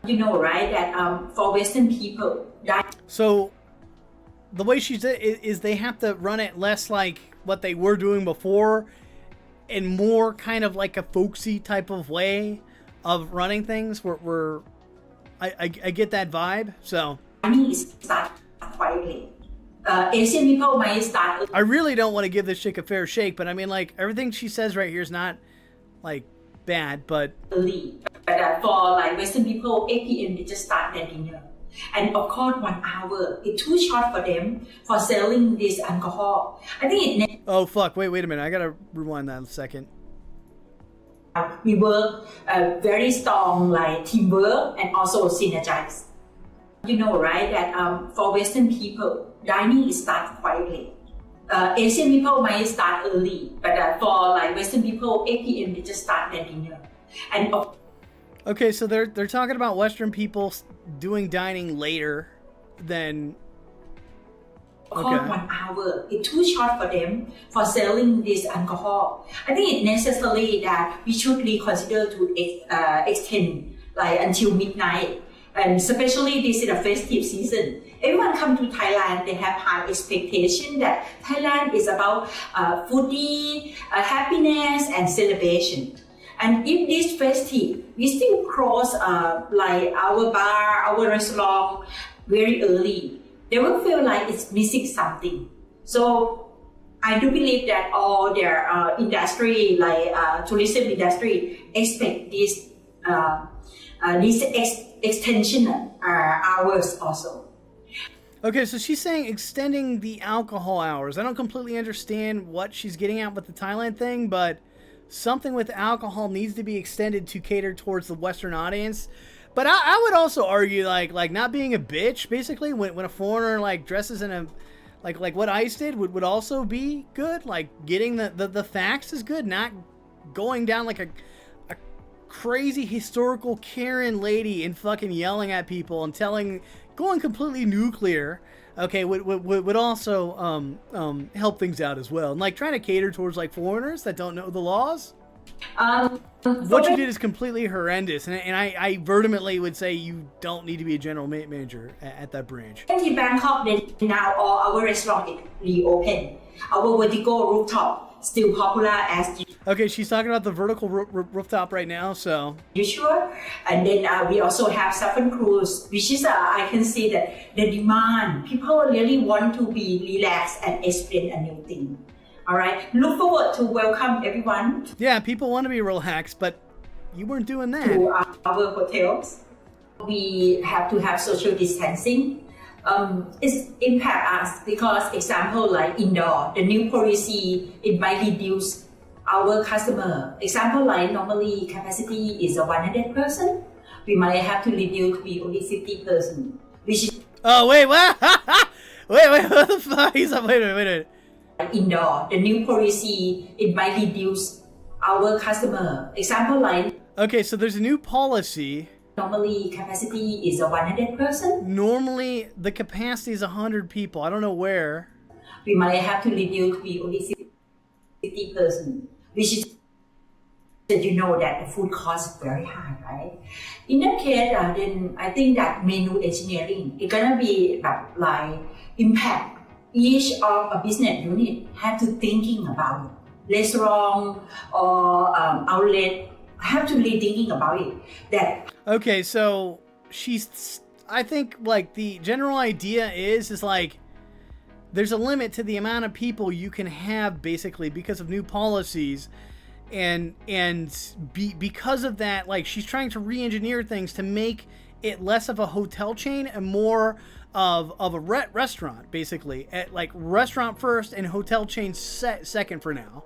You know, right? That for Western people. So the way she said is they have to run it less like what they were doing before, and more kind of like a folksy type of way of running things. Where I get that vibe. So start quietly. Asian people might start. I really don't want to give this chick a fair shake, but I mean, like everything she says right here is not like bad, but early. But for like Western people, 8 p.m. they just start their dinner. And of course, 1 hour is too short for them for selling this alcohol. I think it. Oh fuck! Wait a minute! I gotta rewind that a second. We work very strong, like teamwork and also synergize. You know, right? That for Western people, dining starts quietly. Asian people might start early, but for like Western people, 8 p.m. they just start their dinner. And okay, so they're talking about Western people doing dining later than. Okay. 1 hour is too short for them for selling this alcohol. I think it's necessary that we should reconsider to extend like until midnight, and especially this is a festive season. Everyone come to Thailand, they have high expectation that Thailand is about foodie, happiness and celebration. And if this festive, we still close like our bar, our restaurant very early, they will feel like it's missing something. So I do believe that all their industry, like tourism industry, expect this extension hours also. Okay, so she's saying extending the alcohol hours. I don't completely understand what she's getting at with the Thailand thing, but something with alcohol needs to be extended to cater towards the Western audience. But I would also argue like not being a bitch, basically, when a foreigner like dresses in a like what ICE did would also be good. Like getting the facts is good, not going down like a crazy historical Karen lady and fucking yelling at people and going completely nuclear. Okay, would also help things out as well, and like trying to cater towards like foreigners that don't know the laws. What you did is completely horrendous, and I vehemently would say you don't need to be a general manager at that branch. In Bangkok, now all our restaurants reopen. Our vertical rooftop still popular as Okay, she's talking about the vertical rooftop right now, so. usual. And then we also have seven cruise, which is I can see that the demand. People really want to be relaxed and experience a new thing. All right, look forward to welcome everyone. Yeah, people want to be relaxed, but you weren't doing that. To our hotels. We have to have social distancing. It impacts us because, example, like indoor, the new policy, it might reduce our customer. Example, like normally capacity is a 100%. We might have to reduce to be only 50%, which is. Oh wait, what? wait, what the fuck? He's up. Wait a minute. Indoor, the new policy, it might reduce our customer. Example, like. Okay, so there's a new policy. Normally capacity is a 100%. Normally the capacity is 100 people. I don't know where. We might have to reduce to be only 50%, which is that you know that the food cost is very high, right? In that case, then I think that menu engineering is gonna be like impact. Each of a business unit have to thinking about it. Restaurant or outlet have to be thinking about it. That. Okay, so I think like the general idea is like there's a limit to the amount of people you can have basically because of new policies, and because of that, like she's trying to re-engineer things to make it less of a hotel chain and more of a restaurant basically, at like restaurant first and hotel chain second for now.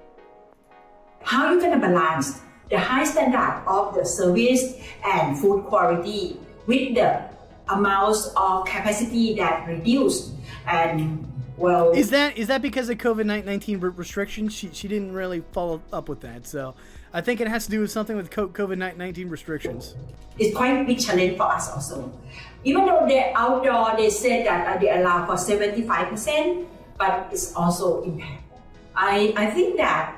How you gonna balance the high standard of the service and food quality with the amounts of capacity that reduced? And well, is that because of COVID-19 restrictions? She didn't really follow up with that, so I think it has to do with something with COVID-19 restrictions. It's quite a big challenge for us also. Even though they're outdoor, they said that they allow for 75%, but it's also impact. I think that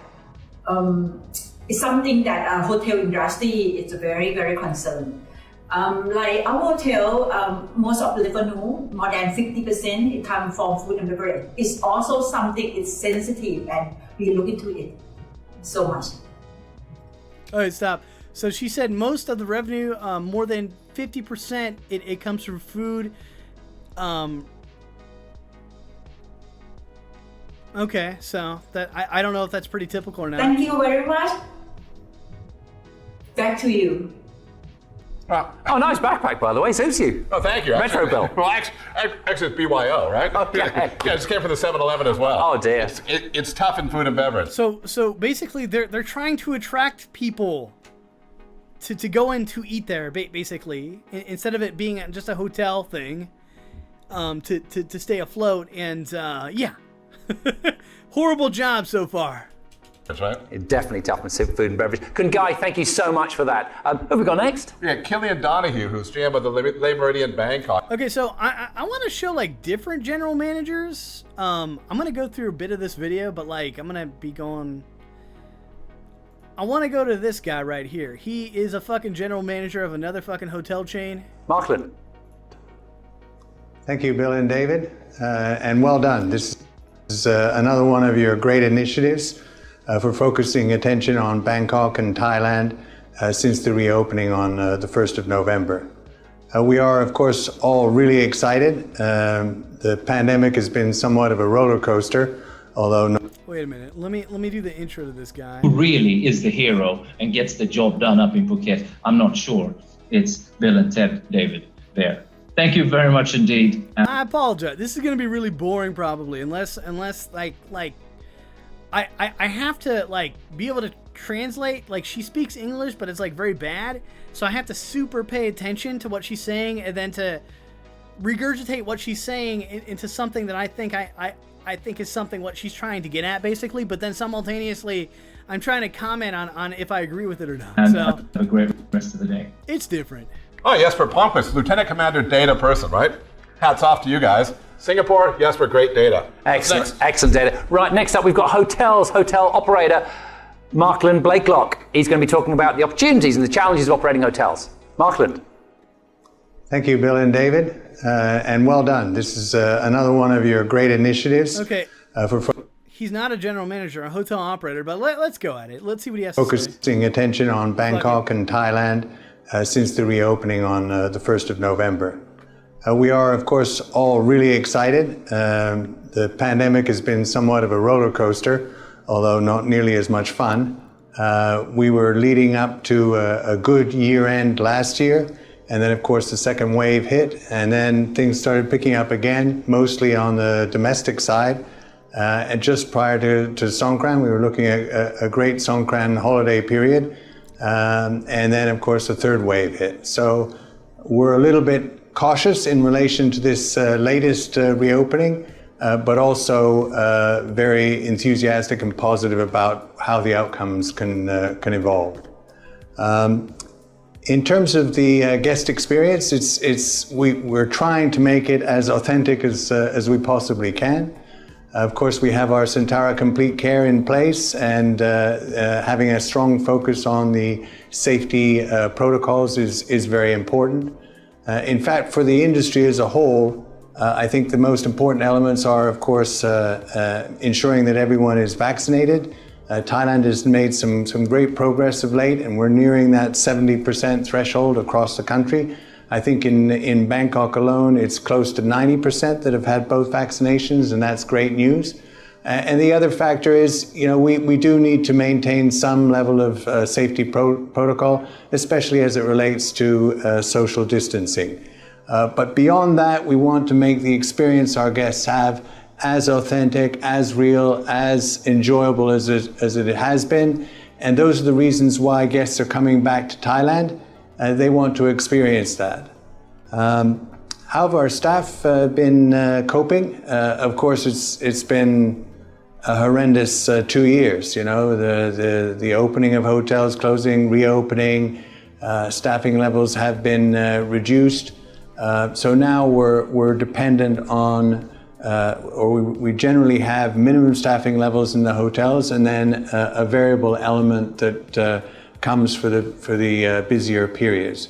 it's something that hotel industry is very, very concerned. Like our hotel, most of the revenue, more than 50%, it comes from food and beverage. It's also something it's sensitive, and we look into it so much. All right, stop. So she said most of the revenue, more than 50%, it comes from food. Okay, so that I don't know if that's pretty typical or not. Thank you very much. Back to you. Oh, nice backpack, by the way. Suits you. Oh, thank you. Metro bill. Well, actually, it's BYO, right? Okay. Yeah, it just came from the 7-Eleven as well. Oh, dear. It's tough in food and beverage. So basically, they're trying to attract people to go in to eat there, basically, instead of it being just a hotel thing, to stay afloat. And yeah, horrible job so far. That's right. It's definitely tough in food and beverage. Guy, thank you so much for that. Who have we got next? Yeah, Killian Donahue, who's GM of the Le Meridian Bangkok. Okay, so I want to show like different general managers. I'm gonna go through a bit of this video, but like I'm gonna be going. I want to go to this guy right here. He is a fucking general manager of another fucking hotel chain. Markland. Thank you, Bill and David, and well done. This is another one of your great initiatives for focusing attention on Bangkok and Thailand since the reopening on the 1st of November. We are, of course, all really excited. The pandemic has been somewhat of a roller coaster, although... Wait a minute. Let me do the intro to this guy. Who really is the hero and gets the job done up in Phuket? I'm not sure. It's Bill and Ted David there. Thank you very much indeed. I apologize. This is going to be really boring probably, unless like I have to like be able to translate. Like she speaks English, but it's like very bad. So I have to super pay attention to what she's saying and then to regurgitate what she's saying into something that I think I think is something what she's trying to get at basically. But then simultaneously, I'm trying to comment on if I agree with it or not. And So have a great rest of the day. it's different. Oh, Jesper Palmqvist, Lieutenant Commander Data person, right? Hats off to you guys. Singapore, Jesper, great data. Excellent, excellent data. Right, next up we've got hotels, hotel operator Markland Blakelock. He's going to be talking about the opportunities and the challenges of operating hotels. Markland. Thank you, Bill and David, and well done. This is another one of your great initiatives. Okay. He's not a general manager, a hotel operator, but let's go at it. Let's see what he has to say. Focusing attention on Bangkok and Thailand since the reopening on the 1st of November. We are, of course, all really excited. The pandemic has been somewhat of a roller coaster, although not nearly as much fun. We were leading up to a good year-end last year, and then, of course, the second wave hit, and then things started picking up again, mostly on the domestic side. And just prior to Songkran, we were looking at a great Songkran holiday period, and then, of course, the third wave hit. So we're a little bit cautious in relation to this latest reopening, but also very enthusiastic and positive about how the outcomes can evolve. In terms of the guest experience, we're trying to make it as authentic as we possibly can. Of course, we have our Centara Complete Care in place, and having a strong focus on the safety protocols is very important. In fact, for the industry as a whole, I think the most important elements are, of course, ensuring that everyone is vaccinated. Thailand has made some great progress of late, and we're nearing that 70% threshold across the country. I think in Bangkok alone, it's close to 90% that have had both vaccinations, and that's great news. And the other factor is, we do need to maintain some level of safety protocol, especially as it relates to social distancing. But beyond that, we want to make the experience our guests have as authentic, as real, as enjoyable as it has been. And those are the reasons why guests are coming back to Thailand. They want to experience that. How have our staff been coping? Of course, it's been a horrendous 2 years. The opening of hotels, closing, reopening, staffing levels have been reduced. So now we're dependent on, or we generally have minimum staffing levels in the hotels, and then a variable element that comes for the busier periods.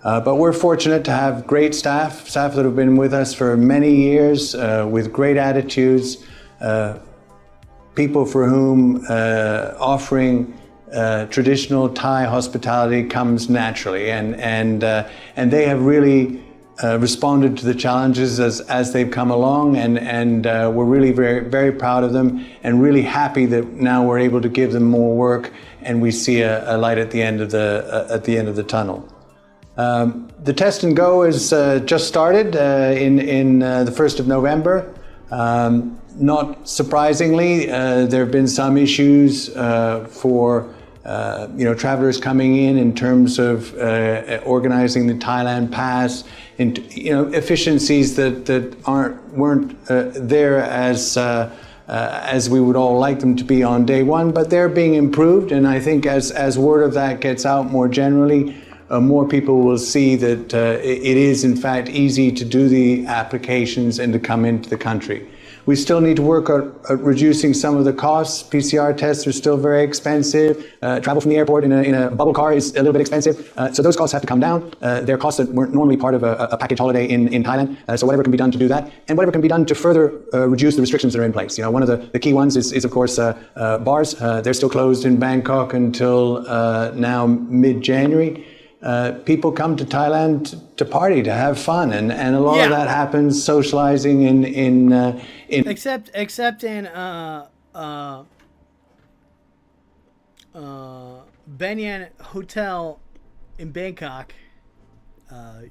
But we're fortunate to have great staff that have been with us for many years, with great attitudes, people for whom offering traditional Thai hospitality comes naturally, and they have really responded to the challenges as they've come along, and we're really very, very proud of them, and really happy that now we're able to give them more work, and we see a light at the end of the tunnel. The test and go is just started in the 1st of November. Not surprisingly, there have been some issues for travelers coming in terms of organizing the Thailand Pass, and efficiencies that weren't there as we would all like them to be on day one, but they're being improved. And I think as word of that gets out more generally, more people will see that it is in fact easy to do the applications and to come into the country. We still need to work at reducing some of the costs. PCR tests are still very expensive. Travel from the airport in a bubble car is a little bit expensive. So those costs have to come down. They're costs that weren't normally part of a package holiday in Thailand. So whatever can be done to do that, and whatever can be done to further reduce the restrictions that are in place. One of the key ones is of course bars. They're still closed in Bangkok until now mid-January. People come to Thailand to party, to have fun, and a lot of that happens socializing in except in Banyan Hotel in Bangkok.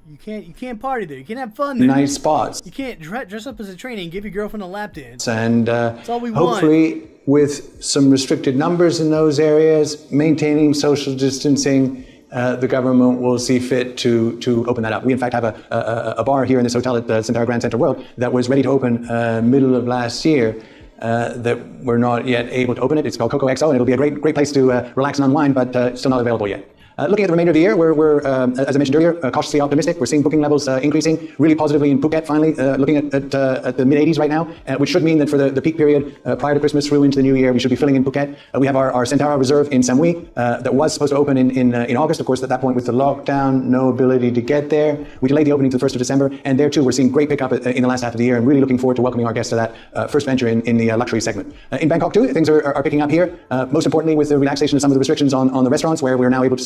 You can't party there. You can't have fun there. Nice spots. You can't dress up as a trainee and give your girlfriend a lap dance. And that's all we hopefully with some restricted numbers in those areas, maintaining social distancing, the government will see fit to open that up. We in fact have a bar here in this hotel at the Centaur Grand Centre World that was ready to open middle of last year. That we're not yet able to open it. It's called Coco XO, and it'll be a great place to relax and unwind, but still not available yet. Looking at the remainder of the year, we're as I mentioned earlier, cautiously optimistic. We're seeing booking levels increasing really positively in Phuket, finally, looking at the mid-80s right now, which should mean that for the peak period prior to Christmas through into the new year, we should be filling in Phuket. We have our Centaur Reserve in Samui that was supposed to open in August. Of course, at that point with the lockdown, no ability to get there. We delayed the opening to the 1st of December, and there too, we're seeing great pickup in the last half of the year and really looking forward to welcoming our guests to that first venture in the luxury segment. In Bangkok too, things are picking up here, most importantly with the relaxation of some of the restrictions on the restaurants where we're now able to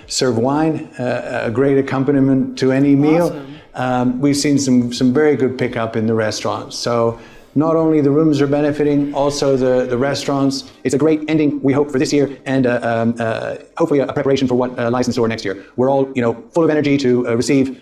serve wine, a great accompaniment to any meal. Awesome. We've seen some very good pickup in the restaurants. So not only the rooms are benefiting, also the restaurants. It's a great ending, we hope, for this year, and hopefully a preparation for what lies in store next year. We're all, full of energy to receive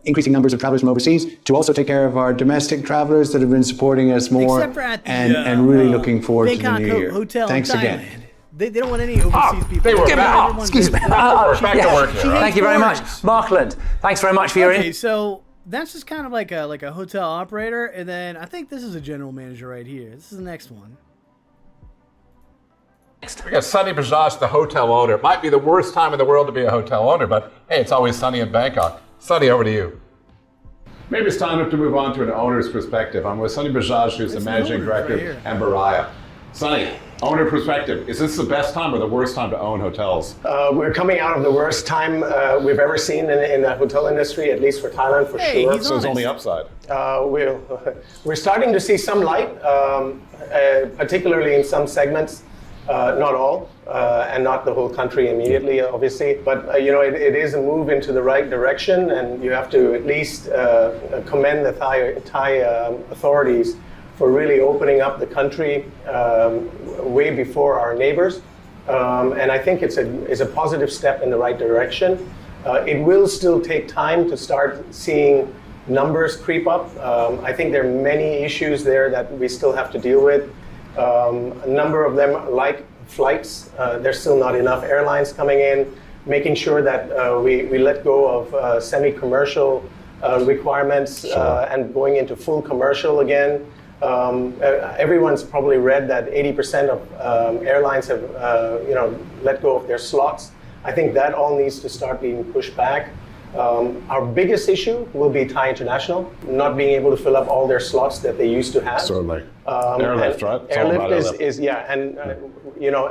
increasing numbers of travelers from overseas, to also take care of our domestic travelers that have been supporting us more, and really looking forward to the new year. Hotel Thanks again. They don't want any overseas people. They were back. Excuse me. Back to work here. Thank you very much. Markland, thanks very much for your Okay, so that's just kind of like a hotel operator, and then I think this is a general manager right here. This is the next one. We got Sunny Bajaj, the hotel owner. It might be the worst time in the world to be a hotel owner, but hey, it's always sunny in Bangkok. Sunny, over to you. Maybe it's time to move on to an owner's perspective. I'm with Sunny Bajaj, who's the managing director, and Baraya. Sunny, owner perspective, is this the best time or the worst time to own hotels? We're coming out of the worst time we've ever seen in the hotel industry, at least for Thailand, for sure. So it's only upside. We're starting to see some light, particularly in some segments, not all, and not the whole country immediately, obviously. But it is a move into the right direction, and you have to at least commend the Thai authorities for really opening up the country way before our neighbors. And I think it's a positive step in the right direction. It will still take time to start seeing numbers creep up. I think there are many issues there that we still have to deal with. A number of them, like flights, there's still not enough airlines coming in, making sure that we let go of semi-commercial requirements and going into full commercial again. Everyone's probably read that 80% of airlines have let go of their slots. I think that all needs to start being pushed back. Our biggest issue will be Thai International not being able to fill up all their slots that they used to have. Certainly. Airlift, right? Airlift is and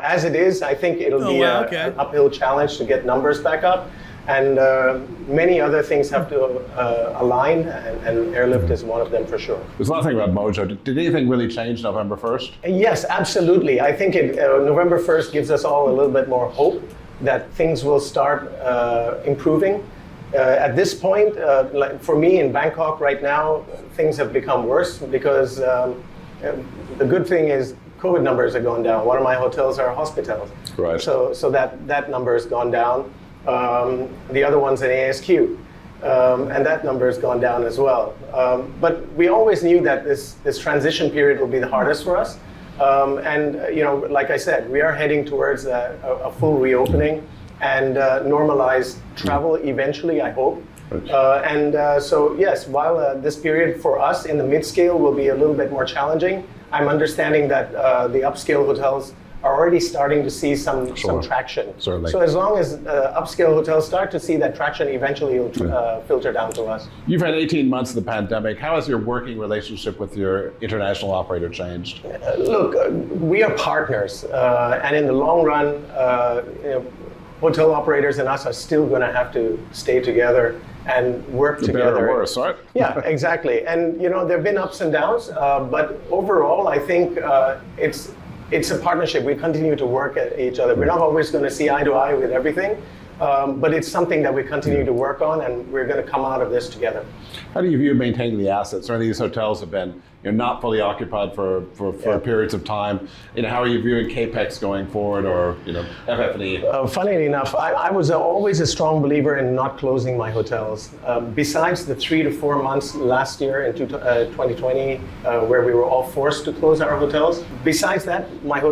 as it is, I think it'll be an uphill challenge to get numbers back up. And many other things have to align, and airlift is one of them for sure. There's nothing about Mojo. Did anything really change November 1st? Yes, absolutely. I think November 1st gives us all a little bit more hope that things will start improving. At this point, like for me in Bangkok right now, things have become worse because the good thing is COVID numbers are going down. One of my hotels are hospitals. Right. So that number has gone down. The other one's an ASQ, and that number has gone down as well. But we always knew that this transition period will be the hardest for us. Like I said, we are heading towards a full reopening and normalized travel eventually, I hope. So yes, while this period for us in the mid-scale will be a little bit more challenging, I'm understanding that the upscale hotels are already starting to see some traction. Certainly. So as long as upscale hotels start to see that traction, eventually it'll filter down to us. You've had 18 months of the pandemic. How has your working relationship with your international operator changed? Look, we are partners, and in the long run, hotel operators and us are still going to have to stay together and work together. Better or worse, right? Yeah, exactly. And there have been ups and downs, but overall, I think it's a partnership. We continue to work at each other. We're not always going to see eye to eye with everything, But it's something that we continue to work on, and we're going to come out of this together. How do you view maintaining the assets? Some of these hotels have been not fully occupied for periods of time. How are you viewing CapEx going forward, or FF&E? Funnily enough, I was always a strong believer in not closing my hotels. Besides the 3 to 4 months last year in 2020, where we were all forced to close our hotels, besides that,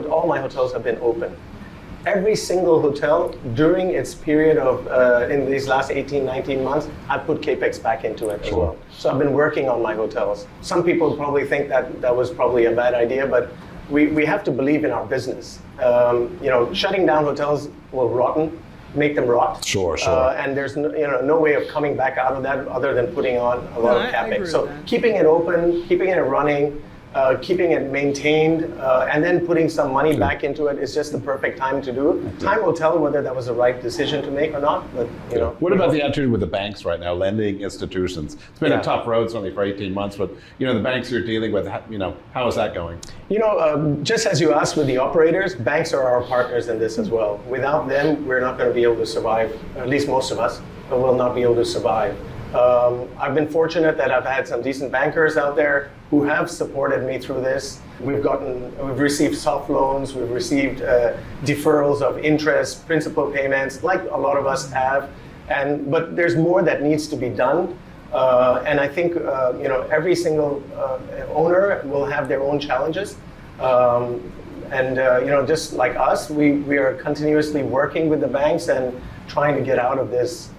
all my hotels have been open. Every single hotel during its period of, in these last 18, 19 months, I put CapEx back into it as well. So I've been working on my hotels. Some people probably think that was probably a bad idea, but we have to believe in our business. Shutting down hotels will make them rot. Sure. And there's no way of coming back out of that other than putting on a lot of CapEx. So keeping it open, keeping it running, keeping it maintained, and then putting some money back into it is just the perfect time to do. Time will tell whether that was the right decision to make or not. But what about the attitude with the banks right now, lending institutions? It's been a tough road, certainly for 18 months. But the banks you're dealing with, how is that going? Just as you asked with the operators, banks are our partners in this as well. Without them, we're not going to be able to survive. At least most of us will not be able to survive. I've been fortunate that I've had some decent bankers out there who have supported me through this. We've received soft loans, we've received deferrals of interest, principal payments, like a lot of us have. But there's more that needs to be done. And I think every single owner will have their own challenges. Just like us, we are continuously working with the banks and trying to get out of this,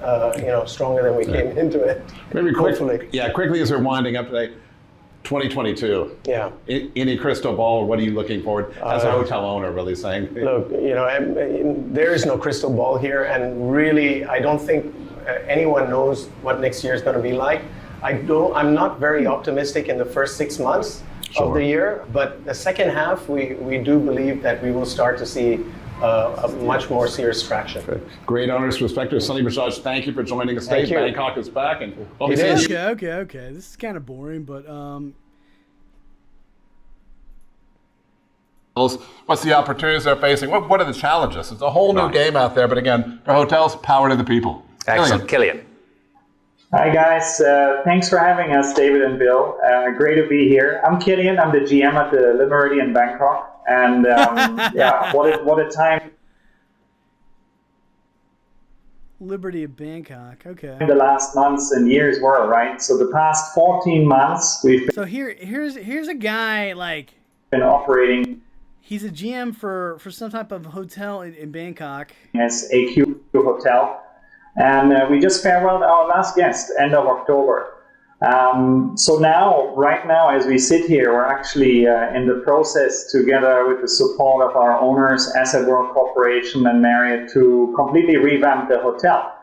stronger than we came into it. Maybe hopefully. Quickly as we're winding up today, 2022. Yeah. Any crystal ball? What are you looking forward as a hotel owner? Really saying. Look, there is no crystal ball here, and really, I don't think anyone knows what next year is going to be like. I'm not very optimistic in the first 6 months of the year, but the second half, we do believe that we will start to see a much more serious traction. Great owner's perspective. Sunny Bajaj, thank you for joining us today. Bangkok is back. And Okay. This is kind of boring, but what's the opportunities they're facing? What are the challenges? It's a whole new game out there, but again, for hotels, power to the people. Excellent. Killian. Hi guys, thanks for having us, David and Bill. Great to be here. I'm Killian, I'm the GM at the Le Méridien Bangkok. And what a time. Liberty of Bangkok, okay. The last months and years were, right? So the past 14 months we've been... So here's a guy been operating. He's a GM for some type of hotel in Bangkok. As AQ Hotel. And we just farewelled our last guest, end of October. So right now, as we sit here, we're actually in the process, together with the support of our owners, Asset World Corporation and Marriott, to completely revamp the hotel.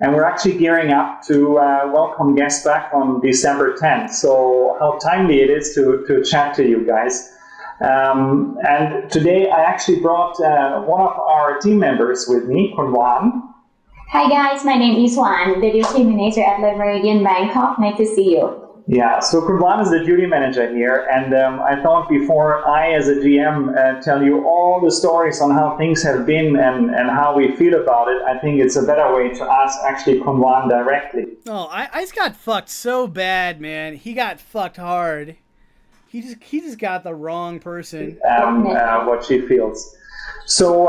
And we're actually gearing up to welcome guests back on December 10th. So how timely it is to chat to you guys. And today I actually brought one of our team members with me, Kunwan. Hi guys, my name is Wan, the duty manager at Le Méridien Bangkok. Nice to see you. Yeah, so Kunwan is the duty manager here, and I thought before I, as a GM, tell you all the stories on how things have been and how we feel about it, I think it's a better way to ask actually Kunwan directly. Oh, Ice got fucked so bad, man. He got fucked hard. He just got the wrong person. What she feels. So,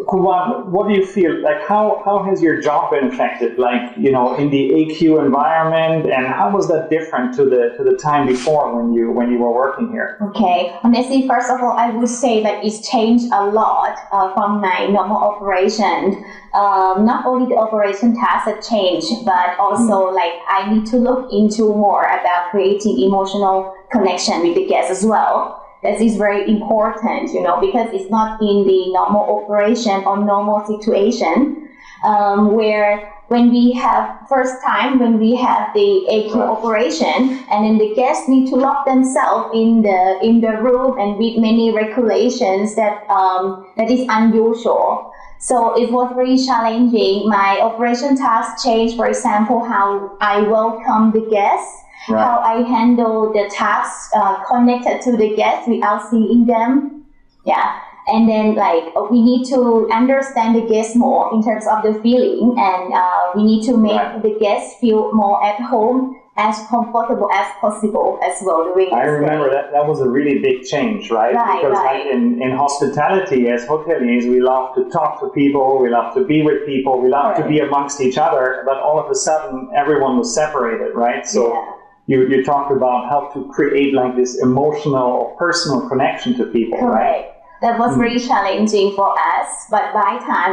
Kunwan, what do you feel? Like, how has your job been affected? Like, in the AQ environment, and how was that different to the time before when you were working here? Okay, honestly, first of all, I would say that it's changed a lot from my normal operation. Not only the operation tasks have changed, but also I need to look into more about creating emotional connection with the guests as well. That is very important, because it's not in the normal operation or normal situation where when we have the AQ operation, and then the guests need to lock themselves in the room and with many regulations that is unusual. So it was very challenging. My operation tasks changed, for example, how I welcome the guests. Right. How I handle the tasks connected to the guests without seeing them. Yeah. And then we need to understand the guests more in terms of the feeling, and we need to make the guests feel more at home, as comfortable as possible as well during I the remember stay. that was a really big change, right? Because like in hospitality, as hoteliers, we love to talk to people, we love to be with people, we love to be amongst each other, but all of a sudden everyone was separated, right? So you talked about how to create like this emotional or personal connection to people, right? That was very challenging for us, but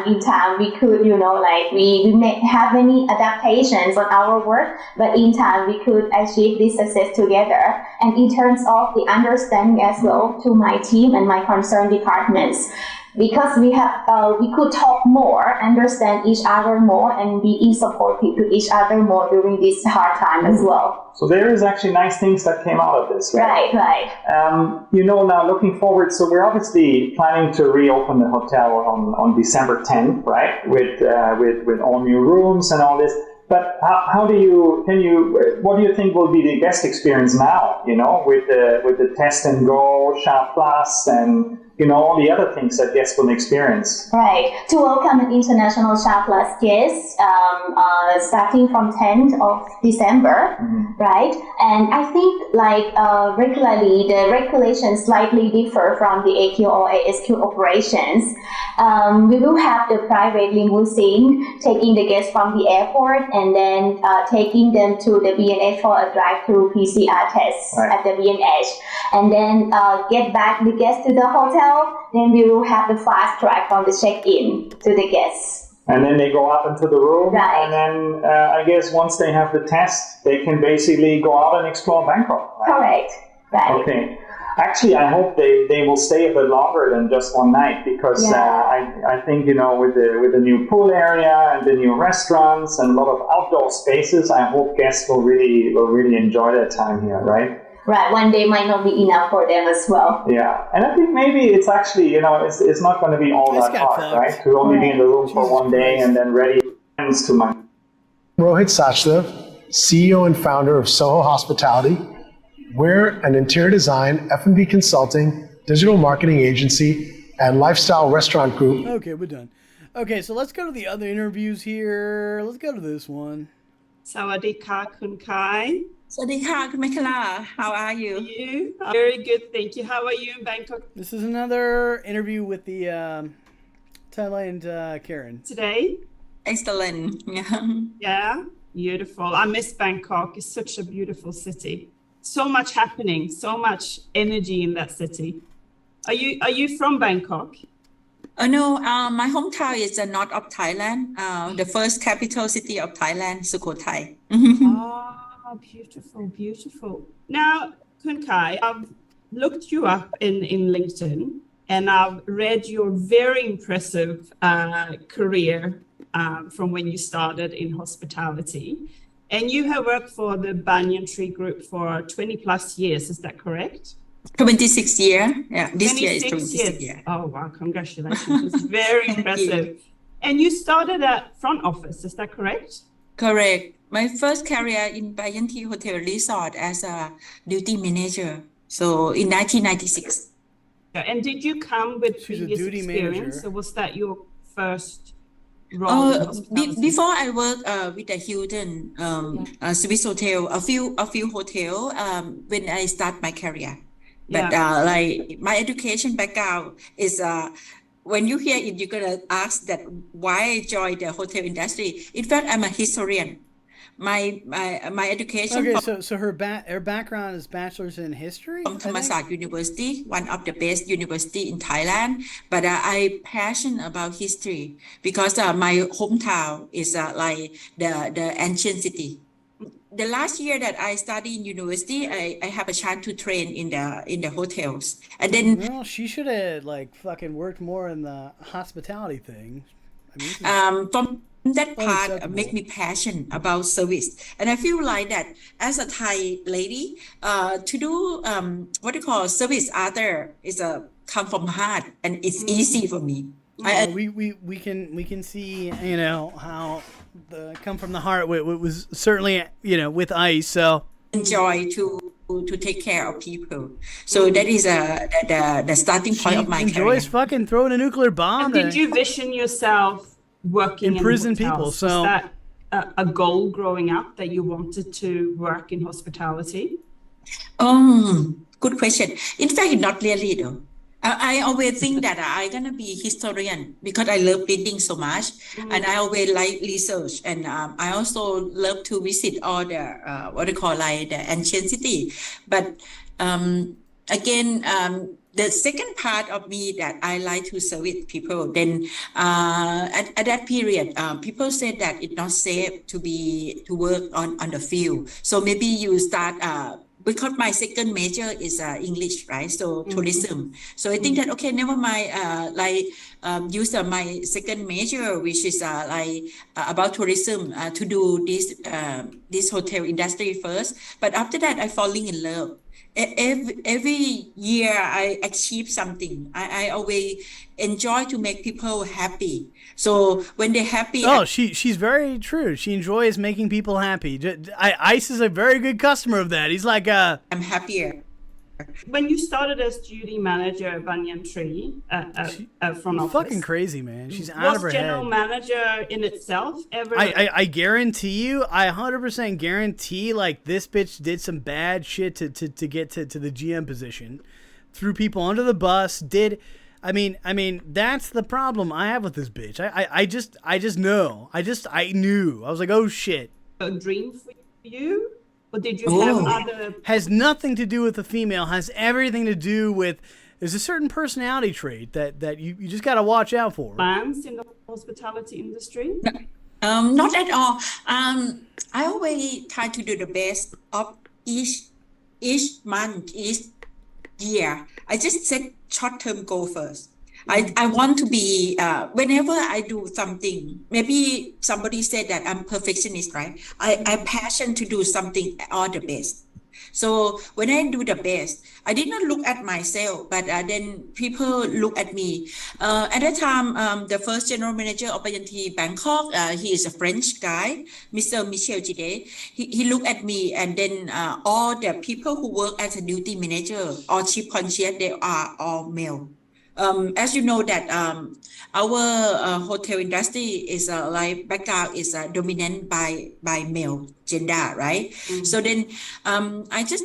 in time we could, we may have many adaptations on our work, but in time we could achieve this success together. And in terms of the understanding as well to my team and my concerned departments, because we could talk more, understand each other more, and be supportive to each other more during this hard time as well. So there is actually nice things that came out of this, right? Right. Now looking forward, so we're obviously planning to reopen the hotel on December 10th, right? With all new rooms and all this. But what do you think will be the guest experience now? With the test and go, Shop Plus, and all the other things that guests will experience. Right. To welcome an international Shop Plus guests, starting from 10th of December, right? And I think regularly the regulations slightly differ from the AQ or ASQ operations. We will have the private limousine taking the guests from the airport and then taking them to the B&H for a drive-through PCR test at the B&H, and then get back the guests to the hotel. Then we will have the fast track from the check-in to the guests. And then they go up into the room, right. And then I guess once they have the test, they can basically go out and explore Bangkok. Right? Correct. Right. Okay. Actually, I hope they will stay a bit longer than just one night, because I think with the new pool area and the new restaurants and a lot of outdoor spaces, I hope guests will really enjoy their time here, right? Right, one day might not be enough for them as well. Yeah, and I think maybe it's actually, it's not going to be all that hard, right? To only be in the room for one day and then ready to my... Rohit Sachdev, CEO and founder of Soho Hospitality. We're an interior design, F&B consulting, digital marketing agency, and lifestyle restaurant group. Okay, we're done. Okay, so let's go to the other interviews here. Let's go to this one. Sawadika Kun Kai. Sawadika Kumekala. How are you? You? Very good, thank you. How are you in Bangkok? This is another interview with the Thailand Karen. Today? Excellent. Yeah, beautiful. I miss Bangkok. It's such a beautiful city. So much happening, so much energy in that city. Are you from Bangkok? No, my hometown is the north of Thailand, the first capital city of Thailand, Sukhothai. Oh, beautiful, beautiful. Now, Kun Kai, I've looked you up in LinkedIn, and I've read your very impressive career from when you started in hospitality. And you have worked for the Banyan Tree Group for 20 plus years, is that correct? 26 years. Yeah, this year is 26 years. Oh, wow, congratulations. It's very impressive. And you started at front office, is that correct? Correct. My first career in Banyan Tree Hotel Resort as a duty manager. So in 1996. And did you come with previous experience, or was that your first role? Before I worked with the Hilton Swiss Hotel, a few hotel when I start my career. But like my education background is when you hear it, you're gonna ask that why I joined the hotel industry. In fact, I'm a historian. My education. Okay, so her background is bachelor's in history from Thammasat University, one of the best university in Thailand. But I passionate about history because my hometown is like the ancient city. The last year that I studied in university, I have a chance to train in the hotels, and then. Well, she should have fucking worked more in the hospitality thing. From that part make me passionate about service, and I feel like that as a Thai lady, to do what you call service other is come from heart, and it's easy for me. We can see how the come from the heart was certainly with ice. So enjoy to to take care of people. So that is the starting point of my career. Enjoys fucking throwing a nuclear bomb. And did you vision yourself working in prison hotels? people? So was that a goal growing up that you wanted to work in hospitality? Good question. In fact, not really though. I always think that I'm gonna be historian because I love reading so much, and I always like research, and I also love to visit all the what they call like the ancient city. But again, the second part of me that I like to service people. Then at that period, people said that it's not safe to work on the field. So maybe you start. Because my second major is English, right? So tourism. So I think that okay, never mind. Use my second major, which is about tourism, to do this hotel industry first. But after that, I falling in love. Every year I achieve something. I always enjoy to make people happy. So when they're happy, she's very true. She enjoys making people happy. Ice is a very good customer of that. He's like, I'm happier. When you started as duty manager at Banyan Tree, from office, fucking crazy, man. She's out of her was general head. manager in itself ever? I guarantee you, I 100% guarantee, like, this bitch did some bad shit to get to the GM position, threw people under the bus, I mean, that's the problem I have with this bitch. I just know. I knew. I was like, oh shit. A dream for you? Or did you have other... Has nothing to do with the female. Has everything to do with... There's a certain personality trait that you just got to watch out for. Plans in the hospitality industry? Not at all. I always try to do the best of each month, each year. I just set short-term goal first. I want to be, whenever I do something, maybe somebody said that I'm perfectionist, right? I'm passionate to do something all the best. So when I do the best, I did not look at myself, but then people look at me. At that time, the first general manager of Banyan Tree Bangkok, he is a French guy, Mr. Michel Gide. He looked at me, and then all the people who work as a duty manager or chief concierge, they are all male. As you know that our hotel industry is like background is dominant by male gender, right? So then I just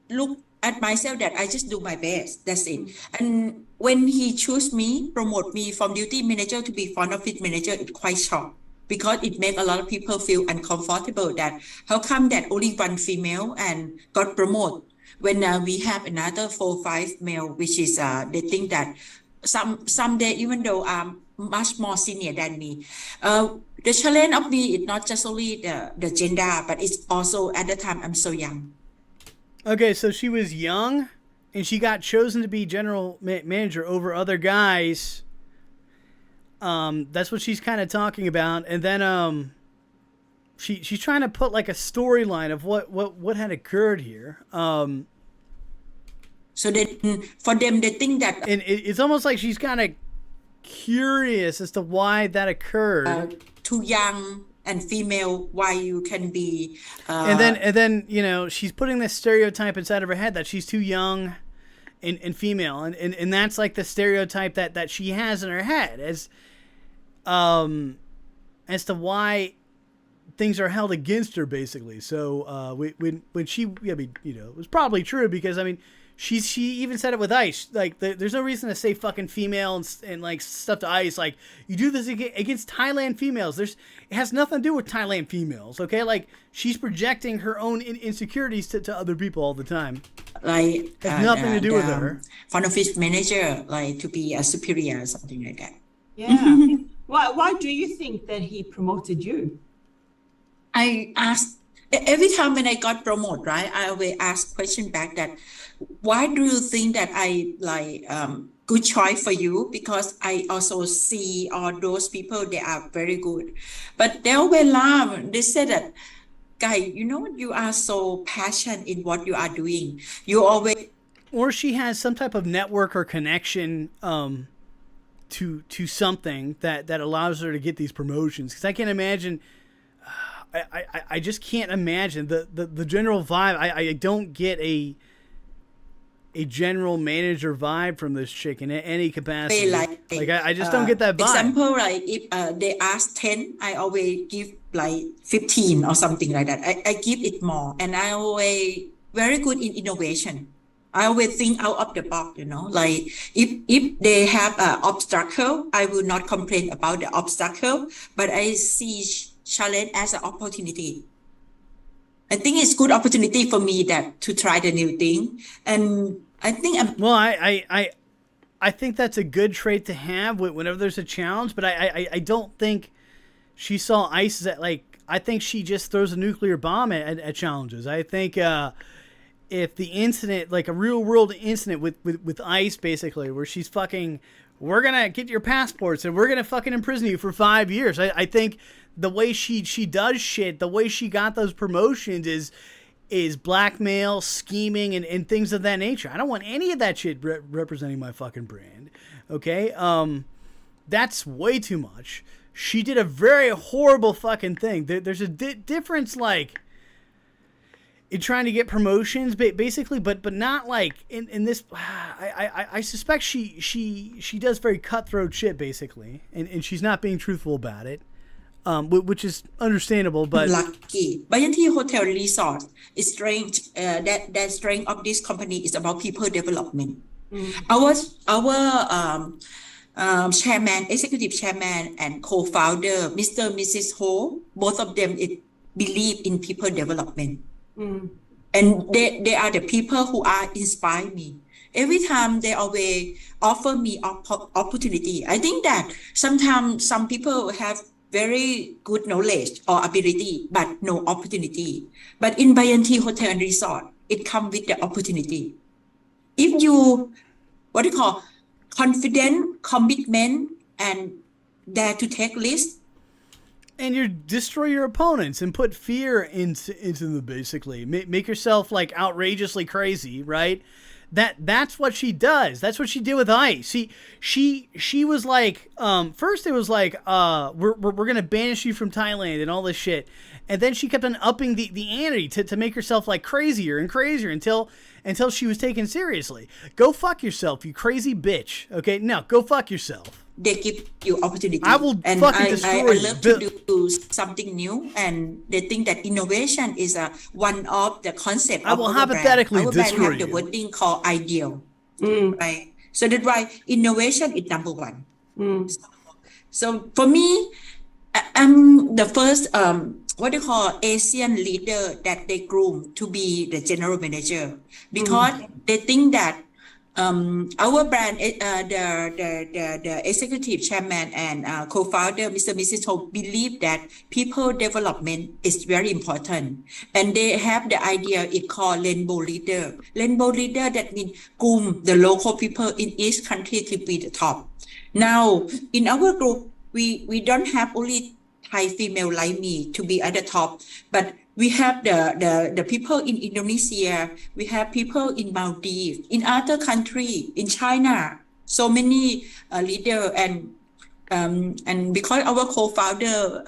look at myself that I just do my best. That's it. And when he chose me, promote me from duty manager to be front office manager, it's quite shocked because it makes a lot of people feel uncomfortable that how come that only one female and got promoted. When we have another 4-5 male, which is they think that someday, even though I'm much more senior than me, the challenge of me is not just only the gender, but it's also at the time I'm so young. Okay, so she was young, and she got chosen to be general manager over other guys. That's what she's kind of talking about, and then she's trying to put like a storyline of what had occurred here. So that for them, they think that... And it's almost like she's kind of curious as to why that occurred. Too young and female, why you can be... And then you know, she's putting this stereotype inside of her head that she's too young and female. And that's like the stereotype that she has in her head as to why things are held against her, basically. So when she, I mean, you know, it was probably true because, I mean, she even said it with Ice. Like, there's no reason to say fucking female and like stuff to Ice. Like, you do this against Thailand females. It has nothing to do with Thailand females, okay? Like, she's projecting her own insecurities to other people all the time. Like, it has nothing to do with her. Front office manager, like, to be a superior or something like that. Yeah. Why do you think that he promoted you? I asked, every time when I got promoted, right, I always ask question back that, why do you think that I like good choice for you? Because I also see all those people, they are very good. But they always laugh. They say that, guy, you know, you are so passionate in what you are doing. You always... Or she has some type of network or connection to something that allows her to get these promotions. Because I can't imagine... I just can't imagine the general vibe. I don't get a general manager vibe from this chick in any capacity. Like I just don't get that vibe. Example, like if they ask 10, I always give like 15 or something like that. I give it more, and I always very good in innovation. I always think out of the box, you know, like if they have an obstacle, I will not complain about the obstacle, but I see challenge as an opportunity. I think it's good opportunity for me that to try the new thing, and I think I think that's a good trait to have whenever there's a challenge, but I don't think she saw ICE as I think she just throws a nuclear bomb at challenges. I think if the incident, like a real world incident with ICE, basically, where she's fucking, we're gonna get your passports and we're gonna fucking imprison you for 5 years. I think the way she does shit, the way she got those promotions is blackmail, scheming, and things of that nature. I don't want any of that shit representing my fucking brand. Okay? That's way too much. She did a very horrible fucking thing. There's a difference, like, in trying to get promotions, basically, but not like in this. I suspect she does very cutthroat shit, basically, and she's not being truthful about it, which is understandable. But lucky Banyan Hotel Resort is strength. That strength of this company is about people development. Our chairman, executive chairman, and co-founder, Mr. and Mrs. Ho, both of them believe in people development. And they are the people who are inspire me. Every time they always offer me opportunity. I think that sometimes some people have very good knowledge or ability, but no opportunity. But in Banyan Hotel and Resort, it comes with the opportunity. If you, confident, commitment, and dare to take risks, and you destroy your opponents and put fear into them, basically. Make yourself like outrageously crazy, right? That's what she does. That's what she did with ICE. She was like, first it was like, we're gonna banish you from Thailand and all this shit, and then she kept on upping the ante to make herself like crazier and crazier until she was taken seriously. Go fuck yourself, you crazy bitch. Okay, no, go fuck yourself. They give you opportunity. I will and fucking destroy you. I love to do something new, and they think that innovation is one of the concept. I will hypothetically destroy destroy you. Our brand have the wording called ideal, right? So that's why innovation is number one. So for me, I'm the first Asian leader that they groom to be the general manager, because they think that our brand, the executive chairman and co-founder, Mr. and Mrs. Ho, believe that people development is very important. And they have the idea, it called rainbow leader. Rainbow leader, that means groom the local people in each country to be the top. Now, in our group, we don't have only Thai female like me to be at the top, but we have the people in Indonesia, we have people in Maldives, in other countries, in China, so many leaders, and because our co-founder,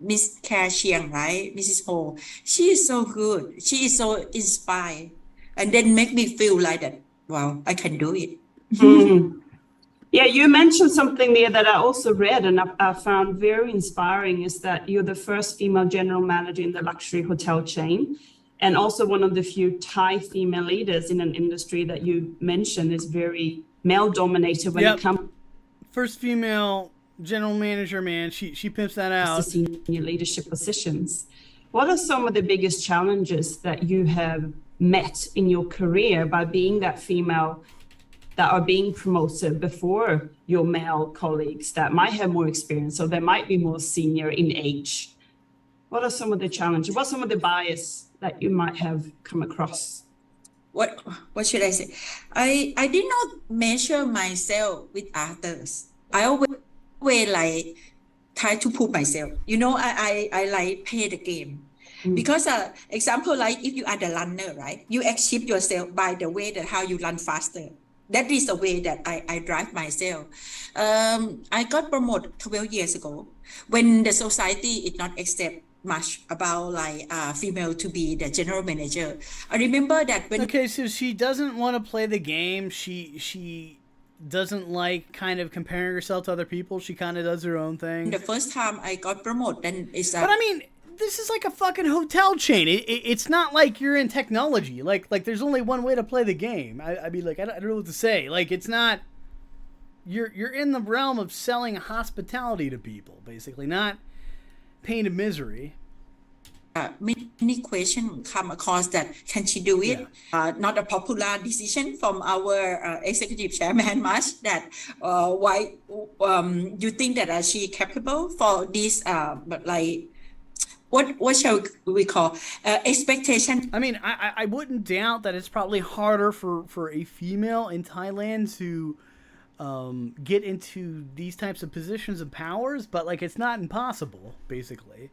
Miss Kha Chiang, right, Mrs. Ho, she is so good, she is so inspired, and then make me feel like that, wow, I can do it. Yeah, you mentioned something there that I also read and I found very inspiring, is that you're the first female general manager in the luxury hotel chain, and also one of the few Thai female leaders in an industry that you mentioned is very male dominated when it comes. First female general manager, man. She pimps that out. To senior leadership positions. What are some of the biggest challenges that you have met in your career by being that female that are being promoted before your male colleagues that might have more experience, or they might be more senior in age? What are some of the challenges? What are some of the bias that you might have come across? What should I say? I did not measure myself with others. I always like try to prove myself. You know, I like play the game. Because example, like if you are the runner, right? You achieve yourself by the way that how you run faster. That is the way that I drive myself. I got promoted 12 years ago when the society is not accept much about like female to be the general manager. I remember that when Okay, so she doesn't want to play the game. She doesn't like kind of comparing herself to other people. She kind of does her own thing. the first time I got promoted, then it's But I mean, this is like a fucking hotel chain. It's not like you're in technology. Like there's only one way to play the game. I mean, like I don't know what to say. Like it's not. You're in the realm of selling hospitality to people, basically, not pain and misery. many questions come across that can she do it? Not a popular decision from our executive chairman much that why you think that she capable for this but like what shall we call expectation? I mean, I wouldn't doubt that it's probably harder for a female in Thailand to get into these types of positions of powers, but like it's not impossible, basically.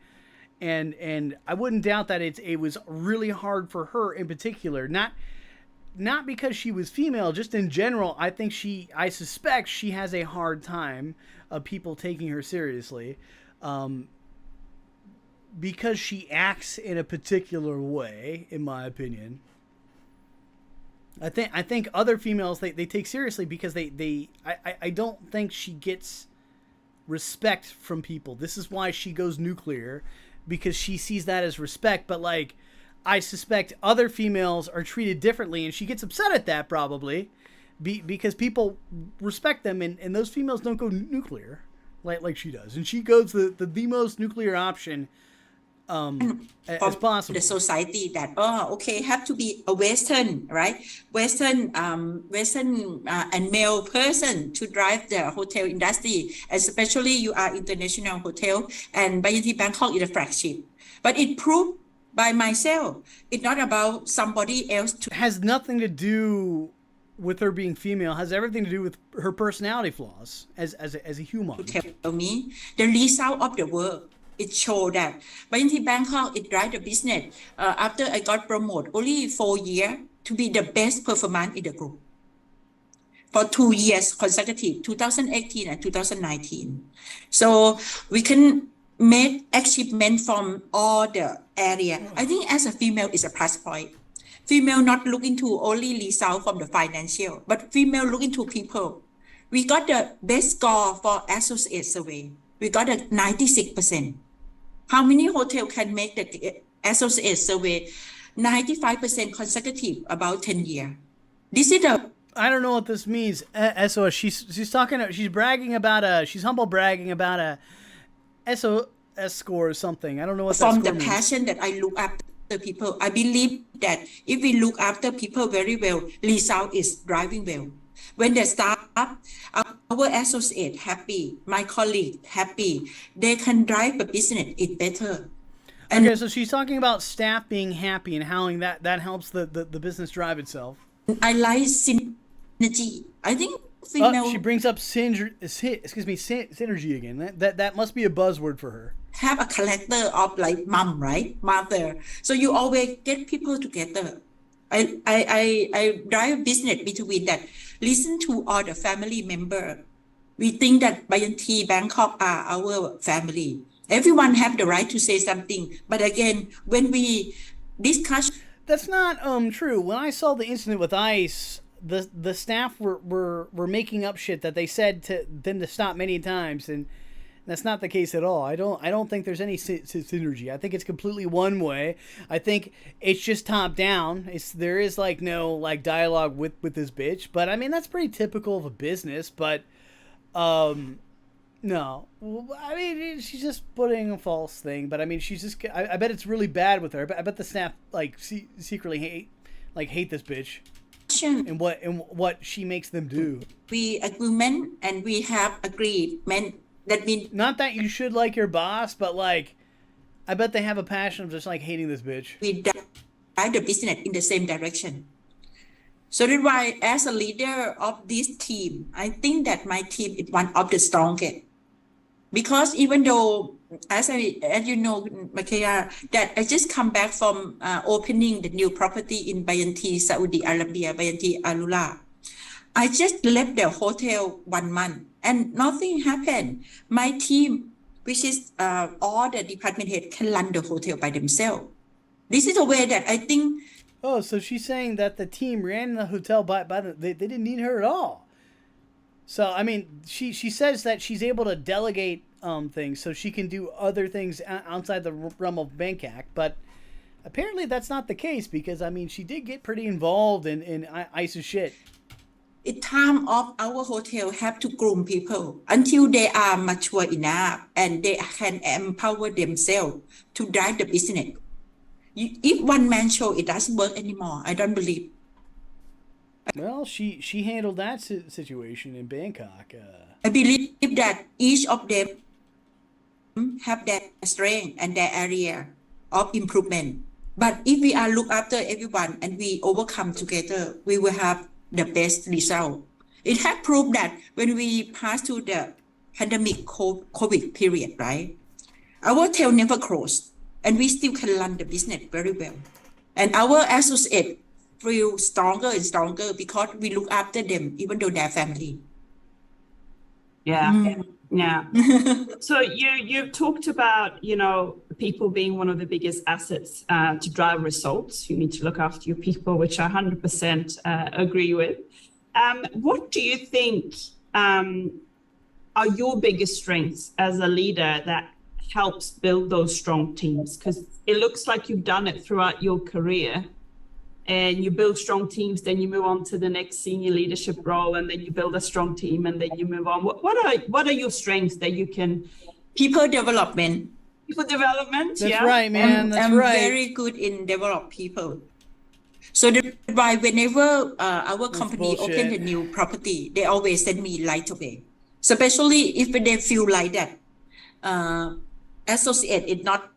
And I wouldn't doubt that it was really hard for her in particular, not because she was female, just in general. I suspect she has a hard time of people taking her seriously, because she acts in a particular way, in my opinion. I think other females they take seriously because I don't think she gets respect from people. This is why she goes nuclear, because she sees that as respect. But like, I suspect other females are treated differently, and she gets upset at that probably because people respect them, and those females don't go nuclear like she does, and she goes the most nuclear option as possible. The society that okay, have to be a Western, right? Western and male person to drive the hotel industry, especially you are international hotel, and Banyan Bangkok is a flagship. But it proved by myself, it's not about somebody else. Has nothing to do with her being female. Has everything to do with her personality flaws as a human. Tell me the result of the work. It showed that Banyan Bangkok, it drive the business. After I got promoted, only 4 years to be the best performance in the group. For 2 years consecutive, 2018 and 2019. So we can make achievement from all the area. I think as a female is a plus point. Female not looking to only result from the financial, but female looking to people. We got the best score for associate survey. We got a 96%. How many hotel can make the associate survey? 95% consecutive, about 10 years. This is the... I don't know what this means. SOS. She's talking. She's bragging about she's humble bragging about a SOS score or something. I don't know what that from score the means. passion that I look after people. I believe that if we look after people very well, result is driving well. When the staff, our associate happy, my colleague happy, they can drive the business it better. And okay, so she's talking about staff being happy and how that helps the business drive itself. I like synergy. I think female... she brings up synergy again. That must be a buzzword for her. Have a character of like mom, right? Mother. So you always get people together. I drive business between that. Listen to all the family member. We think that Banyan Bangkok are our family. Everyone have the right to say something. But again, when we discuss... That's not true. When I saw the incident with ICE, the staff were making up shit that they said to them to stop many times, and that's not the case at all. I don't think there's any synergy. I think it's completely one way. I think it's just top down. There is like no like dialogue with this bitch. But I mean that's pretty typical of a business. But no, I mean she's just putting a false thing. But I mean she's just. I bet it's really bad with her. I bet the staff like secretly hate this bitch. And what she makes them do. We agreement and we have agreement. That means not that you should like your boss, but like, I bet they have a passion of just like hating this bitch. We drive the business in the same direction. So that's why, as a leader of this team, I think that my team is one of the strongest. Because even though, as you know, Makaya, that I just come back from opening the new property in Banyan, Saudi Arabia, Banyan Alula. I just left the hotel 1 month. And nothing happened. My team which is all the department head can run the hotel by themselves. This is a way that I think. Oh, so she's saying that the team ran the hotel they didn't need her at all. So I mean, she says that she's able to delegate things, so she can do other things outside the realm of Bangkok, but apparently that's not the case, because I mean, she did get pretty involved in ISIS shit. It's time of our hotel have to groom people until they are mature enough and they can empower themselves to drive the business. If one man show, it doesn't work anymore. I don't believe. Well, she handled that situation in Bangkok. I believe that each of them have their strength and their area of improvement. But if we are look after everyone and we overcome together, we will have the best result. It has proved that when we pass through the pandemic COVID period, right? Our hotel never closed and we still can run the business very well. And our associates feel stronger and stronger because we look after them, even though they're family. Yeah. Yeah. So you've talked about, people being one of the biggest assets to drive results. You need to look after your people, which I 100% agree with. What do you think are your biggest strengths as a leader that helps build those strong teams? Because it looks like you've done it throughout your career. And you build strong teams, then you move on to the next senior leadership role, and then you build a strong team, and then you move on. What are your strengths that you can? People development. People development. That's right, man. That's I'm right. very good in develop people. So that's why whenever our company open a new property, they always send me right away. Especially if they feel like that associate is not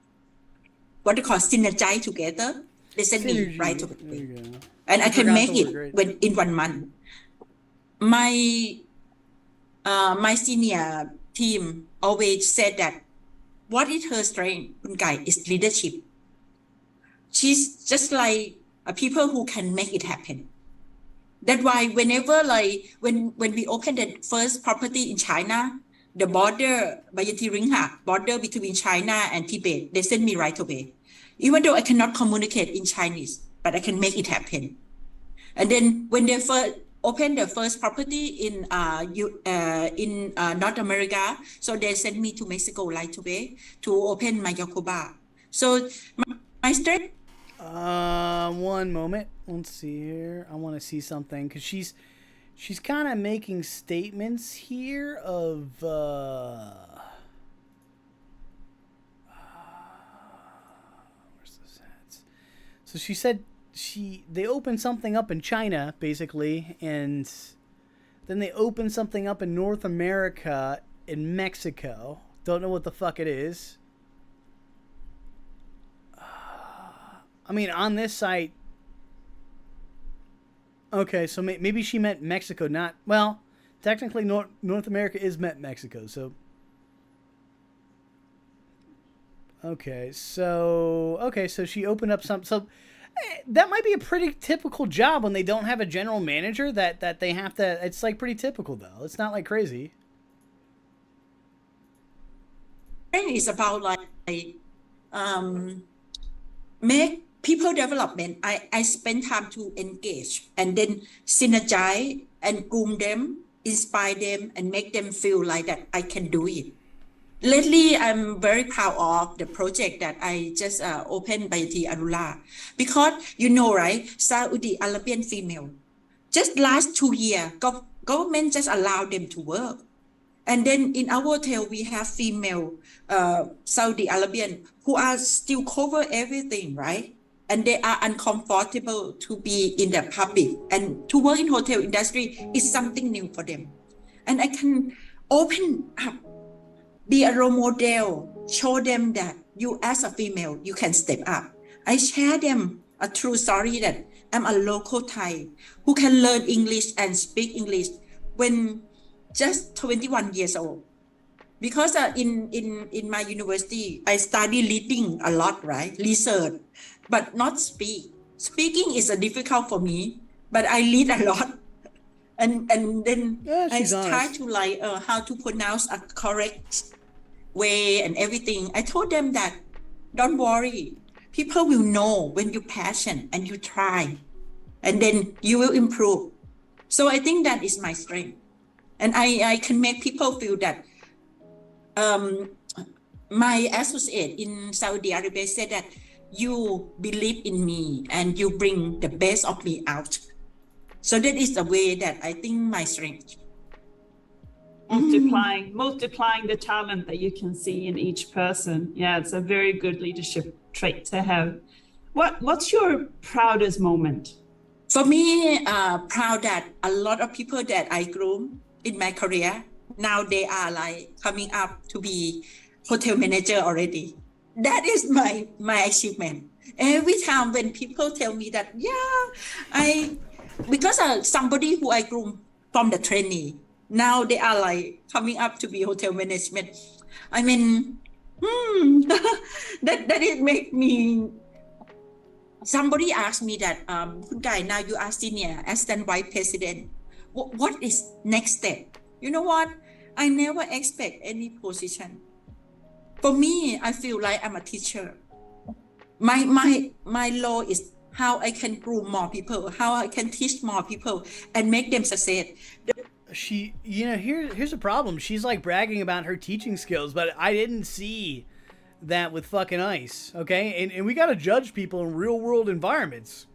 what they call synergize together. They send me right away, and I can make it in 1 month. My senior team always said that what is her strength, Kun Kai, is leadership. She's just like people who can make it happen. That's why whenever when we opened the first property in China, the border border between China and Tibet, they send me right away. Even though I cannot communicate in Chinese, but I can make it happen. And then when they first opened the first property in North America, so they sent me to Mexico right away to open my Yokoba. So my strength. One moment. Let's see here. I want to see something because she's kind of making statements here of. So she said they opened something up in China, basically, and then they opened something up in North America, in Mexico. Don't know what the fuck it is. I mean, on this site... Okay, so maybe she meant Mexico, not... Well, technically North America is meant Mexico, so... Okay, so she opened up some. So that might be a pretty typical job when they don't have a general manager. That they have to. It's like pretty typical though. It's not like crazy. And it's about make people development. I spend time to engage and then synergize and groom them, inspire them, and make them feel like that I can do it. Lately, I'm very proud of the project that I just opened by the Arula, because right, Saudi Arabian female, just last 2 years, government just allowed them to work. And then in our hotel, we have female Saudi Arabian who are still cover everything, right? And they are uncomfortable to be in the public, and to work in hotel industry is something new for them. And I can open up, be a role model, show them that you as a female, you can step up. I share them a true story that I'm a local Thai who can learn English and speak English when just 21 years old. Because in my university, I study reading a lot, right? Research, but not speak. Speaking is difficult for me, but I read a lot. And then I try to how to pronounce a correct way and everything. I told them that, don't worry. People will know when you passion and you try, and then you will improve. So I think that is my strength. And I can make people feel that my associate in Saudi Arabia said that you believe in me and you bring the best of me out. So that is the way that I think my strength. Multiplying the talent that you can see in each person. Yeah, it's a very good leadership trait to have. What's your proudest moment? For me, proud that a lot of people that I groomed in my career, now they are like coming up to be hotel manager already. That is my achievement. Every time when people tell me that, because somebody who I groomed from the trainee, now they are like coming up to be hotel management. I mean, that it make me. Somebody asked me that, Kun Kai, now you are senior assistant vice president. What is next step? You know what? I never expect any position. For me, I feel like I'm a teacher. My law is how I can groom more people, how I can teach more people and make them succeed. Here's a problem. She's like bragging about her teaching skills, but I didn't see that with fucking Ice, okay? And we gotta judge people in real world environments.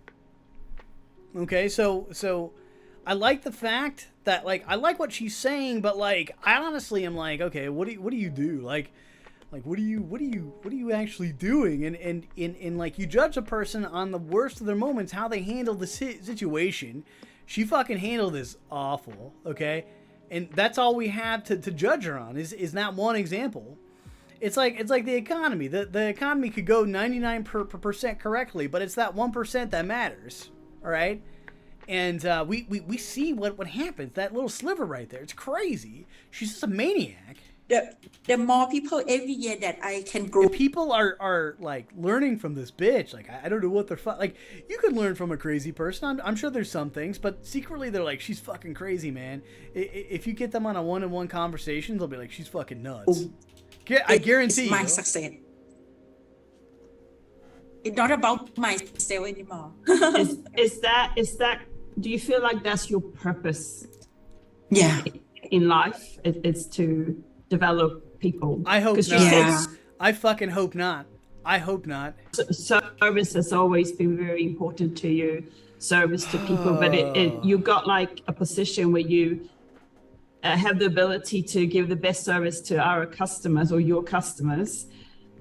Okay, so I like the fact that, like, I like what she's saying, but like I honestly am like, okay, what do you do? Like what are you actually doing? And like, you judge a person on the worst of their moments, how they handle the situation. She fucking handled this awful, okay? And that's all we have to judge her on is that one example. It's like the economy. The economy could go 99% correctly, but it's that 1% that matters. All right, and we see what happens. That little sliver right there. It's crazy. She's just a maniac. The more people every year that I can grow. People are like learning from this bitch. Like, I don't know what they're like. You could learn from a crazy person. I'm sure there's some things, but secretly they're like, she's fucking crazy, man. If you get them on a one-on-one conversation, they'll be like, she's fucking nuts. I guarantee it's my success. It's not about myself anymore. Is that? Do you feel like that's your purpose? Yeah. In life, it's to develop people. I hope not. I fucking hope not. I hope not. Service has always been very important to you. Service to people, but you got like a position where you have the ability to give the best service to our customers or your customers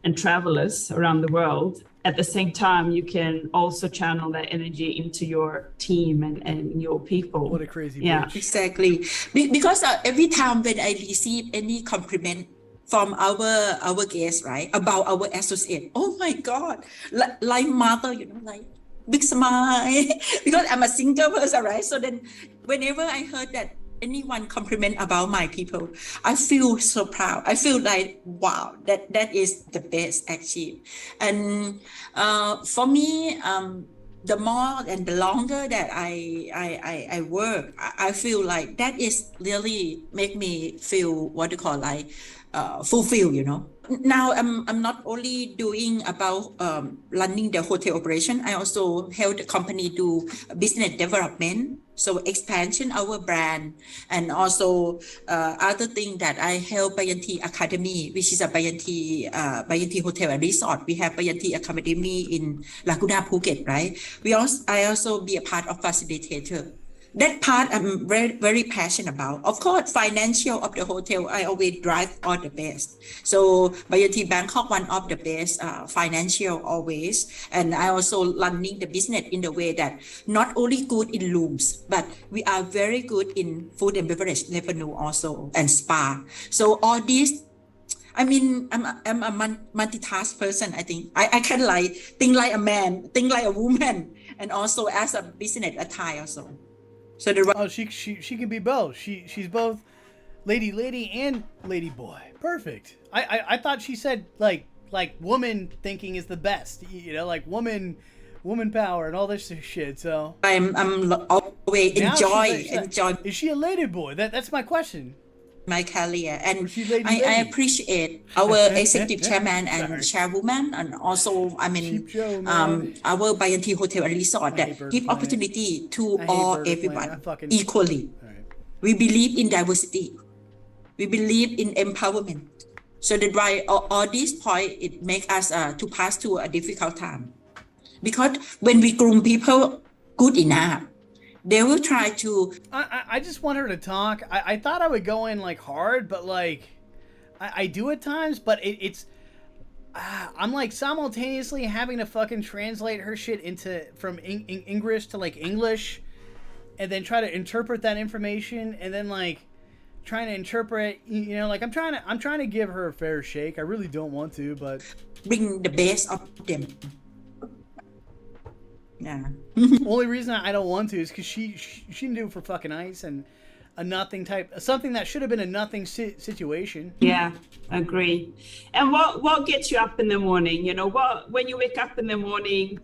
and travelers around the world. At the same time, you can also channel that energy into your team and your people. What a crazy bitch. Exactly. Because every time when I receive any compliment from our guests, right, about our associate, oh my God, like mother, like big smile. Because I'm a single person, right? So then whenever I heard that anyone compliment about my people, I feel so proud. I feel like, wow, that is the best achieved. And for me, the more and the longer that I work, I feel like that is really make me feel what you call like fulfilled, Now I'm not only doing about running the hotel operation. I also help the company do business development, so expansion our brand, and also other thing that I help Banyan Academy, which is a Banyan Hotel and Resort. We have Banyan Academy in Laguna, Phuket, right? I also be a part of facilitator. That part I'm very, very passionate about. Of course, financial of the hotel, I always drive all the best. So Banyan Bangkok, one of the best financial always. And I also running the business in the way that not only good in rooms, but we are very good in food and beverage revenue also, and spa. So all these, I mean, I'm a multitask person, I think. I can like think like a man, think like a woman, and also as a business attire also. So she can be both. She's both lady and lady boy. Perfect. I thought she said like woman thinking is the best. Like woman power and all this shit. So I'm always enjoy. Is she a lady boy? That's my question. my career, and I appreciate our executive chairman and chairwoman, and also our Banyan Hotel and Resort that give opportunity to everyone equally. We believe in diversity. We believe in empowerment. So that's why all these points it make us to pass through a difficult time, because when we groom people good enough, they will try to. I just want her to talk. I thought I would go in like hard, but like I do at times, but it's I'm like simultaneously having to fucking translate her shit from English to like English, and then try to interpret that information, and then like trying to interpret, you know, like I'm trying to give her a fair shake. I really don't want to, but bring the best of them. Yeah. Only reason I don't want to is because she didn't do it for fucking ice and a nothing type, something that should have been a nothing situation. Yeah, agree. And what gets you up in the morning? You know, when you wake up in the morning,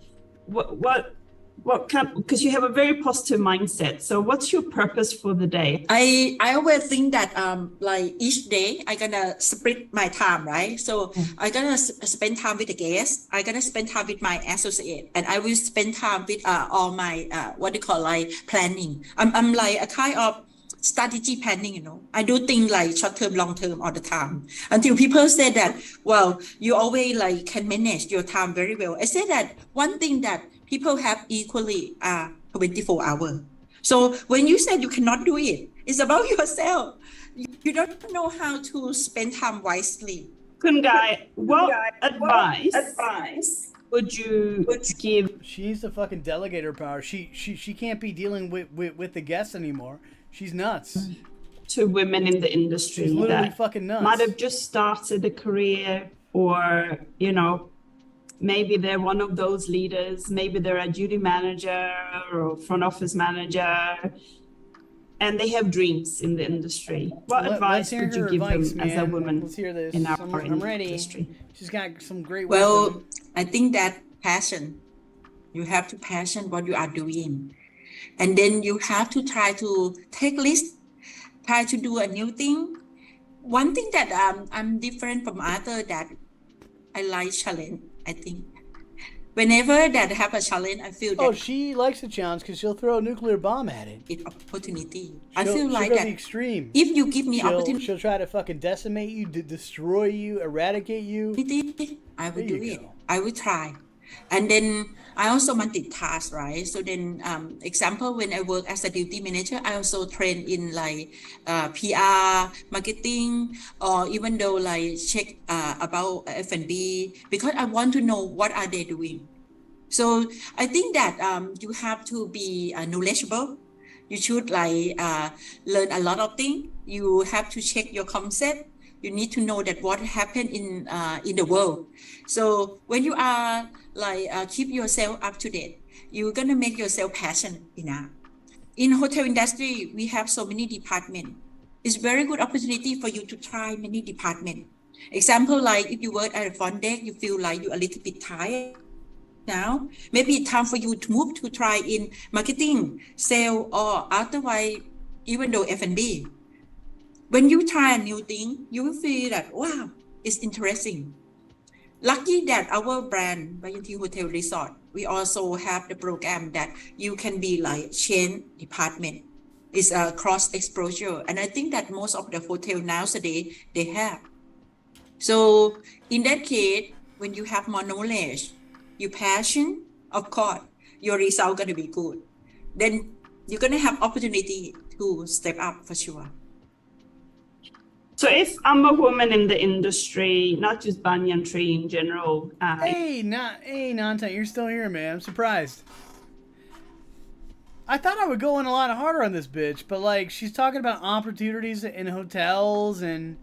what kind? Because you have a very positive mindset. So what's your purpose for the day? I always think that like each day I gonna split my time, right? So I gonna spend time with the guests. I gonna spend time with my associate, and I will spend time with all my what they call like planning. I'm like a kind of strategy planning, you know. I do things like short term, long term all the time. Until people say that, well, you always like can manage your time very well. I say that one thing that people have equally 24 hours. So when you said you cannot do it, it's about yourself. You don't know how to spend time wisely. Kungai, what advice would you give? She needs to fucking delegate her power. She can't be dealing with the guests anymore. She's nuts. To women in the industry. She's literally that fucking nuts. Might have just started a career, or, you know, maybe they're one of those leaders, maybe they're a duty manager or front office manager, and they have dreams in the industry. What advice would you give them as a woman in our industry? She's got some great Well, I think that passion. You have to passion what you are doing. And then you have to try to take risks, try to do a new thing. One thing that I'm different from others, that I like challenge, I think. Whenever that have a challenge, I feel that... Oh, she likes a challenge because she'll throw a nuclear bomb at it. It's opportunity. I feel like she'll that. Go the extreme. If you give me opportunity... She'll try to fucking decimate you, destroy you, eradicate you. I will do it. I will try. And then I also multitask, right? So then, example, when I work as a duty manager, I also train in like PR, marketing, or even though like check about F&B, because I want to know what are they doing. So I think that you have to be knowledgeable. You should like learn a lot of things. You have to check your concept. You need to know that what happened in the world. So when you are like keep yourself up to date, you're gonna make yourself passionate enough. In hotel industry, we have so many departments. It's very good opportunity for you to try many departments. Example, like if you work at a front desk, you feel like you're a little bit tired now. Maybe it's time for you to move to try in marketing, sale, or otherwise, even though F&B. When you try a new thing, you will feel that, wow, it's interesting. Lucky that our brand, Banyan Hotel Resort, we also have the program that you can be like change department. It's a cross exposure. And I think that most of the hotel nowadays, they have. So in that case, when you have more knowledge, your passion, of course, your result going to be good. Then you're going to have opportunity to step up for sure. So if I'm a woman in the industry, not just banyan tree in general. Hey, Nanta, you're still here, man. I'm surprised. I thought I would go in a lot harder on this bitch, but like she's talking about opportunities in hotels, and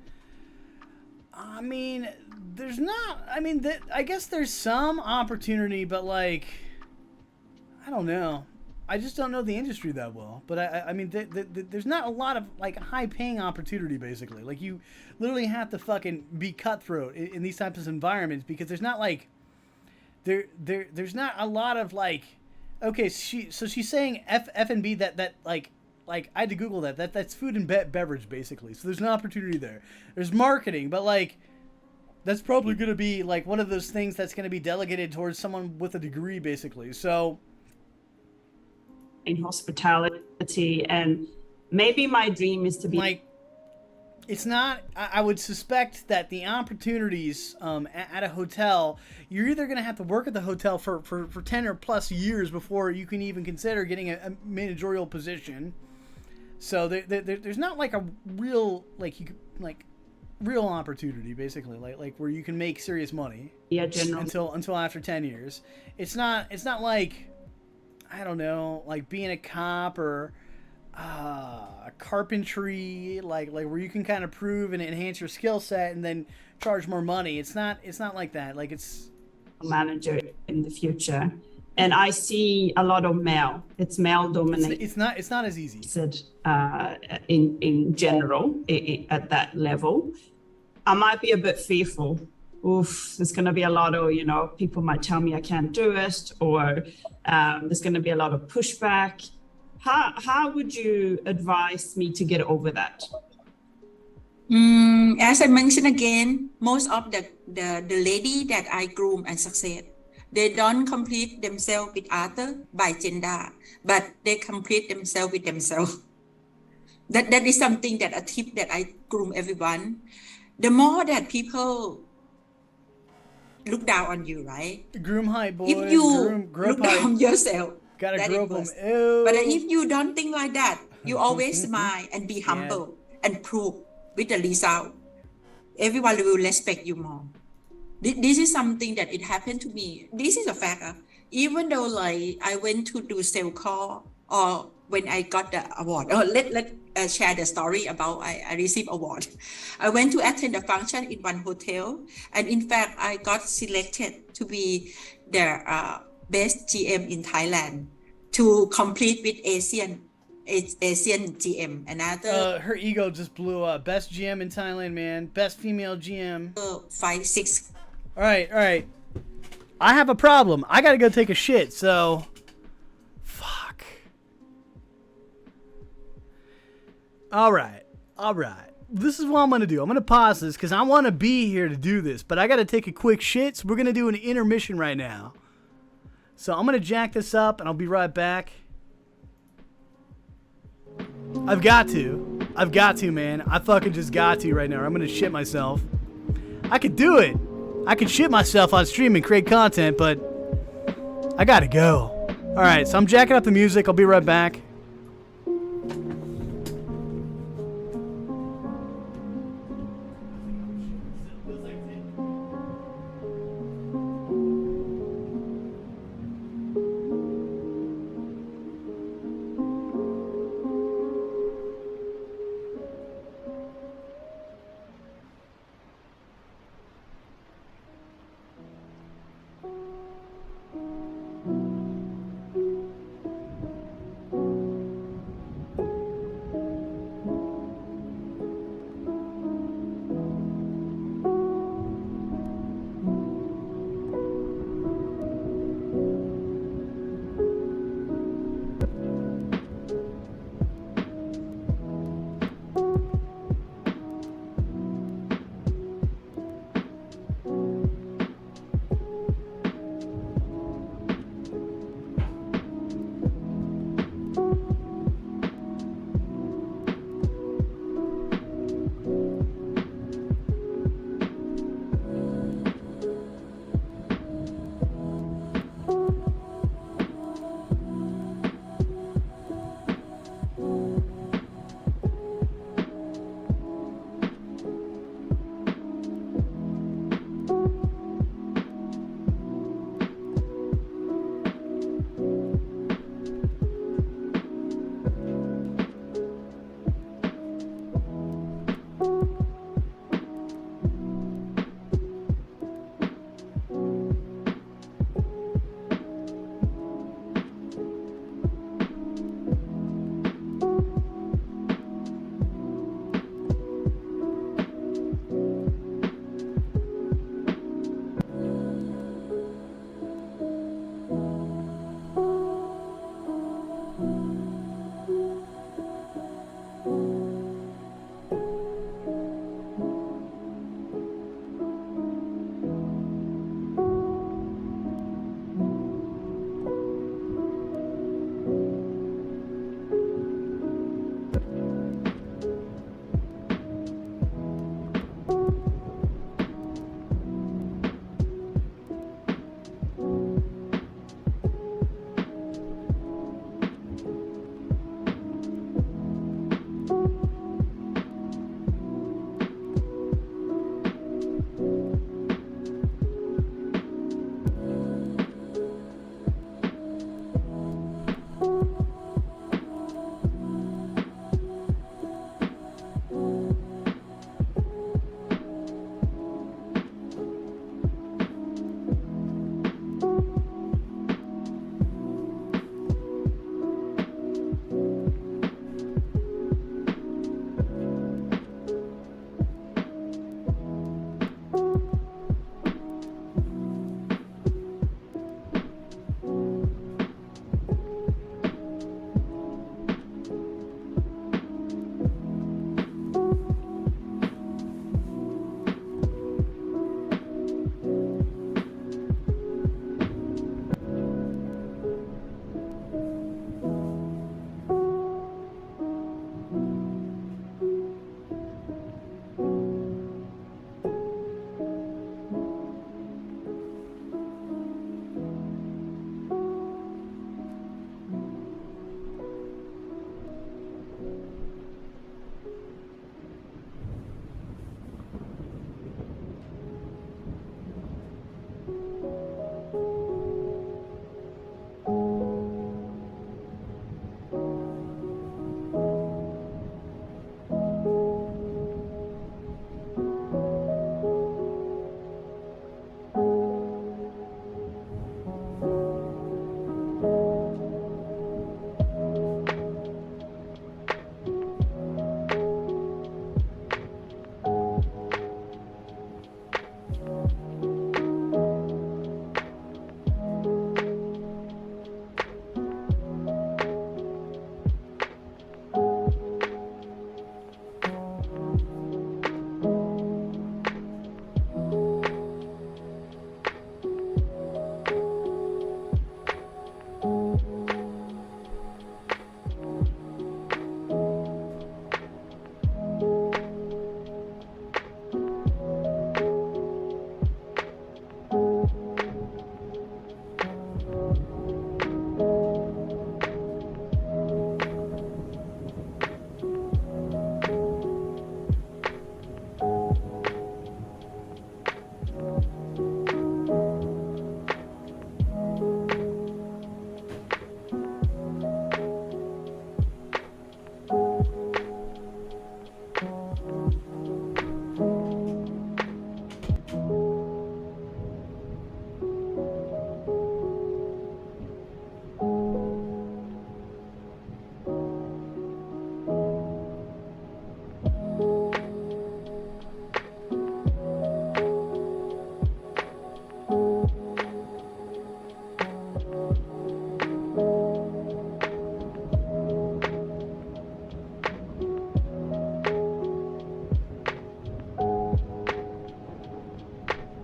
I mean, there's not. I mean, I guess there's some opportunity, but like, I don't know. I just don't know the industry that well, but I mean, there's not a lot of like high-paying opportunity. Basically, like you literally have to fucking be cutthroat in these types of environments because there's not like there's not a lot of like. Okay, she's saying F&B that like like I had to Google that. That's food and beverage basically. So there's an opportunity there. There's marketing, but like that's probably going to be like one of those things that's going to be delegated towards someone with a degree basically. So in hospitality, and maybe my dream is to be like, it's not, I would suspect that the opportunities at a hotel, you're either going to have to work at the hotel for 10 or plus years before you can even consider getting a managerial position. So there's not like a real, like you like real opportunity basically, like where you can make serious money. Yeah, general. Until after 10 years. It's not like, I don't know, like being a cop or carpentry, like where you can kind of prove and enhance your skill set and then charge more money. It's not like that. Like it's a manager in the future, and I see a lot of male. It's male dominated. It's not as easy. In general, at that level, I might be a bit fearful. Oof, there's going to be a lot of, people might tell me I can't do it, or there's going to be a lot of pushback. How would you advise me to get over that? As I mentioned again, most of the lady that I groom and succeed, they don't complete themselves with other by gender, but they complete themselves with themselves. That is something that a tip that I groom everyone. The more that people look down on you, right? Groom height, boy. If you look down on yourself, gotta grow them. But if you don't think like that, you always smile and be humble and prove with the result. Everyone will respect you more. This is something that it happened to me. This is a fact. Even though like I went to do sales call, or when I got the award, let share the story about I received award. I went to attend a function in one hotel, and in fact I got selected to be the best GM in Thailand to compete with Asian GM. Another her ego just blew up. Best GM in Thailand, man. Best female GM. 5, 6. All right. I have a problem. I gotta go take a shit. So, fuck. All right. This is what I'm gonna do. I'm gonna pause this because I want to be here to do this, but I gotta take a quick shit. So we're gonna do an intermission right now. So I'm gonna jack this up and I'll be right back. I've got to, man. I fucking just got to right now. I'm gonna shit myself. I could do it. I could shit myself on stream and create content, but I gotta go. Alright, so I'm jacking up the music. I'll be right back.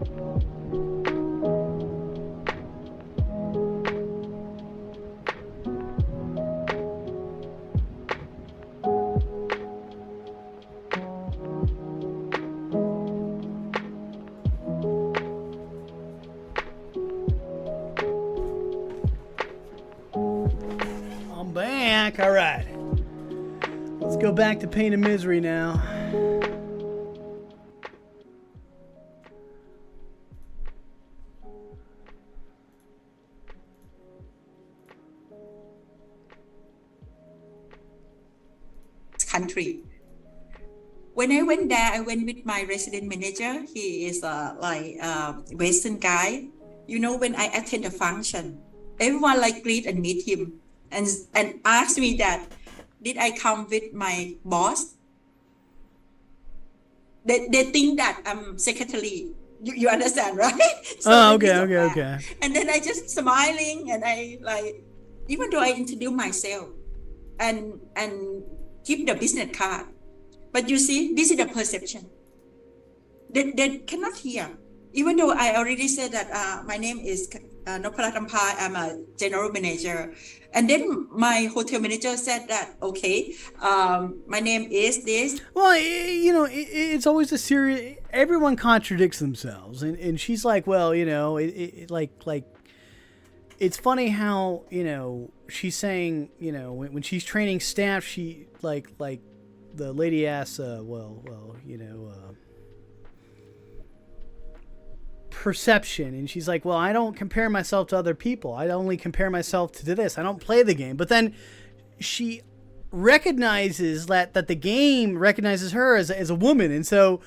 I'm back. All right. Let's go back to pain and misery now. Country. When I went there, I went with my resident manager. He is Western guy. You know, when I attend a function, everyone like greet and meet him and ask me that, did I come with my boss? They think that I'm secretary. You understand, right? So okay. And then I just smiling and I even though I introduce myself and give the business card. But you see, this is the perception. They cannot hear. Even though I already said that my name is Nopparat Aumpa, I'm a general manager. And then my hotel manager said that, okay, my name is this. Well, it's always a serious... Everyone contradicts themselves. And she's like, well, it's funny how, she's saying, when she's training staff, she, like the lady asks, perception, and she's like, well, I don't compare myself to other people. I only compare myself to this. I don't play the game. But then she recognizes that the game recognizes her as a woman, and so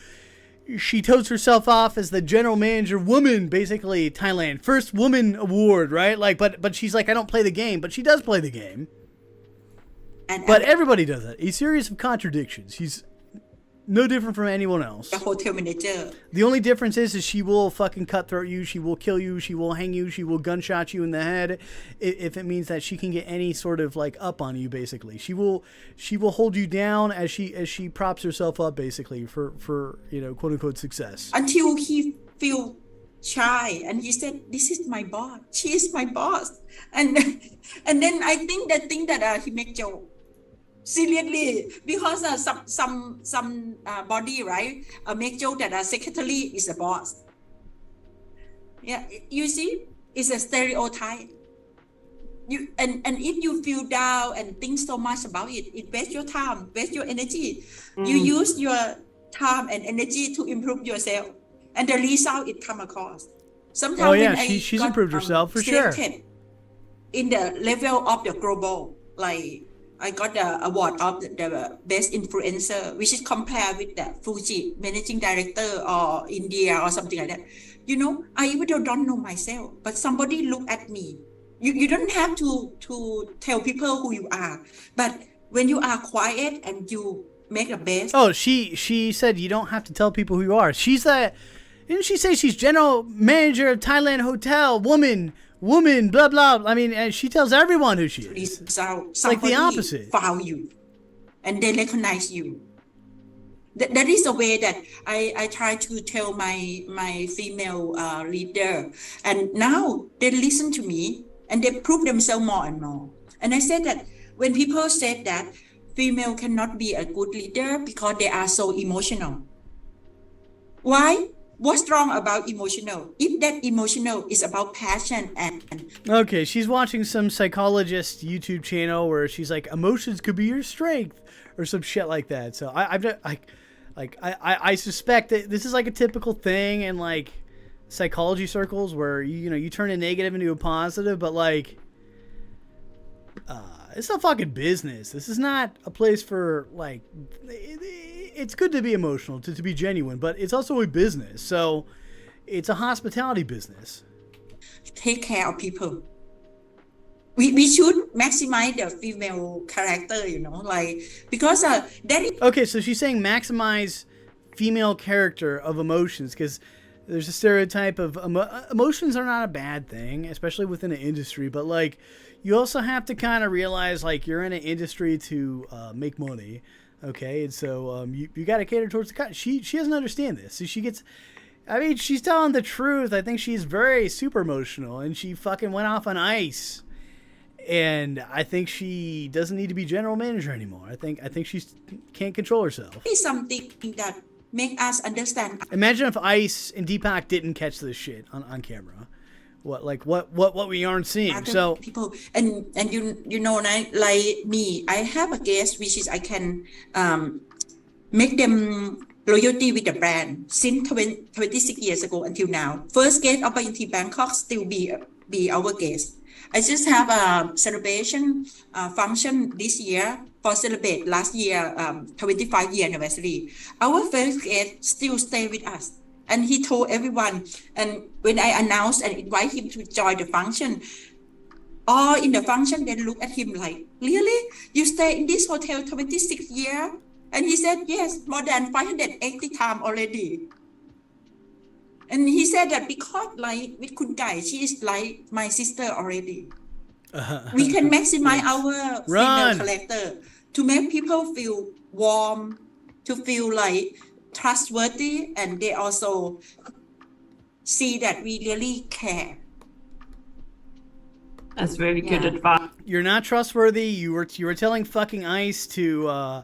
she totes herself off as the general manager woman, basically Thailand first woman award, right? But she's like, I don't play the game, but she does play the game. But everybody does it. A series of contradictions. She's no different from anyone else. The hotel manager. The only difference is she will fucking cutthroat you. She will kill you. She will hang you. She will gunshot you in the head if it means that she can get any sort of up on you. Basically, she will hold you down as she props herself up, basically for quote unquote success. Until he feel shy and he said, "This is my boss. She is my boss." And then I think that he make joke. Seriously, because some body, right, make joke that a secretary is a boss. Yeah, you see, it's a stereotype. And if you feel down and think so much about it wastes your time, wastes your energy. You use your time and energy to improve yourself, and the result it come across. Sometimes she's improved herself for sure. In the level of the global, I got the award of the best influencer, which is compared with the Fuji managing director or India or something like that. I even don't know myself, but somebody look at me. You don't have to tell people who you are, but when you are quiet and you make a best. Oh, she said you don't have to tell people who you are. Didn't she say she's general manager of Thailand Hotel, woman, blah, blah. I mean, she tells everyone who she is. It's like the opposite. Found you, and they recognize you. That is the way that I try to tell my female leader. And now they listen to me, and they prove themselves more and more. And I said that when people said that female cannot be a good leader because they are so emotional. Why? What's wrong about emotional? If that emotional is about passion and... Okay, she's watching some psychologist YouTube channel where she's like, emotions could be your strength or some shit like that. So I suspect that this is like a typical thing in psychology circles where you turn a negative into a positive, but it's a fucking business. This is not a place for it's good to be emotional, to be genuine, but it's also a business. So it's a hospitality business. Take care of people. We should maximize the female character, because that is... Okay, so she's saying maximize female character of emotions, because there's a stereotype of emotions are not a bad thing, especially within an industry, but you also have to kind of realize you're in an industry to make money. Okay, and so you got to cater towards the... She doesn't understand this. So she gets... I mean, she's telling the truth. I think she's very super emotional, and she fucking went off on ice. And I think she doesn't need to be general manager anymore. I think she can't control herself. It's something that make us understand. Imagine if Ice and Deepak didn't catch this shit on camera. What we aren't seeing. Other So people and you know, like me, I have a guest which is I can make them loyalty with the brand since 26 years ago until now. First guest of Banyan Bangkok still be our guest. I just have a celebration function this year for celebrate last year 25-year anniversary. Our first guest still stay with us, and he told everyone. And when I announced and invite him to join the function, all in the function they look at him like, "Really? You stay in this hotel 26 years?" And he said, "Yes, more than 580 times already." And he said that because like with Kun Kai, she is like my sister already. We can maximize our female character to make people feel warm, to feel like trustworthy, and they also see that we really care. That's very good advice. you're not trustworthy. You were telling fucking Ice to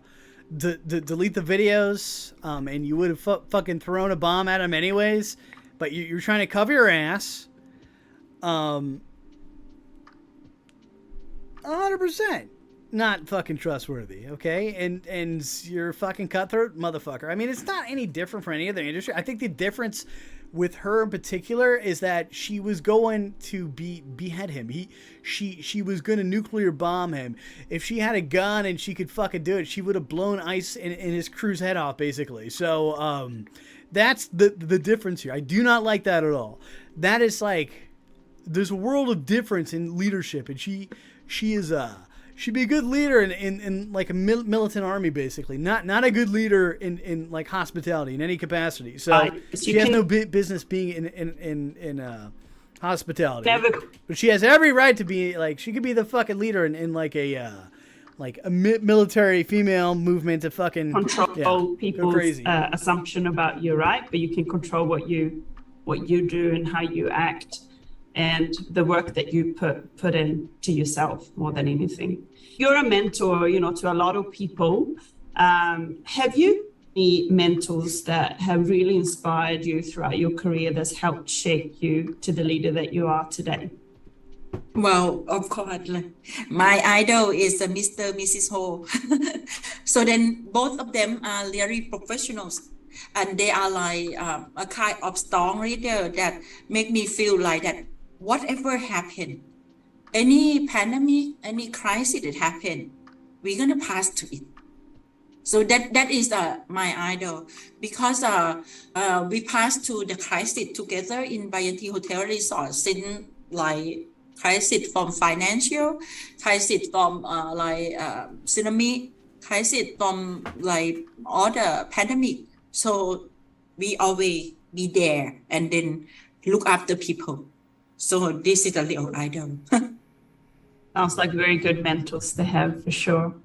delete the videos, and you would have fucking thrown a bomb at him anyways. But you're trying to cover your ass. 100% not fucking trustworthy, okay? And you're a fucking cutthroat motherfucker. I mean, it's not any different for any other industry. I think the difference with her in particular is that she was going to behead him. She was going to nuclear bomb him. If she had a gun and she could fucking do it, she would have blown Ice in his crew's head off, basically. So, that's the difference here. I do not like that at all. That is like, there's a world of difference in leadership, and she'd be a good leader in like a militant army, basically. Not a good leader in like hospitality in any capacity. So she has no business being in hospitality. But she has every right to be like, she could be the fucking leader in like a military female movement to fucking control people's assumption about you, right? But you can control what you do and how you act, and the work that you put in to yourself more than anything. You're a mentor, to a lot of people. Have you any mentors that have really inspired you throughout your career that's helped shape you to the leader that you are today? Well, of course, my idol is Mr. Mrs. Ho. So then both of them are really professionals, and they are like a kind of strong leader that make me feel like that whatever happened, any pandemic, any crisis that happened, we're going to pass through it. So that is my idol, because we passed through the crisis together in Banyan Hotel Resort, since like crisis from financial, crisis from tsunami, crisis from like all the pandemic. So we always be there and then look after people. So this is a little idol. Sounds like very good mentors to have, for sure.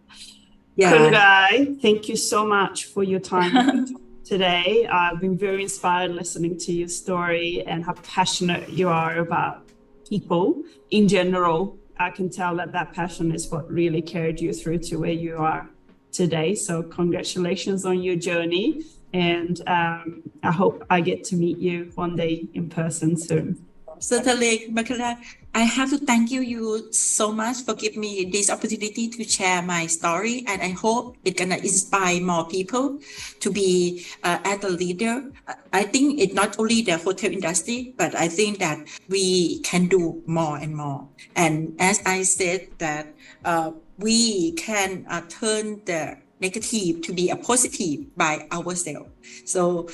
Yeah. Kun Kai, thank you so much for your time today. I've been very inspired listening to your story and how passionate you are about people in general. I can tell that passion is what really carried you through to where you are today. So congratulations on your journey. And I hope I get to meet you one day in person soon. Certainly, Makala, I have to thank you so much for giving me this opportunity to share my story, and I hope it's gonna inspire more people to be as a leader. I think it's not only the hotel industry, but I think that we can do more and more. And as I said, that we can turn the negative to be a positive by ourselves. So,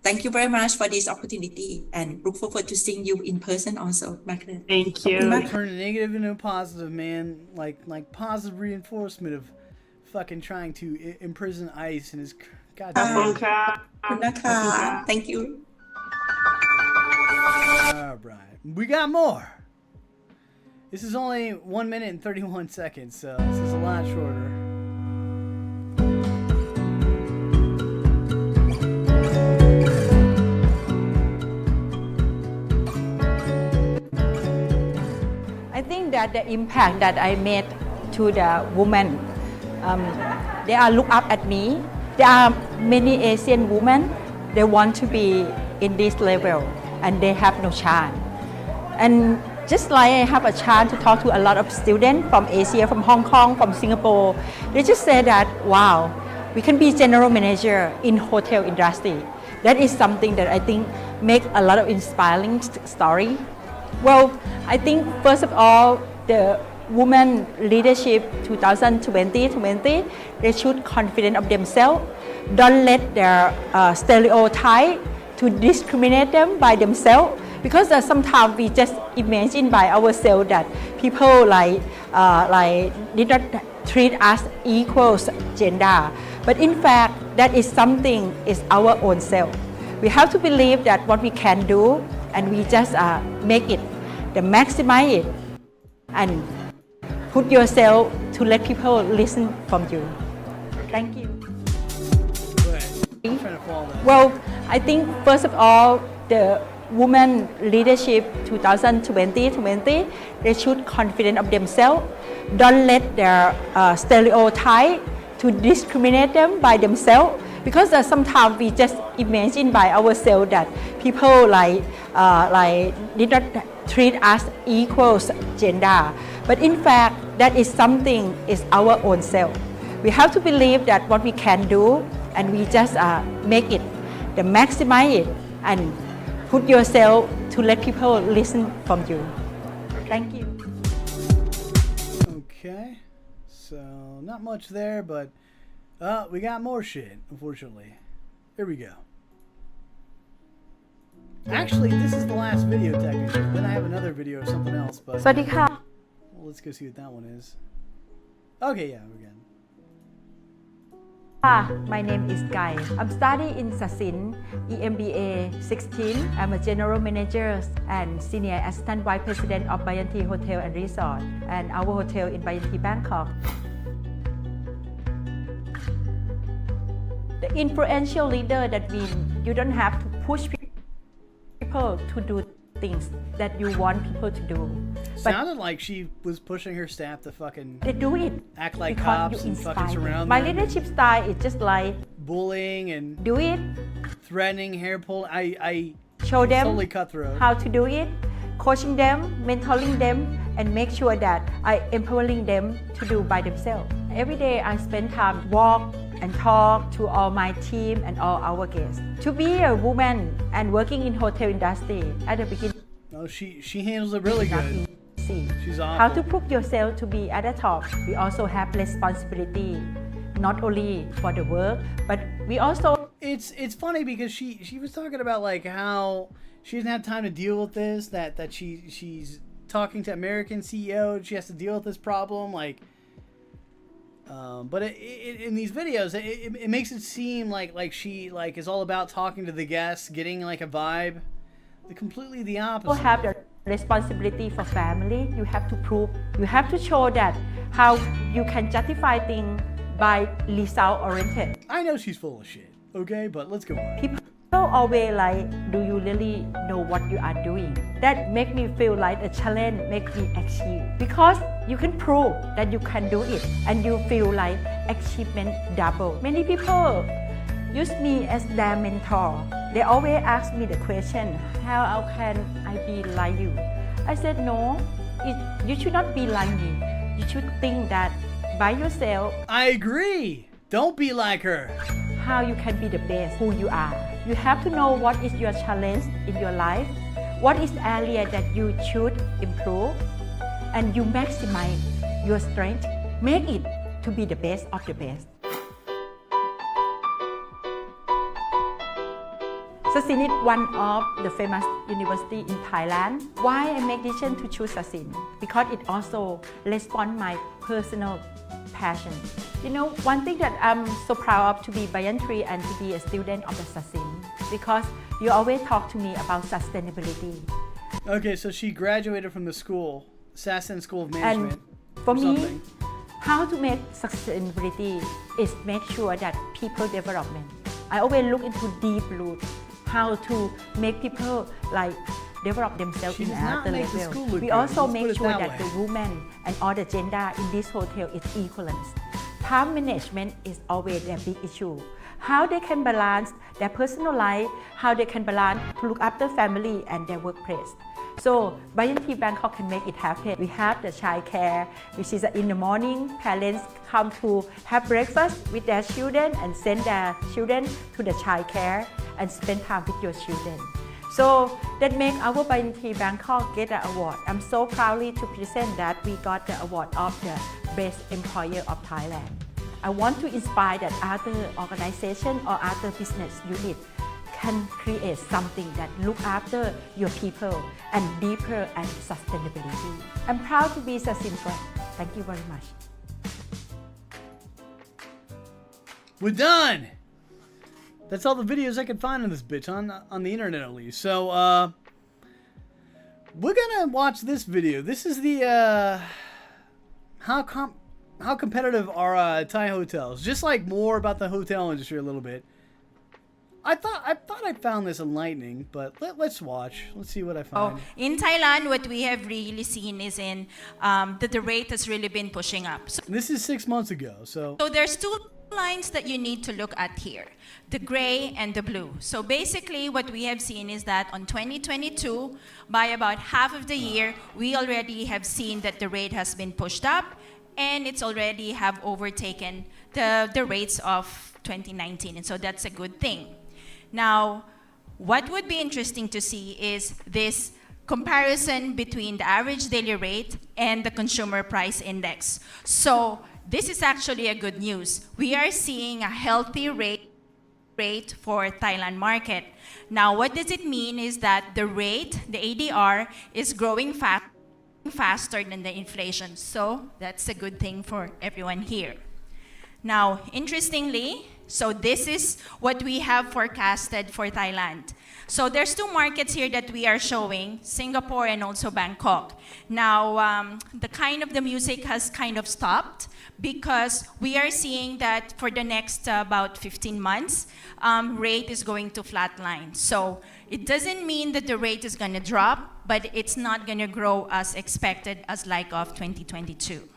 thank you very much for this opportunity, and look forward to seeing you in person also, Magna. Thank you. Turn a negative into a positive, man. Like positive reinforcement of fucking trying to imprison Ice and his goddamn. Thank you. All right, we got more. This is only 1 minute and 31 seconds, so this is a lot shorter. think that the impact that I made to the women, they are look up at me. There are many Asian women, they want to be in this level and they have no chance. And just like I have a chance to talk to a lot of students from Asia, from Hong Kong, from Singapore, they just say that, wow, we can be general manager in hotel industry. That is something that I think make a lot of inspiring story. Well, I think first of all, the Women Leadership 2020, they should confident of themselves. Don't let their stereotype to discriminate them by themselves. Because sometimes we just imagine by ourselves that people did not treat us equals gender. But in fact, that is something is our own self. We have to believe that what we can do, and we just make it, maximize it, and put yourself to let people listen from you. Thank you. Well, I think first of all, the Women Leadership 2020, they should confident of themselves. Don't let their stereotype to discriminate them by themselves. Because sometimes we just imagine by ourselves that people did not treat us equals gender. But in fact, that is something is our own self. We have to believe that what we can do, and we just make it, maximize it, and put yourself to let people listen from you. Thank you. Okay, so not much there, but we got more shit, unfortunately. Here we go. Actually, this is the last video technically. Then I have another video of something else, but... สวัสดีค่ะ Well, let's go see what that one is. Okay, yeah, we're good. My name is Guy. I'm studying in Sasin, EMBA 16. I'm a general manager and senior assistant vice president of Banyan Hotel and Resort and our hotel in Banyan Bangkok. The influential leader that means you don't have to push people to do things that you want people to do. But sounded like she was pushing her staff to fucking they do it. Act like because cops and fucking surround My them. leadership style is just like bullying and do it. Threatening, hair pull. I show them totally cutthroat. how to do it, coaching them, mentoring them, and make sure that I empowering them to do by themselves. Every day I spend time walk and talk to all my team and all our guests. To be a woman and working in hotel industry at the beginning. Oh, she handles it really good. She's awful. How to prove yourself to be at the top. We also have responsibility, not only for the work, but we also. It's funny because she was talking about like how she doesn't have time to deal with this. That she's talking to American CEO. She has to deal with this problem like. But in these videos, it makes it seem like she is all about talking to the guests, getting like a vibe. Completely the opposite. You have the responsibility for family. You have to prove. You have to show that how you can justify things by result oriented. I know she's full of shit. Okay, but let's go on. People always like, do you really know what you are doing? That make me feel like a challenge, make me achieve. Because you can prove that you can do it and you feel like achievement double. Many people use me as their mentor. They always ask me the question, how can I be like you? I said, no, you should not be like me. You should think that by yourself. I agree. Don't be like her. How you can be the best who you are. You have to know what is your challenge in your life, what is the area that you should improve, and you maximize your strength. Make it to be the best of the best. Sasin is one of the famous university in Thailand. Why I make decision to choose Sasin? Because it also responds my personal passion. You know, one thing that I'm so proud of to be Banyan Tree and to be a student of the Sasin, because you always talk to me about sustainability. Okay, so she graduated from the school, Sasin School of Management. And for me, how to make sustainability is make sure that people development. I always look into deep root, how to make people like develop themselves She in does not another make the level. school look We good. also Let's make put it sure that that way. the women and all the gender in this hotel is equivalent. Time management is always a big issue. How they can balance their personal life, how they can balance to look after family and their workplace. So Banyan Tea Bangkok can make it happen. We have the child care, which is in the morning, parents come to have breakfast with their children and send their children to the child care and spend time with your children. So that make our Banyan Tea Bangkok get an award. I'm so proudly to present that we got the award of the Best Employer of Thailand. I want to inspire that other organization or other business unit can create something that look after your people and deeper and sustainability. I'm proud to be Sasimpa. Thank you very much. We're done. That's all the videos I could find on this bitch on the internet at least. So we're gonna watch this video. This is the how competitive are Thai hotels? Just like more about the hotel industry a little bit. I thought I found this enlightening, but let's watch. Let's see what I find. In Thailand, what we have really seen is that the rate has really been pushing up. So this is 6 months ago, so there's two lines that you need to look at here, the gray and the blue. So basically what we have seen is that on 2022, by about half of the year, we already have seen that the rate has been pushed up and it's already have overtaken the rates of 2019. And so that's a good thing. Now, what would be interesting to see is this comparison between the average daily rate and the consumer price index. So this is actually a good news. We are seeing a healthy rate for Thailand market. Now, what does it mean is that the rate, the ADR, is growing faster than the inflation. So that's a good thing for everyone here. Now, interestingly, so this is what we have forecasted for Thailand. So there's two markets here that we are showing, Singapore and also Bangkok. Now, the music has kind of stopped because we are seeing that for the next about 15 months, rate is going to flatline. So it doesn't mean that the rate is going to drop, but it's not going to grow as expected as like of 2022.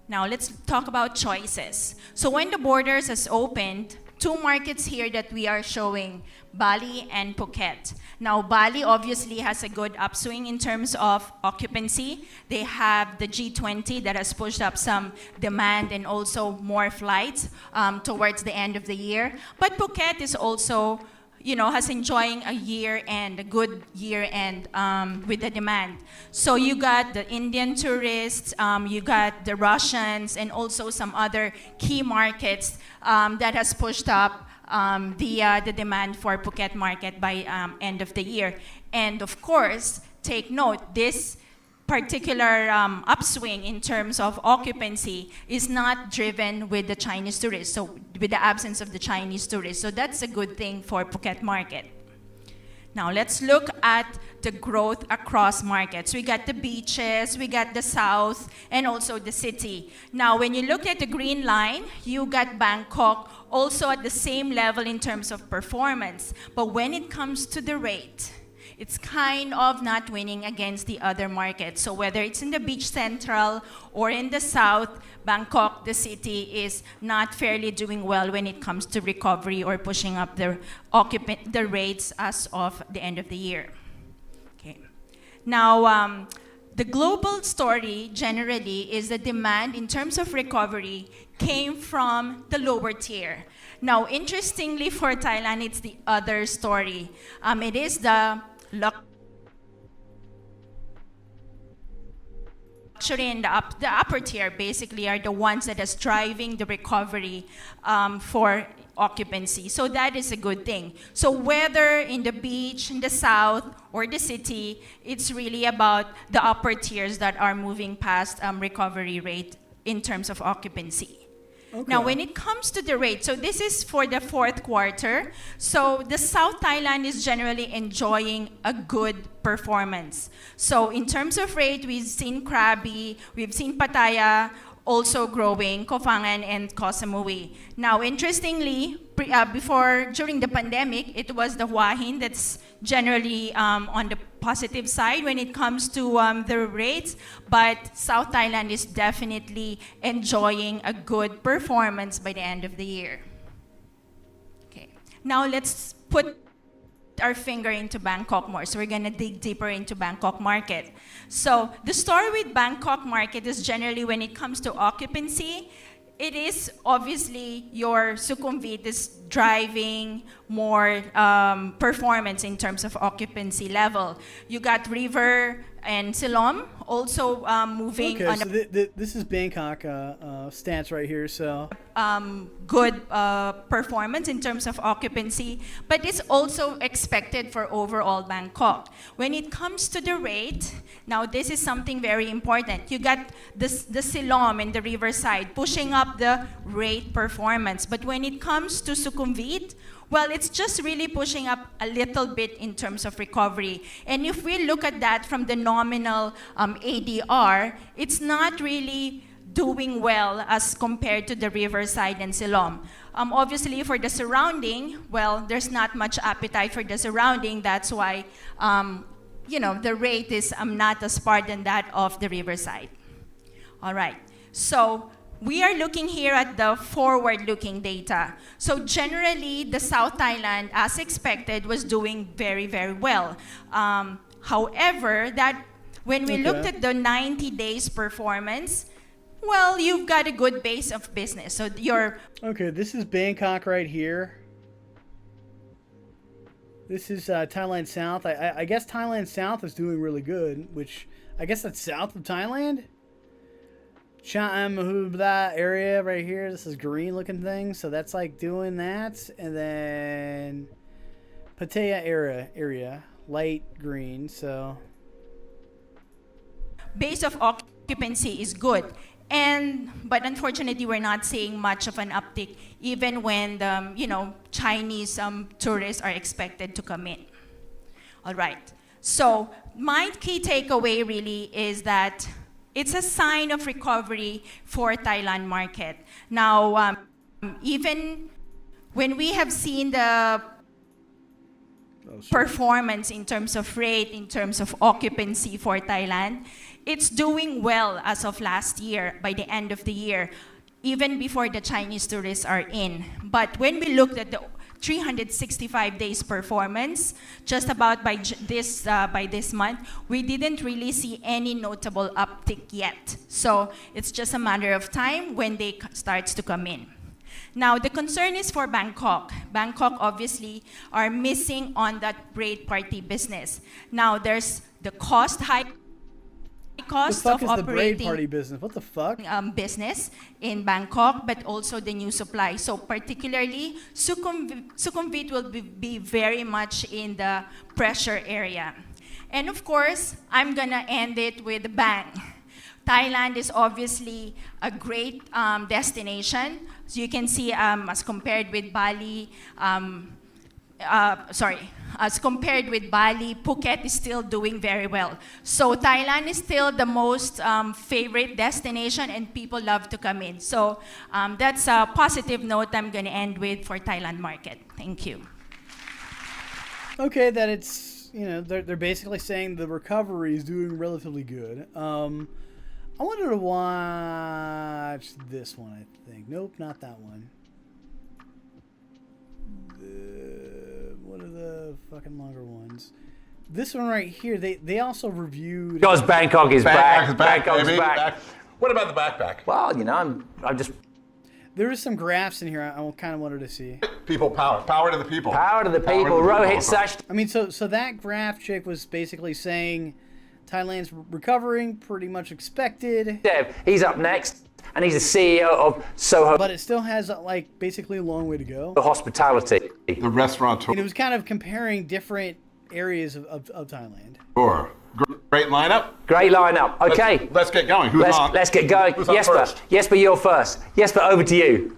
Now let's talk about choices. So when the borders has opened, two markets here that we are showing, Bali and Phuket. Now Bali obviously has a good upswing in terms of occupancy. They have the G20 that has pushed up some demand and also more flights towards the end of the year. But Phuket is also has enjoying a good year end with the demand. So you got the Indian tourists, you got the Russians, and also some other key markets that has pushed up the demand for Phuket market by end of the year. And of course, take note, this particular upswing in terms of occupancy is not driven with the Chinese tourists, so with the absence of the Chinese tourists. So that's a good thing for Phuket market. Now let's look at the growth across markets. We got the beaches, we got the south, and also the city. Now when you look at the green line, you got Bangkok also at the same level in terms of performance. But when it comes to the rate, it's kind of not winning against the other markets. So whether it's in the beach central or in the south, Bangkok, the city, is not fairly doing well when it comes to recovery or pushing up the rates as of the end of the year. Okay. Now, the global story generally is the demand in terms of recovery came from the lower tier. Now, interestingly for Thailand, it's the other story. It is the luxury and the upper tier basically are the ones that is driving the recovery for occupancy. So that is a good thing. So whether in the beach, in the south, or the city, it's really about the upper tiers that are moving past recovery rate in terms of occupancy. Okay. Now, when it comes to the rate, so this is for the fourth quarter. So the South Thailand is generally enjoying a good performance. So in terms of rate, we've seen Krabi, we've seen Pattaya also growing, Koh Phangan and Koh Samui. Now, interestingly, during the pandemic, it was the Hua Hin that's generally on the positive side when it comes to the rates, but South Thailand is definitely enjoying a good performance by the end of the year. Okay, now let's put our finger into Bangkok more. So we're gonna dig deeper into Bangkok market. So the story with Bangkok market is generally when it comes to occupancy, it is obviously your Sukhumvit is driving more performance in terms of occupancy level. You got River and Siloam also moving okay, on so this is Bangkok stats right here. So good performance in terms of occupancy, but it's also expected for overall Bangkok. When it comes to the rate, now this is something very important. You got the Siloam and the Riverside pushing up the rate performance, but when it comes to Sukhumvit, well, it's just really pushing up a little bit in terms of recovery. And if we look at that from the nominal ADR, it's not really doing well as compared to the Riverside and Siloam. Obviously, for the surrounding, well, there's not much appetite for the surrounding. That's why, the rate is not as far than that of the Riverside. All right. So we are looking here at the forward-looking data. So generally, the South Thailand, as expected, was doing very, very well. However, that when we looked at the 90 days performance, well, you've got a good base of business. So okay, this is Bangkok right here. This is Thailand South. I guess Thailand South is doing really good, which I guess that's south of Thailand. That area right here, this is green looking thing, so that's like doing that. And then Pattaya area light green. So base of occupancy is good, but unfortunately we're not seeing much of an uptick even when the Chinese tourists are expected to come in. All right, so my key takeaway really is that it's a sign of recovery for Thailand market. Now, even when we have seen the performance in terms of rate, in terms of occupancy for Thailand, it's doing well as of last year, by the end of the year, even before the Chinese tourists are in. But when we looked at the 365 days performance, just about by this month, we didn't really see any notable uptick yet. So it's just a matter of time when they starts to come in. Now, the concern is for Bangkok. Bangkok obviously are missing on that rate party business. Now, there's the cost of operating the braid party business. What the fuck? Business in Bangkok, but also the new supply. So particularly, Sukhumvit will be very much in the pressure area. And of course, I'm gonna end it with a bang. Thailand is obviously a great destination. So you can see as compared with Bali, Phuket is still doing very well. So Thailand is still the most favorite destination and people love to come in. So that's a positive note I'm going to end with for Thailand market. Thank you. Okay, that it's, they're basically saying the recovery is doing relatively good. I wanted to watch this one, I think. Nope, not that one. What are the fucking longer ones? This one right here, they also reviewed. Because Bangkok is back. Bangkok's back. What about the backpack? Well, I'm just. There is some graphs in here I kind of wanted to see. People power. Power to the people. Power to the people. Rohit Sash. I mean, so that graph chick was basically saying Thailand's recovering, pretty much expected. Dev, he's up next, and he's the CEO of Soho. But it still has, basically a long way to go. The hospitality. The restaurateur. And it was kind of comparing different areas of Thailand. Sure. Great lineup. Great lineup. Okay. Let's get going. Who's on? Let's get going. Who's on Jesper. first? Jesper, you're first. Jesper, over to you.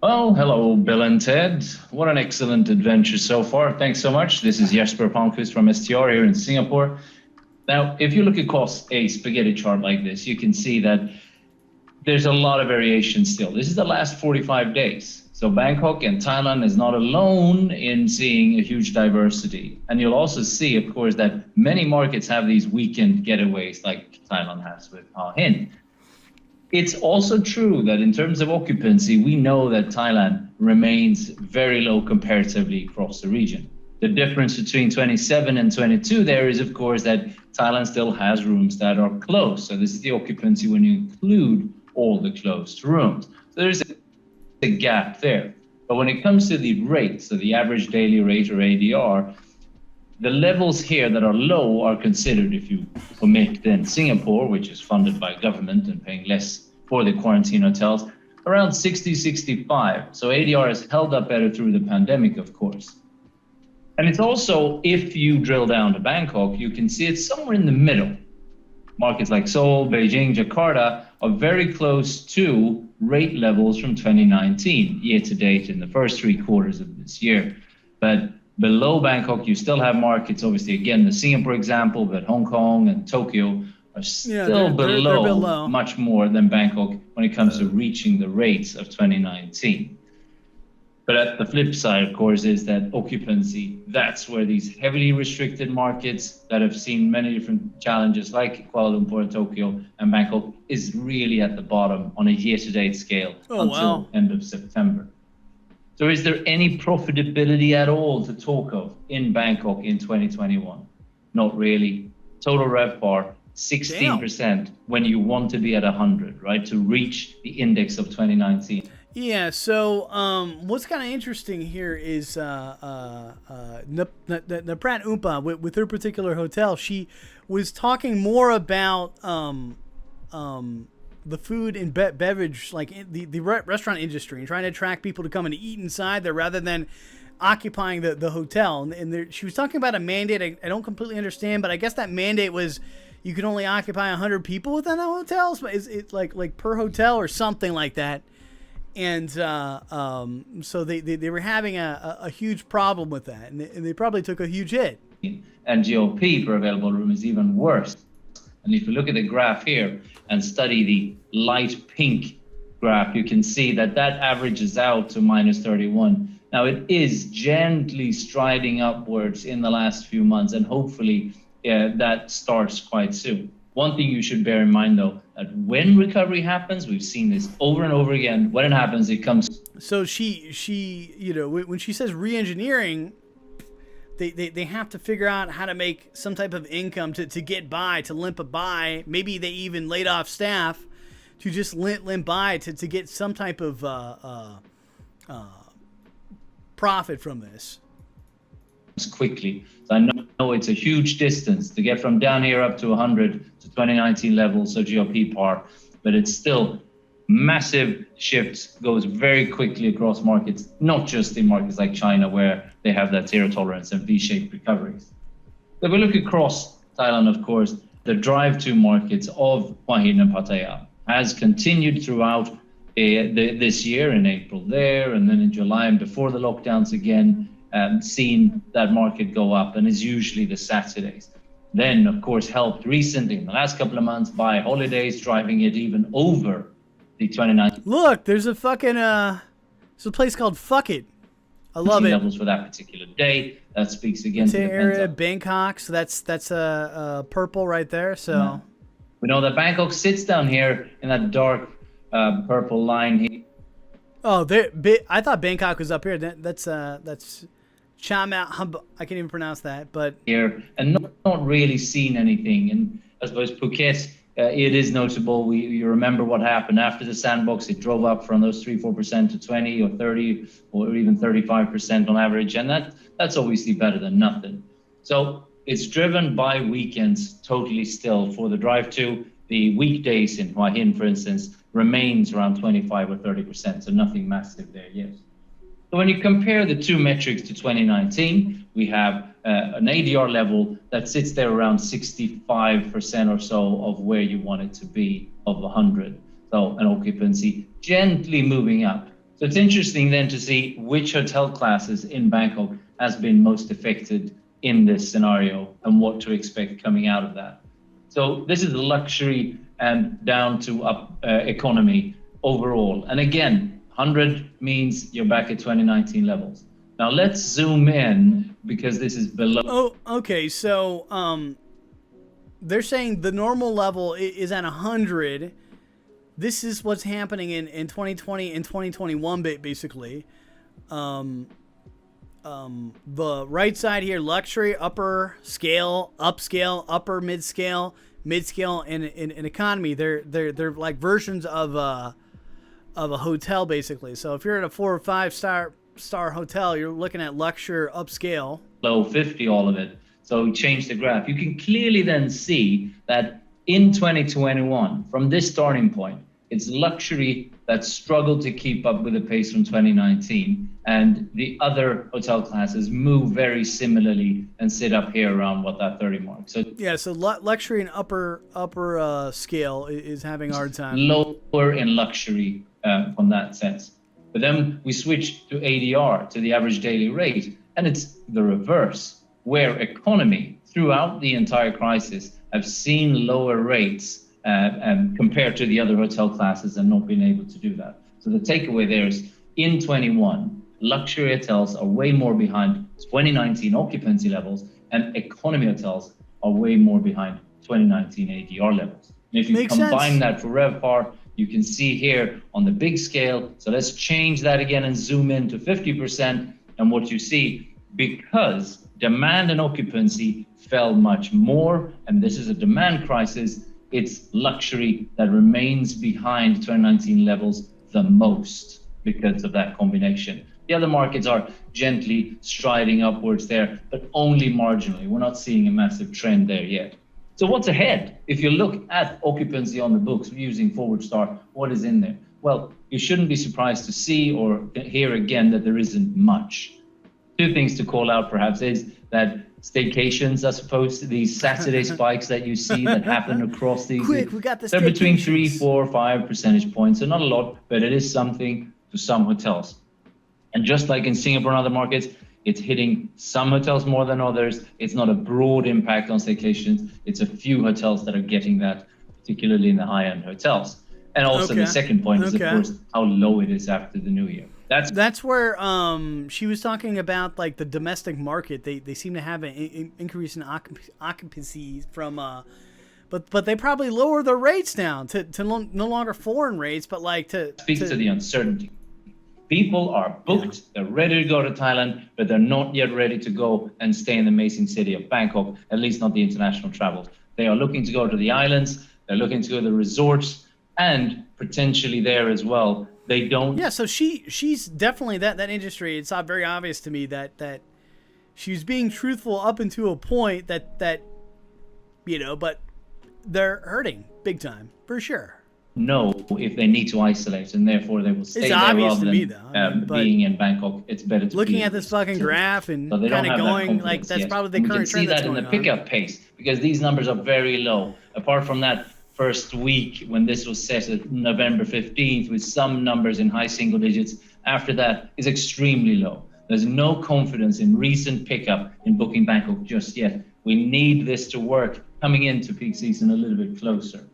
Well, hello, Bill and Ted. What an excellent adventure so far. Thanks so much. This is Jesper Palmqvist from STR here in Singapore. Now, if you look across a spaghetti chart like this, you can see that there's a lot of variation still. This is the last 45 days. So Bangkok and Thailand is not alone in seeing a huge diversity. And you'll also see, of course, that many markets have these weekend getaways like Thailand has with Hua Hin. It's also true that in terms of occupancy, we know that Thailand remains very low comparatively across the region. The difference between 27 and 22 there is, of course, that Thailand still has rooms that are closed. So this is the occupancy when you include all the closed rooms. So there's a gap there. But when it comes to the rate, so the average daily rate or ADR, the levels here that are low are considered, if you omit then Singapore, which is funded by government and paying less for the quarantine hotels, around 60, 65. So ADR has held up better through the pandemic, of course. And it's also, if you drill down to Bangkok, you can see it's somewhere in the middle. Markets like Seoul, Beijing, Jakarta are very close to rate levels from 2019, year to date in the first 3 quarters of this year. But below Bangkok, you still have markets, obviously, again, the Singapore example, but Hong Kong and Tokyo are still they're below much more than Bangkok when it comes to reaching the rates of 2019. But at the flip side, of course, is that occupancy, that's where these heavily restricted markets that have seen many different challenges like Kuala Lumpur and Tokyo and Bangkok is really at the bottom on a year-to-date scale until end of September. So is there any profitability at all to talk of in Bangkok in 2021? Not really. Total RevPAR, 16% when you want to be at 100, right? To reach the index of 2019. Yeah, so what's kind of interesting here is Nopparat Aumpa with her particular hotel. She was talking more about the food and beverage, like the restaurant industry, and trying to attract people to come and eat inside there rather than occupying the hotel. And there, she was talking about a mandate I don't completely understand, but I guess that mandate was you can only occupy 100 people within the hotels. But it's like per hotel or something like that. And so they were having a huge problem with that, and they probably took a huge hit. And GOP per available room is even worse. And if you look at the graph here and study the light pink graph, you can see that averages out to minus 31. Now it is gently striding upwards in the last few months, and hopefully that starts quite soon. One thing you should bear in mind, though, that when recovery happens, we've seen this over and over again. When it happens, it comes. So she, you know, when she says re-engineering, they have to figure out how to make some type of income to get by, to limp by. Maybe they even laid off staff to just limp by to get some type of profit from this. Quickly. So I know it's a huge distance to get from down here up to 100 to 2019 levels, so GOP par, but it's still massive shifts, goes very quickly across markets, not just in markets like China where they have that zero tolerance and V-shaped recoveries. If we look across Thailand, of course, the drive to markets of Hua Hin and Pattaya has continued throughout this year, in April there, and then in July and before the lockdowns again, seen that market go up, and is usually the Saturdays. Then, of course, helped recently in the last couple of months by holidays, driving it even over the 29. Look, there's a fucking there's a place called Fuck It. I love it. Levels for that particular day. That speaks again to the area, Bangkok. So that's purple right there. So yeah. We know that Bangkok sits down here in that dark purple line here. Oh, I thought Bangkok was up here. That's Chama. I can't even pronounce that, but here and not really seen anything. And I suppose Phuket, it is notable. You remember what happened after the sandbox? It drove up from those 3-4% to 20 or 30 or even 35% on average, and that's obviously better than nothing. So it's driven by weekends totally still for the drive to. The weekdays in Hua Hin, for instance, remains around 25 or 30%, so nothing massive there yet. So when you compare the two metrics to 2019, we have an ADR level that sits there around 65% or so of where you want it to be of 100. So an occupancy gently moving up. So it's interesting then to see which hotel classes in Bangkok has been most affected in this scenario and what to expect coming out of that. So this is luxury and down to up economy overall. And again, 100 means you're back at 2019 levels. Now let's zoom in because this is below. Oh, okay. So they're saying the normal level is at 100. This is what's happening in 2020 and 2021, basically. The right side here, luxury, upper scale, upscale, upper mid-scale, and economy. They're like versions of a hotel, basically. So if you're at a 4 or 5 star hotel, you're looking at luxury, upscale. Low 50, all of it. So change the graph. You can clearly then see that in 2021, from this starting point, it's luxury that struggled to keep up with the pace from 2019, and the other hotel classes move very similarly and sit up here around what that 30 mark. So yeah, so luxury and upper scale is having a hard time. Lower in luxury from that sense. But then we switch to ADR, to the average daily rate, and it's the reverse, where economy throughout the entire crisis have seen lower rates compared to the other hotel classes and not been able to do that. So the takeaway there is in 21, luxury hotels are way more behind 2019 occupancy levels, and economy hotels are way more behind 2019 ADR levels. And if you combine that for RevPAR, you can see here on the big scale. So let's change that again and zoom in to 50%. And what you see, because demand and occupancy fell much more, and this is a demand crisis, it's luxury that remains behind 2019 levels the most because of that combination. The other markets are gently striding upwards there, but only marginally. We're not seeing a massive trend there yet. So what's ahead? If you look at occupancy on the books using Forward Star, what is in there? Well, you shouldn't be surprised to see or hear again that there isn't much. Two things to call out perhaps is that staycations, I suppose, these Saturday spikes that you see that happen across these. Quick, we got the they're between 3, 4, 5 percentage points, so not a lot, but it is something to some hotels. And just like in Singapore and other markets, it's hitting some hotels more than others. It's not a broad impact on staycations. It's a few hotels that are getting that, particularly in the high-end hotels. And also the second point is, of course, how low it is after the new year. That's where she was talking about, like, the domestic market. They seem to have an increase in occupancy from but they probably lower their rates down to no longer foreign rates, but like to speaks to the uncertainty. People are booked, they're ready to go to Thailand, but they're not yet ready to go and stay in the amazing city of Bangkok, at least not the international travel. They are looking to go to the islands, they're looking to go to the resorts, and potentially there as well. They don't. Yeah, so she's definitely that industry. It's not very obvious to me that she's being truthful up until a point that you know, but they're hurting big time for sure. Know if they need to isolate, and therefore they will stay there rather than being in Bangkok. It's better to looking at this fucking graph and so kind of going like that's probably the current trend that's going on. We can see that in the pickup pace because these numbers are very low. Apart from that first week when this was set at November 15th with some numbers in high single digits, after that is extremely low. There's no confidence in recent pickup in booking Bangkok just yet. We need this to work coming into peak season a little bit closer.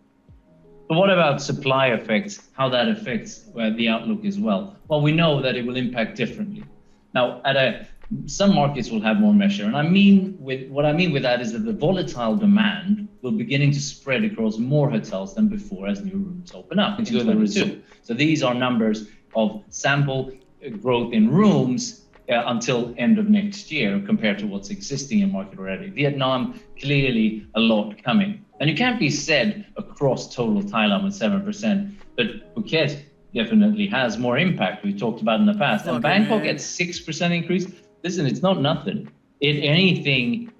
But what about supply effects, how that affects the outlook as well? Well, we know that it will impact differently. Now, some markets will have more measure. And what I mean with that is that the volatile demand will beginning to spread across more hotels than before as new rooms open up. So these are numbers of sample growth in rooms until end of next year compared to what's existing in market already. Vietnam, clearly a lot coming. And it can't be said across total Thailand with 7%, but Phuket definitely has more impact. We talked about in the past. And Bangkok at 6% increase. Listen, it's not nothing. Anything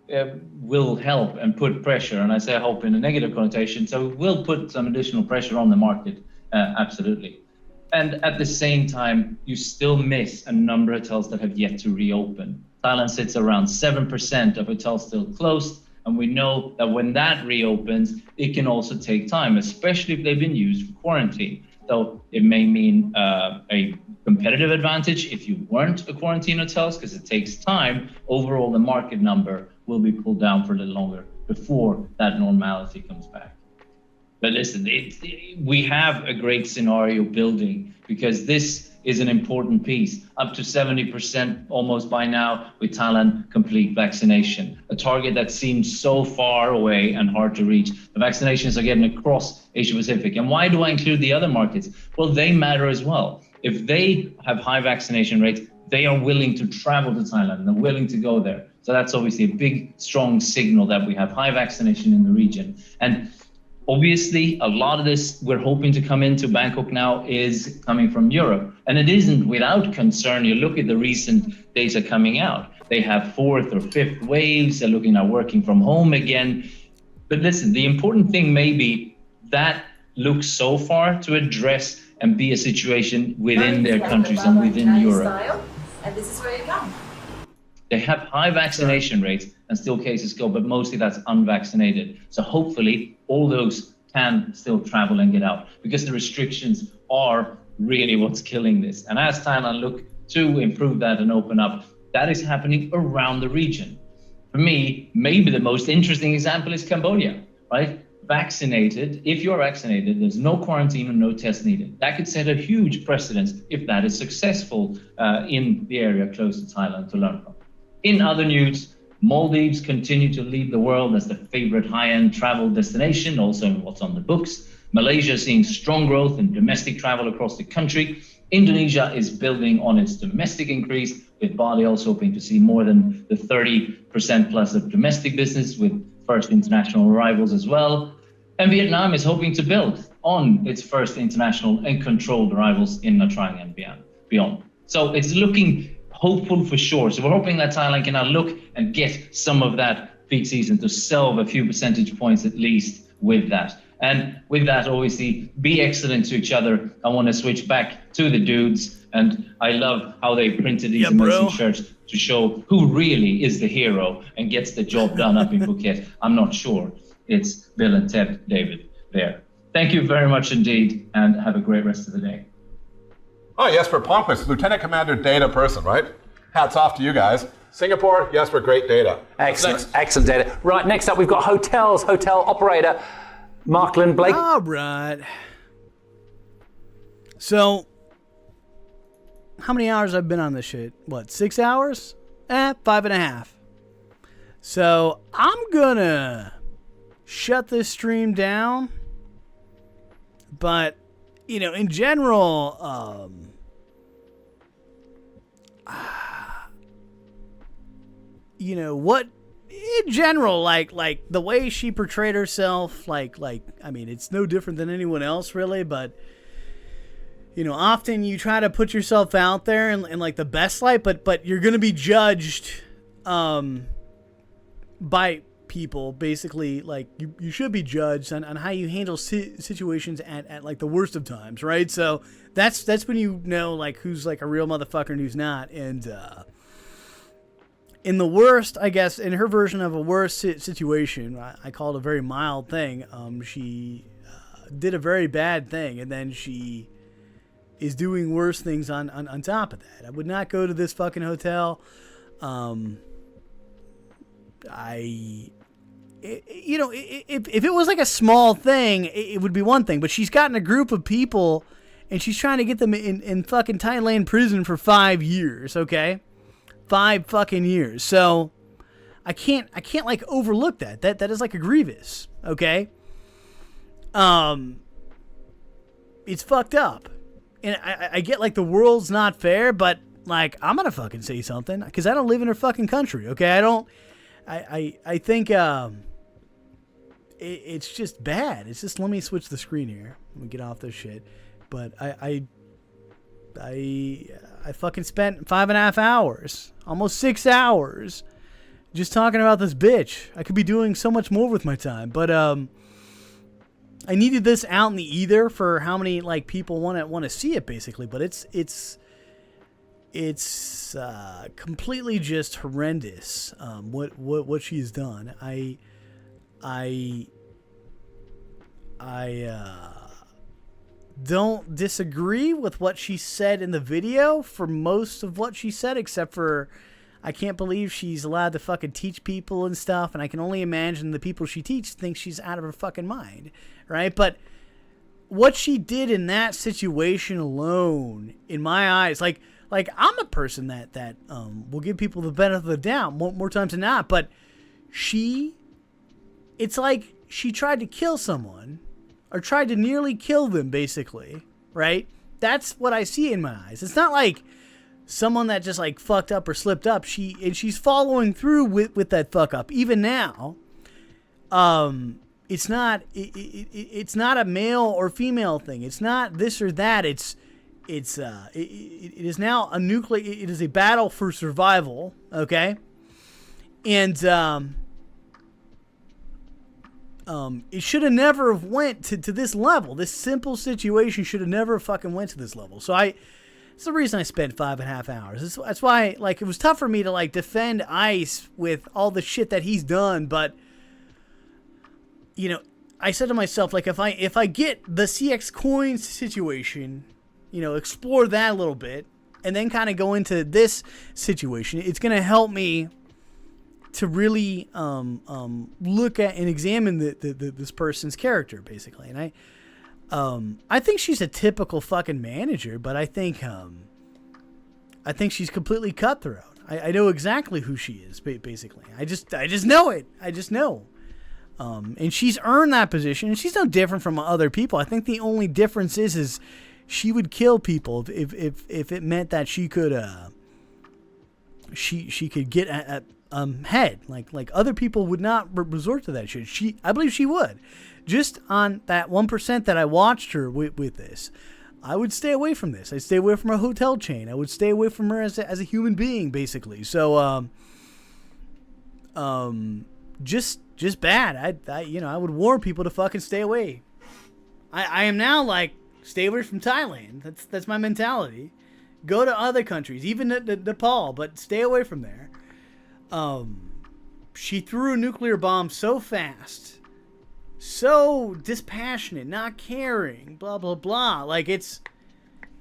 will help and put pressure, and I say hope in a negative connotation, so it will put some additional pressure on the market, absolutely. And at the same time, you still miss a number of hotels that have yet to reopen. Thailand sits around 7% of hotels still closed, and we know that when that reopens, it can also take time, especially if they've been used for quarantine. So it may mean a competitive advantage if you weren't a quarantine hotels, because it takes time. Overall, the market number will be pulled down for a little longer before that normality comes back. But listen, we have a great scenario building because this is an important piece. Up to 70% almost by now with Thailand complete vaccination, a target that seems so far away and hard to reach. The vaccinations are getting across Asia Pacific. And why do I include the other markets? Well, they matter as well. If they have high vaccination rates, they are willing to travel to Thailand and they're willing to go there. So that's obviously a big, strong signal that we have high vaccination in the region. And obviously, a lot of this we're hoping to come into Bangkok now is coming from Europe. And it isn't without concern. You look at the recent data coming out. They have fourth or fifth waves. They're looking at working from home again. But listen, the important thing may be that looks so far to address and be a situation within their countries and within Europe. And this is where you come. They have high vaccination rates and still cases go, but mostly that's unvaccinated. So hopefully all those can still travel and get out, because the restrictions are really what's killing this. And as Thailand look to improve that and open up, that is happening around the region. For me, maybe the most interesting example is Cambodia, right? Vaccinated, if you're vaccinated, there's no quarantine and no test needed. That could set a huge precedence if that is successful in the area close to Thailand to learn from. In other news, Maldives continue to lead the world as the favorite high-end travel destination, also in what's on the books. Malaysia is seeing strong growth in domestic travel across the country. Indonesia is building on its domestic increase, with Bali also hoping to see more than the 30% plus of domestic business, with first international arrivals as well. And Vietnam is hoping to build on its first international and controlled arrivals in Nha Trang and beyond. So it's looking hopeful for sure. So we're hoping that Thailand can now look and get some of that peak season to solve a few percentage points at least with that. And with that, obviously, be excellent to each other. I want to switch back to the dudes. And I love how they printed these amazing shirts to show who really is the hero and gets the job done up in Phuket. I'm not sure. It's Bill and Ted David there. Thank you very much indeed, and have a great rest of the day. Oh, Jesper Palmqvist, Lieutenant Commander data person, right? Hats off to you guys. Singapore, Jesper, great data. Excellent, excellent data. Right, next up we've got hotels, hotel operator Marklin Blake. All right. So, how many hours I've been on this shit? What, 6 hours? 5.5. So, I'm gonna shut this stream down. But, you know, in general, you know, what, in general, like the way she portrayed herself, I mean, it's no different than anyone else, really, but, you know, often you try to put yourself out there in like the best light, but you're going to be judged, by people, basically. Like, you should be judged on how you handle situations at like the worst of times, right? So that's when you know, like, who's like a real motherfucker and who's not. And, in the worst, I guess, in her version of a worst situation, I call it a very mild thing. She did a very bad thing, and then she is doing worse things on top of that. I would not go to this fucking hotel. You know, if it was like a small thing, it would be one thing. But she's gotten a group of people, and she's trying to get them in fucking Thailand prison for 5 years. Okay. 5 fucking years. So I can't like overlook that. That is like a grievous, okay? It's fucked up. And I get like the world's not fair, but like I'm gonna fucking say something, because I don't live in her fucking country, okay? I think it's just bad. It's just, let me switch the screen here. Let me get off this shit. But I fucking spent 5.5 hours, almost 6 hours, just talking about this bitch. I could be doing so much more with my time, but I needed this out in the ether for how many like people want to see it, basically. But it's completely just horrendous. What she's done. I don't disagree with what she said in the video for most of what she said, except for I can't believe she's allowed to fucking teach people and stuff, and I can only imagine the people she teaches think she's out of her fucking mind, right? But what she did in that situation alone, in my eyes, like I'm a person that will give people the benefit of the doubt more times than not, but it's like she tried to kill someone, or tried to nearly kill them, basically, right? That's what I see in my eyes. It's not like someone that just like fucked up or slipped up. She's following through with that fuck up even now. It's not a male or female thing. It's not this or that. It is now it is a battle for survival. Okay, and it should have never have went to this level. This simple situation should have never fucking went to this level. So it's the reason I spent 5.5 hours. That's why, like, it was tough for me to like defend ICE with all the shit that he's done. But you know, I said to myself, like, if I get the CxCoin situation, you know, explore that a little bit, and then kind of go into this situation, it's gonna help me to really look at and examine this person's character, basically. And I think she's a typical fucking manager, but I think she's completely cutthroat. I know exactly who she is, basically. I just know it. I just know. And she's earned that position, and she's no different from other people. I think the only difference is she would kill people if it meant that she could she could get at head. Like other people would not resort to that shit. I believe she would. Just on that 1% that I watched her with this, I would stay away from this. I'd stay away from her hotel chain. I would stay away from her as a human being, basically. So just bad. I would warn people to fucking stay away. I am now like, stay away from Thailand. That's my mentality. Go to other countries, even Nepal, but stay away from there. She threw a nuclear bomb so fast, so dispassionate, not caring, blah blah blah. Like it's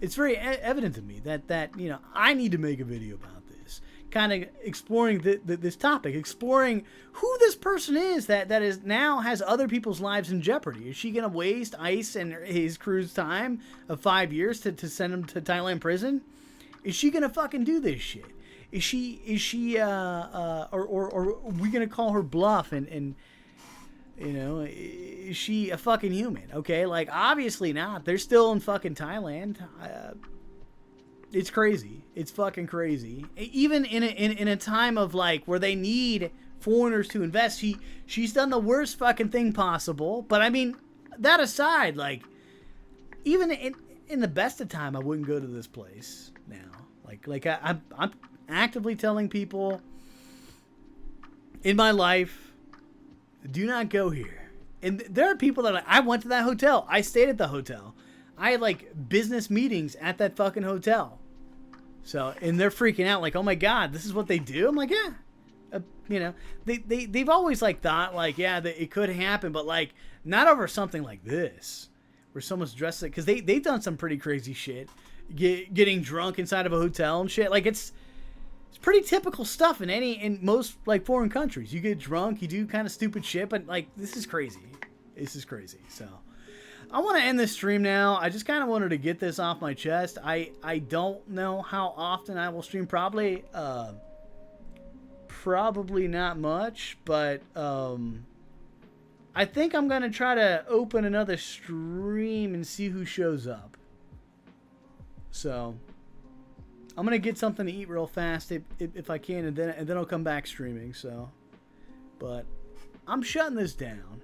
very evident to me that you know, I need to make a video about this, kind of exploring this topic, exploring who this person is that is now has other people's lives in jeopardy. Is she gonna waste ICE and his crew's time of 5 years to send him to Thailand prison? Is she gonna fucking do this shit? Is she or are we gonna call her bluff and you know, is she a fucking human? Okay, like obviously not. They're still in fucking Thailand. It's crazy. It's fucking crazy. Even in a time of like where they need foreigners to invest, she's done the worst fucking thing possible. But I mean, that aside, like even in the best of time, I wouldn't go to this place now. Like I'm actively telling people in my life, do not go here. And there are people that I went to that hotel. I stayed at the hotel. I had like business meetings at that fucking hotel. So, and they're freaking out like, oh my God, this is what they do? I'm like, yeah. You know, they've always like thought like, yeah, that it could happen, but like not over something like this where someone's dressed like, because they've done some pretty crazy shit. Getting drunk inside of a hotel and shit. Like it's pretty typical stuff in most like foreign countries. You get drunk, you do kind of stupid shit, but like this is crazy. This is crazy. So I want to end this stream now. I just kind of wanted to get this off my chest. I don't know how often I will stream. Probably not much, but I think I'm gonna try to open another stream and see who shows up. So I'm gonna get something to eat real fast if I can, and then I'll come back streaming. So, but I'm shutting this down.